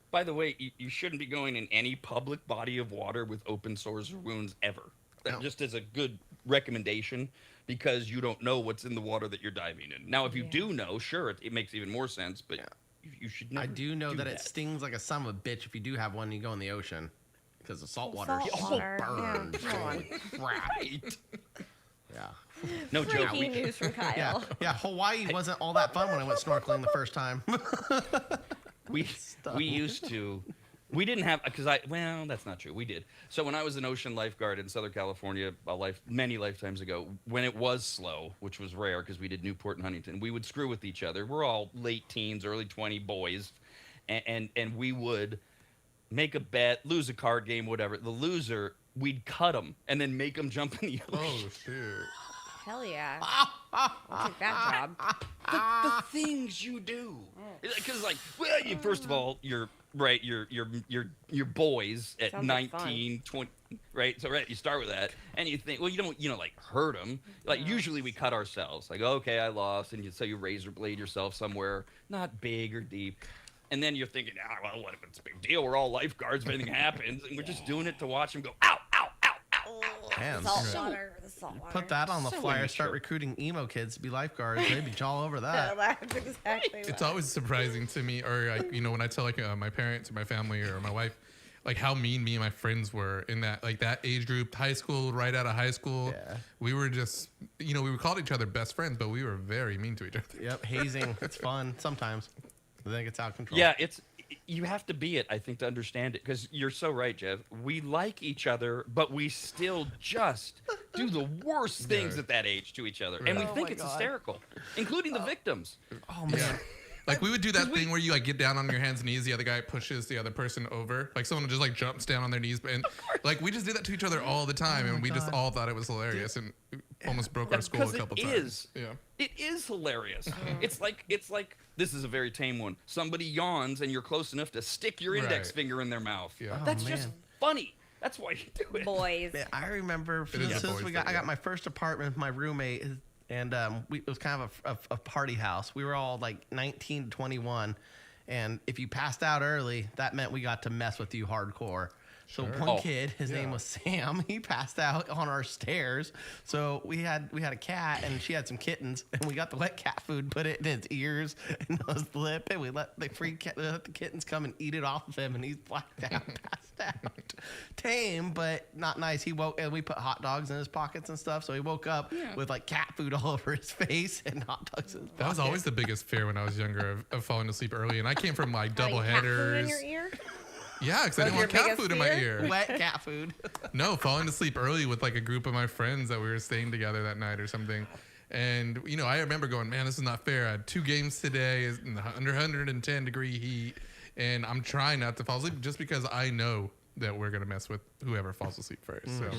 By the way, you shouldn't be going in any public body of water with open sores or wounds ever. That No. just is a good recommendation because you don't know what's in the water that you're diving in. Now, if you do know, sure, it makes even more sense, but you should never I do know that it that. stings like a son of a bitch if you do have one and you go in the ocean because the salt water Salt so water. burns. Yeah, come on. Holy crap. Right. Yeah. No joke. Breaking news from Kyle. Yeah, Hawaii wasn't all that fun when I went snorkeling the first time. We used to. We didn't have well, that's not true. We did. So when I was an ocean lifeguard in Southern California, many lifetimes ago, when it was slow, which was rare because we did Newport and Huntington, we would screw with each other. We're all late teens, early 20 boys, and we would make a bet, lose a card game, whatever. The loser, we'd cut them and then make them jump in the ocean. Oh, shit. Hell yeah. I'll take that job. The things you do, because first of all, you're right. You're boys at Sounds like 19, 20, right? So you start with that, and you think, well, you don't like hurt them. Like usually we cut ourselves. Like, okay, I lost, and so you razor blade yourself somewhere not big or deep. And then you're thinking, well, what if it's a big deal? We're all lifeguards if anything happens, and we're just doing it to watch them go, ow, ow, ow, ow. Damn. The salt water. Put that on the So flyer. Start immature. recruiting emo kids to be lifeguards. They'd be all over that. That's exactly It's always surprising to me, or when I tell my parents or my family or my wife, like how mean me and my friends were in that age group, high school, right out of high school. Yeah. We were just, we were called each other best friends, but we were very mean to each other. Yep, hazing. It's fun sometimes. I think it's out of control. Yeah, you have to be it, I think, to understand it, because you're so right, Jeff. We like each other, but we still just do the worst things at that age to each other, and we Oh think my it's God. hysterical, including the victims. Oh man. Yeah. Like we would do that thing where you get down on your hands and knees, the other guy pushes the other person over. Like someone just jumps down on their knees, and we just do that to each other all the time, and we just all thought it was hilarious and almost broke our skull a couple times. It is hilarious. It's like this is a very tame one. Somebody yawns and you're close enough to stick your index Right. finger in their mouth. Yeah. Oh, That's just man. funny. That's why you do it. boys. Man, I remember It is a since boys' I thing, got my first apartment with my roommate, and it was kind of a party house. We were all 19 to 21, and if you passed out early, that meant we got to mess with you hardcore. So Sure. one kid, his Yeah. name was Sam. He passed out on our stairs. So we had a cat, and she had some kittens, and we got the wet cat food, put it in its ears and his lip, and we let the kittens come and eat it off of him, and he's blacked out, passed out. Tame, but not nice. He woke, and we put hot dogs in his pockets and stuff. So he woke up with like cat food all over his face and hot dogs in his That was pocket. always the biggest fear when I was younger of falling asleep early. And I came from like double Cat food in headers. your ear? Yeah, because I didn't your want cat biggest food in my fear? ear. wet cat food. No, falling asleep early with like a group of my friends that we were staying together that night or something. And, you know, I remember going, man, this is not fair. I had 2 games today in the under 110 degree heat. And I'm trying not to fall asleep just because I know that we're going to mess with whoever falls asleep first. So,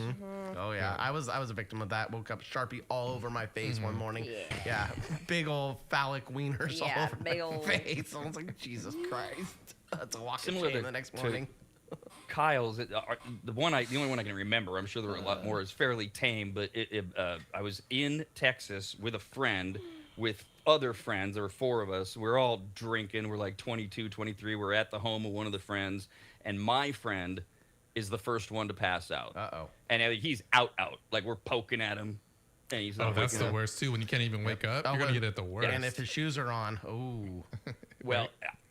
Oh yeah. I was a victim of that. Woke up Sharpie all over my face one morning. Yeah. Big old phallic wieners all Yeah, over big my old- face. I was like, Jesus Christ. That's a walking Similar shame to- the next to- morning. Kyle's the only one I can remember. I'm sure there were a lot more. Is fairly tame, but I was in Texas with a friend, with other friends. There were 4 of us. We're all drinking. We're like 22, 23. We're at the home of one of the friends, and my friend is the first one to pass out. Uh-oh. And he's out. Like we're poking at him, and he's oh, not that's waking the up. worst too. When you can't even wake up, Oh, you're going well, to get it the worst. And if his shoes are on, oh. Well,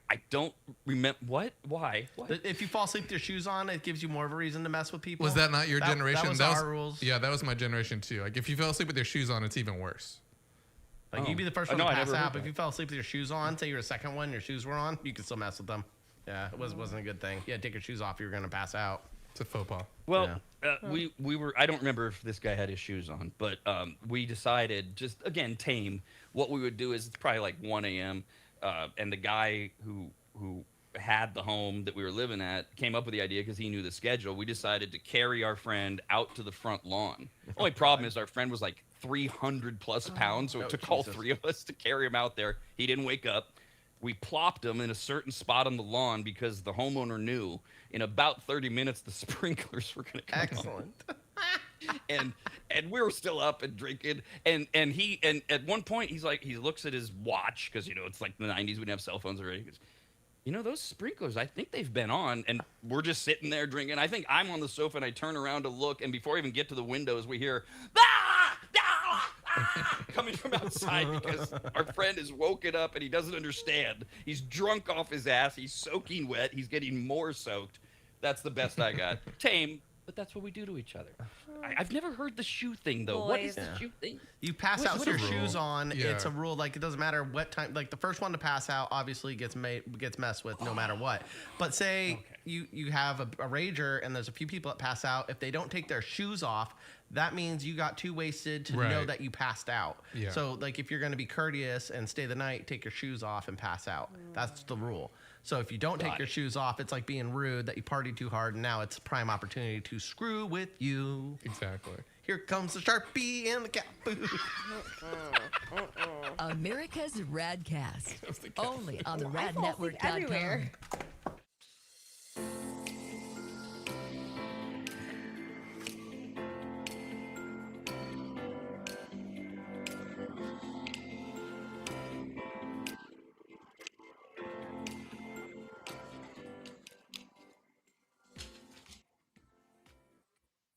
I don't remember what. Why? What? If you fall asleep with your shoes on, it gives you more of a reason to mess with people. was that not your generation? That was our rules. Yeah, that was my generation too. Like if you fell asleep with your shoes on, it's even worse. Like you'd be the first Oh, one no, to I pass never heard out. But if that. you fell asleep with your shoes on, say you're a second one, your shoes were on, you could still mess with them. Yeah, it wasn't a good thing. Yeah, take your shoes off, you're gonna pass out. It's a faux pas. Well, we were. I don't remember if this guy had his shoes on, but we decided just again tame. What we would do is it's probably like 1 a.m. And the guy who had the home that we were living at came up with the idea because he knew the schedule. We decided to carry our friend out to the front lawn. Only problem is our friend was like 300 plus pounds, so it took all 3 of us to carry him out there. He didn't wake up. We plopped him in a certain spot on the lawn because the homeowner knew in about 30 minutes the sprinklers were going to come on. Excellent. And we were still up and drinking, and at one point he looks at his watch because it's like the 90s, we didn't have cell phones already. He goes, those sprinklers, I think they've been on, and we're just sitting there drinking. I think I'm on the sofa and I turn around to look, and before I even get to the windows, we hear coming from outside because our friend is woken up and he doesn't understand. He's drunk off his ass. He's soaking wet. He's getting more soaked. That's the best I got. Tame, but that's what we do to each other. I've never heard the shoe thing though. What is the shoe thing? You pass out with your rule? shoes on. Yeah. It's a rule. Like it doesn't matter what time. Like the first one to pass out obviously gets messed with no matter what. But say you have a rager and there's a few people that pass out. If they don't take their shoes off, that means you got too wasted to know that you passed out. Yeah. So like if you're going to be courteous and stay the night, take your shoes off and pass out. That's the rule. So if you don't take your shoes off, it's like being rude that you partied too hard, and now it's a prime opportunity to screw with you. Exactly. Here comes the Sharpie and the cat food. America's RAD Cast. Only on the I fall asleep everywhere. radnetwork.com.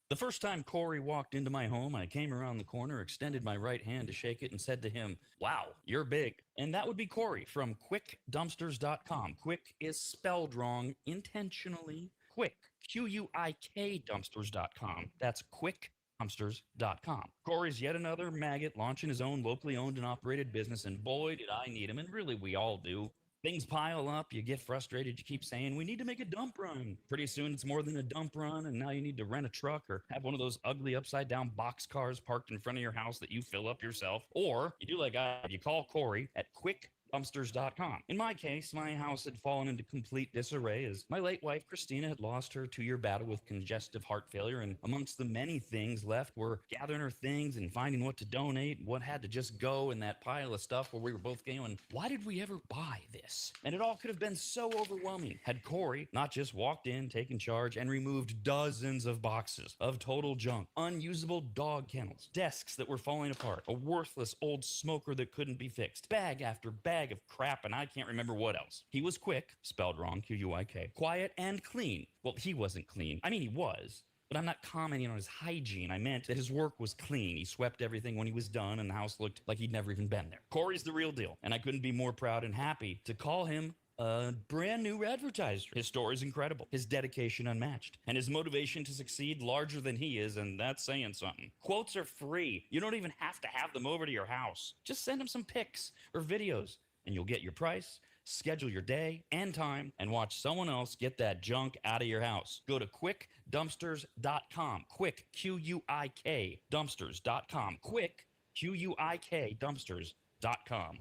The first time Corey walked into my home, I came around the corner, extended my right hand to shake it, and said to him, "Wow, you're big." And that would be Corey from quickdumpsters.com. Quick is spelled wrong intentionally. Quick, Q-U-I-K dumpsters.com. That's quickdumpsters.com. Corey's yet another maggot launching his own locally owned and operated business, and boy, did I need him, and really we all do. Things pile up, you get frustrated, you keep saying, "We need to make a dump run." Pretty soon it's more than a dump run, and now you need to rent a truck or have one of those ugly upside down box cars parked in front of your house that you fill up yourself. Or you do like I did, you call Corey at quickdumpsters.com. In my case, my house had fallen into complete disarray as my late wife Christina had lost her 2-year battle with congestive heart failure, and amongst the many things left were gathering her things and finding what to donate, what had to just go in that pile of stuff where we were both going, why did we ever buy this? And it all could have been so overwhelming had Corey not just walked in, taken charge, and removed dozens of boxes of total junk, unusable dog kennels, desks that were falling apart, a worthless old smoker that couldn't be fixed, bag after bag bag of crap, and I can't remember what else. He was quick, spelled wrong, Q-U-I-K, quiet, and clean. Well, he wasn't clean. I mean, he was. But I'm not commenting on his hygiene. I meant that his work was clean. He swept everything when he was done, and the house looked like he'd never even been there. Corey's the real deal, and I couldn't be more proud and happy to call him a brand new advertiser. His story is incredible, his dedication unmatched, and his motivation to succeed larger than he is, and that's saying something. Quotes are free. You don't even have to have them over to your house. Just send him some pics or videos, and you'll get your price, schedule your day and time, and watch someone else get that junk out of your house. Go to quickdumpsters.com. Quick, Q-U-I-K, dumpsters.com. Quick, Q-U-I-K, dumpsters.com.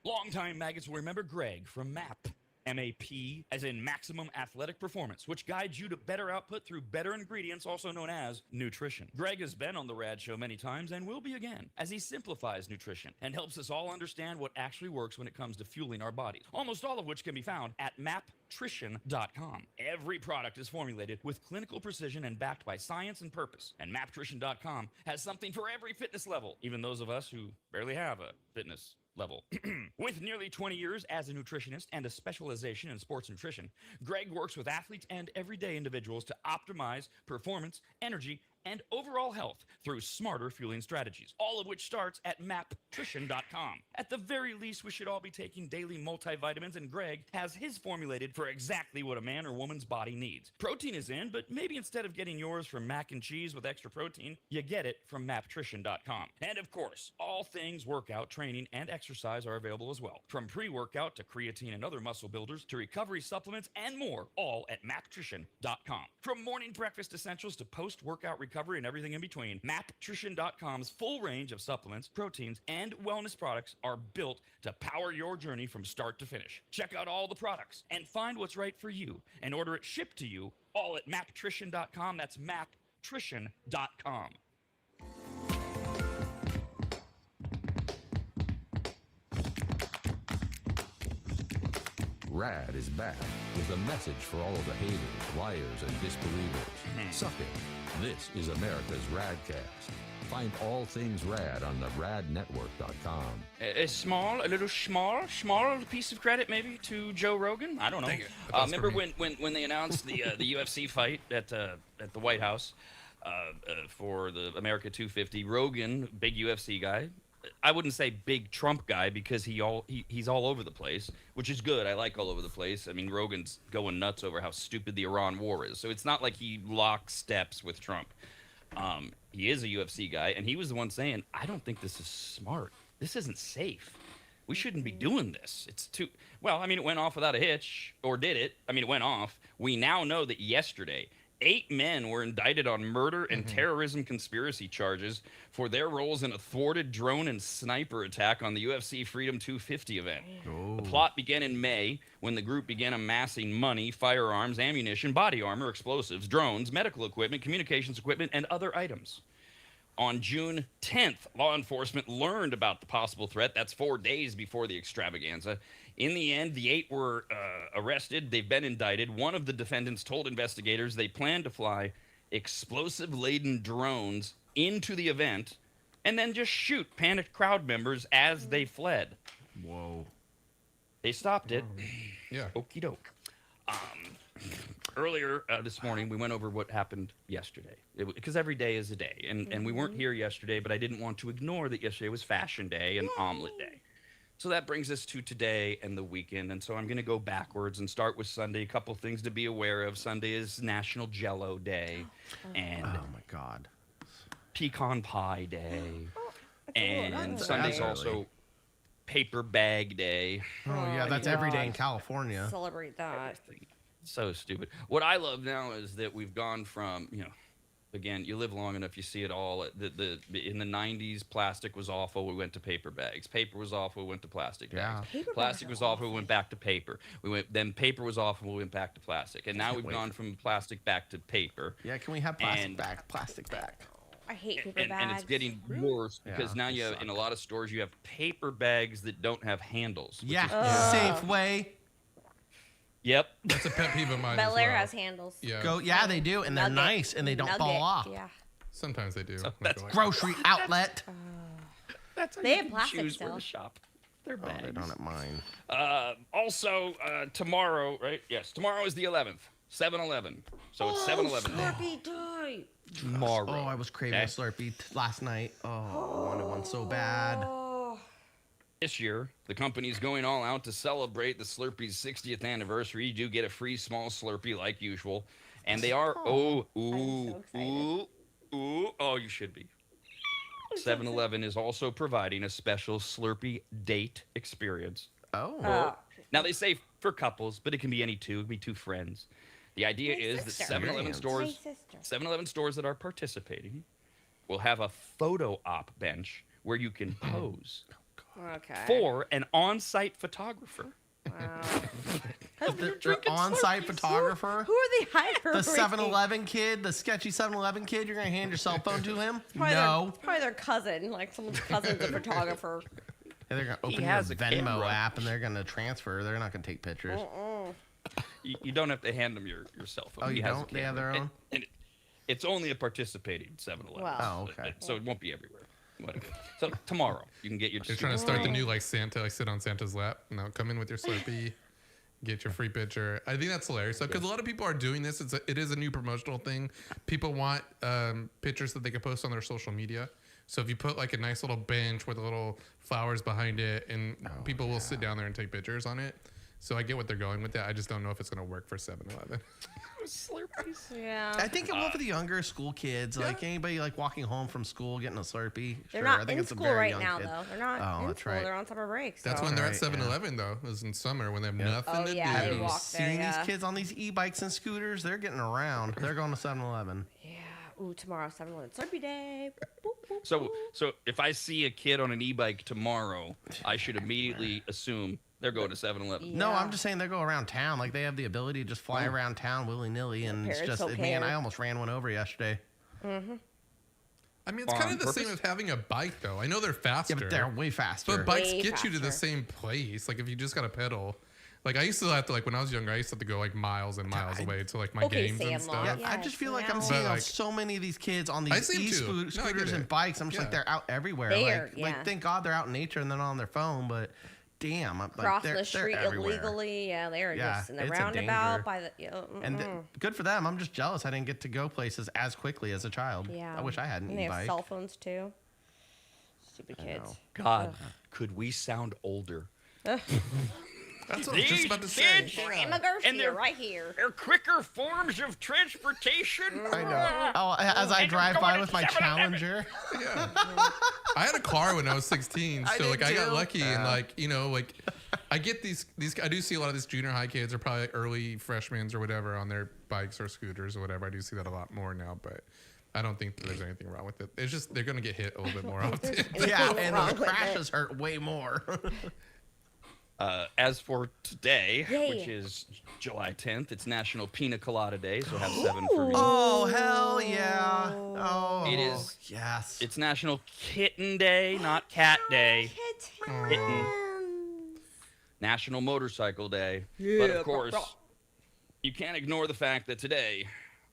Longtime maggots will remember Greg from MAP. M-A-P, as in Maximum Athletic Performance, which guides you to better output through better ingredients, also known as nutrition. Greg has been on the RAD show many times and will be again, as he simplifies nutrition and helps us all understand what actually works when it comes to fueling our bodies, almost all of which can be found at maptrition.com. Every product is formulated with clinical precision and backed by science and purpose, and maptrition.com has something for every fitness level, even those of us who barely have a fitness level. With nearly 20 years as a nutritionist and a specialization in sports nutrition, Greg works with athletes and everyday individuals to optimize performance, energy, and overall health through smarter fueling strategies, all of which starts at maptrition.com. At the very least, we should all be taking daily multivitamins, and Greg has his formulated for exactly what a man or woman's body needs. Protein is in, but maybe instead of getting yours from mac and cheese with extra protein, you get it from maptrition.com. And of course, all things workout, training, and exercise are available as well. From pre-workout to creatine and other muscle builders to recovery supplements and more, all at maptrition.com. From morning breakfast essentials to post-workout recovery and everything in between, maptrition.com's full range of supplements, proteins, and wellness products are built to power your journey from start to finish. Check out all the products and find what's right for you and order it shipped to you all at maptrition.com. That's maptrition.com. RAD is back with a message for all of the haters, liars, and disbelievers. Suck it. This is America's RAD Cast. Find all things RAD on the radnetwork.com. A little small piece of credit maybe to Joe Rogan. I don't know. Remember when they announced the UFC fight at the White House for the America 250? Rogan, big UFC guy. I wouldn't say big Trump guy because he's all over the place, which is good. I like all over the place. I mean, Rogan's going nuts over how stupid the Iran war is. So it's not like he locks steps with Trump. He is a UFC guy, and he was the one saying, I don't think this is smart. This isn't safe. We shouldn't be doing this. It's too... Well, I mean, it went off without a hitch, or did it? I mean, it went off. We now know that yesterday, 8 men were indicted on murder and terrorism conspiracy charges for their roles in a thwarted drone and sniper attack on the UFC Freedom 250 event. Oh. The plot began in May when the group began amassing money, firearms, ammunition, body armor, explosives, drones, medical equipment, communications equipment, and other items. On June 10th, law enforcement learned about the possible threat. That's 4 days before the extravaganza. In the end, the 8 were arrested. They've been indicted. One of the defendants told investigators they planned to fly explosive-laden drones into the event and then just shoot panicked crowd members as they fled. Whoa. They stopped it. Yeah. Okie doke. Earlier this morning, we went over what happened yesterday. Because every day is a day. And we weren't here yesterday, but I didn't want to ignore that yesterday was Fashion Day and Omelet Day. So that brings us to today and the weekend. And so I'm going to go backwards and start with Sunday. A couple things to be aware of. Sunday is National Jell-O Day. And oh, my God. Pecan Pie Day. And Sunday's also Paper Bag Day. Oh, yeah, that's every day in California. Celebrate that. So stupid. What I love now is that we've gone from, again, you live long enough, you see it all. In the 90s, plastic was awful. We went to paper bags. Paper was awful. We went to plastic bags. Plastic was awful. We went back to paper. Then paper was awful. We went back to plastic. And now we've gone from plastic back to paper. Yeah, can we have plastic back? Plastic back. I hate paper and bags. it's getting worse because Yeah, now they you have, suck. in a lot of stores you have paper bags that don't have handles. which Yeah, is- Safeway. Yep. That's a pet peeve of mine. Bel Air as well. has handles. Yeah. Yeah, they do, and they're Nugget. nice, and they don't fall Nugget, off. Yeah. Sometimes they do. So Like, that's like- Grocery outlet. That's how They you have can plastic choose where still. to shop. They're Oh, bags. they don't at mine. Also, tomorrow, right? Yes, tomorrow is the 11th. 7-Eleven. So it's 7-Eleven day. Slurpee die. Tomorrow. Oh, I was craving a Okay? Slurpee last night. Oh, I wanted one so bad. Oh. This year, the company's going all out to celebrate the Slurpee's 60th anniversary. You do get a free small Slurpee like usual. And they are, so excited. oh, you should be. 7-Eleven is also providing a special Slurpee date experience. Oh. Now, they say for couples, but it can be any two. It can be two friends. The idea My is that sister. 7-Eleven My stores, sister. 7-Eleven stores that are participating will have a photo op bench where you can pose Okay. for an on-site photographer. Wow. The on-site photographer. Who are they hiring? The 7-Eleven kid, the sketchy 7-Eleven kid, you're going to hand your cell phone to him? Probably No. probably their cousin. Like someone's cousin's a photographer. And they're going to He open your has a Venmo camera. app and they're going to transfer. They're not going to take pictures. You don't have to hand them your cell phone. Oh, He you has a don't? They have camera. their own? And it's only a participating 7-Eleven. Wow. Oh, okay. So it won't be everywhere. Whatever. So tomorrow, you can get your... They're trying to start the new like Santa, like sit on Santa's lap. Now come in with your Slurpee, get your free picture. I think that's hilarious. So because a lot of people are doing this, it is a new promotional thing. People want pictures that they can post on their social media. So if you put like a nice little bench with little flowers behind it, and people will sit down there and take pictures on it. So I get what they're going with that. I just don't know if it's going to work for 7-Eleven. Slurpees. Yeah. I think it will for the younger school kids, like anybody like walking home from school getting a Slurpee. They're sure, not I think in it's a school very right young now, kid. though. They're not Oh, in that's school. right. They're on summer break. That's so. when they're at Right, 7-Eleven though. Is in summer when they have Yep. nothing Oh, to yeah, do. they Have you walk there, seen yeah. these kids on these e-bikes and scooters? They're getting around. They're going to 7-Eleven. Yeah. Ooh, tomorrow, 7-Eleven Slurpee Day. Boop, boop, So if I see a kid on an e-bike tomorrow, I should immediately assume they're going to 7-Eleven. No, Yeah. I'm just saying they go around town. Like they have the ability to just fly around town willy-nilly, and it's parents just don't man, care. I almost ran one over yesterday. I mean, it's kind On of the same purpose? as having a bike though. I know they're faster. Yeah, but they're way faster. But bikes Way get you to the faster. same place. Like if you just got to pedal. Like I used to have to like when I was younger, I used to have to go like miles and miles away to like my Okay, games and Sandlot. stuff. Yeah, I just feel like I'm Yes, seeing But, like- so many of these kids on I these see 'em too. No, I get scooters and it. bikes. I'm just like Yeah. they're out everywhere. There, like, yeah. like thank God they're out in nature and they're not on their phone. But damn, I'm, like, Crossing they're, the street they're everywhere. illegally. Yeah, they're Yeah, just in the it's a roundabout danger. by the. And good for them. I'm just jealous I didn't get to go places as quickly as a child. yeah. I wish I had an And they have e-bike. cell phones too. Stupid kids. know. God, could we sound older? That's what I was just about to say. Kids, Grandma Garcia And they're- right here. They're quicker forms of transportation. I know. Oh, as I And you're drive by going with to my 7-Eleven. Challenger. Yeah. I had a car when I was 16, I so did like I got too. lucky and like like I get these I do see a lot of these junior high kids or probably early freshmen or whatever on their bikes or scooters or whatever. I do see that a lot more now, but I don't think there's anything wrong with it. It's just they're gonna get hit a little bit more often. Yeah, Anything and wrong those with it. crashes hurt way more. As for today, Yay. which is July 10th, it's National Pina Colada Day, so have 7 for me. Oh, hell yeah. Oh, It is- Yes. It's National Kitten Day, not Cat Day. Kitten. Kitten. National Motorcycle Day. But of course, you can't ignore the fact that today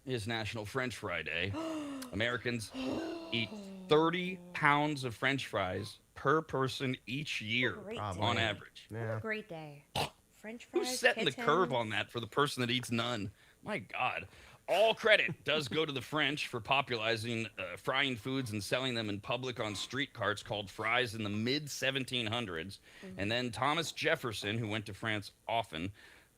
is National French Fry Day. Americans eat 30 pounds of French fries per person each year Great on day. average. Yeah. Great day. French fries. Who's setting the curve kittens. on that for the person that eats none? My God. All credit does go to the French for popularizing frying foods and selling them in public on street carts called fries in the mid-1700s. And then Thomas Jefferson, who went to France often,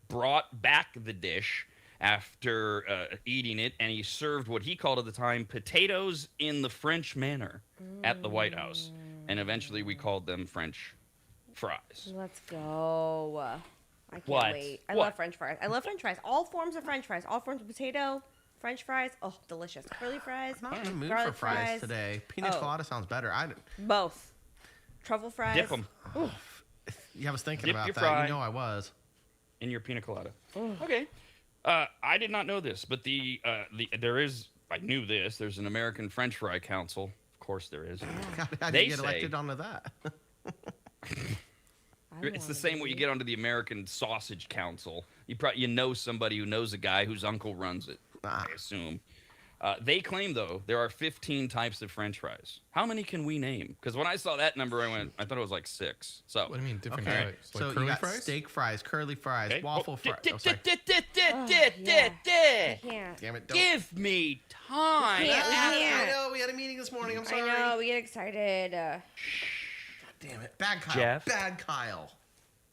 brought back the dish after eating it, and he served what he called at the time potatoes in the French manner at the White House. And eventually we called them French fries. Let's go. I can't What? wait. I What? love French fries. I love French fries. All forms of French fries. All forms of potato, French fries. Oh, delicious. Curly fries. I'm not in the mood for garlic fries today. Pina Oh. colada sounds better. Both. Truffle fries. Dip them Yeah, I was thinking Dip about your that. fry. You know I was. in your pina colada. Okay. I did not know this, but there is I knew this. There's an American French Fry Council. Of course there is. How do They you get say- elected onto that? It's the same way you get onto the American Sausage Council. You know somebody who knows a guy whose uncle runs it, I assume. They claim, though, there are 15 types of French fries. How many can we name? Because when I saw that number, I thought it was like 6. So What do you mean different Okay. types? Like So curly you got fries? steak fries, curly fries, Okay. waffle Oh, fries. di- Oh, sorry. di- di- di- Oh, di- yeah. di- I di- can't. Damn it! Don't. Give me time. We can't. I know we had a meeting this morning. I'm sorry. I know. We get excited. Damn it! Bad Kyle. Jeff? Bad Kyle.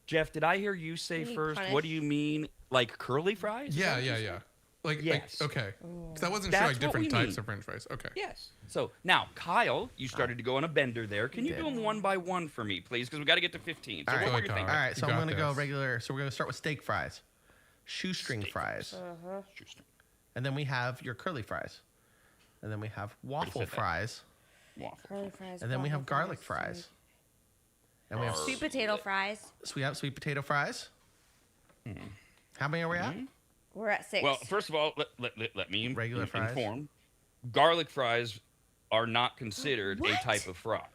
Jeff, did I hear you say We need first? punish. What do you mean, like curly fries? Is Yeah, that what you yeah, said? yeah. Like, Yes. okay. Because I wasn't That's sure, like, what different we types mean. of French fries. Okay. Yes. So now, Kyle, you started to go on a bender there. Can you do them one by one for me, please? Because we got to get to 15. So All right. what were Go you ahead, thinking? All right, so You I'm got gonna go this. regular. So we're gonna start with steak fries, shoestring Steak fries, Shoestring. and then we have your curly fries, and then we have waffle said that. fries, Waffle. Curly fries. and then we have waffle garlic fries, and we have Sweet potato fries. sweet potato fries. How many are we at? We're at 6. Well, first of all, let me Regular fries? inform. Garlic fries are not considered a What? type of fry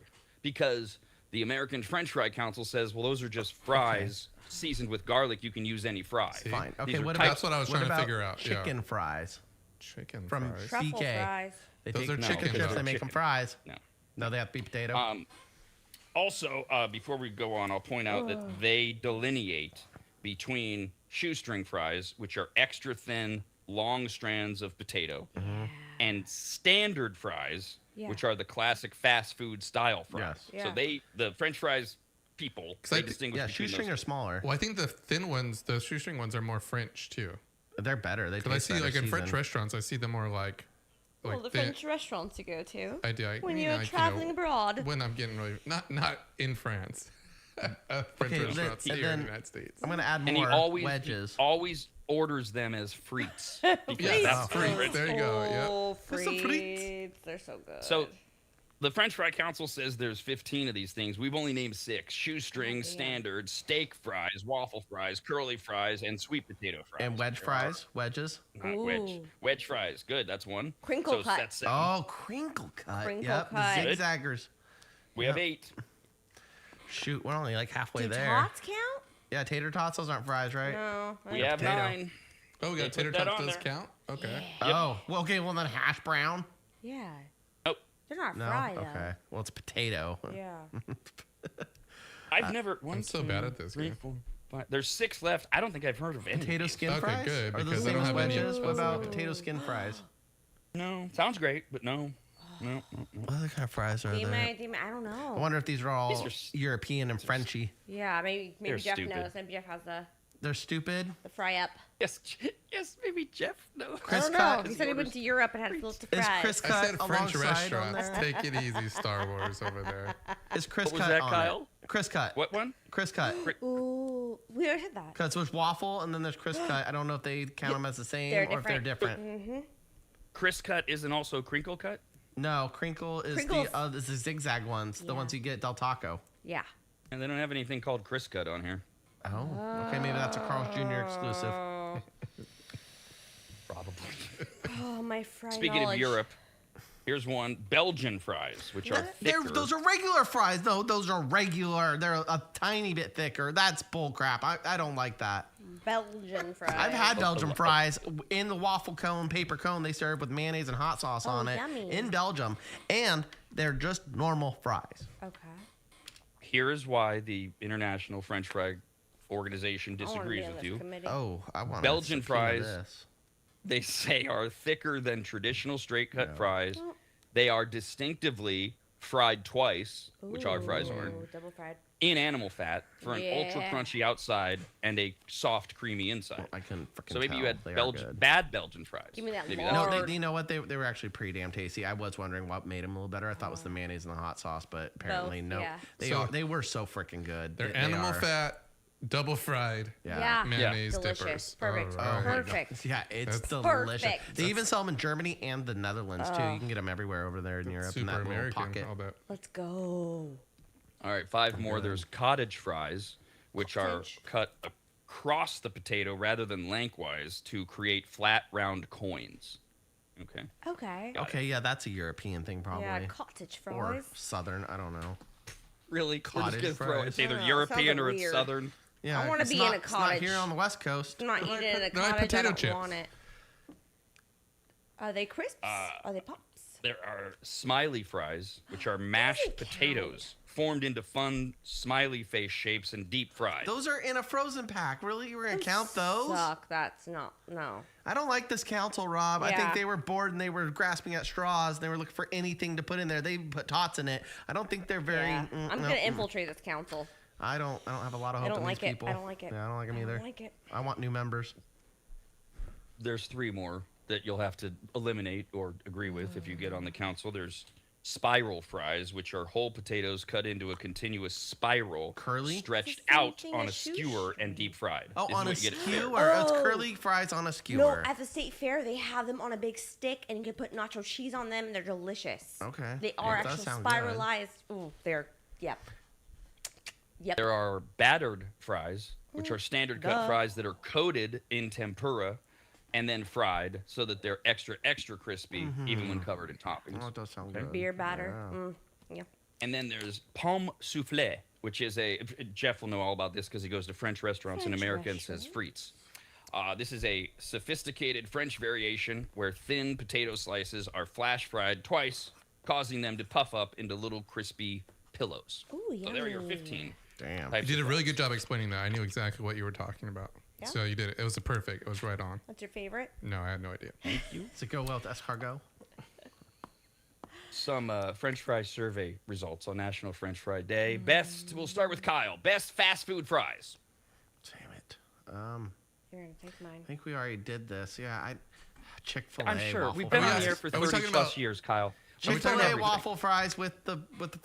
because the American French Fry Council says, well, those are just fries seasoned with garlic. You can use any fry. See? Fine. These Okay. are What types- about That's what I was what trying to about figure out, yeah. Chicken fries. Chicken From fries. truffle BK. fries. They Those take are potato chicken, chips. though. They make them Chicken. fries. No. No, they have to be potato. Also, before we go on, I'll point out that they delineate between shoestring fries, which are extra thin, long strands of potato, and standard fries, Yeah. which are the classic fast food style fries. Yes. So Yeah. the French fries people, they distinguish Yeah, between shoestring those are smaller. Well, I think the thin ones, the shoestring ones, are more French too. They're better. They Because I taste see, better like in French seasoned. restaurants, I see them more like Well, the thin. French restaurants you go to I do. when you you're know, like, traveling abroad. when I'm getting really not in France. French Okay, restaurants and here in then- the United States. I'm gonna add And more he wedges. always orders them as frites. Because Yes, that's frites. French. There you go. Yeah. Oh, There's some frites. frites. They're so good. So the French Fry Council says there's 15 of these things. We've only named 6: shoestring, standard, steak fries, waffle fries, curly fries, and sweet potato fries. And wedge There are- fries, wedges. not wedge. Wedge fries. Good. That's one. Crinkle so cut. That's 7. Oh, crinkle cut. Crinkle yep, cut. the zigzaggers. we have 8. Shoot, we're only like halfway do there. tots count? Yeah, tater tots. Those aren't fries, right? No. We have potato. 9. Oh, we got They tater put that tots. on Does there. count? Okay. Oh, well, okay. Well, then hash brown. Yeah. Oh, They're not No. fried Okay. though. Well, it's potato. Yeah. I've never. One, I'm so bad at this three, game. 4, 5. There's 6 left. I don't think I've heard of any. Potato skin Okay, fries. good, Are those because the I same don't as have any wedges? What about specific- potato skin fries? No, sounds great, but no. No. What other kind of fries are there? I don't know. I wonder if these are all These are s- European and Frenchy. Yeah, maybe They're Jeff stupid. knows. Maybe Jeff has They're stupid. the fry up. Yes, yes, maybe Jeff knows. I Chris don't know. cut. He said he went to Europe and had to look to Is fries. Chris I cut said French alongside on restaurants. there? Take it easy, Star Wars over there. Is Chris What was cut that, on Kyle? it? Chris cut. What one? Chris cut. Ooh, we already had that. Because there's waffle and then there's Chris cut. I don't know if they count them as the same They're or if they're different. different. Chris cut isn't also crinkle cut? No, crinkle is Crinkles. is the zigzag ones, the Yeah. ones you get at Del Taco. Yeah. And they don't have anything called Chris cut on here. Oh, okay, maybe that's a Carl's Jr. exclusive. Probably. Oh, my fry Speaking knowledge. of Europe, here's one: Belgian fries, which are thicker. Those are regular fries. No, those are regular. They're a tiny bit thicker. That's bull crap. I don't like that. Belgian fries. I've had Belgian fries in the waffle cone, paper cone they serve with mayonnaise and hot sauce on it yummy. in Belgium, and they're just normal fries. Okay. Here is why the International French Fry Organization I wanna be disagrees on with this you. committee. Oh, I want Belgian fries. This. They say are thicker than traditional straight cut fries. They are distinctively fried twice, which our fries aren't, Ooh, double fried. in animal fat for an ultra Yeah. crunchy outside and a soft, creamy inside. I couldn't freaking So maybe tell. you had They are good. bad Belgian fries. Give me that Maybe lard. that's No, Lord. you know what? They were actually pretty damn tasty. I was wondering what made them a little better. I thought it was the mayonnaise and the hot sauce, but apparently Both, no. yeah. They were so freaking good. They're They animal are. fat, double fried, Yeah. mayonnaise Delicious. dippers. Perfect. All right. Perfect. Yeah, it's That's delicious. perfect. They even sell them in Germany and the Netherlands too. You can get them everywhere over there in Europe in Super that little American. pocket. All that. Let's go. All right, 5 more. There's cottage fries, which are Cottage. cut across the potato rather than lengthwise to create flat, round coins. Okay. Okay. Okay, yeah, that's a European thing probably. Yeah, cottage Or fries. Southern, I don't know. Really? We're Cottage just gonna throw it. It's either I don't know, European sounds or it's weird. Southern. Yeah, I wanna it's be in not- a It's not cottage. here on the West Coast. I'm not eating in a like cottage. I potato don't chips. want it. Are they crisps? Are they pops? There are smiley fries, which are mashed potatoes formed into fun smiley face shapes and deep fried. Those are in a frozen pack. Really? You were going to count those? Suck. That's not. No. I don't like this council, Rob. I think Yeah. they were bored and they were grasping at straws. And they were looking for anything to put in there. They put tots in it. I don't think they're very... Yeah. I'm no, gonna infiltrate this council. I don't have a lot of I hope don't in like these it. people. I don't like it. Yeah, I don't like them I either. don't like it. I want new members. There's 3 more that you'll have to eliminate or agree with if you get on the council. There's spiral fries, which are whole potatoes cut into a continuous spiral, Curly? stretched It's the same out thing on a as skewer and deep fried. Oh, is on a what you get at there. skewer. It's Oh. curly fries on a No, skewer. at the state fair they have them on a big stick, and you can put nacho cheese on them, and they're delicious. Okay. They are It does actually sound good. spiralized. Ooh, they're yep. There are battered fries, which are standard cut Duh. fries that are coated in tempura and then fried so that they're extra, extra crispy, even when covered in toppings. Oh, it does sound good. Beer batter. Yeah. Yeah. And then there's pomme soufflé, which is Jeff will know all about this because he goes to French restaurants in French America and says frites. This is a sophisticated French variation where thin potato slices are flash fried twice, causing them to puff up into little crispy pillows. Ooh, So there are your yummy. 15. Damn. You did a really good job explaining that. I knew exactly what you were talking about. Yeah? So you did it. It was perfect. It was right on. What's your favorite? No, I had no idea. Does it go well with escargot? Some French fry survey results on National French Fry Day. Best, we'll start with Kyle. Best fast food fries. Damn it. You're gonna take mine. I think we already did this. Yeah, Chick-fil-A. I'm sure. waffle We've been fries. on the air for Are we 30 talking plus about- years, Kyle. Chick-fil-A everything. waffle fries with the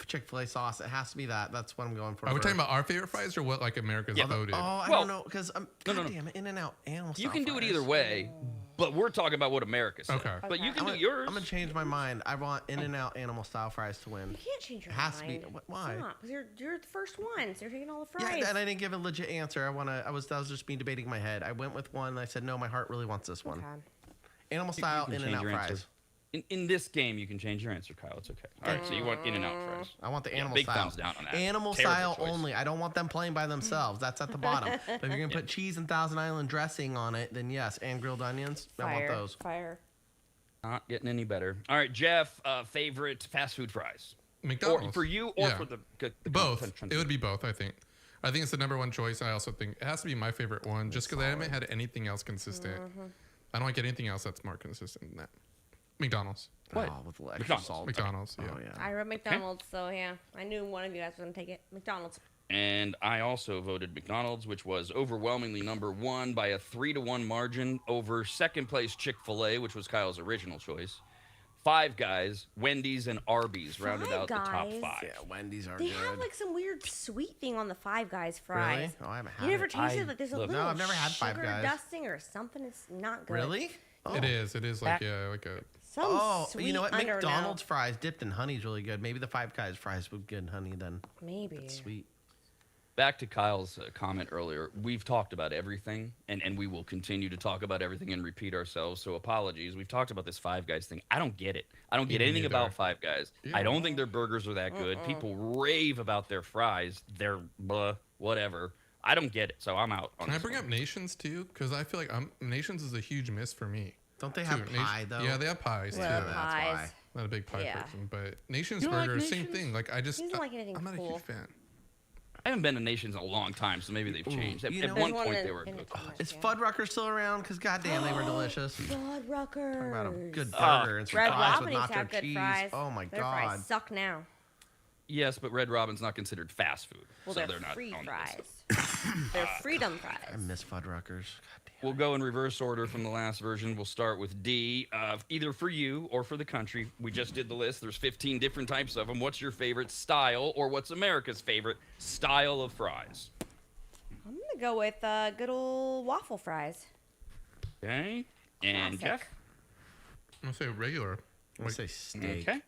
Chick-fil-A sauce. It has to be that. That's what I'm going for. Are we first. talking about our favorite fries or what like America's voted? Oh, I Well, don't know because no. damn it, In-N-Out animal. You can do it fries. either way, but we're talking about what America said. Okay. But you can do I'm yours. gonna change my mind. I want In-N-Out animal style fries to win. You can't change your It has to be. mind. Why? Because you're the first one, so you're taking all the Yeah, fries. and I didn't give a legit answer. That was just me debating in my head. I went with one. And I said no. My heart really wants this one. Okay. Animal You style can change In-N-Out your answer. fries. In this game, you can change your answer, Kyle. It's okay. All right, so you want In-N-Out fries. I want the Yeah, animal big style. thumbs down on that. Animal Terrible style choice. only. I don't want them playing by themselves. That's at the bottom. But if you're gonna put cheese and Thousand Island dressing on it, then yes, and grilled onions. I want those. Fire. Not getting any better. All right, Jeff, favorite fast food fries? McDonald's. Or for you or Yeah. for the Both. content? It would be both, I think. I think it's the number one choice. I also think it has to be my favorite one just because I haven't had anything else consistent. I don't like anything else that's more consistent than that. McDonald's. What? Oh, with the extra McDonald's. salt. McDonald's, yeah. Oh yeah. I wrote McDonald's, so yeah. I knew one of you guys was gonna take it. McDonald's. And I also voted McDonald's, which was overwhelmingly number 1 by a 3-1 margin over second place Chick-fil-A, which was Kyle's original choice. Five Guys, Wendy's, and Arby's rounded Five out the top Guys? 5. Yeah, Wendy's are They good. have like some weird sweet thing on the Five Guys fries. Really? Oh, I haven't had You never it. tasted like there's a look- little No, I've never had Five sugar Guys. dusting or something. It's not good. Really? Oh. It is. It is like like a. Some Oh, sweet you know what? undernote. McDonald's fries dipped in honey is really good. Maybe the Five Guys fries with good honey then. Maybe. It's sweet. Back to Kyle's comment earlier, we've talked about everything, and we will continue to talk about everything and repeat ourselves, so apologies. We've talked about this Five Guys thing. I don't get it. I don't get Me anything neither. about Five Guys. I don't think their burgers are that good. People rave about their fries. They're blah, whatever. I don't get it, so I'm out on Can I this bring one. up Nations too? Because I feel like Nations is a huge miss for me. Don't they too. have pie though? Yeah, they have pies Well, too. that's pies. why. Not a big pie Yeah. person, but Nations You don't like Burger, same Nations? thing. Like I just, He doesn't like anything I'm not a cool. huge fan. I haven't been to Nations in a long time, so maybe they've changed. At you know- one There's point, in- they were in good. Thomas, Is yeah. Fuddruckers still around? Because goddamn, they were delicious. Fuddruckers. Talk about a good Ah. burger and some Red fries with Robin used to nacho have good cheese. fries. Oh my Their god. fries suck now. Yes, but Red Robin's not considered fast food, Well, so they're they're not free on the list. fries. They're freedom I fries. miss Fuddruckers. We'll go in reverse order from the last version. We'll start with D. Either for you or for the country. We just did the list. There's 15 different types of them. What's your favorite style, or what's America's favorite style of fries? I'm gonna go with good old waffle fries. Okay. And Classic. Jeff? I'm gonna say regular. I'm gonna say steak. Okay.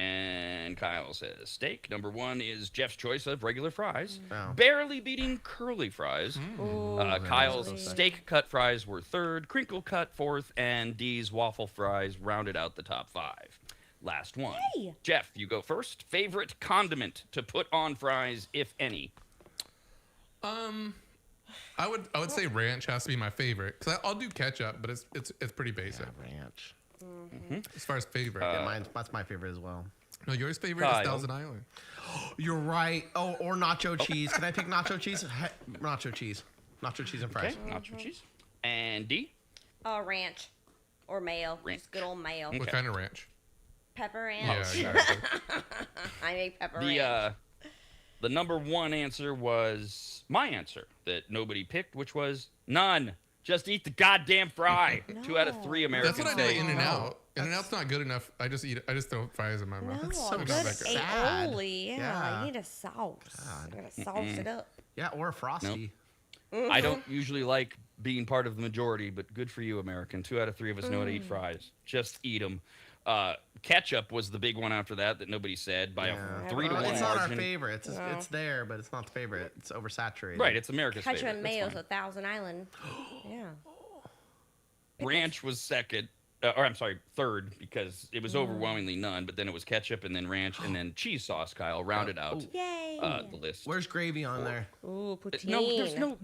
And Kyle says steak. Number 1 is Jeff's choice of regular fries, Oh. barely beating curly fries. Kyle's steak cut fries were 3rd, crinkle cut 4th, and D's waffle fries rounded out the top 5. Last one. Yay. Jeff, you go first. Favorite condiment to put on fries, if any? I would say ranch has to be my favorite because I'll do ketchup, but it's pretty basic. Ranch. As far as favorite. That's my favorite as well. No, yours favorite Kyle. is Thousand Island. You're right. Oh, or nacho cheese. Can I pick nacho cheese? Nacho cheese. Nacho cheese and fries. Okay, nacho cheese. And D? Ranch or mayo. Ranch. Just good old mayo. What kind of ranch? Pepper ranch. Yeah, exactly. I make pepper ranch. The number 1 answer was my answer that nobody picked, which was none. Just eat the goddamn fry. 2 out of 3 Americans That's what I do say at In-N-Out. In-N-Out's not good enough. I just throw fries in my mouth. No, so good sad. aioli. Yeah, Yeah. you need a sauce. You gotta sauce it up. Yeah, or a Frosty. I don't usually like being part of the majority, but good for you, American. 2 out of 3 of us know how to eat fries. Just eat them. Ketchup was the big one after that nobody said by a 3-to-1 It's not our margin. favorite. It's there, but it's not the favorite. It's oversaturated. Right, it's America's Ketchup favorite. and That's mayo's fine. a Thousand Island. Yeah. Ranch was second, or I'm sorry, 3rd, because it was overwhelmingly none, but then it was ketchup and then ranch and then cheese sauce, Kyle, rounded out Yay. the list. Where's gravy on there? Ooh, poutine. No, there's no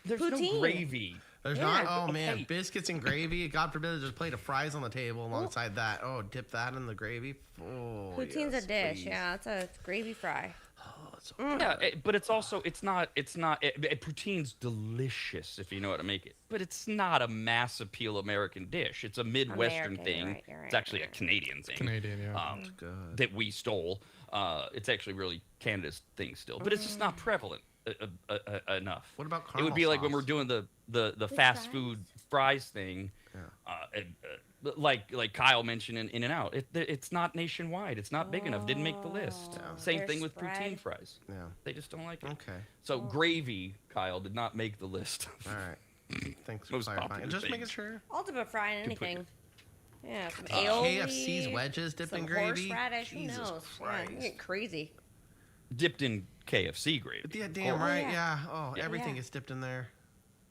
Poutine. gravy. There's Yeah, not? Oh, man. okay. Biscuits and gravy. God forbid there's a plate of fries on the table alongside that. Oh, dip that in the gravy. Oh, Poutine's yes, a dish. please. Yeah, it's a gravy fry. Oh, it's so Yeah, but it's not, poutine's delicious if you know how to make it. But it's not a mass appeal American dish. It's a Midwestern American, thing. you're right, It's actually a Canadian thing. Canadian, yeah. good. That we stole. It's actually really Canada's thing still. But it's just not prevalent enough. What about It caramel would be like when sauce? we're doing the fast food fries thing. Like Kyle mentioned in In-N-Out. It's not nationwide. It's not big enough. Didn't make the list. Same They're thing with spread. poutine fries. Yeah. They just don't like it. Okay. So gravy, Kyle, did not make the list. All right. Thanks for Most clarifying. popular Just making things. sure. I'll dip a fry in To put anything. Yeah, some aioli. KFC's wedges dipped in some gravy. horseradish. Who Jesus knows? Yeah, Christ. you get crazy. Dipped in KFC gravy. Yeah, of damn course. right. yeah. Yeah. Oh, Yeah. everything Yeah. is dipped in there,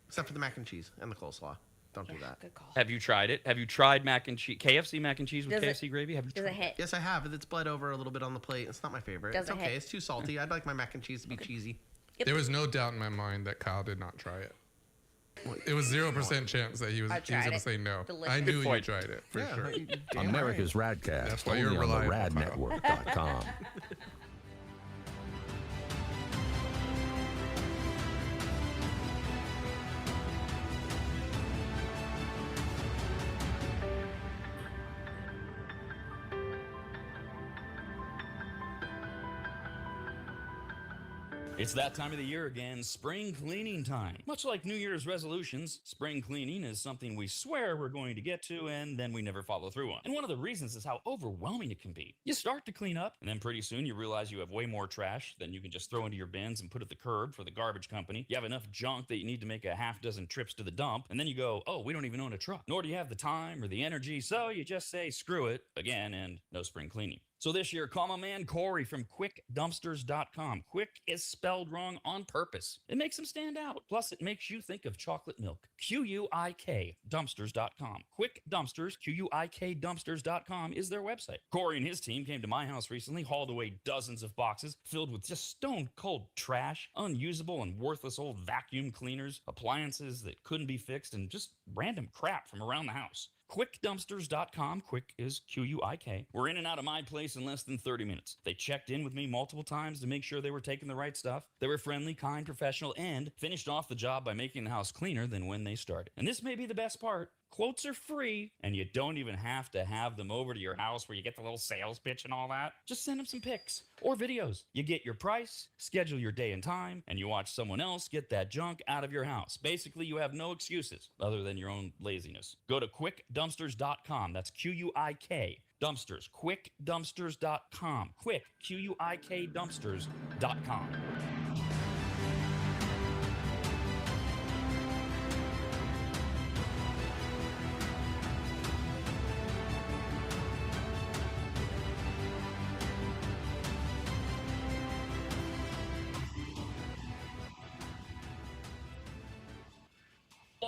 except for the mac and cheese and the coleslaw. Don't do that. Good call. Have you tried it? Have you tried mac and cheese? KFC mac and cheese with Does it- KFC gravy? Have you Does tried it hit? Yes, I have. It's bled over a little bit on the plate. It's not my favorite. Does It's it okay. hit? It's too salty. I'd like my mac and cheese to be cheesy. There was no doubt in my mind that Kyle did not try it. It was 0% chance that he was I going tried to it. say no. Delicious. I knew you point. tried it for Yeah, sure. you damn America's Radcast, That's why only you're on the reliable, Kyle. radnetwork.com. It's that time of the year again, spring cleaning time. Much like New Year's resolutions, spring cleaning is something we swear we're going to get to and then we never follow through on. And one of the reasons is how overwhelming it can be. You start to clean up, and then pretty soon you realize you have way more trash than you can just throw into your bins and put at the curb for the garbage company. You have enough junk that you need to make a half dozen trips to the dump, and then you go, oh, we don't even own a truck. Nor do you have the time or the energy, so you just say screw it again and no spring cleaning. So this year, call my man Corey from QuickDumpsters.com. Quick is spelled wrong on purpose. It makes him stand out. Plus, it makes you think of chocolate milk. QUIK Dumpsters.com. Quick Dumpsters, QUIK Dumpsters.com is their website. Corey and his team came to my house recently, hauled away dozens of boxes filled with just stone-cold trash, unusable and worthless old vacuum cleaners, appliances that couldn't be fixed, and just random crap from around the house. QuickDumpsters.com. Quick is QUIK. We're in and out of my place in less than 30 minutes. They checked in with me multiple times to make sure they were taking the right stuff. They were friendly, kind, professional, and finished off the job by making the house cleaner than when they started. And this may be the best part. Quotes are free, and you don't even have to have them over to your house where you get the little sales pitch and all that. Just send them some pics or videos. You get your price, schedule your day and time, and you watch someone else get that junk out of your house. Basically, you have no excuses other than your own laziness. Go to QuickDumpsters.com. That's QUIK. Dumpsters. QuickDumpsters.com. Quick. QUIK Dumpsters.com.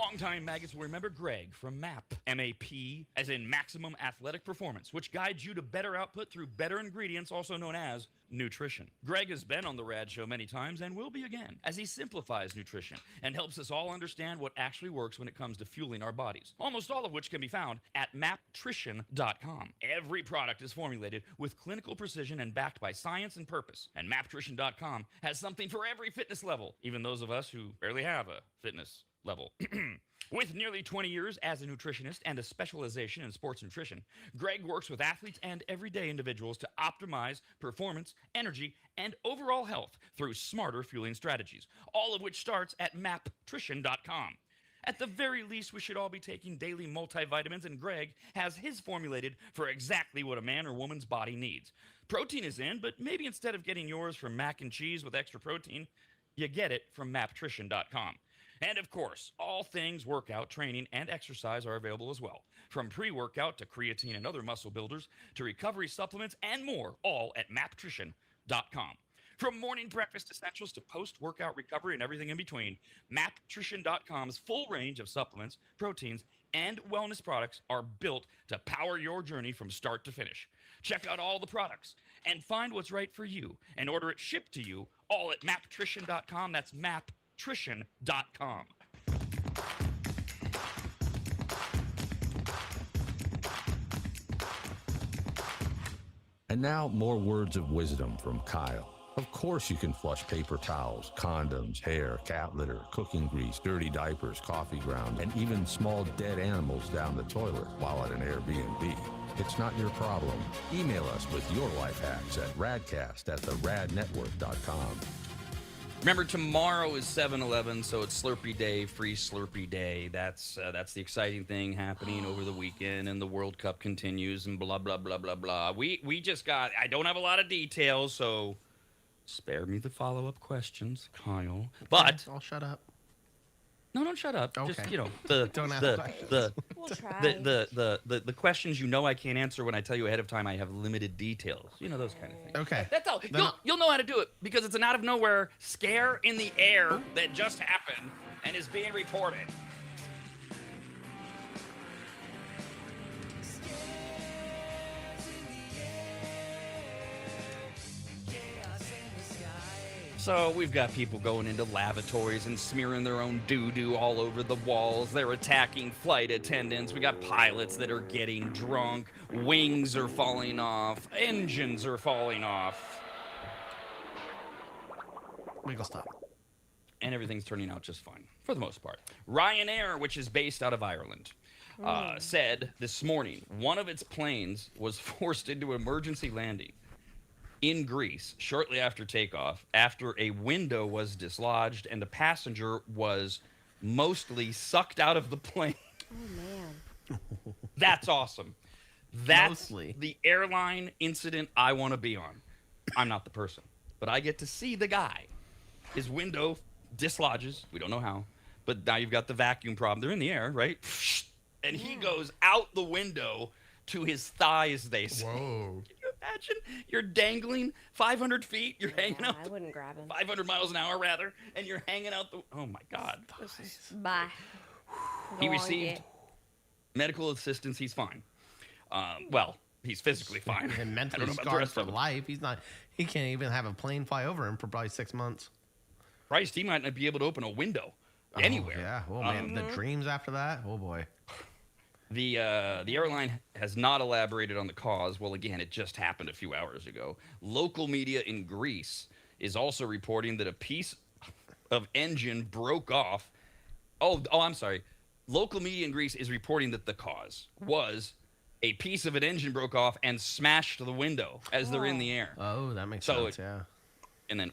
Longtime maggots will remember Greg from MAP, M-A-P, as in Maximum Athletic Performance, which guides you to better output through better ingredients, also known as nutrition. Greg has been on the RAD show many times and will be again, as he simplifies nutrition and helps us all understand what actually works when it comes to fueling our bodies, almost all of which can be found at maptrition.com. Every product is formulated with clinical precision and backed by science and purpose, and maptrition.com has something for every fitness level, even those of us who barely have a fitness level. With nearly 20 years as a nutritionist and a specialization in sports nutrition, Greg works with athletes and everyday individuals to optimize performance, energy, and overall health through smarter fueling strategies, all of which starts at maptrition.com. At the very least, we should all be taking daily multivitamins, and Greg has his formulated for exactly what a man or woman's body needs. Protein is in, but maybe instead of getting yours from mac and cheese with extra protein, you get it from maptrition.com. And of course, all things workout, training, and exercise are available as well. From pre-workout to creatine and other muscle builders to recovery supplements and more, all at maptrition.com. From morning breakfast essentials to post-workout recovery and everything in between, maptrition.com's full range of supplements, proteins, and wellness products are built to power your journey from start to finish. Check out all the products and find what's right for you and order it shipped to you all at maptrition.com. That's maptrition.com. And now, more words of wisdom from Kyle. Of course you can flush paper towels, condoms, hair, cat litter, cooking grease, dirty diapers, coffee grounds, and even small dead animals down the toilet while at an Airbnb. It's not your problem. Email us with your life hacks at radcast@theradnetwork.com. Remember, tomorrow is 7-Eleven, so it's Slurpee Day, free Slurpee Day. That's the exciting thing happening over the weekend, and the World Cup continues, and blah, blah, blah, blah, blah. We just got, I don't have a lot of details, so spare me the follow-up questions, Kyle. But I'll shut up. No, don't shut up. Okay. Just, Don't ask questions. We'll try. the questions you know I can't answer when I tell you ahead of time I have limited details. You know, those kind of things. Okay. That's all. You'll know how to do it because it's an out of nowhere scare in the air that just happened and is being reported. So we've got people going into lavatories and smearing their own doo-doo all over the walls. They're attacking flight attendants. We got pilots that are getting drunk. Wings are falling off. Engines are falling off. Wiggle stop. And everything's turning out just fine, for the most part. Ryanair, which is based out of Ireland, said this morning one of its planes was forced into emergency landing in Greece shortly after takeoff after a window was dislodged and the passenger was mostly sucked out of the plane. Oh, man. That's awesome. That's Mostly. the airline incident I want to be on. I'm not the person, but I get to see the guy. His window dislodges. We don't know how, but now you've got the vacuum problem. They're in the air, right? And he goes out the window to his thighs, they say. Whoa. Can you imagine? You're dangling 500 feet. You're hanging out. I wouldn't grab him. 500 miles an hour, rather. And you're hanging out the... Oh, my God. Bye. He Go on, received get. medical assistance. He's fine. Well, he's physically fine. And I don't mentally know about the scarred rest for of him. life. He can't even have a plane fly over him for probably 6 months. Christ, he might not be able to open a window anywhere. Oh, yeah. Oh, man. The dreams after that. Oh, boy. The airline has not elaborated on the cause. Well, again, it just happened a few hours ago. Local media in Greece is also reporting that a piece of engine broke off. Oh, I'm sorry. Local media in Greece is reporting that the cause was a piece of an engine broke off and smashed the window as they're in the air. Oh, that makes So sense, yeah. And then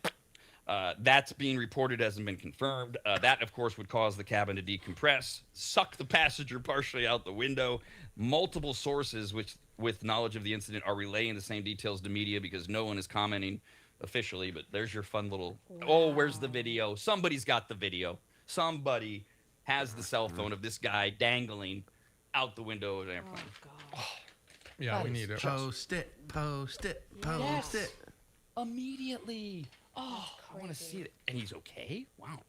that's being reported, hasn't been confirmed. That, of course, would cause the cabin to decompress, suck the passenger partially out the window. Multiple sources with knowledge of the incident are relaying the same details to media because no one is commenting officially. But there's your fun little, oh, where's the video? Somebody's got the video. Somebody has the cell phone of this guy dangling out the window of an airplane. Oh, God. Yeah, we need it. Post it, post it, post Yes. it. Immediately. Oh, I want to see it. And he's okay? Wow.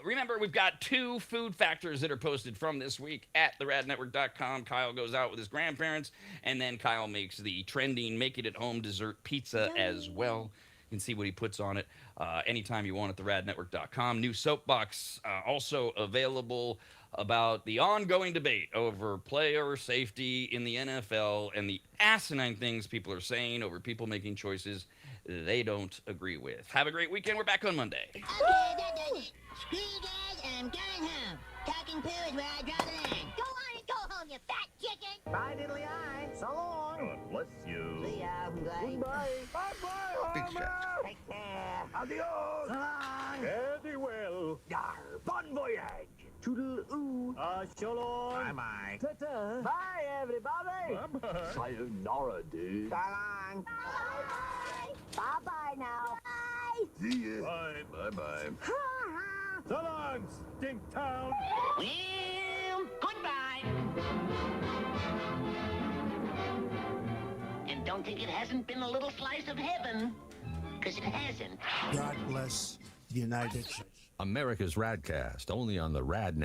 Remember, we've got 2 food factors that are posted from this week at theradnetwork.com. Kyle goes out with his grandparents, and then Kyle makes the trending make-it-at-home dessert pizza as well. You can see what he puts on it anytime you want at theradnetwork.com. New soapbox also available about the ongoing debate over player safety in the NFL and the asinine things people are saying over people making choices they don't agree with. Have a great weekend. We're back on Monday. Okay, that does it. Screw you guys, and I'm going home. Talking poo is where I draw the line. Go on and go home, you fat chicken. Bye, diddly eye. So long. God bless you. See ya. Bye. Goodbye. Bye-bye, Big Homer. stretch. Take care. Adios. So long. Very well. Yar, bon voyage. Toodle-oo. So long. Bye-bye. Ta-ta. Bye, everybody. Bye-bye. Sayonara, dude. So long. Bye. Bye-bye now. Bye. See ya. Bye. Bye-bye. So long, Stink Town. Well, goodbye. And don't think it hasn't been a little slice of heaven, because it hasn't. God bless the United States. America's RAD Cast, only on the RAD Network.